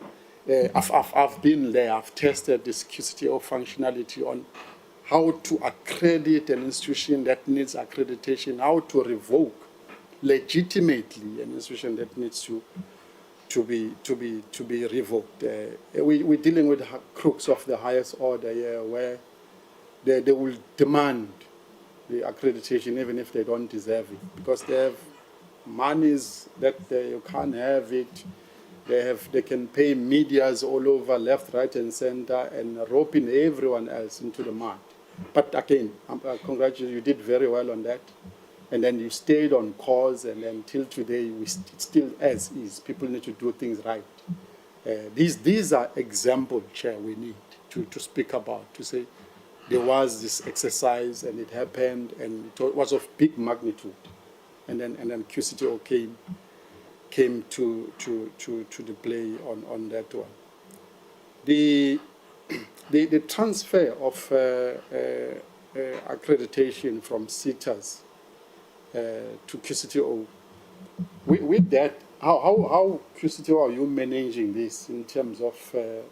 I've been there, I've tested this QCTO functionality on how to accredit an institution that needs accreditation, how to revoke legitimately an institution that needs to be revoked. We're dealing with crooks of the highest order here, where they will demand the accreditation even if they don't deserve it, because they have monies that you can't have it. They can pay medias all over, left, right, and center, and roping everyone else into the mud. But again, I congratulate you, you did very well on that. And then you stayed on course, and then till today, it's still as is. People need to do things right. These are examples, Chair, we need to speak about, to say there was this exercise and it happened and it was of big magnitude. And then QCTO came to the play on that one. The transfer of accreditation from SITAs to QCTO. With that, how QCTO are you managing this in terms of,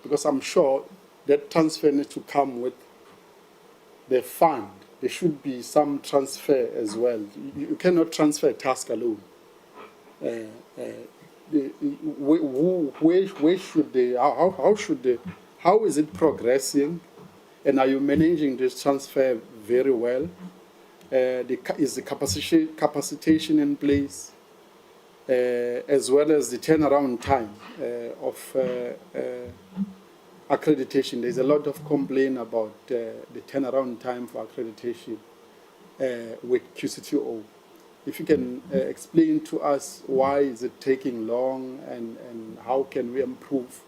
because I'm sure that transfer needs to come with the fund. There should be some transfer as well. You cannot transfer a task alone. Where should they, how is it progressing? And are you managing this transfer very well? Is the capacitation in place, as well as the turnaround time of accreditation? There's a lot of complaint about the turnaround time for accreditation. with QCTO. If you can explain to us why is it taking long and how can we improve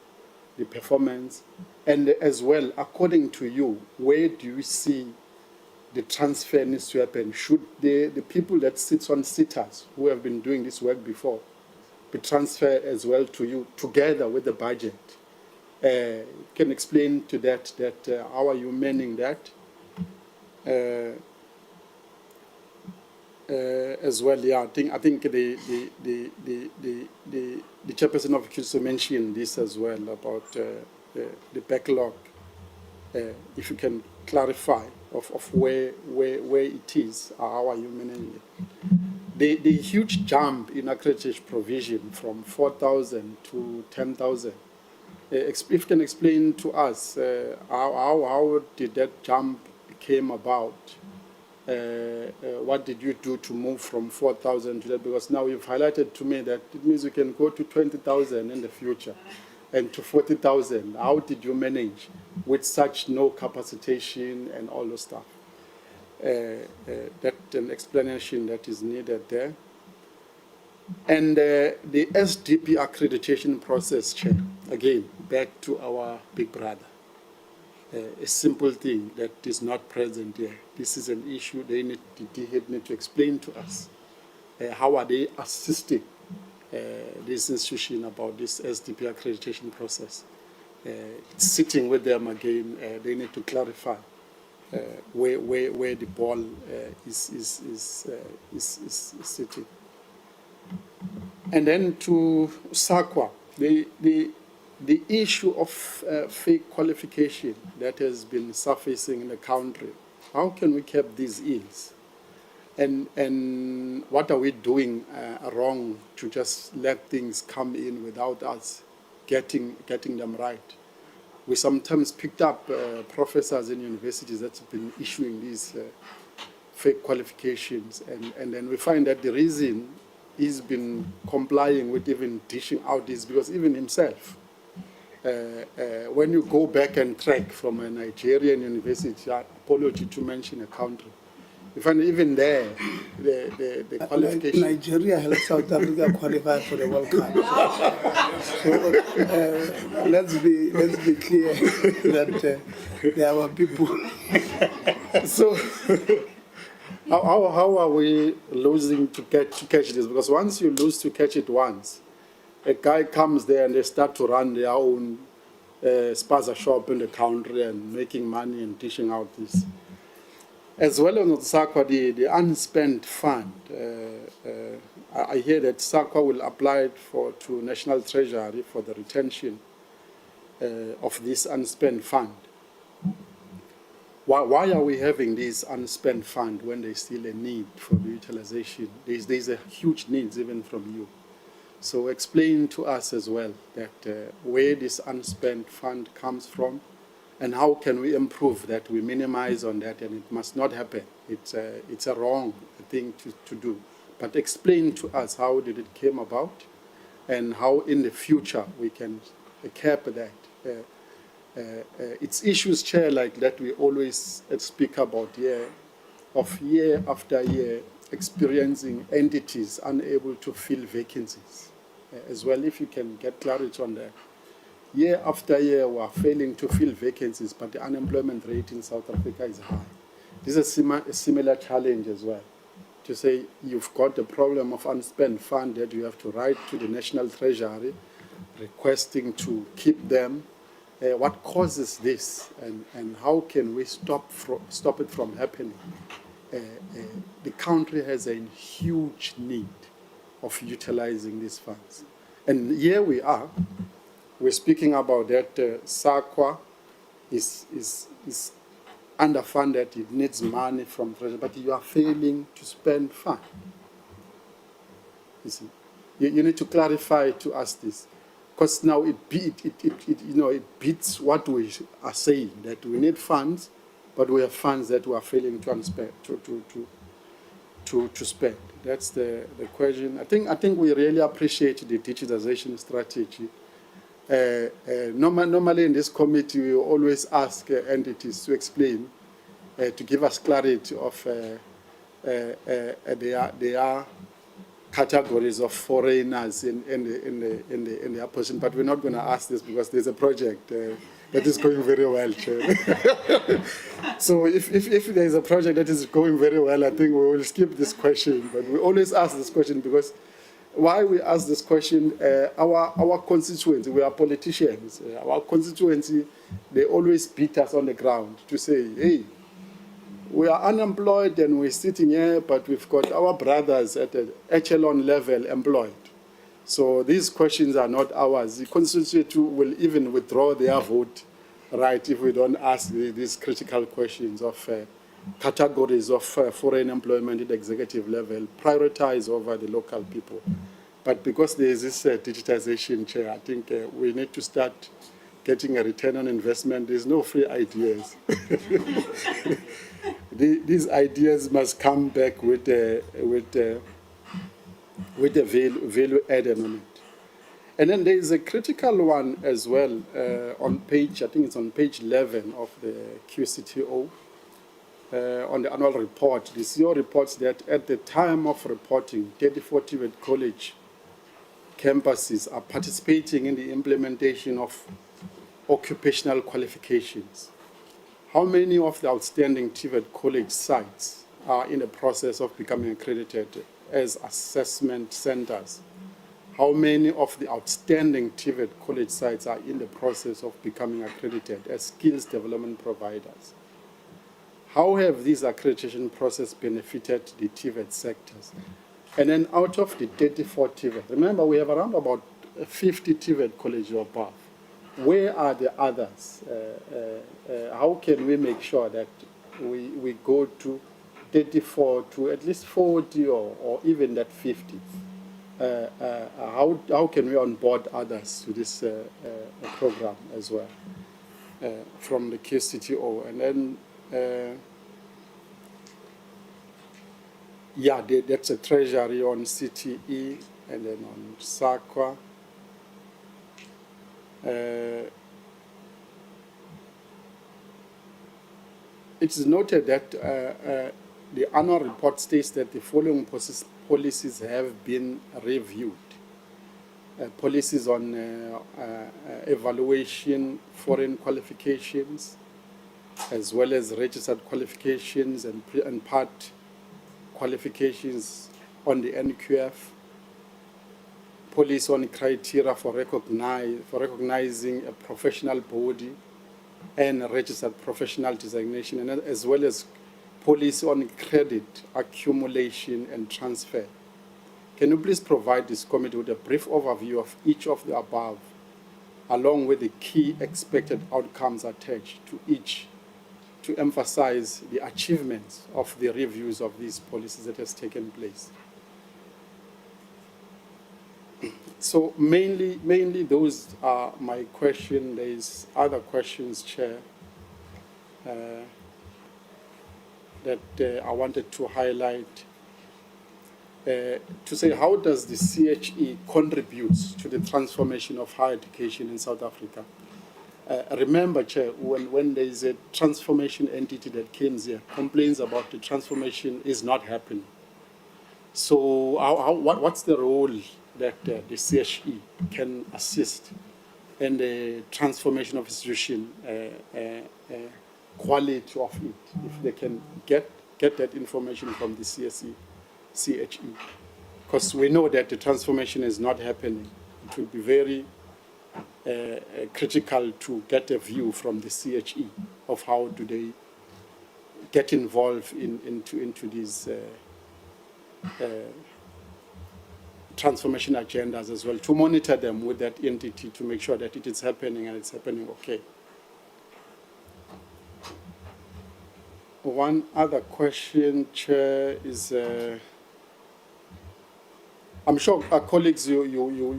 the performance, and as well, according to you, where do you see the transfer needs to happen? Should the people that sit on sitters who have been doing this work before be transferred as well to you together with the budget? Can explain to that how are you managing that? As well, yeah. I think the chairperson of QCTO mentioned this as well about the backlog. If you can clarify of where it is, how are you managing it? The huge jump in accreditation provision from 4,000 to 10,000. If you can explain to us how did that jump came about? What did you do to move from 4,000 to that? Because now you've highlighted to me that it means you can go to 20,000 in the future and to 40,000. How did you manage with such no capacitation and all those stuff? That an explanation that is needed there. And the SDP accreditation process, Chair, again, back to our big brother. A simple thing that is not present here. This is an issue the head need to explain to us. How are they assisting this institution about this SDP accreditation process? It's sitting with them again. They need to clarify where the ball is sitting. And then to SAQA, the issue of fake qualification that has been surfacing in the country, how can we keep these ills? And what are we doing wrong to just let things come in without us getting them right? We sometimes picked up professors in universities that have been issuing these fake qualifications, and then we find that the reason he's been complying with even dishing out this because even himself, when you go back and track from a Nigerian university, apology to mention a country, you find even there the qualification. Nigeria helped South Africa qualify for the World Cup. So let's be clear that there are people. So how are we losing to catch this? Because once you lose to catch it once, a guy comes there and they start to run their own spaza shop in the country and making money and dishing out this. As well as SAQA, the unspent fund. I hear that SAQA will apply to National Treasury for the retention of this unspent fund. Why are we having this unspent fund when there's still a need for the utilization? There's a huge need even from you. So explain to us as well that where this unspent fund comes from and how can we improve that, we minimize on that, and it must not happen. It's a wrong thing to do. But explain to us how did it came about and how in the future we can cap that. It's issues, Chair, like that we always speak about year after year, experiencing entities unable to fill vacancies. As well, if you can get clarity on that. Year after year, we are failing to fill vacancies, but the unemployment rate in South Africa is high. This is a similar challenge as well. To say you've got the problem of unspent fund that you have to write to the National Treasury requesting to keep them. What causes this, and how can we stop it from happening? The country has a huge need of utilizing these funds. And here we are, we're speaking about that SAQA is underfunded, it needs money from treasury, but you are failing to spend fund. You see, you need to clarify to us this, because now it beats what we are saying, that we need funds, but we have funds that we are failing to spend. That's the question. I think we really appreciate the digitization strategy. Normally in this committee, we always ask entities to explain, to give us clarity of there are categories of foreigners in the opposition, but we're not going to ask this because there's a project that is going very well, Chair. So if there's a project that is going very well, I think we will skip this question, but we always ask this question because why we ask this question, our constituency, we are politicians, our constituency, they always beat us on the ground to say, hey, we are unemployed and we're sitting here, but we've got our brothers at the echelon level employed. So these questions are not ours. The constituency will even withdraw their vote, right, if we don't ask these critical questions of categories of foreign employment at the executive level, prioritize over the local people. But because there is this digitization, Chair, I think we need to start getting a return on investment. There's no free ideas. These ideas must come back with a value added on it. And then there is a critical one as well on page, I think it's on page 11 of the QCTO, on the annual report. The CEO reports that at the time of reporting, 34 TVET college campuses are participating in the implementation of occupational qualifications. How many of the outstanding TVET college sites are in the process of becoming accredited as assessment centers? How many of the outstanding TVET college sites are in the process of becoming accredited as skills development providers? How have these accreditation processes benefited the TVET sectors? And then out of the 34 TVET, remember we have around about 50 TVET colleges or above. Where are the others? How can we make sure that we go to 34 to at least 40 or even that 50? How can we onboard others to this program as well from the QCTO? And then, yeah, that's a treasury on CTE and then on SAQA. It is noted that the annual report states that the following policies have been reviewed. Policies on evaluation, foreign qualifications, as well as registered qualifications and part qualifications on the NQF, policy on criteria for recognizing a professional body and registered professional designation, and as well as policy on credit accumulation and transfer. Can you please provide this committee with a brief overview of each of the above, along with the key expected outcomes attached to each, to emphasize the achievements of the reviews of these policies that has taken place? So mainly those are my questions. There's other questions, Chair, that I wanted to highlight. To say, how does the CHE contribute to the transformation of higher education in South Africa? Remember, Chair, when there is a transformation entity that came here, complains about the transformation is not happening. So what's the role that the CHE can assist in the transformation of institution, quality of it, if they can get that information from the CHE? Because we know that the transformation is not happening. It will be very critical to get a view from the CHE of how do they get involved into these transformation agendas as well, to monitor them with that entity to make sure that it is happening and it's happening okay. One other question, Chair, is I'm sure our colleagues, you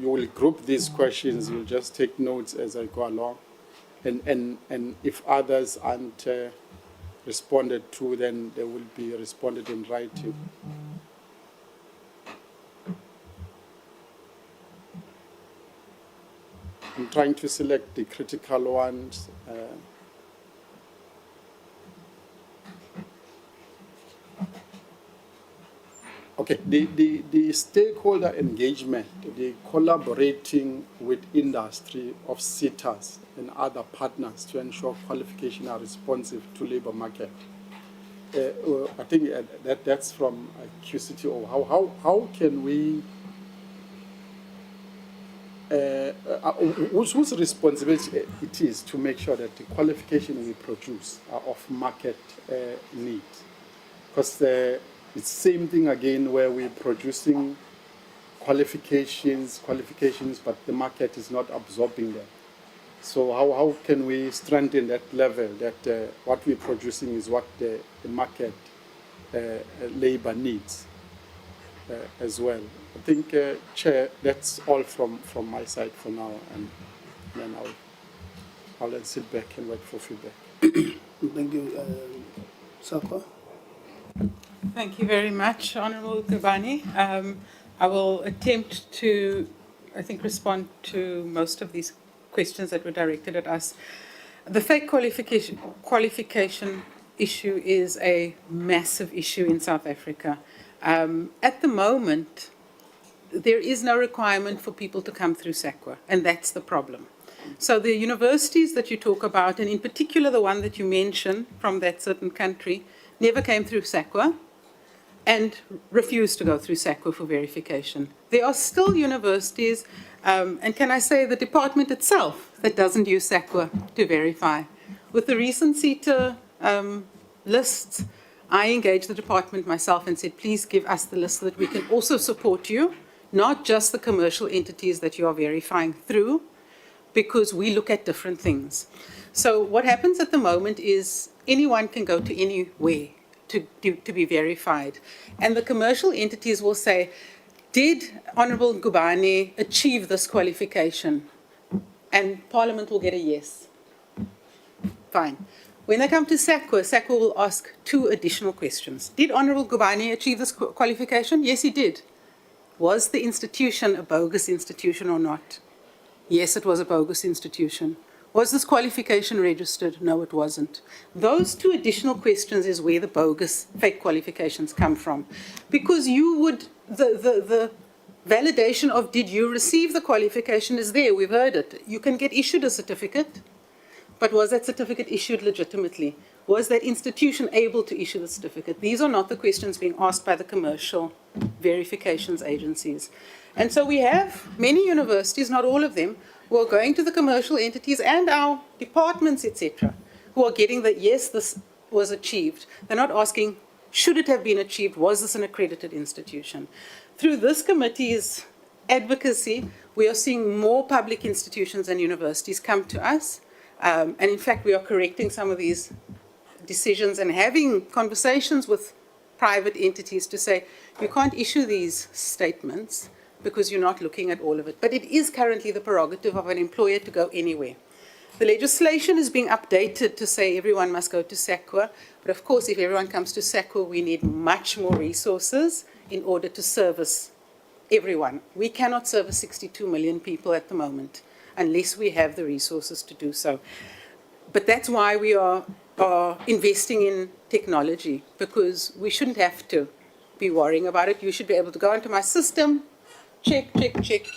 will group these questions, you'll just take notes as I go along, and if others aren't responded to, then they will be responded in writing. I'm trying to select the critical ones. Okay, the stakeholder engagement, the collaborating with industry of SETAs and other partners to ensure qualifications are responsive to labor market. I think that's from QCTO. How can we, whose responsibility it is to make sure that the qualifications we produce are of market needs? Because it's the same thing again where we're producing qualifications, but the market is not absorbing them. So how can we strengthen that level that what we're producing is what the market labor needs as well? I think, Chair, that's all from my side for now, and then I'll then sit back and wait for feedback. Thank you, SAQA. Thank you very much, Honourable Gubani. I will attempt to, I think, respond to most of these questions that were directed at us. The fake qualification issue is a massive issue in South Africa. At the moment, there is no requirement for people to come through SAQA, and that's the problem. So the universities that you talk about, and in particular the one that you mentioned from that certain country, never came through SAQA and refused to go through SAQA for verification. There are still universities, and can I say the department itself, that doesn't use SAQA to verify. With the recent CETA lists, I engaged the department myself and said, please give us the list so that we can also support you, not just the commercial entities that you are verifying through, because we look at different things. So what happens at the moment is anyone can go to anywhere to be verified. And the commercial entities will say, did Honourable Gubani achieve this qualification? And Parliament will get a yes. Fine. When they come to SAQA, SAQA will ask 2 additional questions. Did Honourable Gubani achieve this qualification? Yes, he did. Was the institution a bogus institution or not? Yes, it was a bogus institution. Was this qualification registered? No, it wasn't. Those 2 additional questions is where the bogus fake qualifications come from. Because you would, the validation of did you receive the qualification is there, we've heard it. You can get issued a certificate, but was that certificate issued legitimately? Was that institution able to issue the certificate? These are not the questions being asked by the commercial verifications agencies. And so we have many universities, not all of them, who are going to the commercial entities and our departments, etc., who are getting that, yes, this was achieved. They're not asking, should it have been achieved? Was this an accredited institution? Through this committee's advocacy, we are seeing more public institutions and universities come to us. And in fact, we are correcting some of these decisions and having conversations with private entities to say, you can't issue these statements because you're not looking at all of it. But it is currently the prerogative of an employer to go anywhere. The legislation is being updated to say everyone must go to SAQA. But of course, if everyone comes to SAQA, we need much more resources in order to service everyone. We cannot service 62 million people at the moment unless we have the resources to do so. But that's why we are investing in technology, because we shouldn't have to be worrying about it. You should be able to go into my system, check,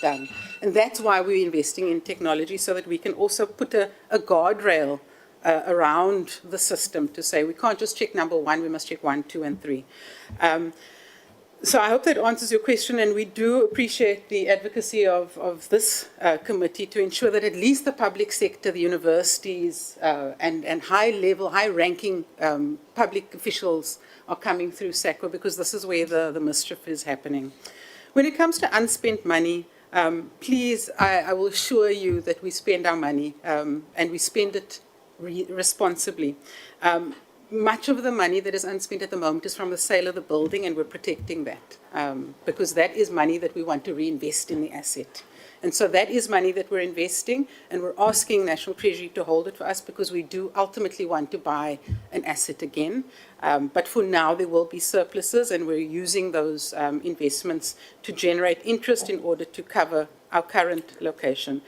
done. And that's why we're investing in technology, so that we can also put a guardrail around the system to say we can't just check number 1, we must check 1, 2, and 3. So I hope that answers your question, and we do appreciate the advocacy of this committee to ensure that at least the public sector, the universities, and high-level, high-ranking public officials are coming through SAQA, because this is where the mischief is happening. When it comes to unspent money, please, I will assure you that we spend our money, and we spend it responsibly. Much of the money that is unspent at the moment is from the sale of the building, and we're protecting that because that is money that we want to reinvest in the asset. And so that is money that we're investing, and we're asking National Treasury to hold it for us because we do ultimately want to buy an asset again. But for now, there will be surpluses, and we're using those investments to generate interest in order to cover our current location.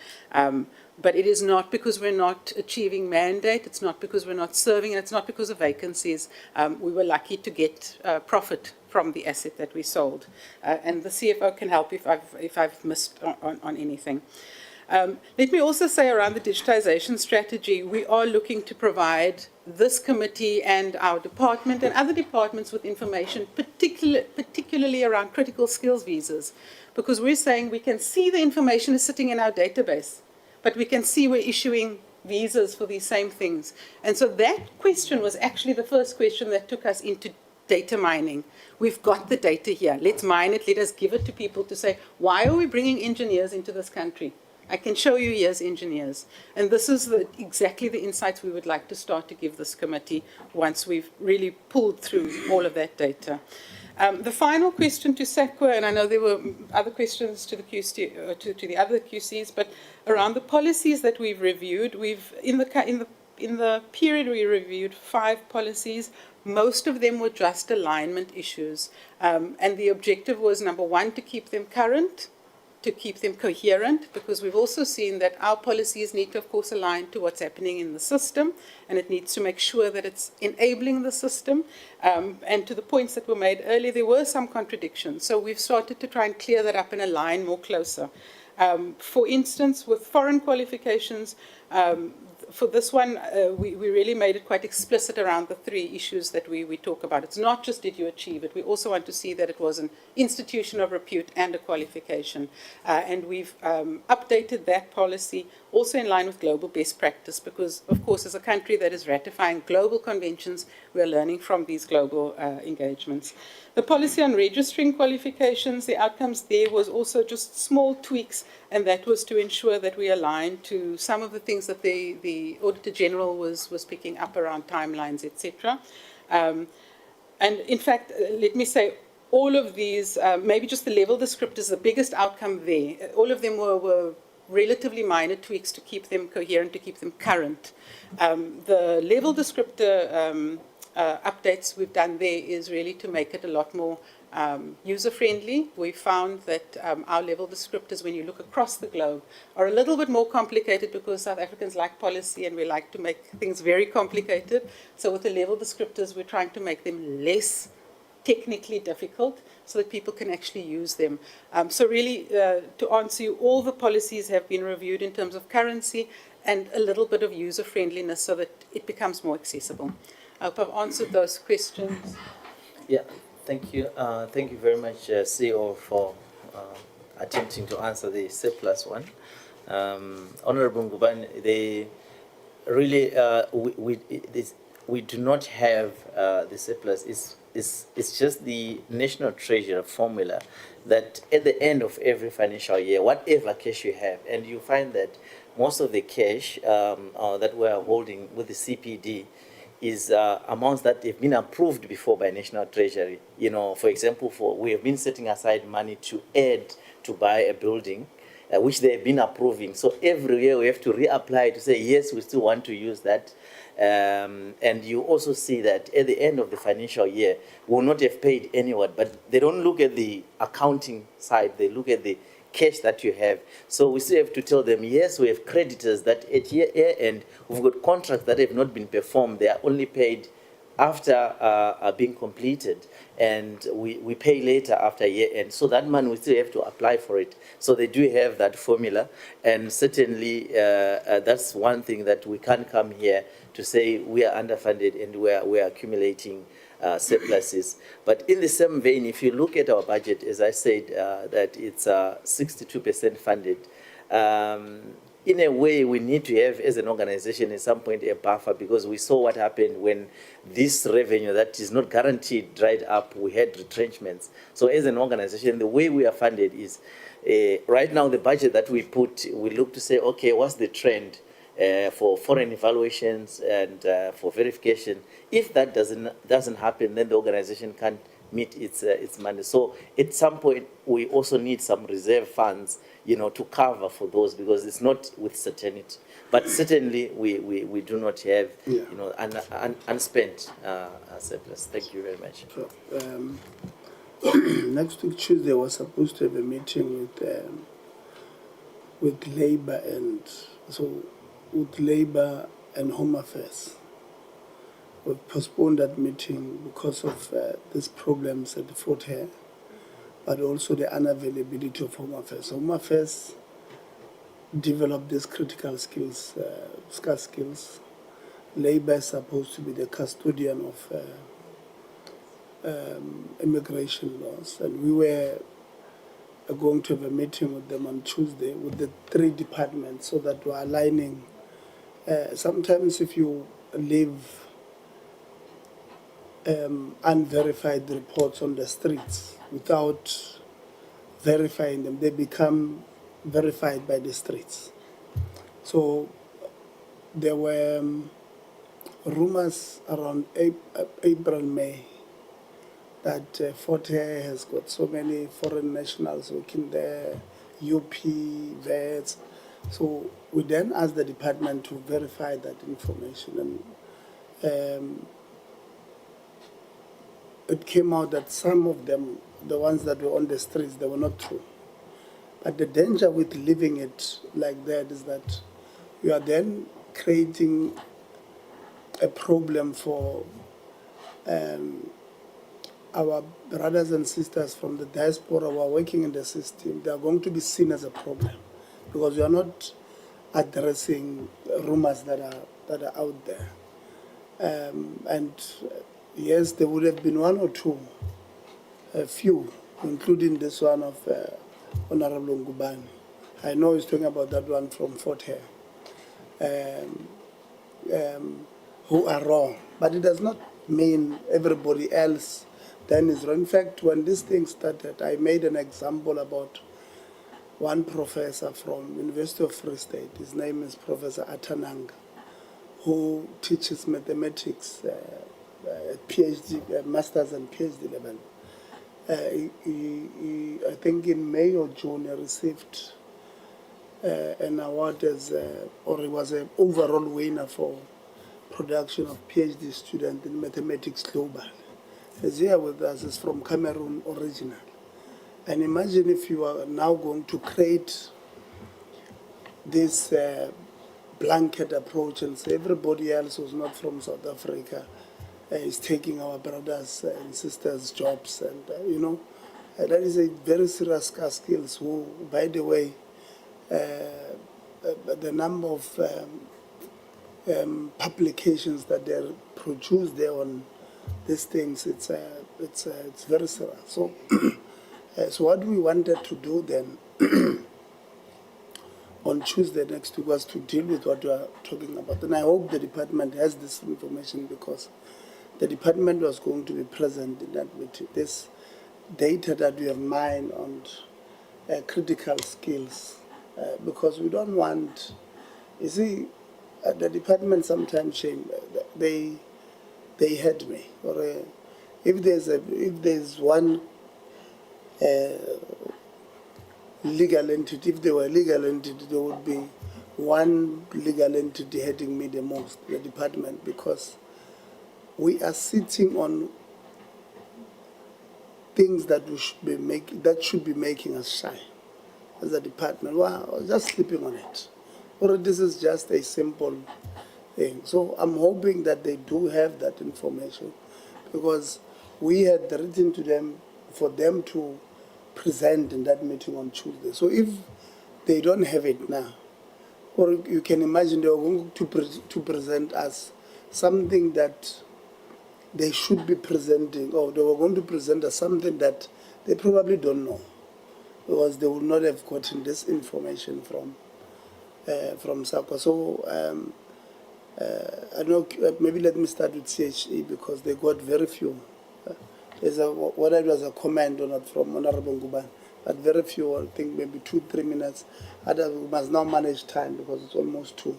But it is not because we're not achieving mandate, it's not because we're not serving, and it's not because of vacancies. We were lucky to get profit from the asset that we sold. And the CFO can help if I've missed on anything. Let me also say around the digitization strategy, we are looking to provide this committee and our department and other departments with information, particularly around critical skills visas, because we're saying we can see the information is sitting in our database, but we can see we're issuing visas for these same things. And so that question was actually the first question that took us into data mining. We've got the data here. Let's mine it. Let us give it to people to say, why are we bringing engineers into this country? I can show you here's engineers. And this is exactly the insights we would like to start to give this committee once we've really pulled through all of that data. The final question to SAQA, and I know there were other questions to the QCTO, to the other QCs, but around the policies that we've reviewed, in the period we reviewed 5 policies. Most of them were just alignment issues, and the objective was, number 1, to keep them current, to keep them coherent, because we've also seen that our policies need to, of course, align to what's happening in the system, and it needs to make sure that it's enabling the system. And to the points that were made earlier, there were some contradictions. So we've started to try and clear that up and align more closer. For instance, with foreign qualifications, for this one, we really made it quite explicit around the 3 issues that we talk about. It's not just did you achieve it. We also want to see that it was an institution of repute and a qualification. And we've updated that policy also in line with global best practice because, of course, as a country that is ratifying global conventions, we're learning from these global engagements. The policy on registering qualifications, the outcomes there was also just small tweaks, and that was to ensure that we align to some of the things that the Auditor General was picking up around timelines, etc. And in fact, let me say, all of these, maybe just the level descriptors, the biggest outcome there, all of them were relatively minor tweaks to keep them coherent, to keep them current. The level descriptor updates we've done there is really to make it a lot more user-friendly. We found that our level descriptors, when you look across the globe, are a little bit more complicated because South Africans like policy and we like to make things very complicated. So with the level descriptors, we're trying to make them less technically difficult so that people can actually use them. So really, to answer you, all the policies have been reviewed in terms of currency and a little bit of user-friendliness so that it becomes more accessible. I hope I've answered those questions. Yeah, thank you. Thank you very much, CEO, for attempting to answer the surplus one. Honorable Ngubane, they really, we do not have the surplus. It's just the National Treasury formula that at the end of every financial year, whatever cash you have, and you find that most of the cash that we are holding with the CPD is amounts that have been approved before by National Treasury. You know, for example, we have been setting aside money to add to buy a building, which they have been approving. So every year we have to reapply to say, yes, we still want to use that. And you also see that at the end of the financial year, we will not have paid anyone, but they don't look at the accounting side, they look at the cash that you have. So we still have to tell them, yes, we have creditors that at year end, we've got contracts that have not been performed. They are only paid after being completed, and we pay later after year end. So that money, we still have to apply for it. So they do have that formula, and certainly that's one thing that we can't come here to say we are underfunded and we are accumulating surpluses. But in the same vein, if you look at our budget, as I said, that it's 62% funded. In a way, we need to have, as an organization, at some point, a buffer, because we saw what happened when this revenue that is not guaranteed dried up. We had retrenchments. So as an organization, the way we are funded is, right now, the budget that we put, we look to say, okay, what's the trend for foreign evaluations and for verification? If that doesn't happen, then the organization can't meet its money. So at some point, we also need some reserve funds, you know, to cover for those, because it's not with certainty. But certainly, we do not have, you know, an unspent surplus. Thank you very much. So, next week Tuesday, was supposed to have a meeting with Labour and Home Affairs. we've postponed that meeting because of these problems at Fort Hare, but also the unavailability of Home Affairs. Home Affairs developed these critical skills, scarce skills. Labour is supposed to be the custodian of immigration laws, and we were going to have a meeting with them on Tuesday with the 3 departments so that we're aligning. Sometimes if you leave unverified reports on the streets without verifying them, they become verified by the streets. So there were rumors around April, May, that Fort Hare has got so many foreign nationals working there, UP, vets. So we then asked the department to verify that information, and it came out that some of them, the ones that were on the streets, they were not true. But the danger with leaving it like that is that you are then creating a problem for our brothers and sisters from the diaspora who are working in the system. They are going to be seen as a problem because we are not addressing rumors that are out there. And yes, there would have been 1 or 2, a few, including this one of Honorable Ngubane. I know he's talking about that one from Fort Hare, who are wrong. But it does not mean everybody else then is wrong. In fact, when this thing started, I made an example about one professor from University of Free State. His name is Professor Atananga, who teaches mathematics at PhD, master's and PhD level. I think in May or June, he received an award as, or he was an overall winner for production of PhD student in mathematics global. He's here with us, is from Cameroon original. And imagine if you are now going to create this blanket approach and say everybody else who's not from South Africa is taking our brothers and sisters' jobs. And, that is a very serious scarce skills who, by the way, the number of publications that they produce there on these things, it's very serious. So, so what we wanted to do then on Tuesday next week was to deal with what we are talking about. And I hope the department has this information because the department was going to be present in that meeting. This data that we have mined on critical skills, because we don't want, you see, the department sometimes shame, they hurt me. Or if there's one legal entity, if there were a legal entity, there would be one legal entity heading me the most, the department, because we are sitting on things that we should be making us shy as a department. Wow, just sleeping on it. Or this is just a simple thing. So I'm hoping that they do have that information because we had written to them for them to present in that meeting on Tuesday. So if they don't have it now, or you can imagine they are going to present us something that they should be presenting, or they were going to present us something that they probably don't know, because they would not have gotten this information from SAQA. So I know, maybe let me start with CHE because they got very few. There's whether it was a comment or not from Honorable Ngubane, but very few, I think maybe 2-3 minutes. Others must now manage time because it's almost 2,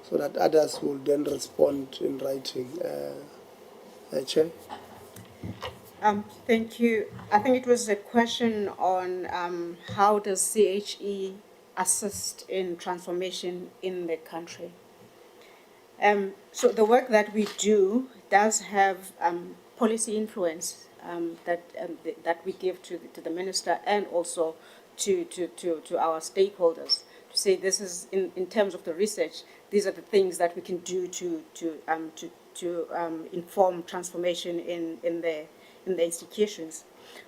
so that others will then respond in writing. Chair? Thank you. I think it was a question on how does CHE assist in transformation in the country. So the work that we do does have policy influence that we give to the minister and also to our stakeholders to say this is in terms of the research, these are the things that we can do to inform transformation in the institutions.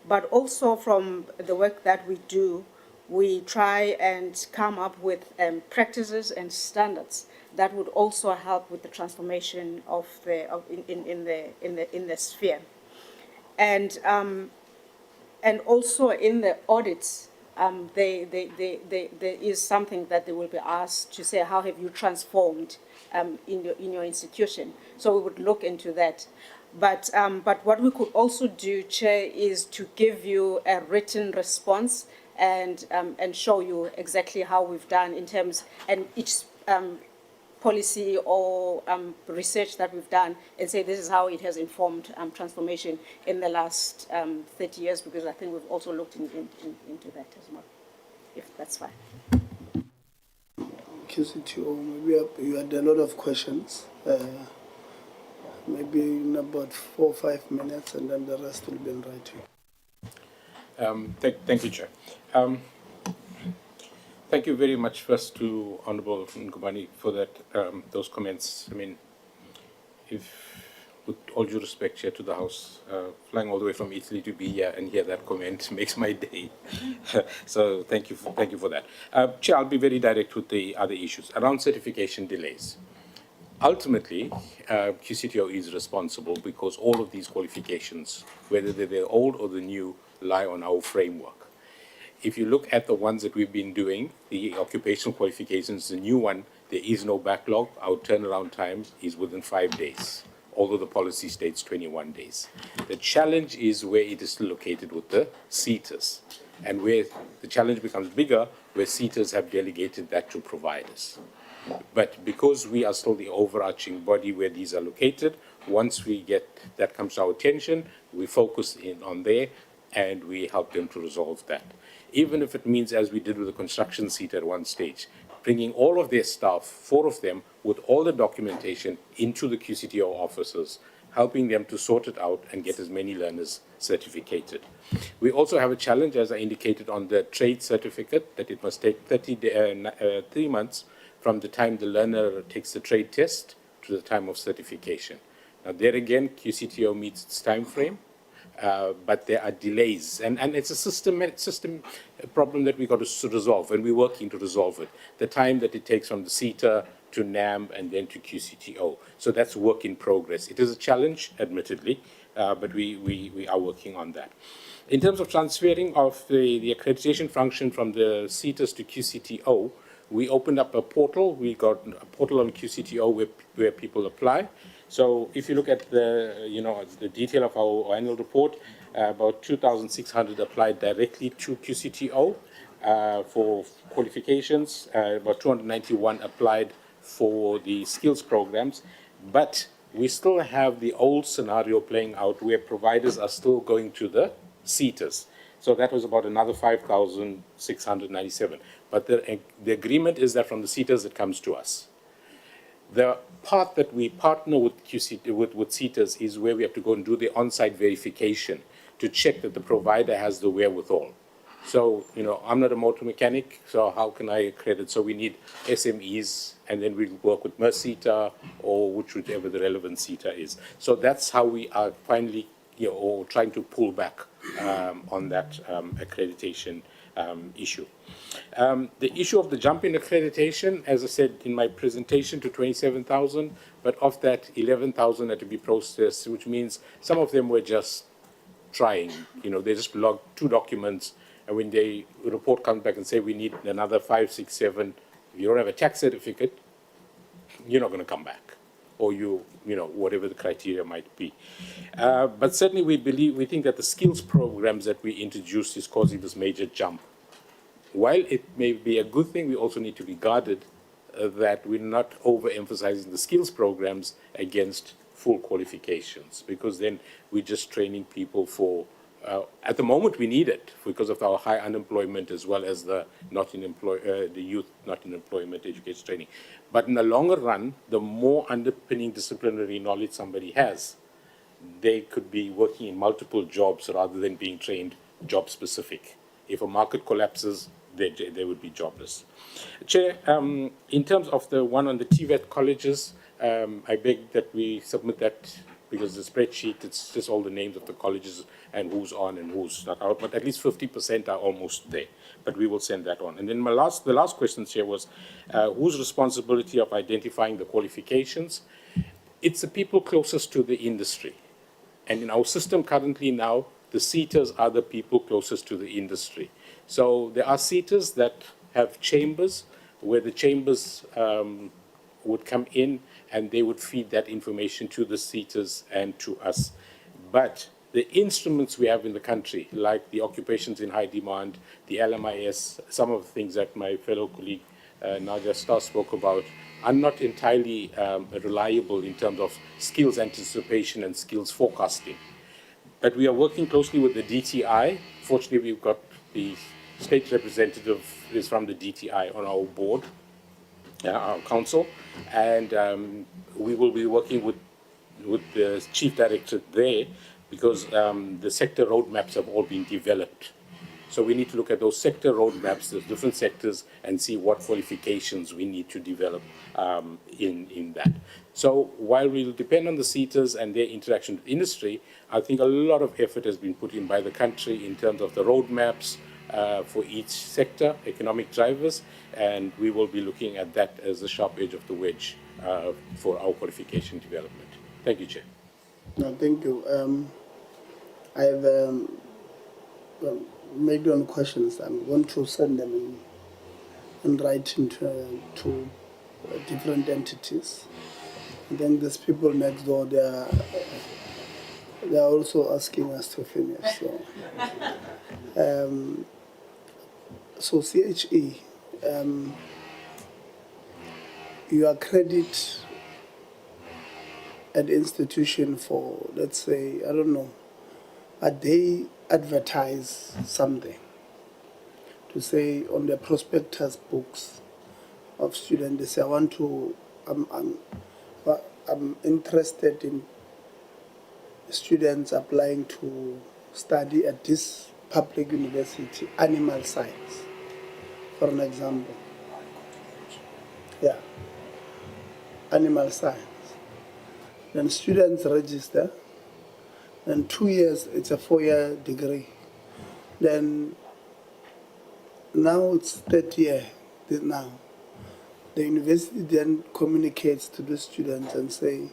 But also from the work that we do, we try and come up with practices and standards that would also help with the transformation of in the sphere, and also in the audits. There is something that they will be asked to say, how have you transformed in your institution? So we would look into that. But what we could also do, Chair, is to give you a written response and show you exactly how we've done in terms, and each policy or research that we've done, and say this is how it has informed transformation in the last 30 years, because I think we've also looked into that as well, if that's fine. QCTO, maybe you had a lot of questions. Maybe in about 4 or 5 minutes, and then the rest will be in writing. Thank you, Chair. Thank you very much first to Honourable Ngubane for that those comments. I mean, with all due respect, Chair, to the House, flying all the way from Italy to be here and hear that comment makes my day. So thank you for that. Chair, I'll be very direct with the other issues around certification delays. Ultimately, QCTO is responsible because all of these qualifications, whether they're the old or the new, lie on our framework. If you look at the ones that we've been doing, the occupational qualifications, the new one, there is no backlog. Our turnaround time is within 5 days, although the policy states 21 days. The challenge is where it is still located with the SETAs, and where the challenge becomes bigger, where SETAs have delegated that to providers. But because we are still the overarching body where these are located, once we get that comes to our attention, we focus in on there and we help them to resolve that. Even if it means, as we did with the construction seat at one stage, bringing all of their staff, 4 of them, with all the documentation into the QCTO offices, helping them to sort it out and get as many learners certificated. We also have a challenge, as I indicated, on the trade certificate, that it must take 3 months from the time the learner takes the trade test to the time of certification. Now, there again, QCTO meets its time frame, but there are delays, and it's a system problem that we've got to resolve, and we're working to resolve it. The time that it takes from the CETA to NAM and then to QCTO. So that's work in progress. It is a challenge, admittedly, but we are working on that. In terms of transferring of the accreditation function from the CETAs to QCTO, we opened up a portal. We got a portal on QCTO where people apply. So if you look at the detail of our annual report, about 2,600 applied directly to QCTO for qualifications. About 291 applied for the skills programs, but we still have the old scenario playing out where providers are still going to the CETAs. So that was about another 5,697. But the agreement is that from the CETAs it comes to us. The part that we partner with with CETAs is where we have to go and do the on-site verification to check that the provider has the wherewithal. So, I'm not a motor mechanic, so how can I accredit? So we need SMEs, and then we work with MERCETA or whichever the relevant CETA is. So that's how we are finally, or trying to pull back on that accreditation issue. The issue of the jump in accreditation, as I said in my presentation, to 27,000, but of that 11,000 had to be processed, which means some of them were just trying. They just logged 2 documents, and when the report comes back and say we need another 5, 6, 7, if you don't have a tax certificate, you're not going to come back, or whatever the criteria might be. But certainly we think that the skills programs that we introduced is causing this major jump. While it may be a good thing, we also need to be guarded that we're not overemphasizing the skills programs against full qualifications, because then we're just training people for, at the moment we need it because of our high unemployment as well as the youth not in employment education training. But in the longer run, the more underpinning disciplinary knowledge somebody has, they could be working in multiple jobs rather than being trained job specific. If a market collapses, they would be jobless. Chair, in terms of the one on the TVET colleges, I beg that we submit that, because the spreadsheet, it's just all the names of the colleges and who's on and who's not out, but at least 50% are almost there. But we will send that on. And then the last question here was, whose responsibility of identifying the qualifications? It's the people closest to the industry. And in our system currently now, the seaters are the people closest to the industry. So there are seaters that have chambers, where the chambers would come in and they would feed that information to the seaters and to us. But the instruments we have in the country, like the occupations in high demand, the LMIS, some of the things that my fellow colleague Nadia Star spoke about, are not entirely reliable in terms of skills anticipation and skills forecasting. But we are working closely with the DTI. Fortunately, we've got the state representative is from the DTI on our board, our council, and we will be working with the chief director there, because the sector roadmaps have all been developed. So we need to look at those sector roadmaps, the different sectors, and see what qualifications we need to develop in that. So while we'll depend on the seaters and their interaction with industry, I think a lot of effort has been put in by the country in terms of the roadmaps for each sector, economic drivers, and we will be looking at that as the sharp edge of the wedge for our qualification development. Thank you, Chair. No, thank you. I have made on questions. I'm going to send them in writing to different entities. And then these people next door, they are also asking us to finish. So CHE, you accredit an institution for, let's say, I don't know, they advertise something to say on the prospectus books of students, they say, I'm interested in students applying to study at this public university, animal science, for an example. Yeah, animal science. Then students register, then 2 years, it's a 4-year degree. Then now it's third year now. The university then communicates to the students and say,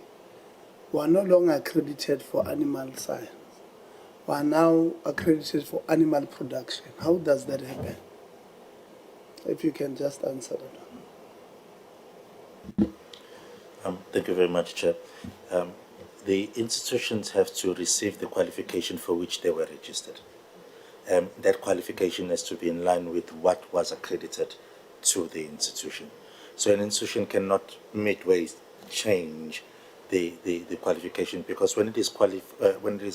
we are no longer accredited for animal science. We are now accredited for animal production. How does that happen? If you can just answer that. Thank you very much, Chair. The institutions have to receive the qualification for which they were registered. That qualification has to be in line with what was accredited to the institution. So an institution cannot midway change the qualification, because when it is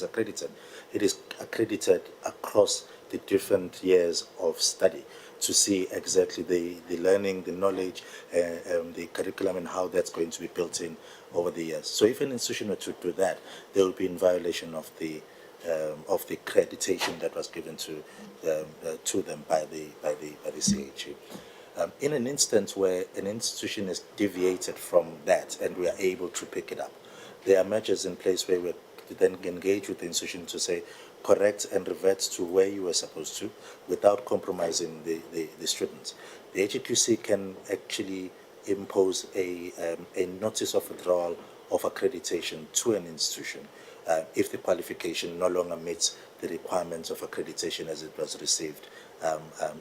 accredited, it is accredited across the different years of study to see exactly the learning, the knowledge, the curriculum, and how that's going to be built in over the years. So if an institution were to do that, they will be in violation of the accreditation that was given to them by the CHE. In an instance where an institution is deviated from that and we are able to pick it up, there are measures in place where we then engage with the institution to say, correct and revert to where you were supposed to without compromising the students. The HQC can actually impose a notice of withdrawal of accreditation to an institution if the qualification no longer meets the requirements of accreditation as it was received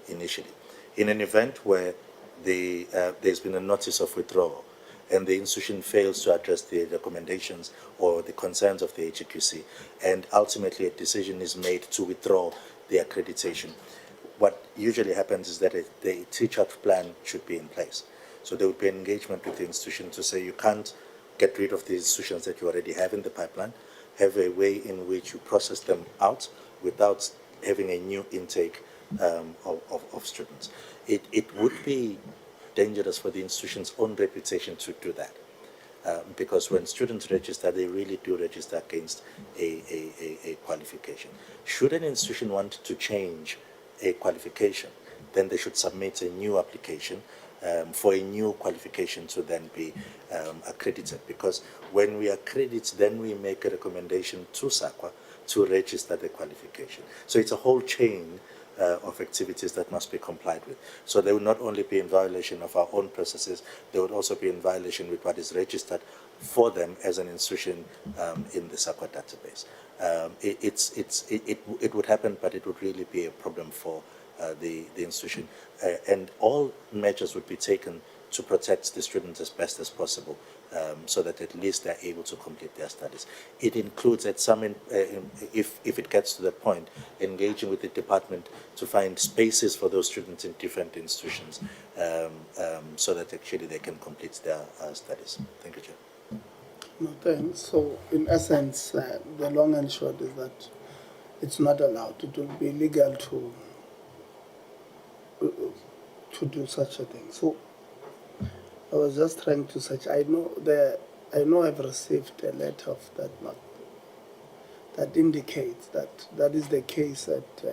initially. In an event where there's been a notice of withdrawal and the institution fails to address the recommendations or the concerns of the HQC, and ultimately a decision is made to withdraw the accreditation, what usually happens is that the teach-out plan should be in place. So there would be an engagement with the institution to say you can't get rid of the institutions that you already have in the pipeline, have a way in which you process them out without having a new intake of students. It would be dangerous for the institution's own reputation to do that. Because when students register, they really do register against a qualification. Should an institution want to change a qualification, then they should submit a new application for a new qualification to then be accredited. Because when we accredit, then we make a recommendation to SAQA to register the qualification. So it's a whole chain of activities that must be complied with. So they will not only be in violation of our own processes, they would also be in violation with what is registered for them as an institution in the SAQA database. It would happen, but it would really be a problem for the institution. And all measures would be taken to protect the students as best as possible, so that at least they're able to complete their studies. It includes, at some, if it gets to that point, engaging with the department to find spaces for those students in different institutions, so that actually they can complete their studies. Thank you, Chair. No, thanks. So, in essence, the long and short is that it's not allowed. It will be illegal to do such a thing. So, I was just trying to search. I know I've received a letter of that indicates that is the case at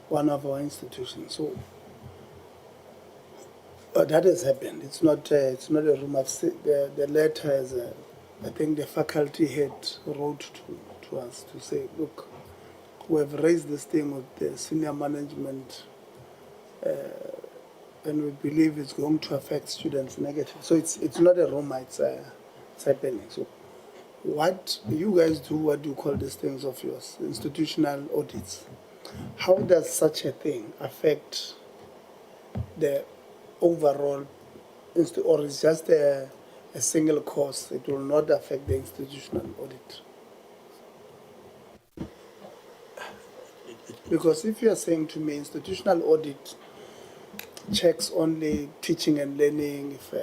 one of our institutions. So that has happened. It's not a rumor. I've seen the letter has I think the faculty head wrote to us to say, look, we have raised this thing with the senior management. And we believe it's going to affect students negatively. So it's not a rumor, it's happening. So what you guys do, what do you call these things of yours? Institutional audits. How does such a thing affect the overall, or is just a single course? It will not affect the institutional audit. Because if you are saying to me institutional audit checks only teaching and learning, if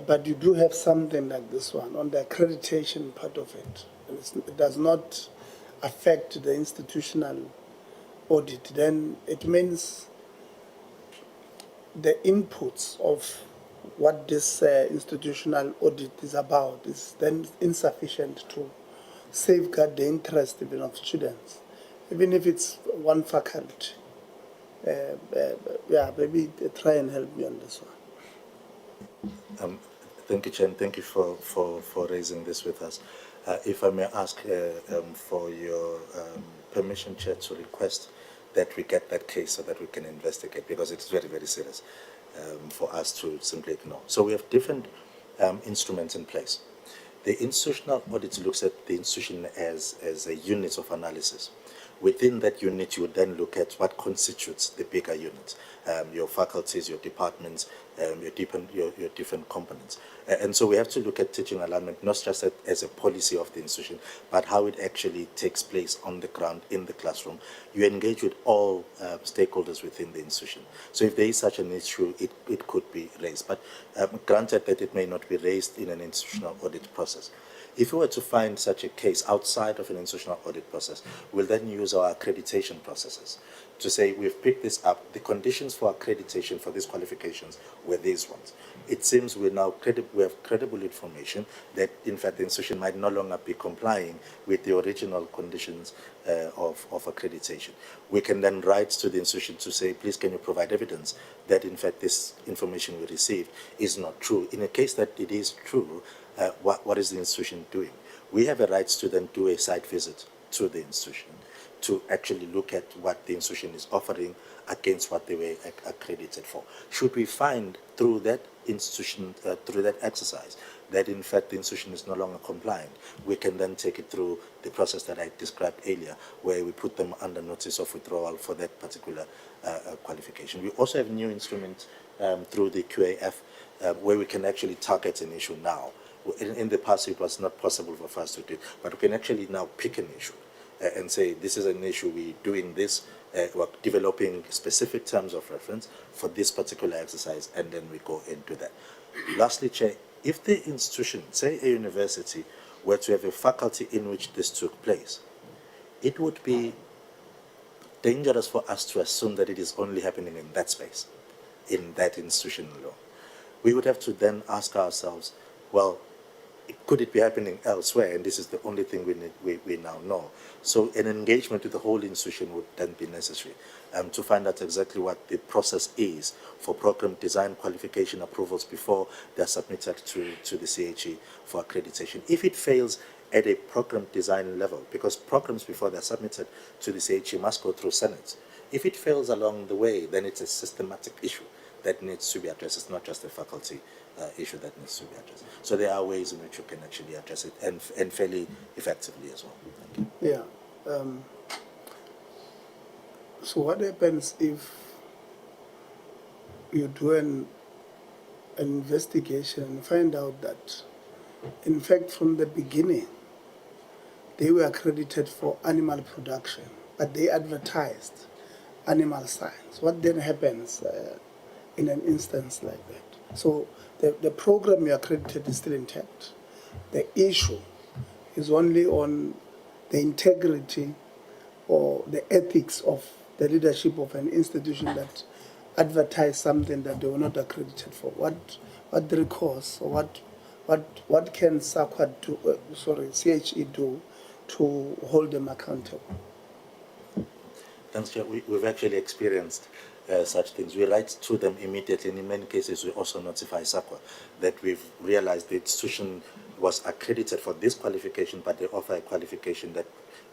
but you do have something like this one on the accreditation part of it. It does not affect the institutional audit. Then it means the inputs of what this institutional audit is about is then insufficient to safeguard the interest even of students, even if it's one faculty. Yeah, maybe try and help me on this one. Thank you, Chen. Thank you for raising this with us. If I may ask for your permission, Chair, to request that we get that case so that we can investigate, because it's very, very serious for us to simply ignore. So we have different instruments in place. The institutional audit looks at the institution as a unit of analysis. Within that unit, you would then look at what constitutes the bigger unit, your faculties, your departments, your different components. And so we have to look at teaching alignment, not just as a policy of the institution, but how it actually takes place on the ground, in the classroom. You engage with all stakeholders within the institution. So if there is such an issue, it could be raised. But granted that it may not be raised in an institutional audit process. If we were to find such a case outside of an institutional audit process, we'll then use our accreditation processes to say we've picked this up. The conditions for accreditation for these qualifications were these ones. It seems we have credible information that, in fact, the institution might no longer be complying with the original conditions of accreditation. We can then write to the institution to say, please, can you provide evidence that, in fact, this information we received is not true. In a case that it is true, what is the institution doing? We have a right to then do a site visit to the institution to actually look at what the institution is offering against what they were accredited for. Should we find through that institution, through that exercise, that in fact the institution is no longer compliant, we can then take it through the process that I described earlier, where we put them under notice of withdrawal for that particular qualification. We also have new instruments through the QAF where we can actually target an issue now. In the past, it was not possible for us to do it, but we can actually now pick an issue and say, this is an issue, we're doing this, we're developing specific terms of reference for this particular exercise, and then we go into that. Lastly, Chair, if the institution, say a university, were to have a faculty in which this took place, it would be dangerous for us to assume that it is only happening in that space, in that institution alone. We would have to then ask ourselves, well, could it be happening elsewhere? And this is the only thing we now no. So an engagement with the whole institution would then be necessary to find out exactly what the process is for program design qualification approvals before they are submitted to the CHE for accreditation. If it fails at a program design level, because programs before they're submitted to the CHE must go through Senate. If it fails along the way, then it's a systematic issue that needs to be addressed. It's not just a faculty issue that needs to be addressed. So there are ways in which you can actually address it and fairly effectively as well. Thank you. Yeah. So what happens if you do an investigation and find out that, in fact, from the beginning, they were accredited for animal production, but they advertised animal science? What then happens in an instance like that? So the program you accredited is still intact. The issue is only on the integrity or the ethics of the leadership of an institution that advertised something that they were not accredited for. What the recourse, or what can SAQA do, CHE do to hold them accountable? Thanks, Chair. We've actually experienced such things. We write to them immediately, and in many cases we also notify SAQA that we've realized the institution was accredited for this qualification, but they offer a qualification that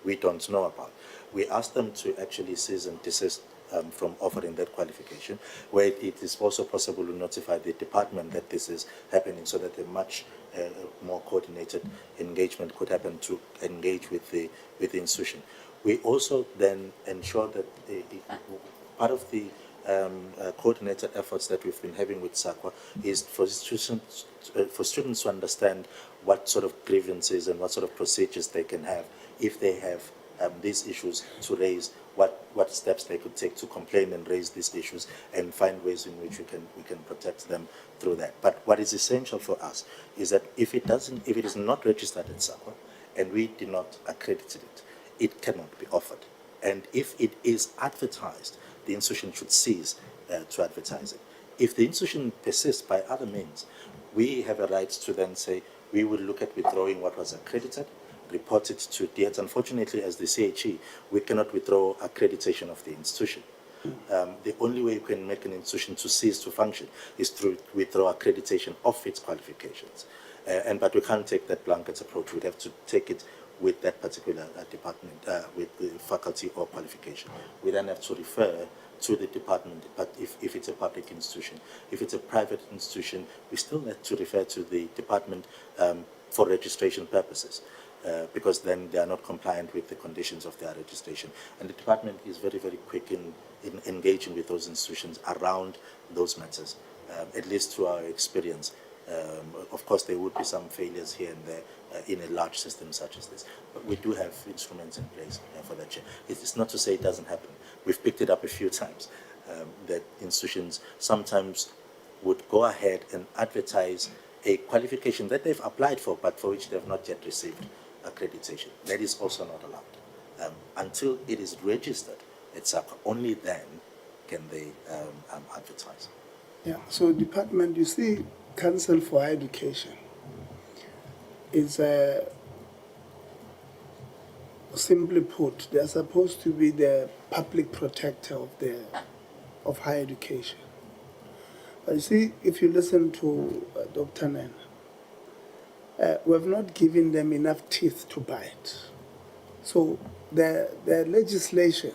we don't know about. We ask them to actually cease and desist from offering that qualification, where it is also possible to notify the department that this is happening, so that a much more coordinated engagement could happen to engage with the institution. We also then ensure that part of the coordinated efforts that we've been having with SAQA is for students to understand what sort of grievances and what sort of procedures they can have if they have these issues to raise, what steps they could take to complain and raise these issues, and find ways in which we can protect them through that. But what is essential for us is that if it is not registered at SAQA and we did not accredit it, it cannot be offered. And if it is advertised, the institution should cease to advertise it. If the institution persists by other means, we have a right to then say we will look at withdrawing what was accredited, report it to DHET. Unfortunately, as the CHE, we cannot withdraw accreditation of the institution. The only way you can make an institution to cease to function is to withdraw accreditation of its qualifications. But we can't take that blanket approach. We'd have to take it with that particular department, with the faculty or qualification. We then have to refer to the department, but if it's a public institution. If it's a private institution, we still have to refer to the department for registration purposes, because then they are not compliant with the conditions of their registration. And the department is very, very quick in engaging with those institutions around those matters, at least through our experience. Of course, there would be some failures here and there in a large system such as this, but we do have instruments in place for that. It's not to say it doesn't happen. We've picked it up a few times, that institutions sometimes would go ahead and advertise a qualification that they've applied for, but for which they have not yet received accreditation. That is also not allowed. Until it is registered at SAQA, only then can they advertise. Yeah, so department, you see, Council for Higher Education is simply put, they're supposed to be the public protector of higher education. But you see, if you listen to Dr. Nene, we have not given them enough teeth to bite. So the legislation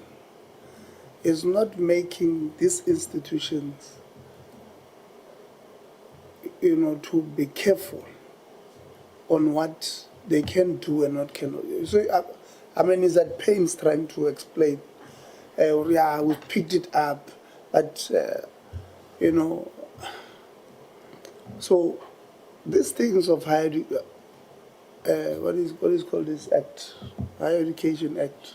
is not making these institutions, to be careful on what they can do and what cannot. So, is at pains trying to explain, yeah, we picked it up, but, so these things of higher, what is called this act, Higher Education Act,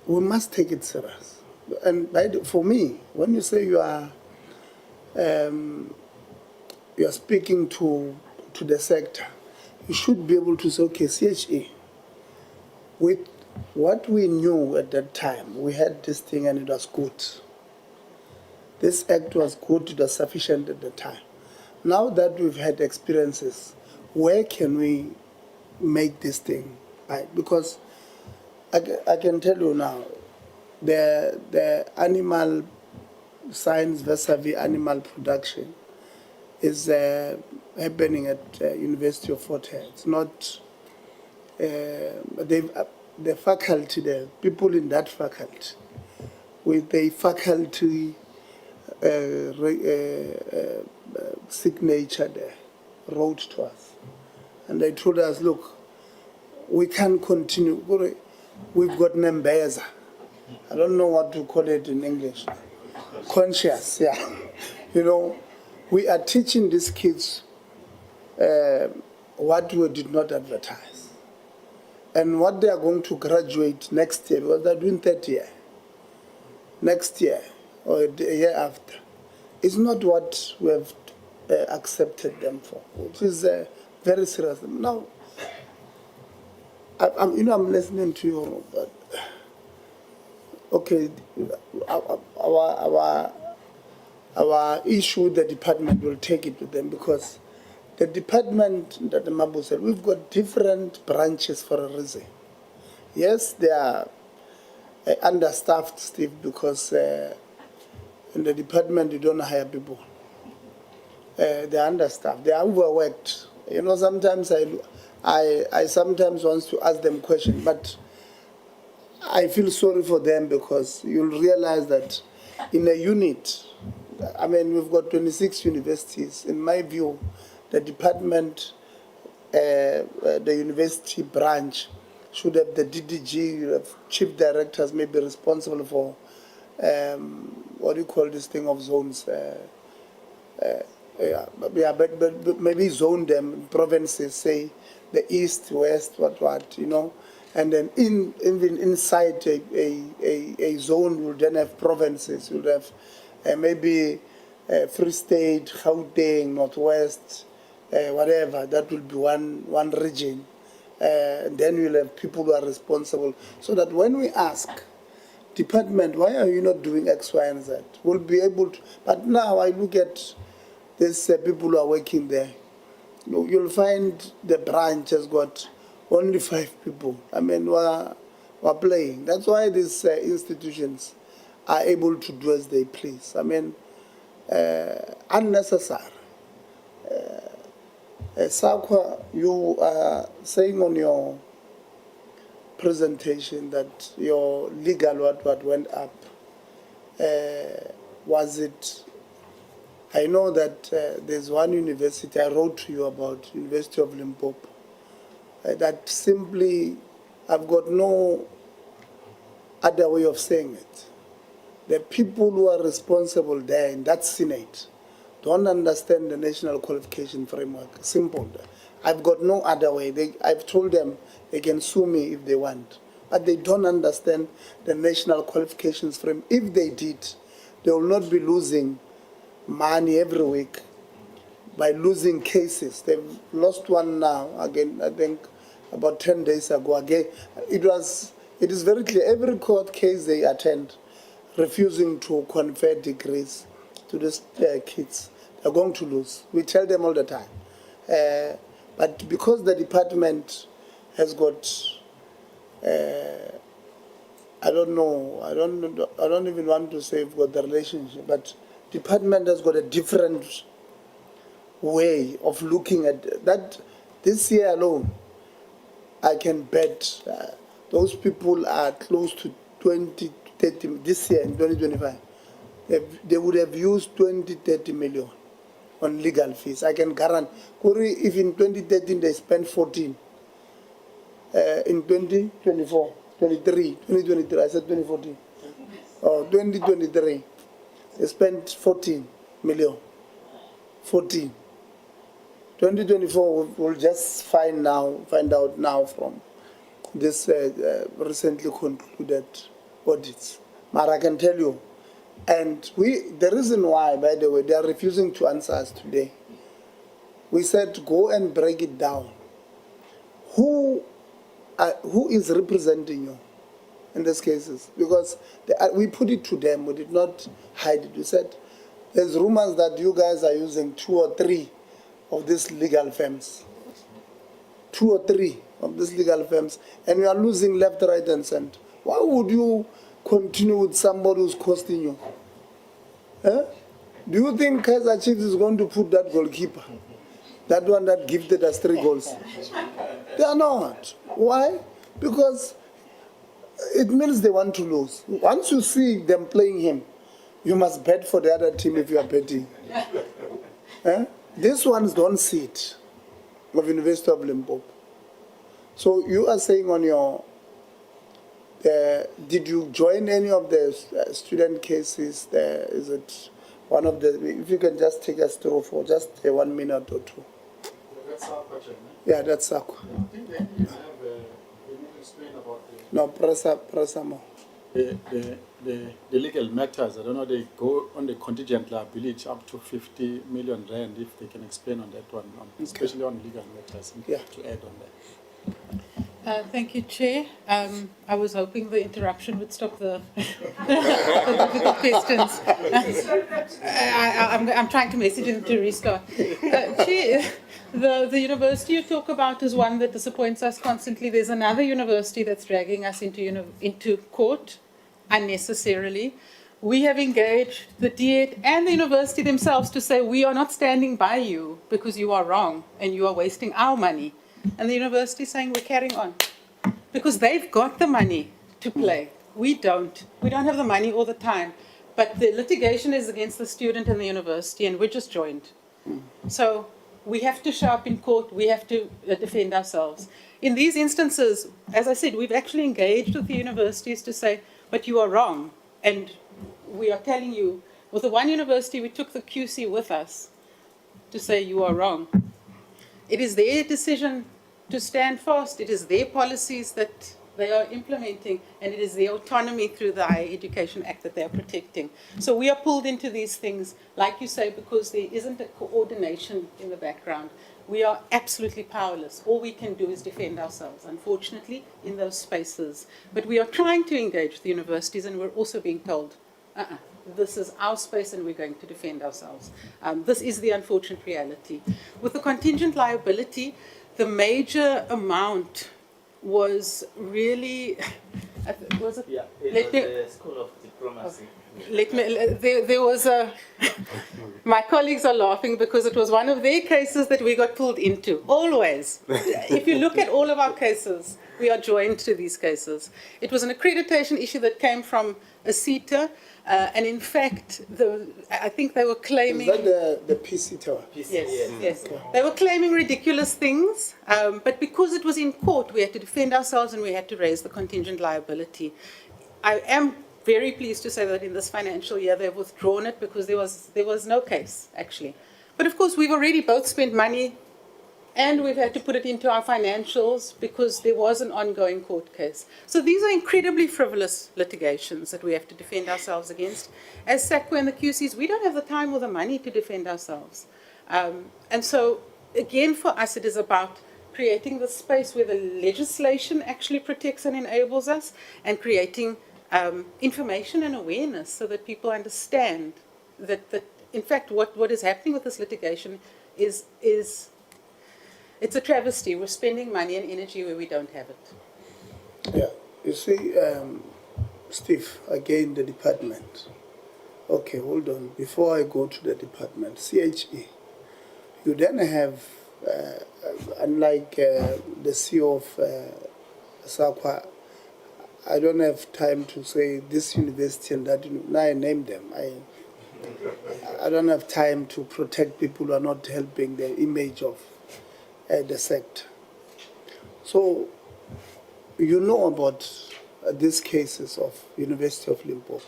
we must take it serious. And for me, when you say you are speaking to the sector, you should be able to say, okay, CHE, with what we knew at that time, we had this thing and it was good. This act was good, it was sufficient at the time. now that we've had experiences, where can we make this thing right? Because I can tell you now, the animal science vis-a-vis animal production is happening at University of Fort Hare. It's not, the faculty, the people in that faculty, with the faculty signature there, wrote to us. And they told us, look, we can't continue. We've got Nembeza. I don't know what to call it in English. Conscious, yeah. You know, we are teaching these kids what we did not advertise. And what they are going to graduate next year, because they're doing third year, next year or the year after, is not what we have accepted them for, which is very serious. Now, I'm listening to you, but okay, our issue with the department will take it to them, because the department that the Mabu said, we've got different branches for a reason. Yes, they are understaffed, Steve, because in the department you don't hire people. They are understaffed. They are overworked. You know, sometimes I sometimes want to ask them questions, but I feel sorry for them, because you'll realize that in a unit, I mean, we've got 26 universities. In my view, the department, the university branch should have the DDG, you have chief directors may be responsible for, what do you call this thing of zones? But maybe zone them, provinces, say the east, west, what, you know. And then even inside a zone, you'll then have provinces. You'll have maybe Free State, Gauteng, Northwest, whatever. That will be one region. And then you'll have people who are responsible. So that when we ask, department, why are you not doing X, Y, and Z? We'll be able to. But now I look at these people who are working there. You'll find the branch has got only 5 people. I mean, we're playing. That's why these institutions are able to do as they please. I mean, unnecessary. SAQA, you are saying on your presentation that your legal what went up. Was it? I know that there's one university I wrote to you about, University of Limpopo. That simply, I've got no other way of saying it. The people who are responsible there in that Senate don't understand the National Qualification Framework. Simple. I've got no other way. I've told them they can sue me if they want. But they don't understand the National Qualifications Framework. If they did, they will not be losing money every week by losing cases. They've lost one now, again, I think about 10 days ago. Again, it is very clear, every court case they attend, refusing to confer degrees to these kids, they're going to lose. We tell them all the time. But because the department has got, I don't know, I don't even want to say we've got the relationship, but department has got a different way of looking at that. This year alone, I can bet those people are close to 20, 30, this year in 2025, they would have used 20, 30 million on legal fees. I can guarantee, if in 2013 they spent 14, in 2024, 2023, I said 2014, or 2023, they spent 14 million, 14. 2024, we'll just find out now from this recently concluded audits. But I can tell you, and the reason why, by the way, they are refusing to answer us today. We said, go and break it down. Who is representing you in these cases? Because we put it to them, we did not hide it. We said, There's rumors that you guys are using 2 or 3 of these legal firms. 2 or 3 of these legal firms, and you are losing left, right, and center. Why would you continue with somebody who's costing you? Eh? Do you think Kaiser Chiefs is going to put that goalkeeper, that one that gifted us 3 goals? They are not. Why? Because it means they want to lose. Once you see them playing him, you must bet for the other team if you are betting. Eh? These ones don't see it, of University of Limpopo. So you are saying on your, did you join any of the student cases? Is it one of the, if you can just take us through for just 1 minute or 2. That's our question. Yeah, that's SAQA. I think they need to have, they need to explain about No, press more. the legal matters. I don't know, they go on the contingent liability up to 50 million rand, if they can explain on that one, especially on legal matters, yeah, to add on that. Thank you, Chair. I was hoping the interruption would stop the, the difficult questions. I'm trying to message him to restart. Chair, the university you talk about is one that disappoints us constantly. There's another university that's dragging us into court unnecessarily. We have engaged the DED and the university themselves to say we are not standing by you because you are wrong and you are wasting our money. And the university is saying we're carrying on because they've got the money to play. We don't. We don't have the money all the time. But the litigation is against the student and the university, and we're just joined. So we have to show up in court. We have to defend ourselves. In these instances, as I said, we've actually engaged with the universities to say, but you are wrong. And we are telling you, with the one university, we took the QC with us to say you are wrong. It is their decision to stand fast. It is their policies that they are implementing, and it is their autonomy through the Higher Education Act that they are protecting. So we are pulled into these things, like you say, because there isn't a coordination in the background. We are absolutely powerless. All we can do is defend ourselves, unfortunately, in those spaces. But we are trying to engage with the universities, and we're also being told, this is our space and we're going to defend ourselves. This is the unfortunate reality. With the contingent liability, the major amount was really, was it? Yeah, it was the School of Diplomacy. There was a, my colleagues are laughing because it was one of their cases that we got pulled into, always. If you look at all of our cases, we are joined to these cases. It was an accreditation issue that came from a CETA, and in fact, I think they were claiming... Is that the QCTO? Yes. They were claiming ridiculous things, but because it was in court, we had to defend ourselves and we had to raise the contingent liability. I am very pleased to say that in this financial year, they've withdrawn it because there was no case, actually. But of course, we've already both spent money and we've had to put it into our financials because there was an ongoing court case. So these are incredibly frivolous litigations that we have to defend ourselves against. As SAQA and the QCs, we don't have the time or the money to defend ourselves. And so, again, for us, it is about creating the space where the legislation actually protects and enables us, and creating information and awareness so that people understand that in fact, what is happening with this litigation is it's a travesty. We're spending money and energy where we don't have it. Yeah, you see, Steve, again, the department. Okay, hold on. Before I go to the department, CHE, you then have, unlike the CEO of SAQA, I don't have time to say this university and that. Now I name them. I don't have time to protect people who are not helping the image of the sector. So, you know about these cases of University of Limpopo.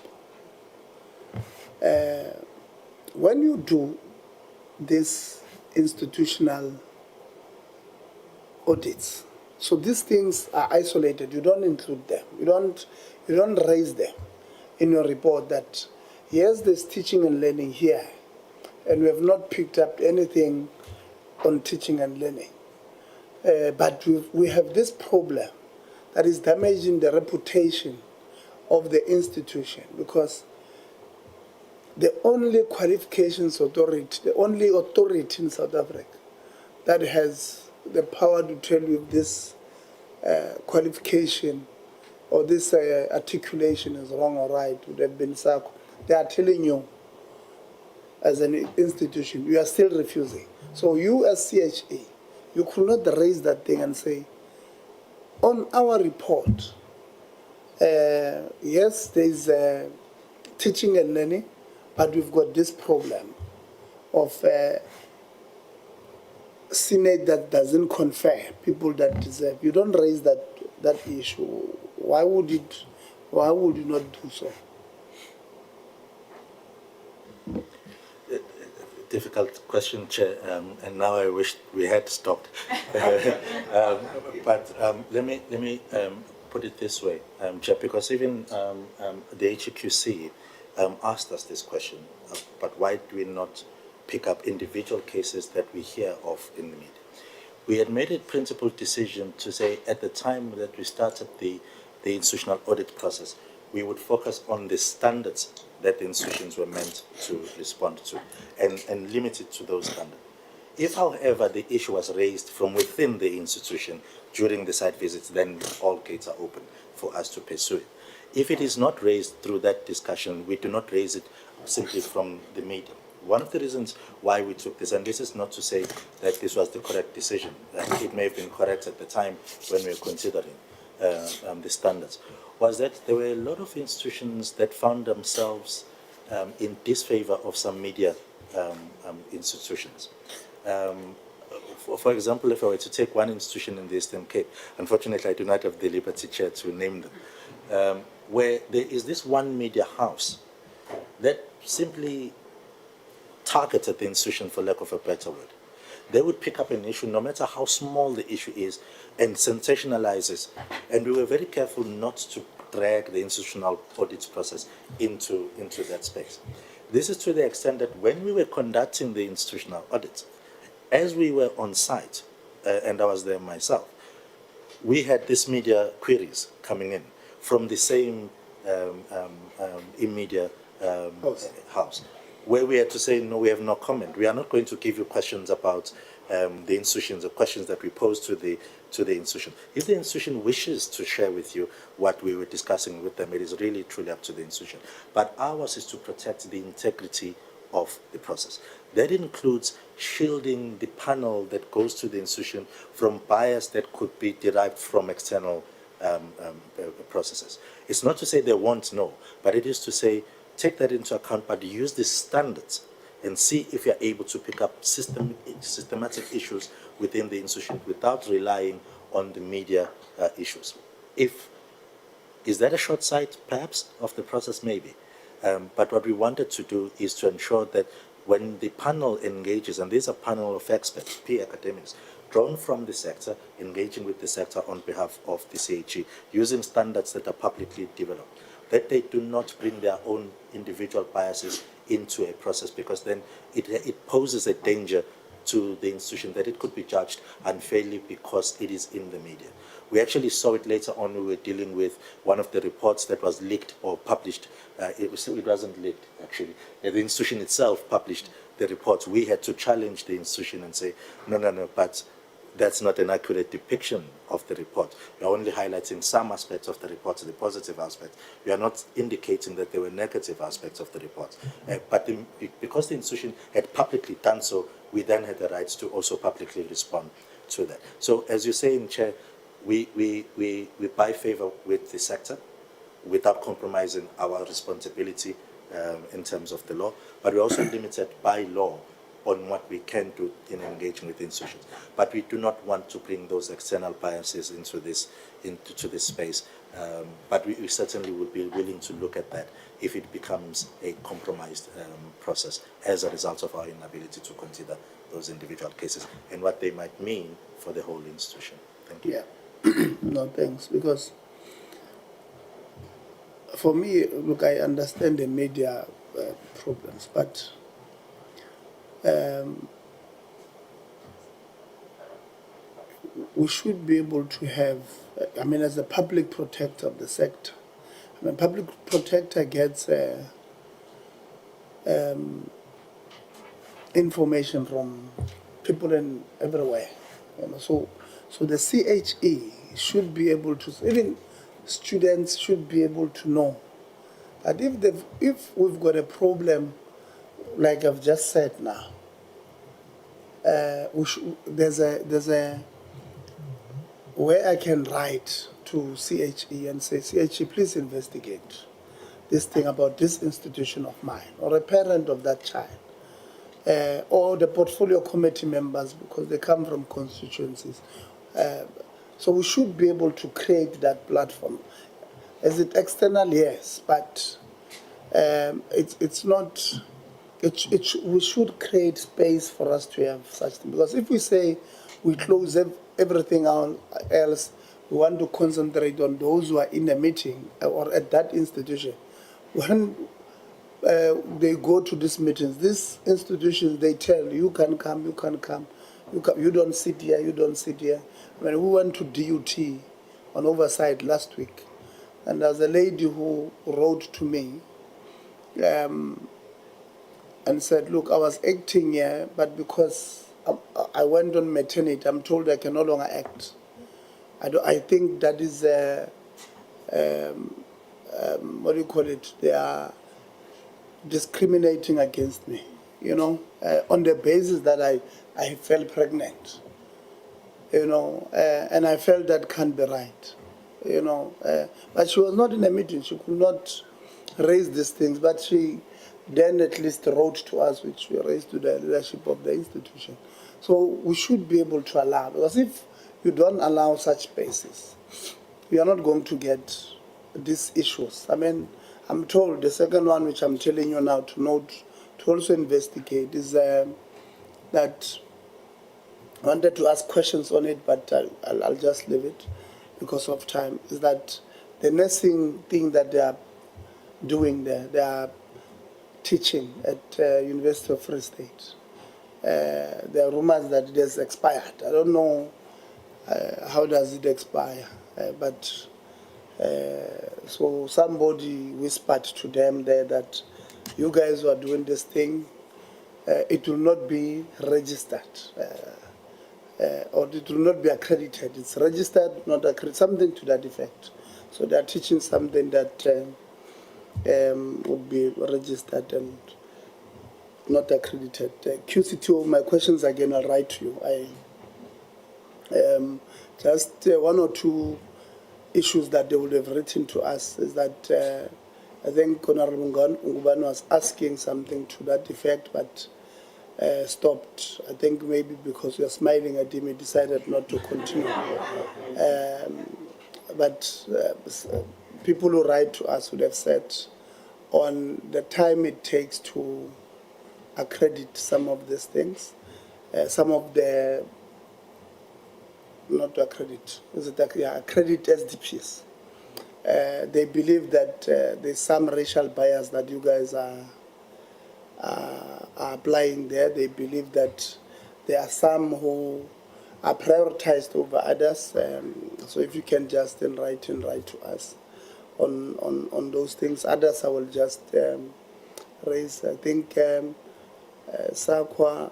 When you do this institutional audits, so these things are isolated. You don't include them. You don't raise them in your report that here's this teaching and learning here, and we have not picked up anything on teaching and learning. But we have this problem that is damaging the reputation of the institution, because the only qualifications authority, the only authority in South Africa that has the power to tell you if this qualification or this articulation is wrong or right would have been SAQA. They are telling you as an institution, you are still refusing. So you as CHA, you could not raise that thing and say, on our report, yes, there's teaching and learning, but we've got this problem of Senate that doesn't confer people that deserve. You don't raise that issue. Why would you not do so? Difficult question, Chair, and now I wish we had stopped. But let me put it this way, Chair, because even the HQC asked us this question, but why do we not pick up individual cases that we hear of in the media? We had made a principled decision to say at the time that we started the institutional audit process, we would focus on the standards that the institutions were meant to respond to and limit it to those standards. If, however, the issue was raised from within the institution during the site visits, then all gates are open for us to pursue it. If it is not raised through that discussion, we do not raise it simply from the media. One of the reasons why we took this, and this is not to say that this was the correct decision, it may have been correct at the time when we were considering the standards, was that there were a lot of institutions that found themselves in disfavor of some media institutions. For example, if I were to take one institution in the Eastern Cape, unfortunately I do not have the liberty, Chair, to name them, where there is this one media house that simply targeted the institution, for lack of a better word. They would pick up an issue, no matter how small the issue is, and sensationalize it. And we were very careful not to drag the institutional audit process into that space. This is to the extent that when we were conducting the institutional audit, as we were on site, and I was there myself, we had these media queries coming in from the same in-media house, where we had to say, no, we have no comment. We are not going to give you questions about the institutions or questions that we pose to the institution. If the institution wishes to share with you what we were discussing with them, it is really truly up to the institution. But ours is to protect the integrity of the process. That includes shielding the panel that goes to the institution from bias that could be derived from external processes. It's not to say they won't know, but it is to say take that into account, but use the standards and see if you're able to pick up systematic issues within the institution without relying on the media issues. Is that a short sight, perhaps, of the process? Maybe. But what we wanted to do is to ensure that when the panel engages, and there's a panel of experts, peer academics, drawn from the sector, engaging with the sector on behalf of the CHE, using standards that are publicly developed, that they do not bring their own individual biases into a process, because then it poses a danger to the institution that it could be judged unfairly because it is in the media. We actually saw it later on. We were dealing with one of the reports that was leaked or published. It wasn't leaked, actually. The institution itself published the reports. We had to challenge the institution and say, no, but that's not an accurate depiction of the report. You're only highlighting some aspects of the report, the positive aspects. You are not indicating that there were negative aspects of the report. But because the institution had publicly done so, we then had the rights to also publicly respond to that. So as you say, in Chair, we buy favor with the sector without compromising our responsibility in terms of the law, but we're also limited by law on what we can do in engaging with institutions. But we do not want to bring those external biases into this space. But we certainly would be willing to look at that if it becomes a compromised process as a result of our inability to consider those individual cases and what they might mean for the whole institution. Thank you. Yeah. No, thanks. Because for me, look, I understand the media problems, but we should be able to have, I mean, as a public protector of the sector, I mean, public protector gets information from people in everywhere. You know, so the CHE should be able to, even students should be able to know that if we've got a problem, like I've just said now, there's a where I can write to CHE and say, CHE, please investigate this thing about this institution of mine, or a parent of that child, or the portfolio committee members, because they come from constituencies. So we should be able to create that platform. Is it external? Yes, but it's not. We should create space for us to have such thing, because if we say we close everything else, we want to concentrate on those who are in a meeting or at that institution. When they go to these meetings, these institutions, they tell you can come, you can come, you don't sit here, you don't sit here. I mean, we went to DUT on oversight last week, and there's a lady who wrote to me and said, look, I was acting here, but because I went on maternity, I'm told I can no longer act. I think that is, what do you call it? They are discriminating against me, you know, on the basis that I fell pregnant, you know, and I felt that can't be right, you know. But she was not in a meeting. She could not raise these things, but she then at least wrote to us, which we raised to the leadership of the institution. So we should be able to allow, because if you don't allow such spaces, you are not going to get these issues. I mean, I'm told the second one, which I'm telling you now to note, to also investigate, is that I wanted to ask questions on it, but I'll just leave it because of time, is that the nursing thing that they are doing there, they are teaching at University of Free State. There are rumors that it has expired. I don't know how does it expire, but so somebody whispered to them there that you guys who are doing this thing, it will not be registered, or it will not be accredited. It's registered, not accredited, something to that effect. So they are teaching something that would be registered and not accredited. QCTO, my questions again, I'll write to you. Just one or two issues that they would have written to us is that I think Honorable Ngubane was asking something to that effect, but stopped. I think maybe because we are smiling at him, he decided not to continue. But people who write to us would have said on the time it takes to accredit some of these things, some of the, not to accredit, is it accredit SDPs. They believe that there's some racial bias that you guys are applying there. They believe that there are some who are prioritized over others. So if you can just then write to us on those things. Others I will just raise. I think SAQA,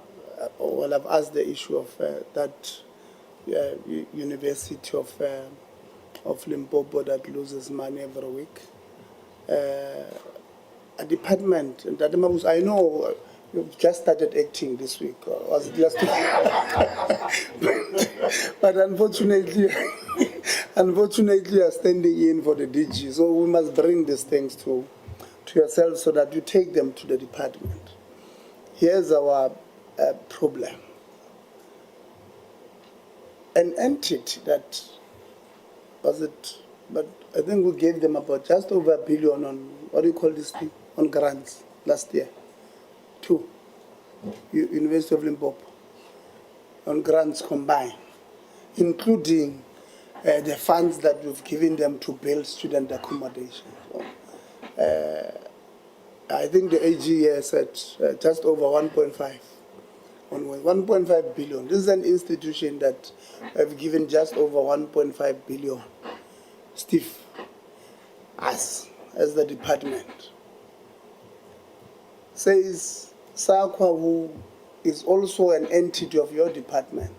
well, I've asked the issue of that University of Limpopo that loses money every week. A department, I know you've just started acting this week, or was it last week? But unfortunately, you are standing in for the DG, so we must bring these things to yourself so that you take them to the department. Here's our problem. An entity that, was it, but I think we gave them about just over $1 billion on, what do you call this thing, on grants last year. 2, University of Limpopo, on grants combined, including the funds that we've given them to build student accommodation. So, I think the AG said just over 1.5. 1.5 billion. This is an institution that have given just over 1.5 billion. Steve, us, as the department. says SAQA, who is also an entity of your department,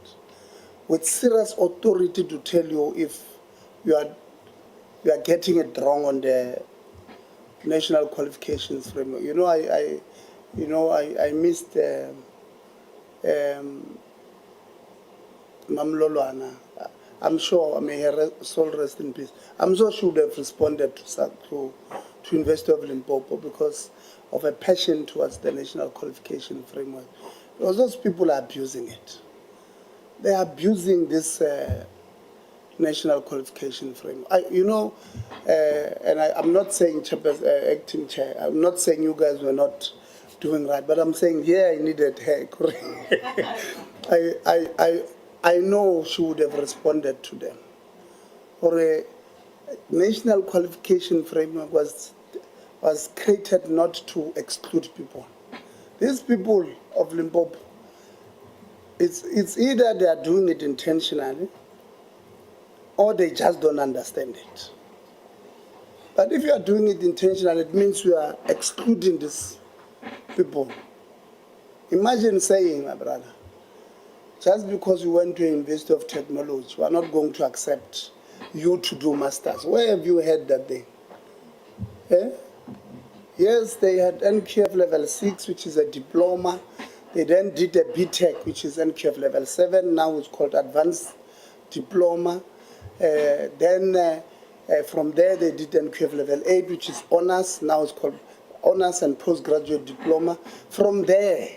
with serious authority to tell you if you are getting it wrong on the national qualifications framework. You know, I missed Mamlolwana. I'm sure, may her soul rest in peace. I'm sure she would have responded to University of Limpopo because of a passion towards the national qualification framework. Because those people are abusing it. They are abusing this national qualification framework. I'm not saying acting chair, I'm not saying you guys were not doing right, but I'm saying here I needed her. I know she would have responded to them. For a national qualification framework was created not to exclude people. These people of Limpopo, it's either they are doing it intentionally or they just don't understand it. But if you are doing it intentionally, it means you are excluding these people. Imagine saying, my brother, just because you went to a University of Technology, we are not going to accept you to do masters. Where have you heard that thing? Eh? Yes, they had NQF level 6, which is a diploma. They then did a BTech, which is NQF level 7. Now it's called advanced diploma. From there, they did NQF level 8, which is honors. Now it's called honors and postgraduate diploma. From there,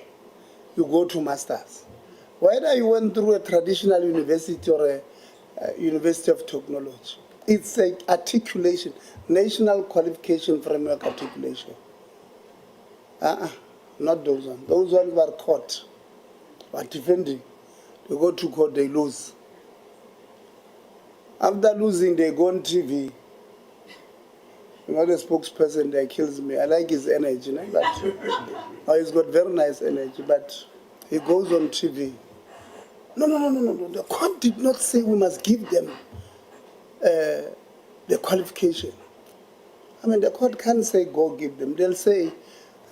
you go to masters. Whether you went through a traditional university or a University of Technology, it's an articulation, national qualification framework articulation. Not those ones. Those ones were caught, were defending. They go to court, they lose. After losing, they go on TV. You know, the spokesperson there kills me. I like his energy, you know, but he's got very nice energy, but he goes on TV. No. The court did not say we must give them the qualification. I mean, the court can't say go give them. They'll say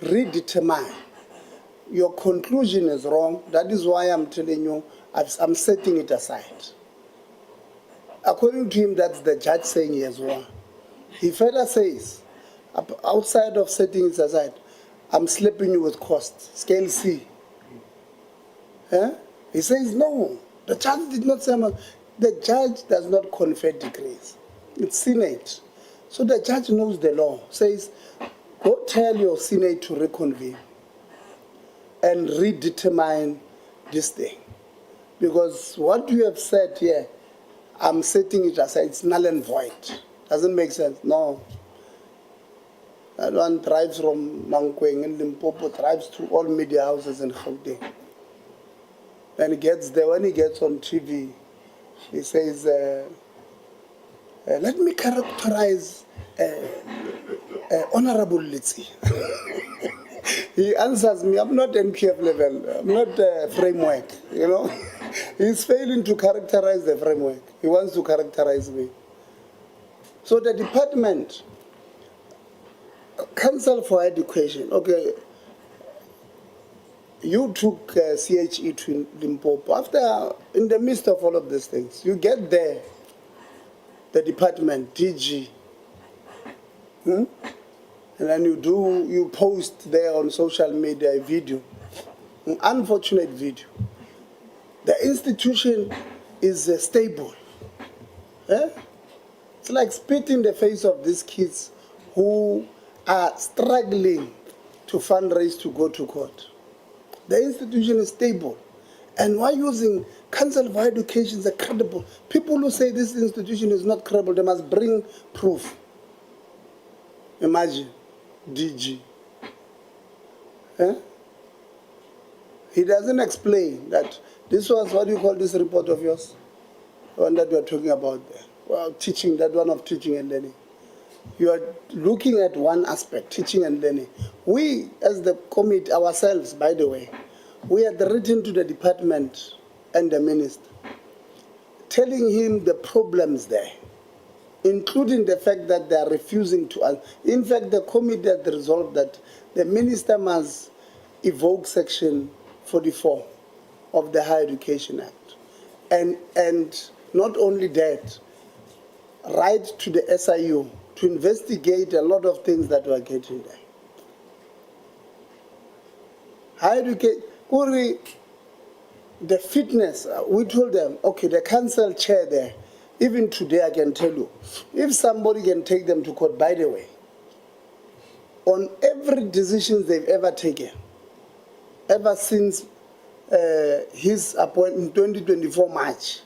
redetermine. Your conclusion is wrong. That is why I'm telling you, I'm setting it aside. According to him, that's the judge saying he has won. He further says, outside of setting it aside, I'm slapping you with cost, scale C. He says, no, the judge did not say, the judge does not confer degrees. It's Senate. So the judge knows the law, says, go tell your Senate to reconvene and redetermine this thing. Because what you have said here, I'm setting it aside, it's null and void. Doesn't make sense, no. That one drives from Mankweng in Limpopo, drives to all media houses in Gauteng. Then he gets there, when he gets on TV, he says, let me characterize Honorable Litsi. He answers me, I'm not NQF level, I'm not framework, you know. He's failing to characterize the framework. He wants to characterize me. So the department, Council for Education, okay, you took CHE to Limpopo. After, in the midst of all of these things, you get there, the department, DG, and then you post there on social media a video, an unfortunate video. The institution is stable. It's like spit in the face of these kids who are struggling to fundraise to go to court. The institution is stable. And why using Council for Education is credible? People who say this institution is not credible, they must bring proof. Imagine, DG. He doesn't explain that this was, what do you call this report of yours? The one that we are talking about there. Well, teaching, that one of teaching and learning. You are looking at one aspect, teaching and learning. We, as the committee, ourselves, by the way, we had written to the department and the minister, telling him the problems there. including the fact that they are refusing to answer. In fact, the committee had resolved that the minister must evoke Section 44 of the Higher Education Act. And not only that, write to the SIU to investigate a lot of things that were getting there. Higher education, the fitness, we told them, okay, the council chair there, even today I can tell you, if somebody can take them to court, by the way, on every decision they've ever taken, ever since his appointment in 2024 March,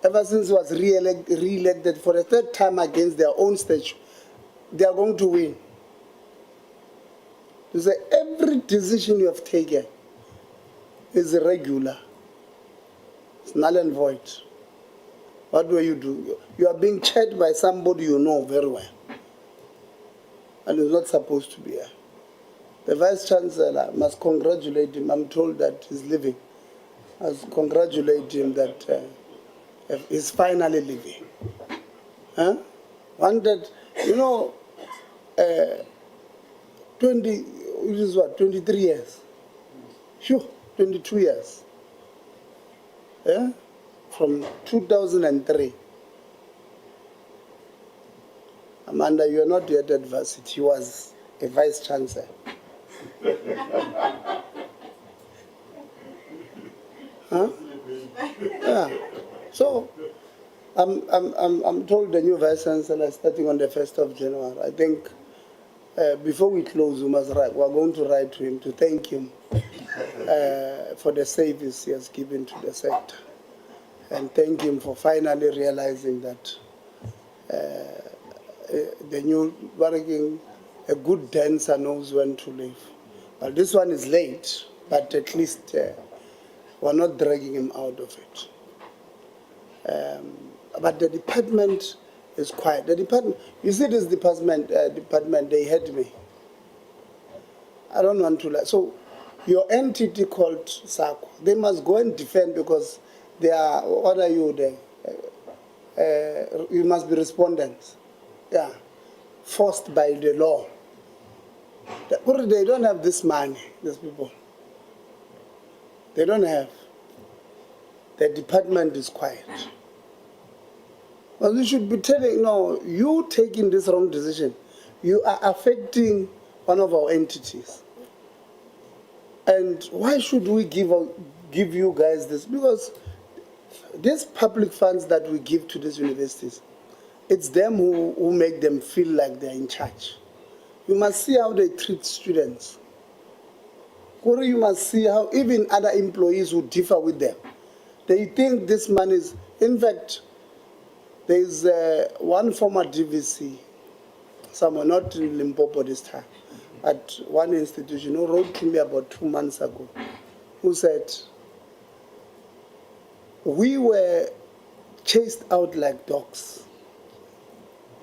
ever since he was re-elected for the third time against their own statute, they are going to win. You say every decision you have taken is irregular. It's null and void. What do you do? You are being checked by somebody you know very well. And is not supposed to be here. The Vice Chancellor must congratulate him. I'm told that he's leaving. I must congratulate him that he's finally leaving. Huh? Wanted, 23 years. Sure, 22 years. Yeah? From 2003. Amanda, you are not yet at varsity. He was a vice chancellor. Huh? Yeah. So, I'm told the new vice chancellor starting on the 1st of January. I think before we close, we are going to write to him to thank him for the service he has given to the sector, and thank him for finally realizing that the new working, a good dancer knows when to leave. Well, this one is late, but at least we're not dragging him out of it. But the department is quiet. The department, you see this department, they hate me. I don't want to lie. So your entity called SAQA, they must go and defend because they are, what are you there? You must be respondents. Yeah, forced by the law. They don't have this money, these people. They don't have. The department is quiet. Well, you should be telling, no, you taking this wrong decision, you are affecting one of our entities. And why should we give you guys this? Because these public funds that we give to these universities, it's them who make them feel like they're in charge. You must see how they treat students. You must see how even other employees who differ with them, they think this money is, in fact, there is one former DVC, someone not in Limpopo this time, at one institution who wrote to me about 2 months ago, who said, we were chased out like dogs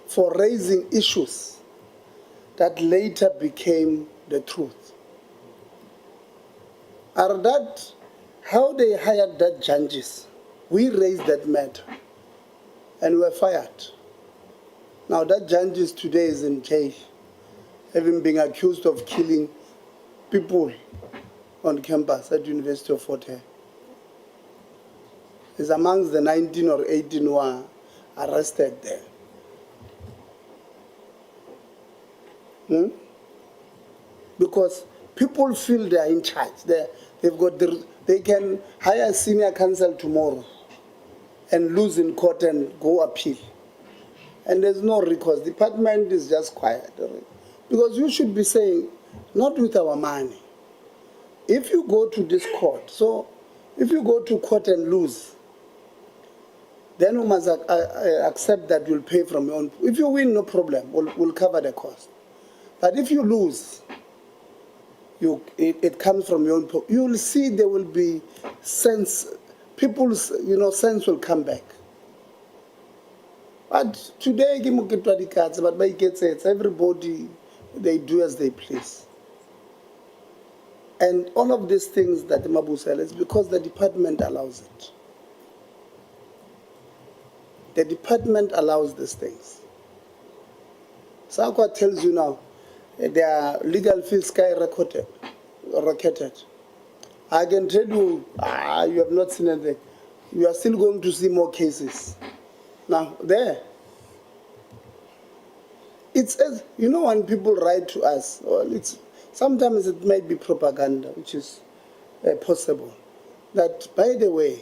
for raising issues that later became the truth. Are that how they hired that judges? We raised that matter and were fired. Now that judges today is in jail, having been accused of killing people on campus at University of Fort Hare. Is amongst the 19 or 18 who are arrested there. Because people feel they are in charge. They can hire a senior counsel tomorrow and lose in court and go appeal. And there's no recourse. The department is just quiet. Because you should be saying, not with our money. If you go to this court, so if you go to court and lose, then we must accept that you'll pay from your own. If you win, no problem, we'll cover the cost. But if you lose, it comes from your own pocket. You will see there will be sense, people's sense will come back. But today, but by it's everybody, they do as they please. And all of these things that Mabu said is because the department allows it. The department allows these things. SAQA tells you now, their legal fees skyrocketed. I can tell you, you have not seen anything. You are still going to see more cases. Now, there. It's as, you know, when people write to us, well, sometimes it might be propaganda, which is possible. That, by the way,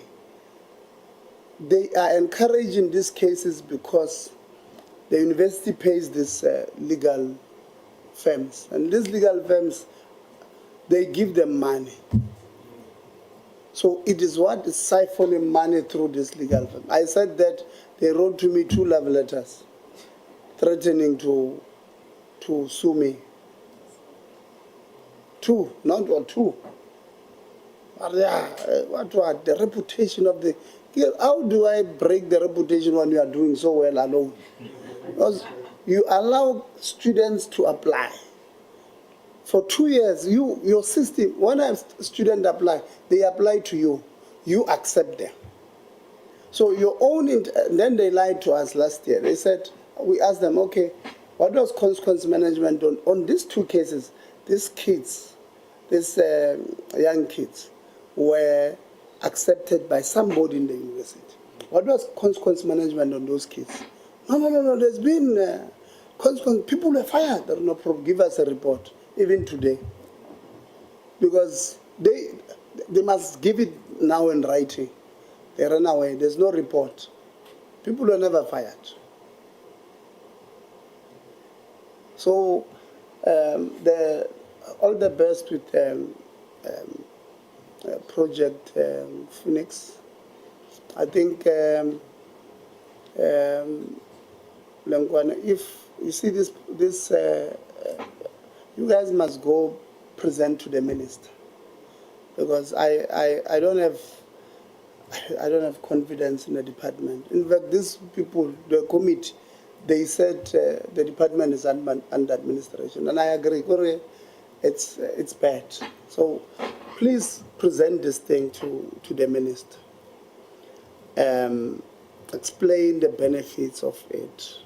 they are encouraging these cases because the university pays these legal firms. And these legal firms, they give them money. So it is what is siphoning money through this legal firm. I said that they wrote to me 2 love letters threatening to sue me. 2, not or 2. What? The reputation of the... How do I break the reputation when you are doing so well alone? Because you allow students to apply. For 2 years, your system, when a student apply, they apply to you. You accept them. So your own, then they lied to us last year. They said, we asked them, okay, what was consequence management on these 2 cases? These kids, these young kids, were accepted by somebody in the university. What was consequence management on those kids? No, there's been consequence. People were fired. There no problem. Give us a report, even today. Because they must give it now in writing. They ran away. There's no report. People were never fired. So all the best with Project Phoenix. I think if you see this, you guys must go present to the minister, because I don't have confidence in the department. In fact, these people, the committee, they said the department is under administration, and I agree. It's bad. So please present this thing to the minister. Explain the benefits of it.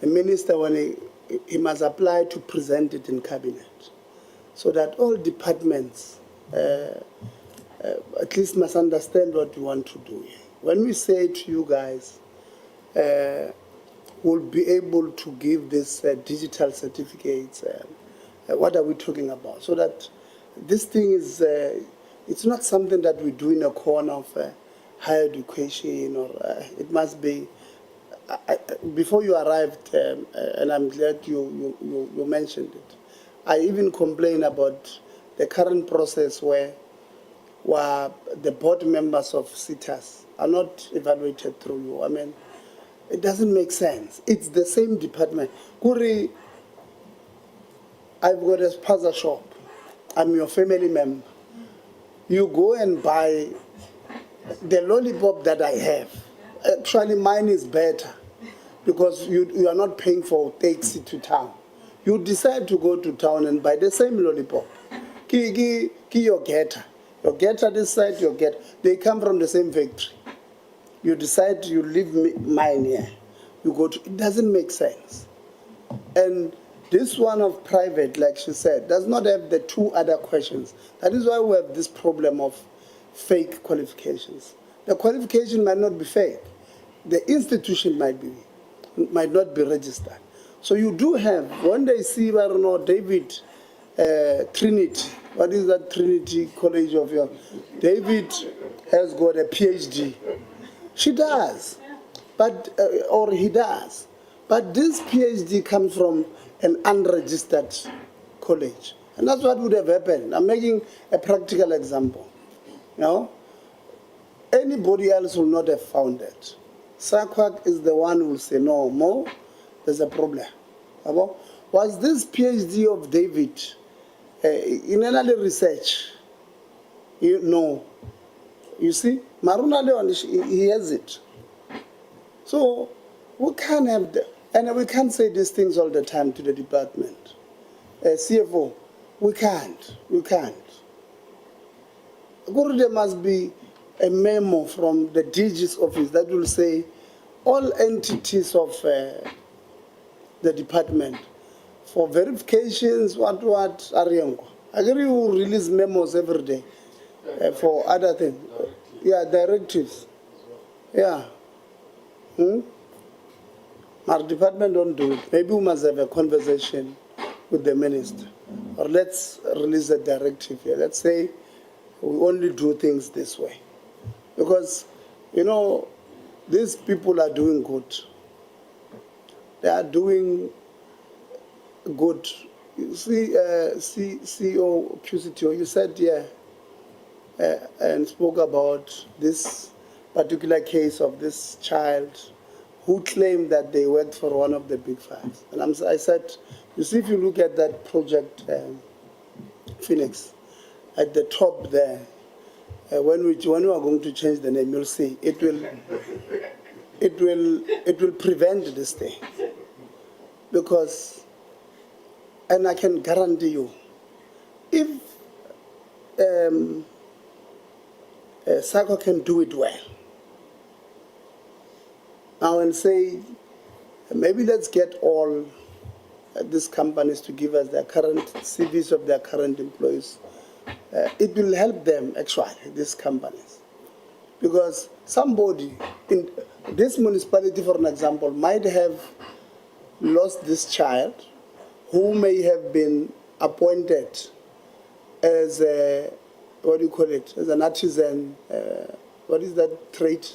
The minister, when he must apply to present it in cabinet, so that all departments at least must understand what we want to do here. When we say to you guys, we'll be able to give this digital certificates, what are we talking about? So that this thing is, it's not something that we do in a corner of higher education, or it must be, before you arrived, and I'm glad you mentioned it, I even complained about the current process where the board members of CITAS are not evaluated through you. I mean, it doesn't make sense. It's the same department. Kuri, I've got a spaza shop. I'm your family member. You go and buy the lollipop that I have. Actually, mine is better because you are not paying for taxi to town. You decide to go to town and buy the same lollipop. Ki your getter. Your getter this side, your getter. They come from the same factory. You decide you leave mine here. You go to, it doesn't make sense. And this one of private, like she said, does not have the 2 other questions. That is why we have this problem of fake qualifications. The qualification might not be fake. The institution might not be registered. So you do have, when they see, I don't know, David, Trinity, what is that Trinity College of yours? David has got a PhD. She does, but or he does. But this PhD comes from an unregistered college. And that's what would have happened. I'm making a practical example. You know, anybody else will not have found it. SAQA is the one who will say, no, more, there's a problem. Was this PhD of David in early research? No. You see, Maruna Leon, he has it. So we can't have and we can't say these things all the time to the department. CFO, we can't. There must be a memo from the DG's office that will say, all entities of the department for verifications, what Ariango. I agree you release memos every day for other things. Yeah, directives. Yeah. Our department don't do it. Maybe we must have a conversation with the minister. Or let's release a directive here. Let's say we only do things this way. Because, you know, these people are doing good. They are doing good. You see, CEO QCTO, you said, yeah, and spoke about this particular case of this child who claimed that they worked for one of the big fives. And I said, you see, if you look at that project, Phoenix, at the top there, when we are going to change the name, you'll see it will prevent this thing. Because, and I can guarantee you, if SAQA can do it well, now and say, maybe let's get all these companies to give us their current CVs of their current employees. It will help them, actually, these companies. Because somebody in this municipality, for an example, might have lost this child who may have been appointed as a, what do you call it, as an artisan, what is that trade?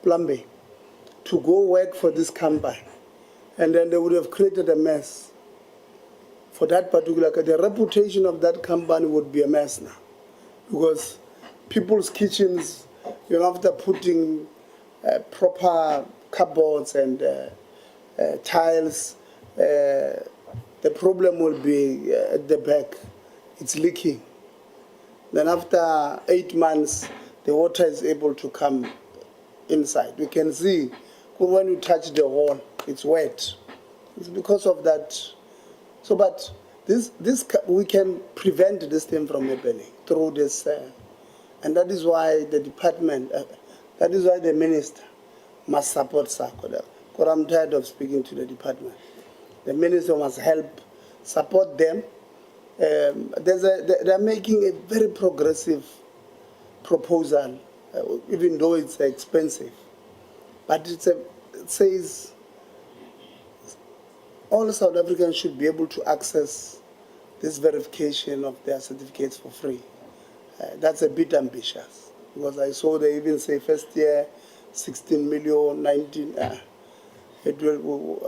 Plumbing. To go work for this company. And then they would have created a mess for that particular, the reputation of that company would be a mess now. Because people's kitchens, you know, after putting proper cupboards and tiles, the problem will be at the back, it's leaking. Then after 8 months, the water is able to come inside. We can see when you touch the wall, it's wet. It's because of that. So, but this we can prevent this thing from happening through this, and that is why the department, that is why the minister must support SAQA. Because I'm tired of speaking to the department. The minister must help, support them. They're making a very progressive proposal, even though it's expensive. But it says all South Africans should be able to access this verification of their certificates for free. That's a bit ambitious, because I saw they even say first year 16 million, 19, it will,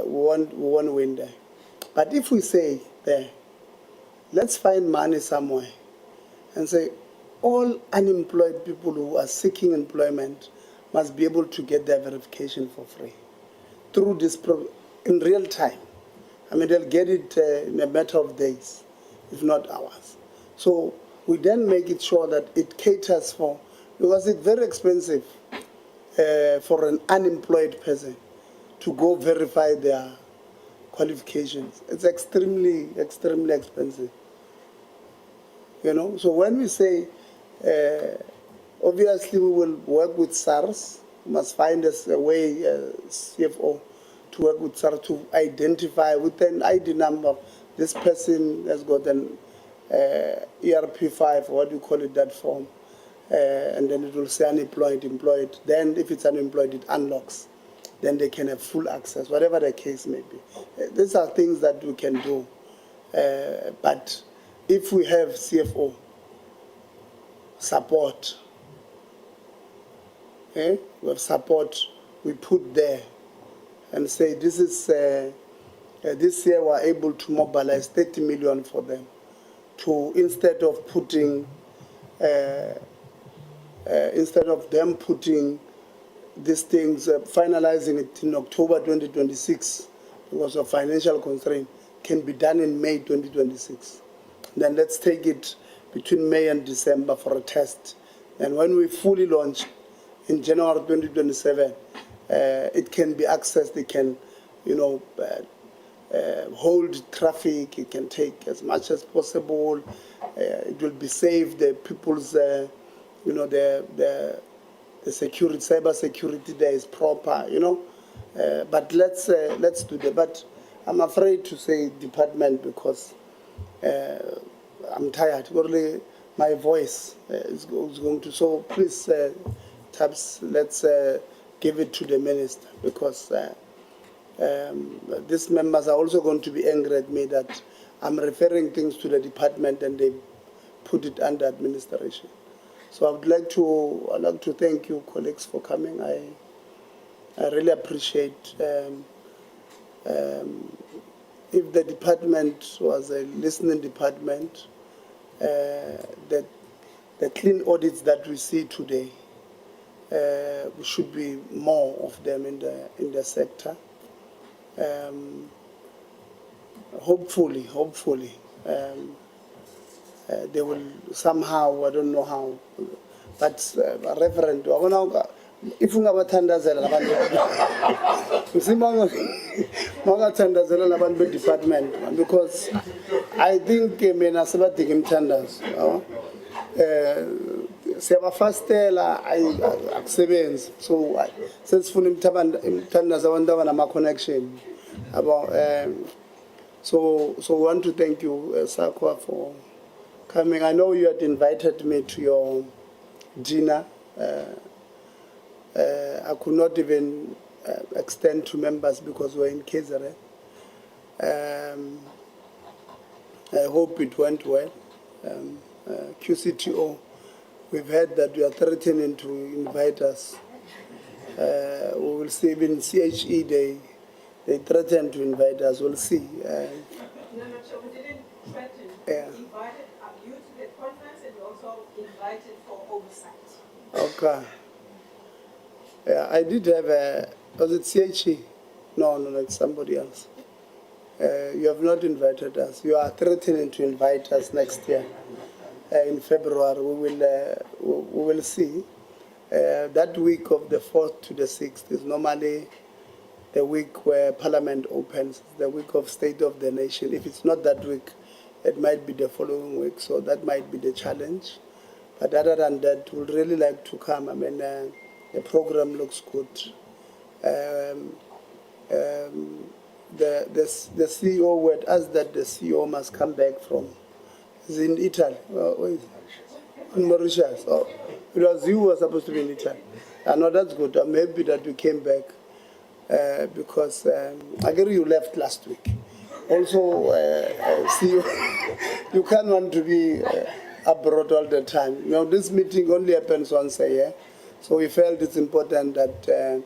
we won't win there. But if we say there, let's find money somewhere and say all unemployed people who are seeking employment must be able to get their verification for free through this in real time. I mean, they'll get it in a matter of days, if not hours. So we then make it sure that it caters for, because it's very expensive for an unemployed person to go verify their qualifications. It's extremely, extremely expensive. You know, so when we say, obviously we will work with SARS, we must find us a way, CFO, to work with SARS to identify with an ID number, this person has got an ERP5, what do you call it, that form, and then it will say unemployed, employed. Then if it's unemployed, it unlocks. Then they can have full access, whatever the case may be. These are things that we can do. But if we have CFO support, we have support, we put there and say this is, this year we're able to mobilize 30 million for them to, instead of putting, instead of them putting these things, finalizing it in October 2026 because of financial constraint, can be done in May 2026. Then let's take it between May and December for a test. And when we fully launch in January 2027, it can be accessed, it can, you know, hold traffic, it can take as much as possible, it will be safe, the people's, you know, the security, cyber security there is proper, you know. But let's do that. But I'm afraid to say department because I'm tired. Only my voice is going to. So please, Tabs, let's give it to the minister because these members are also going to be angry at me that I'm referring things to the department and they put it under administration. So I'd like to thank you, colleagues, for coming. I really appreciate. If the department was a listening department, that the clean audits that we see today, should be more of them in the sector. Hopefully, they will somehow, I don't know how, but Reverend, if you have a department, because I think mina sebadig tenders. Siyabafastela akusebenzi, so sesifuna imthandazo abantu abanama connection about so we want to thank you, SAQA, for coming. I know you had invited me to your dinner. I could not even extend to members because we're in KZN. I hope it went well. QCTO, we've heard that you are threatening to invite us. We will see. Even CHE, they threatened to invite us. We'll see. No, so we didn't threaten. We invited you to the conference and we also invited for oversight. Okay. Yeah, I did have was it CHE? No, it's somebody else. You have not invited us. You are threatening to invite us next year. In February, we will see. That week of the 4th to the 6th is normally the week where Parliament opens, the week of State of the Nation. If it's not that week, it might be the following week, so that might be the challenge. But other than that, we'd really like to come. I mean, the program looks good. The CEO would ask that the CEO must come back from. He's in Italy. In Mauritius. Oh, it was you who was supposed to be in Italy. I know that's good. I'm happy that you came back because I agree you left last week. Also, CEO, you can't want to be abroad all the time. You know, this meeting only happens once a year. So we felt it's important that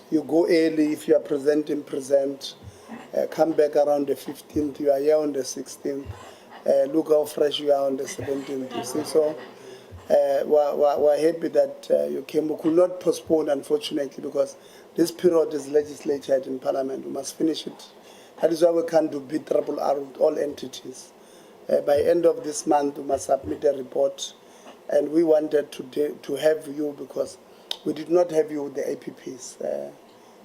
you go early. If you are presenting, present. Come back around the 15th. You are here on the 16th. Look how fresh you are on the 17th. You see, so we're happy that you came. We could not postpone, unfortunately, because this period is legislated in Parliament. We must finish it. That is why we can't do BRRR with all entities. By end of this month, we must submit a report. And we wanted to have you because we did not have you with the APPs.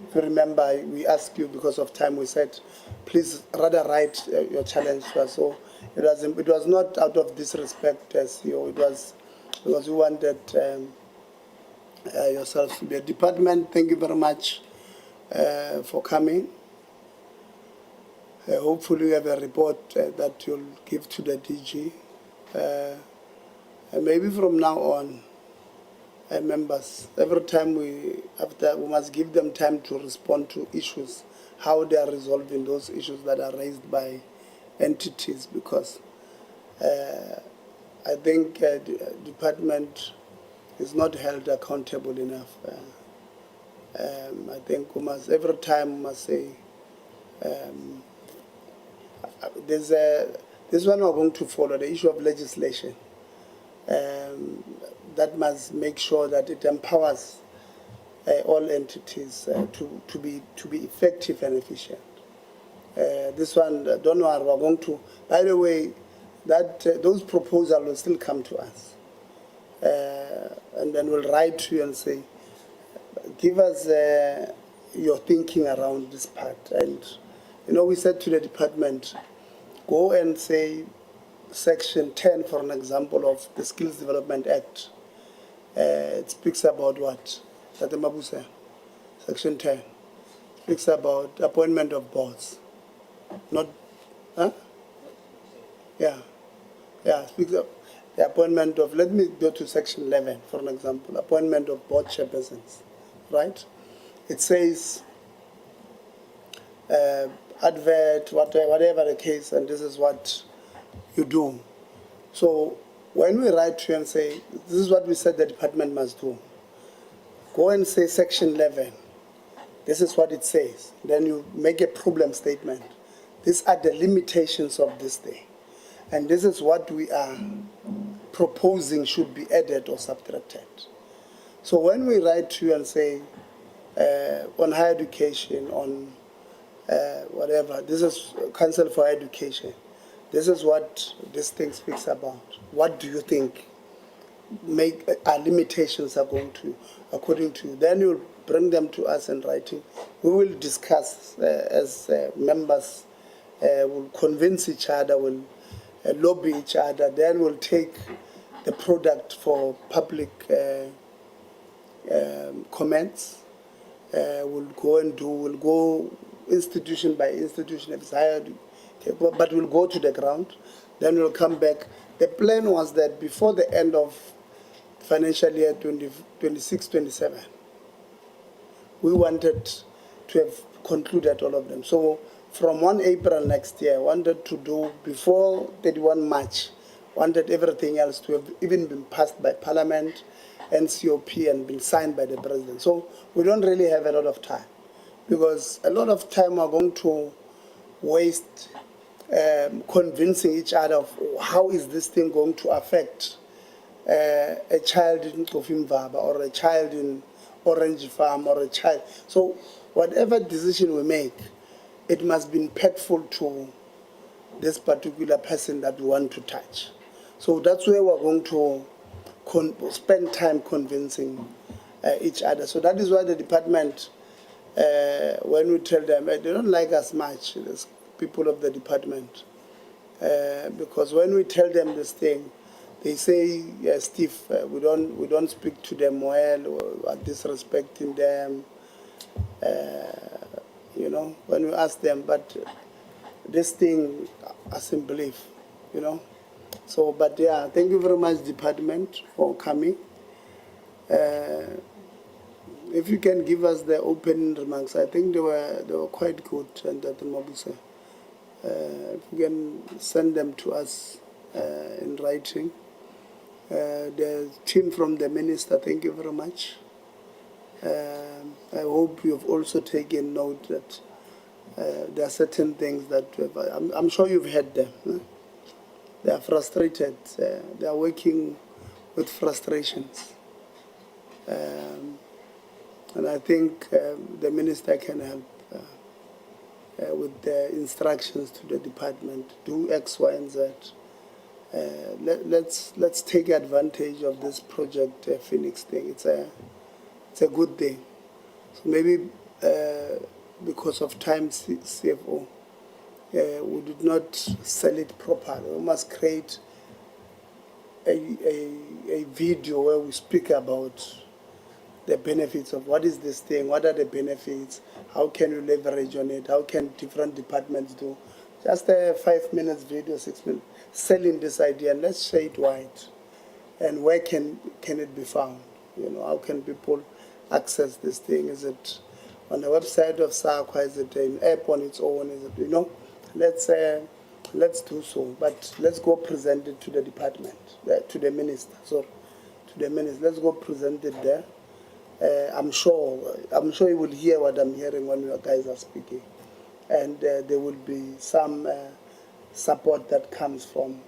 If you remember, we asked you because of time. We said, please rather write your challenge to us. So it was not out of disrespect, CEO. It was because we wanted yourself to be a department. Thank you very much for coming. Hopefully, you have a report that you'll give to the DG. And maybe from now on, members, every time we must give them time to respond to issues, how they are resolving those issues that are raised by entities, because I think the department is not held accountable enough. I think we must, every time we must say, this one we're going to follow, the issue of legislation. That must make sure that it empowers all entities to be effective and efficient. This one, don't worry, we're going to. By the way, that those proposals will still come to us, and then we'll write to you and say, give us your thinking around this part. And you know, we said to the department, go and say Section 10, for an example, of the Skills Development Act. It speaks about what? Tate Mabuse, Section 10. Speaks about appointment of boards. Not, huh? Yeah. Yeah, speaks of the appointment of, let me go to Section 11, for an example, appointment of board chairpersons, right? It says, advert, whatever the case, and this is what you do. So when we write to you and say, this is what we said the department must do, go and say Section 11. This is what it says. Then you make a problem statement. These are the limitations of this thing. And this is what we are proposing should be added or subtracted. So when we write to you and say, on higher education, on whatever, this is Council for Higher Education, this is what this thing speaks about. What do you think our limitations are going to, according to you? Then you'll bring them to us in writing. We will discuss as members, will convince each other, will lobby each other. Then we'll take the product for public comments. We'll go institution by institution if it's higher, but we'll go to the ground. Then we'll come back. The plan was that before the end of financial year 2026-27, we wanted to have concluded all of them. So from 1 April next year, wanted to do before 31 March, wanted everything else to have even been passed by Parliament, NCOP, and been signed by the President. So we don't really have a lot of time, because a lot of time we're going to waste convincing each other of how is this thing going to affect a child in Kofimvaba or a child in Orange Farm or a child. So whatever decision we make, it must be impactful to this particular person that we want to touch. So that's where we're going to spend time convincing each other. So that is why the department, when we tell them, they don't like us much, the people of the department, because when we tell them this thing, they say, yeah, Steve, we don't speak to them well, or are disrespecting them. You know, when we ask them, but this thing as in belief, you know. So, but yeah, thank you very much, department, for coming. If you can give us the opening remarks, I think they were quite good, and that Mabuse. If you can send them to us in writing. The team from the minister, thank you very much. I hope you've also taken note that there are certain things that I'm sure you've heard them. They are frustrated. They are working with frustrations. And I think the minister can help with the instructions to the department, do X, Y, and Z. Let's take advantage of this project Phoenix thing. It's a good thing. So maybe because of time, CFO, we did not sell it properly. We must create a video where we speak about the benefits of what is this thing, what are the benefits, how can you leverage on it, how can different departments do. Just a 5 minutes video, 6 minutes, selling this idea, and let's share it wide. And where can it be found? You know, how can people access this thing? Is it on the website of SAQA? Is it an app on its own? Is it, you know? Let's do so, but let's go present it to the department, to the minister. Sorry, to the minister. Let's go present it there. I'm sure you will hear what I'm hearing when you guys are speaking, and there will be some support that comes from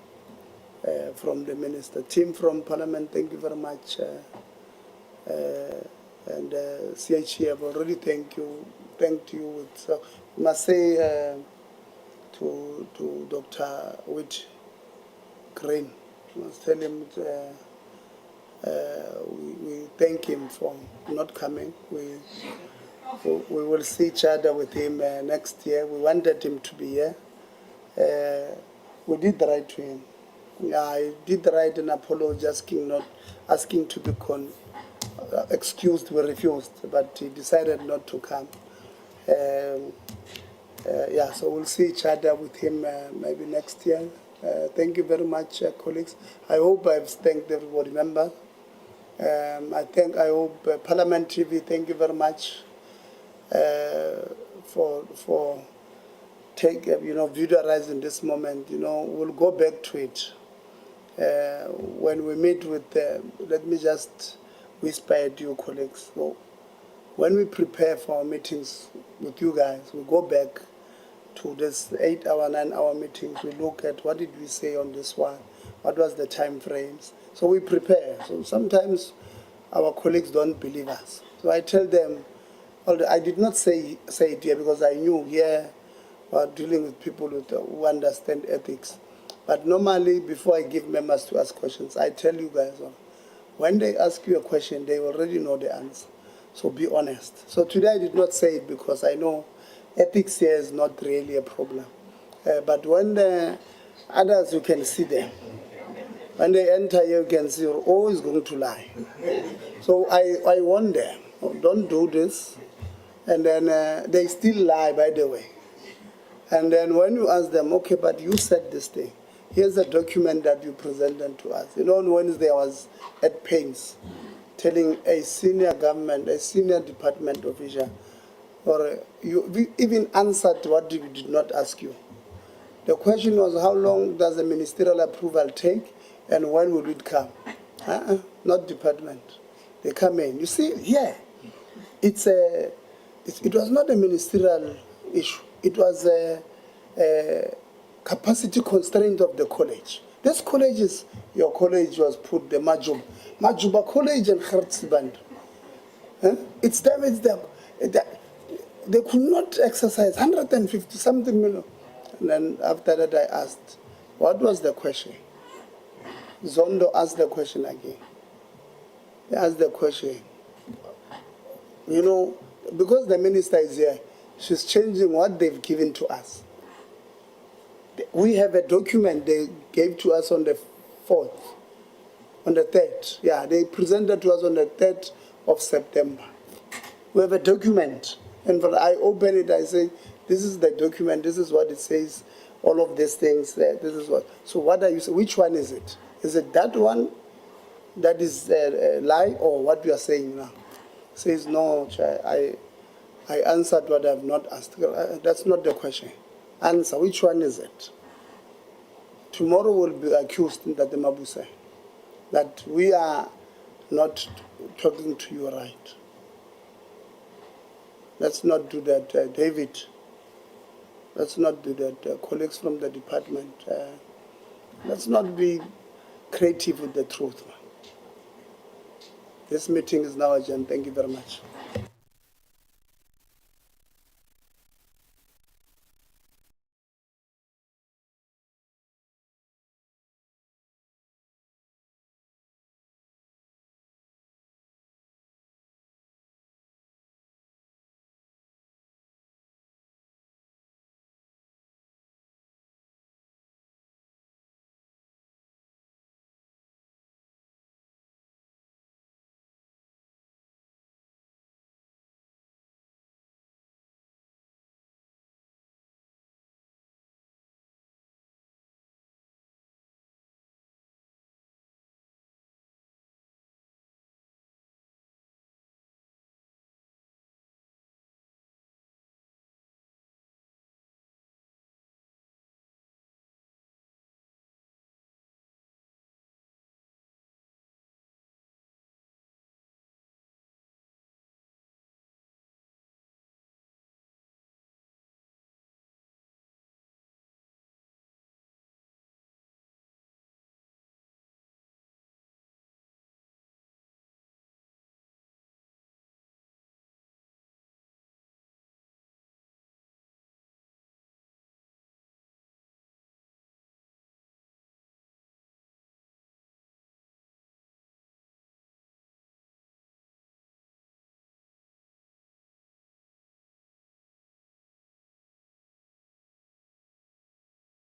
the minister. Team from Parliament, thank you very much, and CHE have already thanked you. So I must say to Dr. Witt Green, I must tell him. We thank him for not coming. We will see each other with him next year. We wanted him to be here. We did write to him. Yeah, I did write an apology asking to be excused. We refused, but he decided not to come. Yeah, so we'll see each other with him maybe next year. Thank you very much, colleagues. I hope I've thanked everybody, members. I hope Parliament TV, thank you very much for visualizing this moment. We'll go back to it. When we meet with, let me just whisper at you, colleagues. So when we prepare for our meetings with you guys, we go back to this 8-hour, 9-hour meetings. We look at what did we say on this one, what was the time frames. So we prepare. So sometimes our colleagues don't believe us. So I tell them, I did not say it here because I knew here we're dealing with people who understand ethics. But normally, before I give members to ask questions, I tell you guys, when they ask you a question, they already know the answer. So be honest. So today I did not say it because I know ethics here is not really a problem. But when the others, you can see them. When they enter here, you can see you're always going to lie. So I warn them, don't do this. And then they still lie, by the way. And then when you ask them, okay, but you said this thing. Here's a document that you presented to us. On Wednesday I was at pains telling a senior government, a senior department official, we even answered what we did not ask you. The question was, how long does the ministerial approval take and when will it come? Not department. They come in. You see, here, it was not a ministerial issue. It was a capacity constraint of the college. This college your college was put, the Majuba College and Khartsiband. It's damaged them. They could not exercise 150 something million. And then after that I asked, what was the question? Zondo asked the question again. They asked the question. Because the minister is here, she's changing what they've given to us. We have a document they gave to us on the 4th, on the 3rd. Yeah, they presented to us on the 3rd of September. We have a document. And when I open it, I say, this is the document, this is what it says, all of these things, this is what. So what are you saying? Which one is it? Is it that one that is a lie or what you are saying now? Says, no, I answered what I have not asked. That's not the question. Answer, which one is it? Tomorrow we'll be accused in that Mabuse that we are not talking to you right. Let's not do that, David. Let's not do that, colleagues from the department. Let's not be creative with the truth. This meeting is now adjourned. Thank you very much.